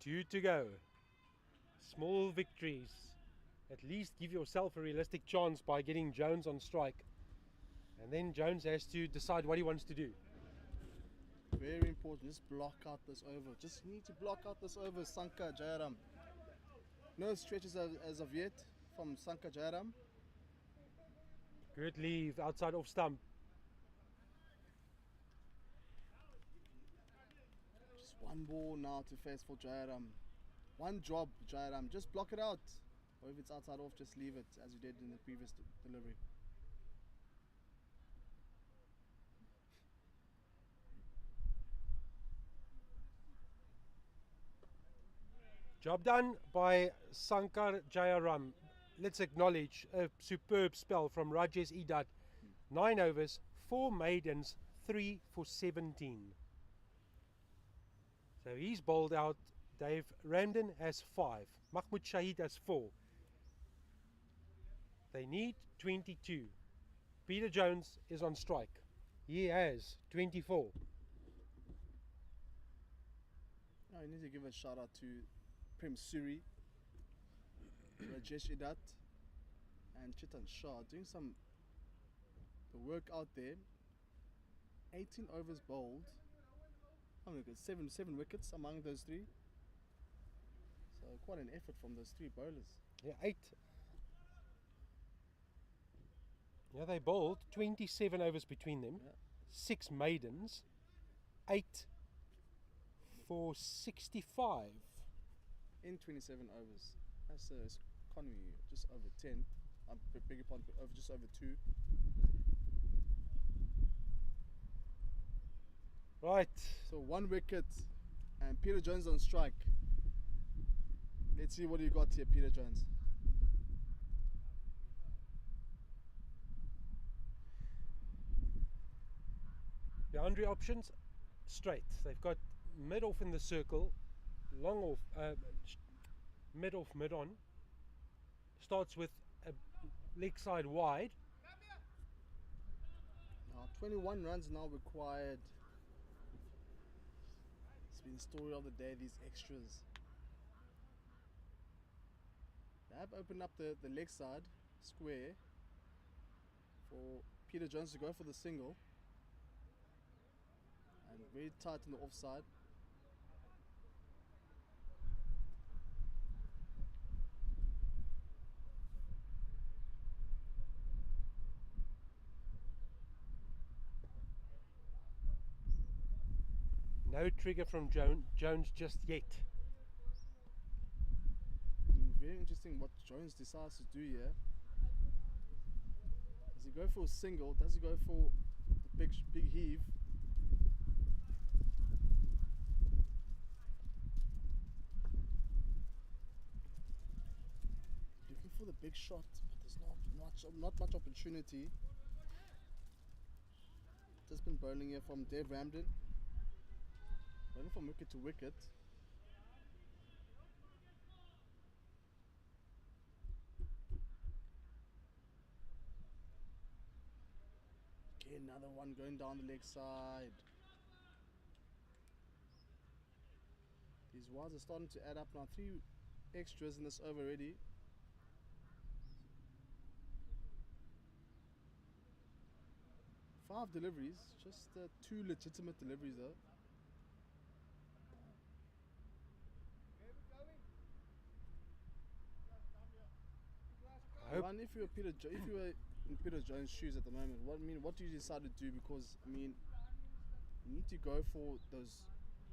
Two to go. Small victories. At least give yourself a realistic chance by getting Jones on strike. And then Jones has to decide what he wants to do. Very important. Just block out this over. Just need to block out this over, Sankar Jairam. No stretches as of yet from Sankar Jairam. Good leave outside off stump. Just one ball now to face for Jairam. One job, Jairam. Just block it out. Or if it's outside off, just leave it as you did in the previous delivery. Job done by Sankar Jairam. Let's acknowledge a superb spell from Rajesh Idat. 9 overs, 4 maidens, 3 for 17. So he's bowled out. Dave Ramden has 5. Mahmoud Shahid has 4. They need 22. Peter Jones is on strike. He has 24. Now you need to give a shout out to Prem Suri, Rajesh Idat and Chetan Shah doing the work out there. 18 overs bowled. How many wickets? Seven wickets among those 3. So quite an effort from those 3 bowlers. Yeah, 8. Yeah, they bowled 27 overs between them. Yeah. 6 maidens, 8 for 65. In 27 overs. That's a economy just over 10. I beg your pardon, just over 2. Right. So 1 wicket and Peter Jones on strike. Let's see what you got here, Peter Jones. Boundary options, straight. They've got mid off in the circle, long off, mid off, mid on. Starts with a leg side wide. Now 21 runs now required. It's been the story of the day, these extras. They have opened up the leg side square for Peter Jones to go for the single. And very tight on the offside. No trigger from Jones just yet. Very interesting what Jones decides to do here. Does he go for a single? Does he go for the big heave? Looking for the big shot, but there's not much opportunity. Just been bowling here from Dave Ramden. Bowling from wicket to wicket. Okay, another one going down the leg side. These wides are starting to add up now. 3 extras in this over already. Five deliveries, just 2 legitimate deliveries though. Ryan, if you were in Peter Jones' shoes at the moment, what do you decide to do? Because you need to go for those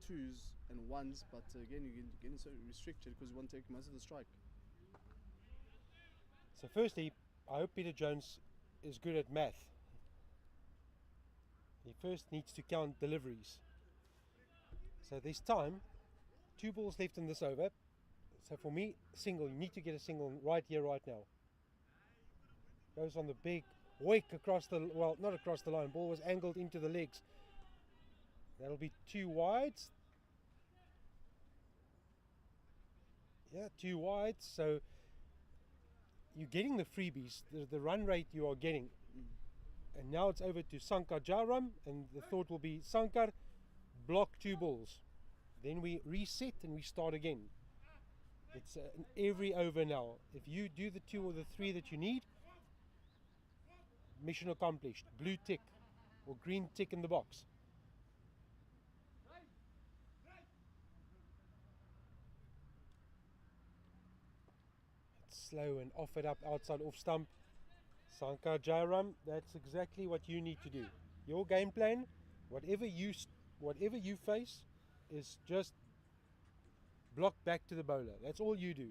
2s and 1s, but again you're getting so restricted because you want to take most of the strike. So firstly, I hope Peter Jones is good at math. He first needs to count deliveries. So there's time, 2 balls left in this over. So for me, single, you need to get a single right here, right now. Goes on the big wake across the, well, not across the line, ball was angled into the legs. That'll be 2 wides. Yeah, 2 wides. So you're getting the freebies, the run rate you are getting. And now it's over to Sankar Jaram, and the thought will be Sankar, block 2 balls. Then we reset and we start again. It's every over now. If you do the 2 or the 3 that you need, mission accomplished. Blue tick or green tick in the box. It's slow and off it up outside off stump. Sankar Jairam, that's exactly what you need to do. Your game plan, whatever you face, is just block back to the bowler. That's all you do.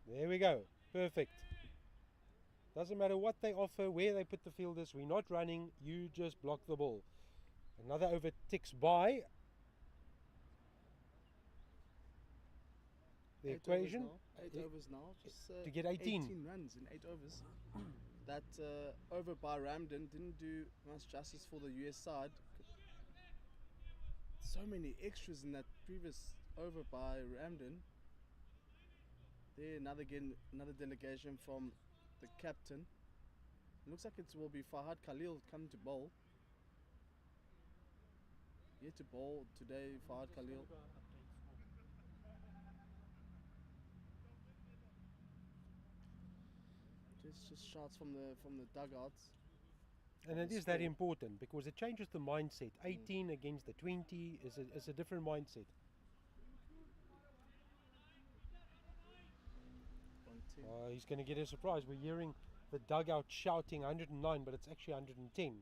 There we go. Perfect. Doesn't matter what they offer, where they put the fielders. We're not running. You just block the ball. Another over ticks by. The 8 equation. overs now. Just, to get 18 runs in 8 overs. That over by Ramden didn't do much justice for the US side. So many extras in that previous over by Ramden. There, another delegation from the captain. It looks like it will be Fahad Khalil come to bowl. Here to bowl today, Fahad Khalil. Just shots from the dugouts. And it is that important because it changes the mindset. 18 against the 20 is a different mindset. He's going to get a surprise. We're hearing the dugout shouting 109, but it's actually 110.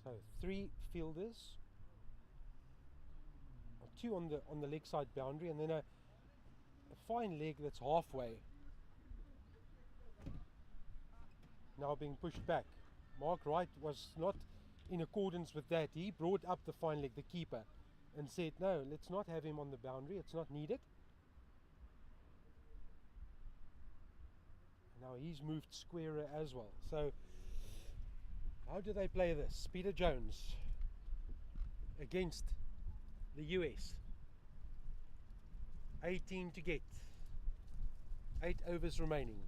So 3 fielders, 2 on the leg side boundary, and then a fine leg that's halfway. Now being pushed back. Mark Wright was not in accordance with that. He brought up the fine leg, the keeper, and said, no, let's not have him on the boundary. It's not needed. Now he's moved squarer as well. So how do they play this? Peter Jones against the US. 18 to get. 8 overs remaining.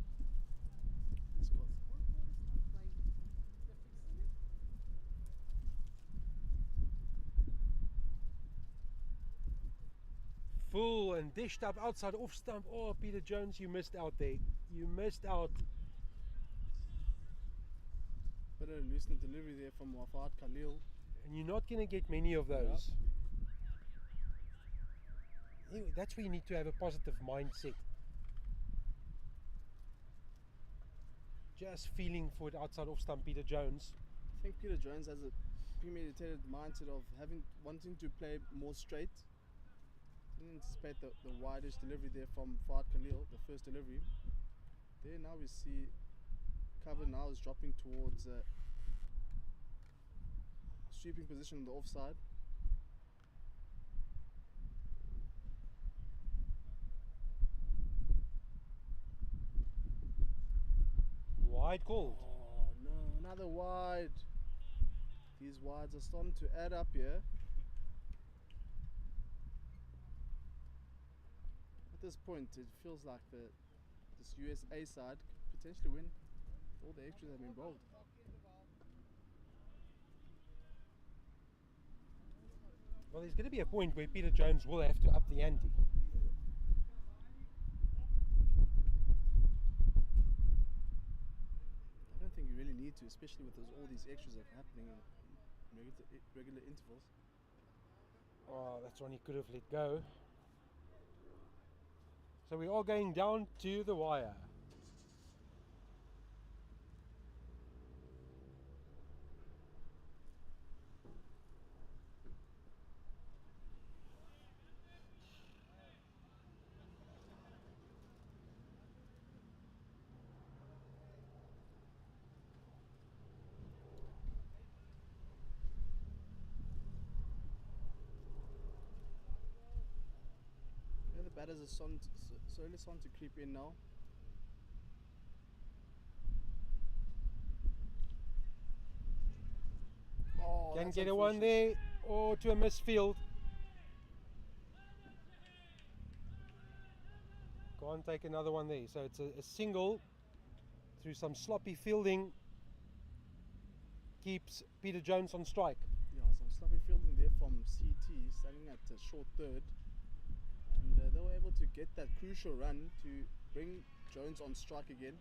Full and dished up outside off stump. Oh, Peter Jones, you missed out there. You missed out. Bit of loosened delivery there from Wafat Khalil. And you're not going to get many of those. Anyway, that's where you need to have a positive mindset. Just feeling for it outside off stump, Peter Jones. I think Peter Jones has a premeditated mindset of wanting to play more straight. Didn't anticipate the widest delivery there from Fahad Khalil, the first delivery. There now we see cover now is dropping towards sweeping position on the offside. Wide called. Oh no, another wide. These wides are starting to add up here. But this point, it feels like this USA side could potentially win. All the extras have been bowled. Well, there's going to be a point where Peter Jones will have to up the ante. I don't think you really need to, especially with all these extras that are happening in regular intervals. Oh, that's one he could have let go. So we are going down to the wire. Yeah, the batters are slowly starting to creep in now. Oh, Can that's get a one there or to a misfield. Can't take another one there. So it's a single through some sloppy fielding. Keeps Peter Jones on strike. Yeah, some sloppy fielding there from CT, standing at short third. And they were able to get that crucial run to bring Jones on strike again.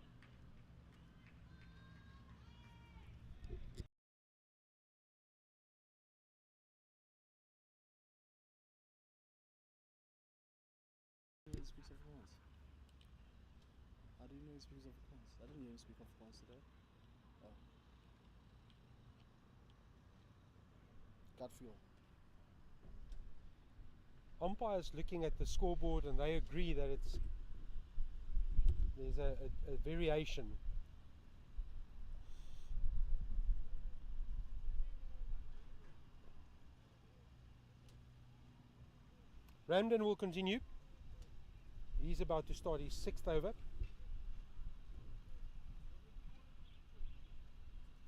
He speaks of France. How do you know he speaks of France? I didn't hear him speak of France today. Oh. Gut feel. Umpires looking at the scoreboard and they agree that there's a variation. Ramden will continue. He's about to start his 6th over.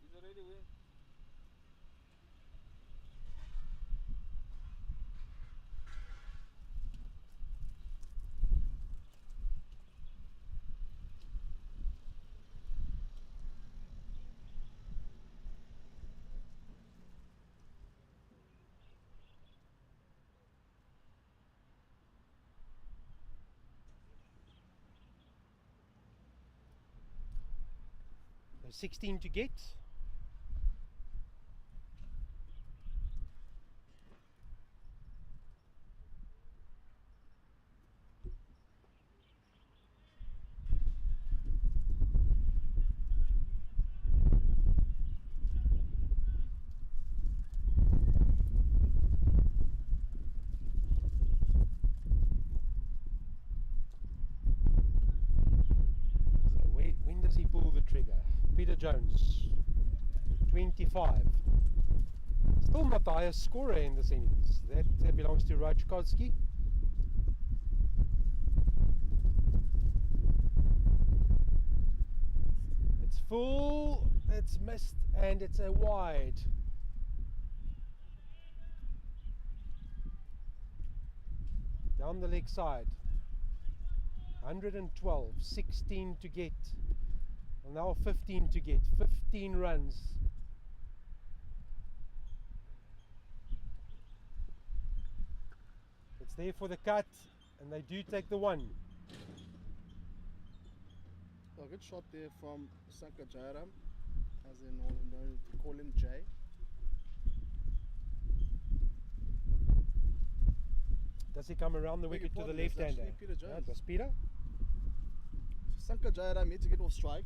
He's already win. So 16 to get. When does he pull the trigger? Peter Jones, 25. Still not the highest scorer in this innings. That belongs to Rajkowski. It's full, it's missed, and it's a wide. Down the leg side. 112, 16 to get. Well, now 15 to get. 15 runs. It's there for the cut, and they do take the one. A good shot there from Sanka Jairam, as they know to call him Jay. Does he come around the wicket to the left-hander? Peter Jones. That was Peter. Sanka Jairam need to get off strike.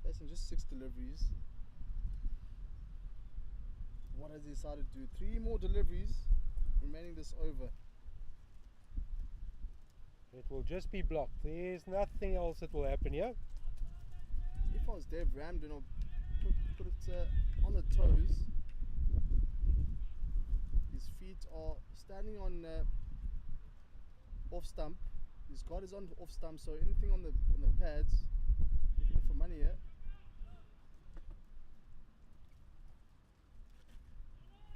Facing just 6 deliveries. What has he decided to do? 3 more deliveries remaining this over. It will just be blocked. There's nothing else that will happen here. If I was Dave Ramden, I'll put it on the toes. His feet are standing on off stump. His guard is on off stump, so anything on the pads, looking for money here.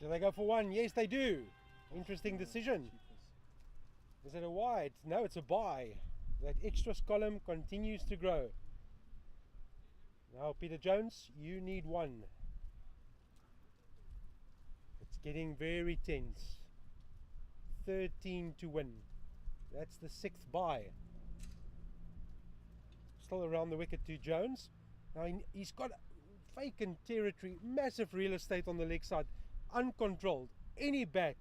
Do they go for one? Yes, they do. Interesting decision. Is it a wide? No, it's a bye. That extras column continues to grow. Now, Peter Jones, you need one. It's getting very tense. 13 to win. That's the 6th bye. Still around the wicket to Jones. Now he's got vacant territory, massive real estate on the leg side, uncontrolled. Any bat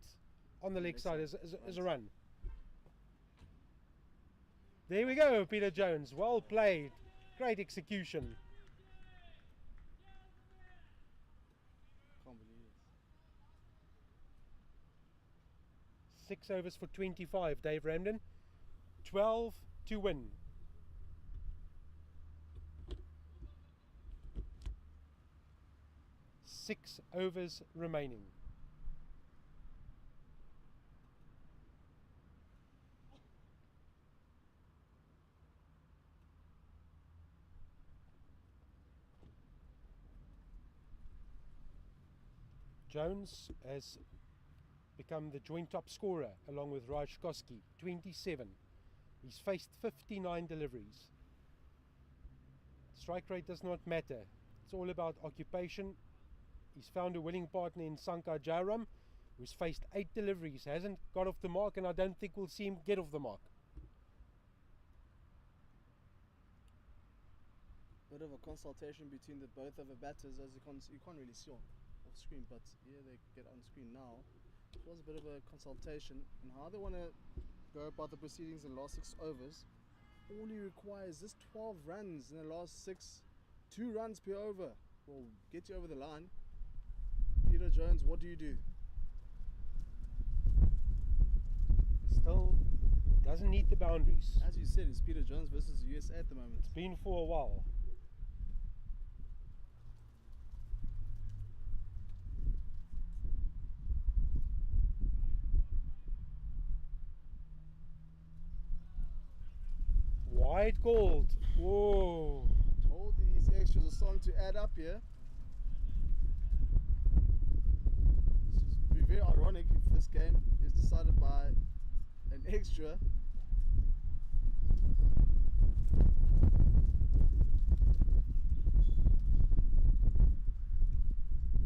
on the leg side is a run. There we go, Peter Jones. Well played. Great execution. Can't believe it. 6 overs for 25, Dave Ramden. 12 to win. Six overs remaining. Jones has become the joint top scorer along with Raj Koski, 27. He's faced 59 deliveries. Strike rate does not matter. It's all about occupation. He's found a winning partner in Sankar Jairam, who's faced 8 deliveries, hasn't got off the mark, and I don't think we'll see him get off the mark. Bit of a consultation between the both of the batters, as you can't really see off screen, but here they get on screen now. It was a bit of a consultation on how they want to go about the proceedings in the last 6 overs. All he requires is 12 runs in the last 6, 2 runs per over will get you over the line. Peter Jones, what do you do? Still doesn't need the boundaries. As you said, it's Peter Jones versus USA at the moment. It's been for a while. Wide called. Whoa. Told you these extras are starting to add up here. This would be very ironic if this game is decided by an extra.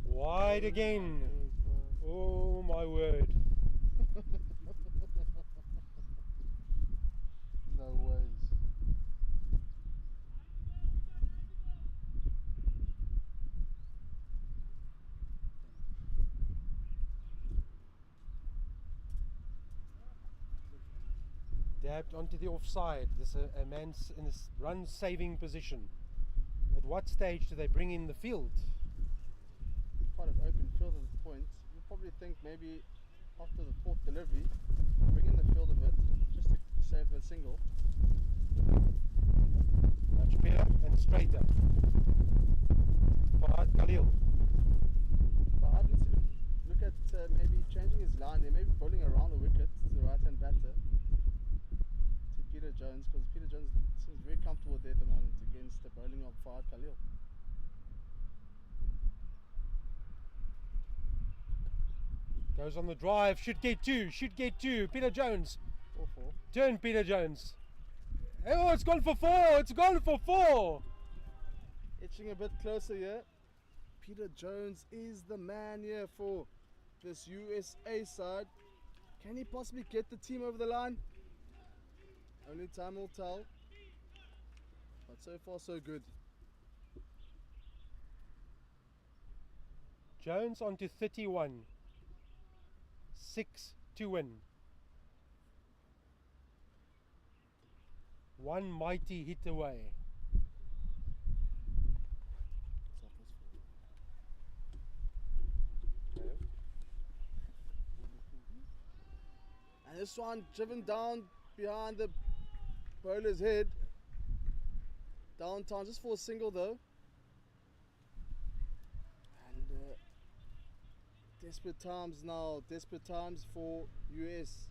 Wide again. Oh my word. No ways. Dabbed onto the offside. There's a man's in this run-saving position. At what stage do they bring in the field? Quite an open field at the point. You'll probably think maybe after the 4th delivery, bring in the field a bit, just to save the single. Much better and straighter. Fahad Khalil. But I'd need to look at maybe changing his line there, maybe bowling around the wicket to the right-hand batter, to Peter Jones, because Peter Jones seems very comfortable there at the moment against the bowling of Fahad Khalil. Goes on the drive, should get 2, Peter Jones. 4-4. Turn Peter Jones. Oh, it's gone for 4, Itching a bit closer here. Peter Jones is the man here for this USA side. Can he possibly get the team over the line? Only time will tell. But so far so good. Jones on to 31. 6 to win. One mighty hit away. And this one driven down behind the bowler's head. Downtown just for a single though. And desperate times now, desperate times for US.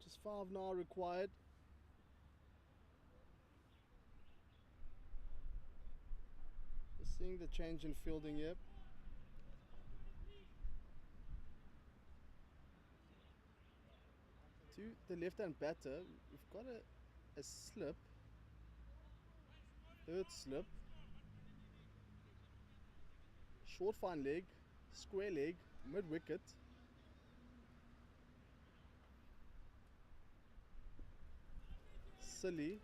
Just 5 now required. Seeing the change in fielding here. To the left-hand batter, we've got a slip. Third slip. Short fine leg, square leg, mid-wicket. Silly.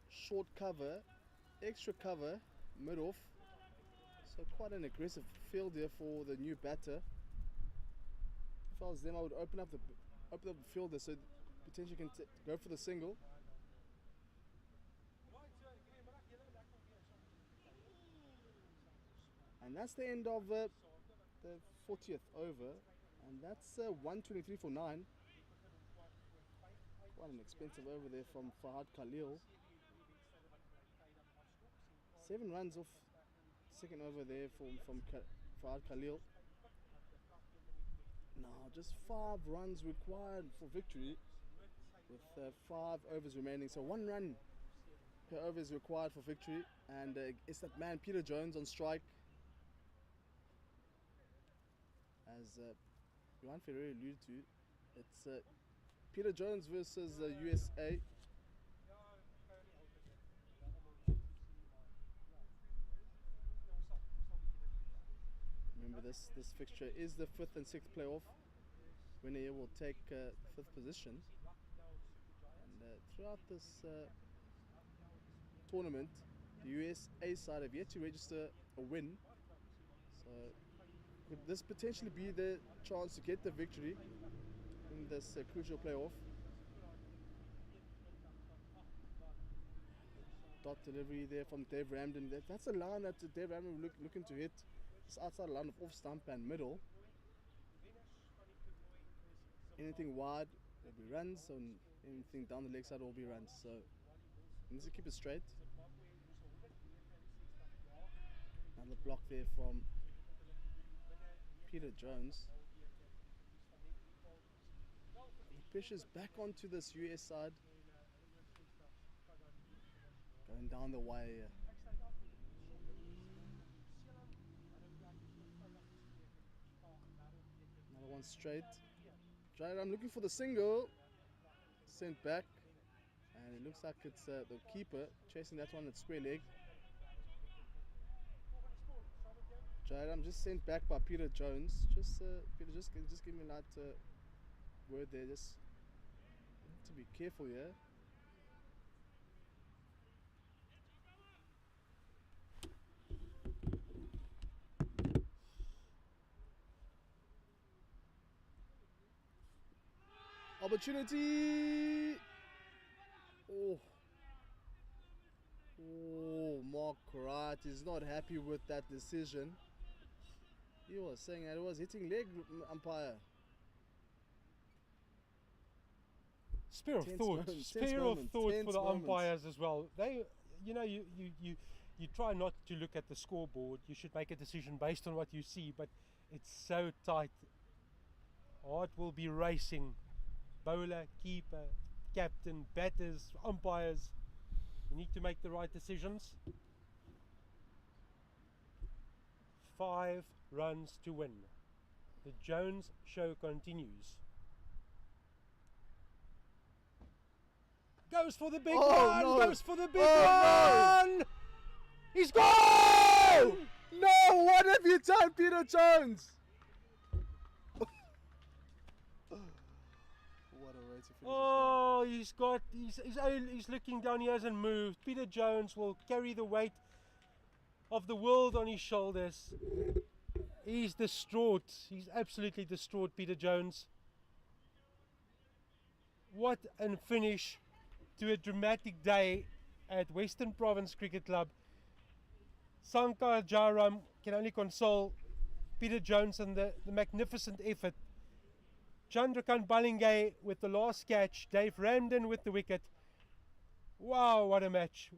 Short cover, extra cover, mid-off. So quite an aggressive field here for the new batter. If I was them, I would open up the fielder so potentially can go for the single. And that's the end of the 40th over, and that's 123 for 9. Quite an expensive over there from Fahad Khalil. 7 runs off second over there from Fahad Khalil. Now just 5 runs required for victory with 5 overs remaining. So 1 run per over is required for victory, and it's that man Peter Jones on strike. As Johan Ferreira alluded to, it's Peter Jones versus USA. Remember, this fixture is the 5th and 6th playoff. Winner here will take 5th position. And throughout this tournament, the USA side have yet to register a win. So could this potentially be the chance to get the victory in this crucial playoff? Dot delivery there from Dave Ramden. That's a line that Dave Ramden will looking to hit. It's outside the line of off stump and middle. Anything wide will be runs, and anything down the leg side will be runs. So he needs to keep it straight. Another block there from Peter Jones. He pushes back onto this US side. Going down the wire. Another one straight. I'm looking for the single. Sent back. And it looks like it's the keeper chasing that one at square leg. I'm just sent back by Peter Jones. Peter, just give me that word there. Just have to be careful here. Opportunity. Oh, Mark Wright is not happy with that decision. He was saying that it was hitting leg, umpire. Spare of thought for the umpires as well. They, you try not to look at the scoreboard. You should make a decision based on what you see, but it's so tight. Heart will be racing. Bowler, keeper, captain, batters, umpires. You need to make the right decisions. 5 runs to win. The Jones show continues. Goes for the big one! No. Goes for the big one! No. He's gone! No! What have you done, Peter Jones? What a way to finish. Oh, he's looking down. He hasn't moved. Peter Jones will carry the weight of the world on his shoulders. He's distraught. He's absolutely distraught, Peter Jones. What a finish to a dramatic day at Western Province Cricket Club. Sankar Jaram can only console Peter Jones and the magnificent effort. Chandrakant Balingay with the last catch, Dave Ramden with the wicket. Wow, what a match.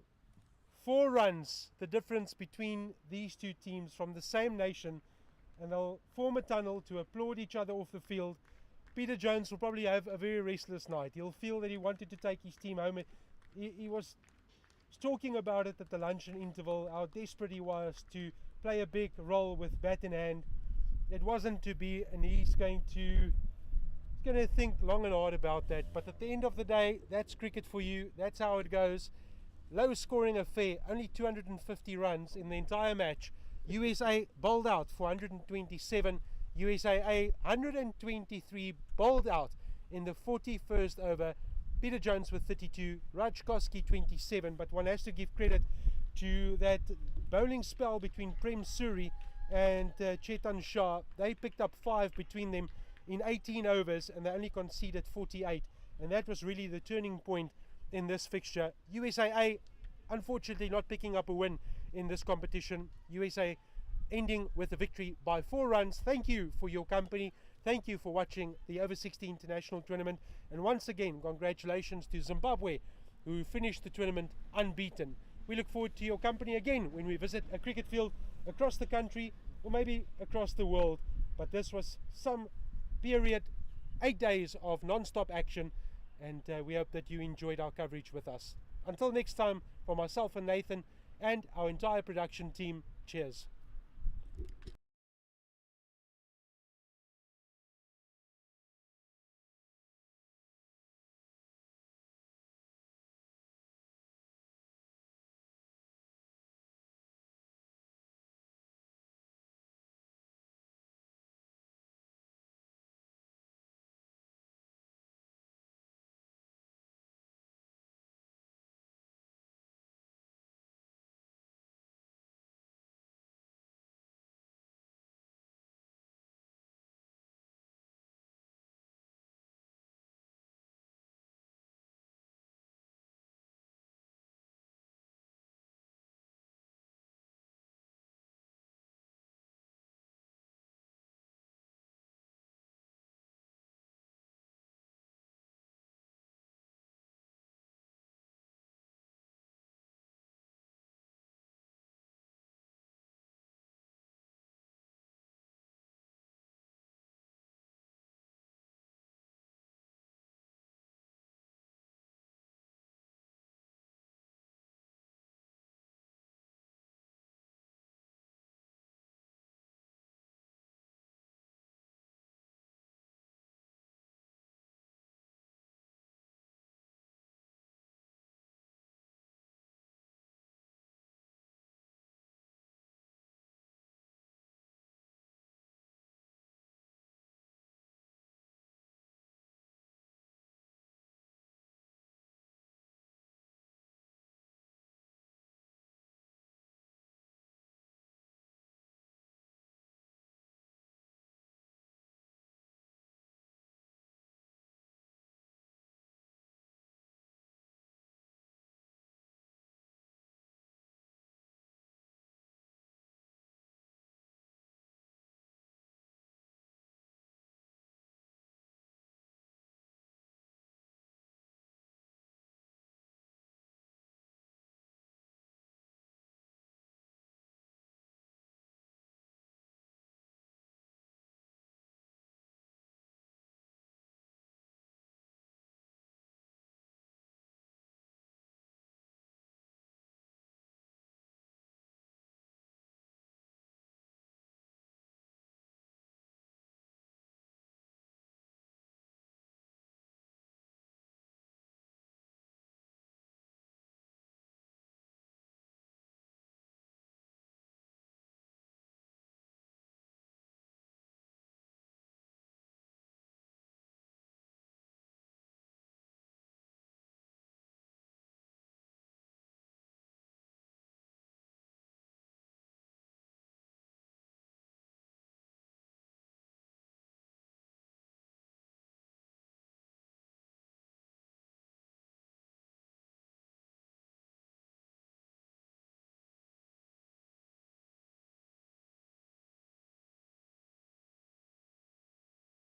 4 runs, the difference between these two teams from the same nation, and they'll form a tunnel to applaud each other off the field. Peter Jones will probably have a very restless night. He'll feel that he wanted to take his team home. He was was talking about it at the luncheon interval, how desperate he was to play a big role with bat in hand. It wasn't to be, and he's going to think long and hard about that. But at the end of the day, that's cricket for you. That's how it goes. Low scoring affair, only 250 runs in the entire match. USA bowled out for 127. USAA 123 bowled out in the 41st over. Peter Jones with 32, Rajkowski 27, but one has to give credit to that bowling spell between Prem Suri and Chetan Shah. They picked up 5 between them in 18 overs and they only conceded 48, and that was really the turning point in this fixture. USAA unfortunately not picking up a win in this competition. USA ending with a victory by 4 runs. Thank you for your company. Thank you for watching the Over-60 International Tournament. And once again, congratulations to Zimbabwe, who finished the tournament unbeaten. We look forward to your company again when we visit a cricket field across the country or maybe across the world. But this was some period, 8 days of non-stop action, and we hope that you enjoyed our coverage with us. Until next time, for myself and Nathan and our entire production team, cheers.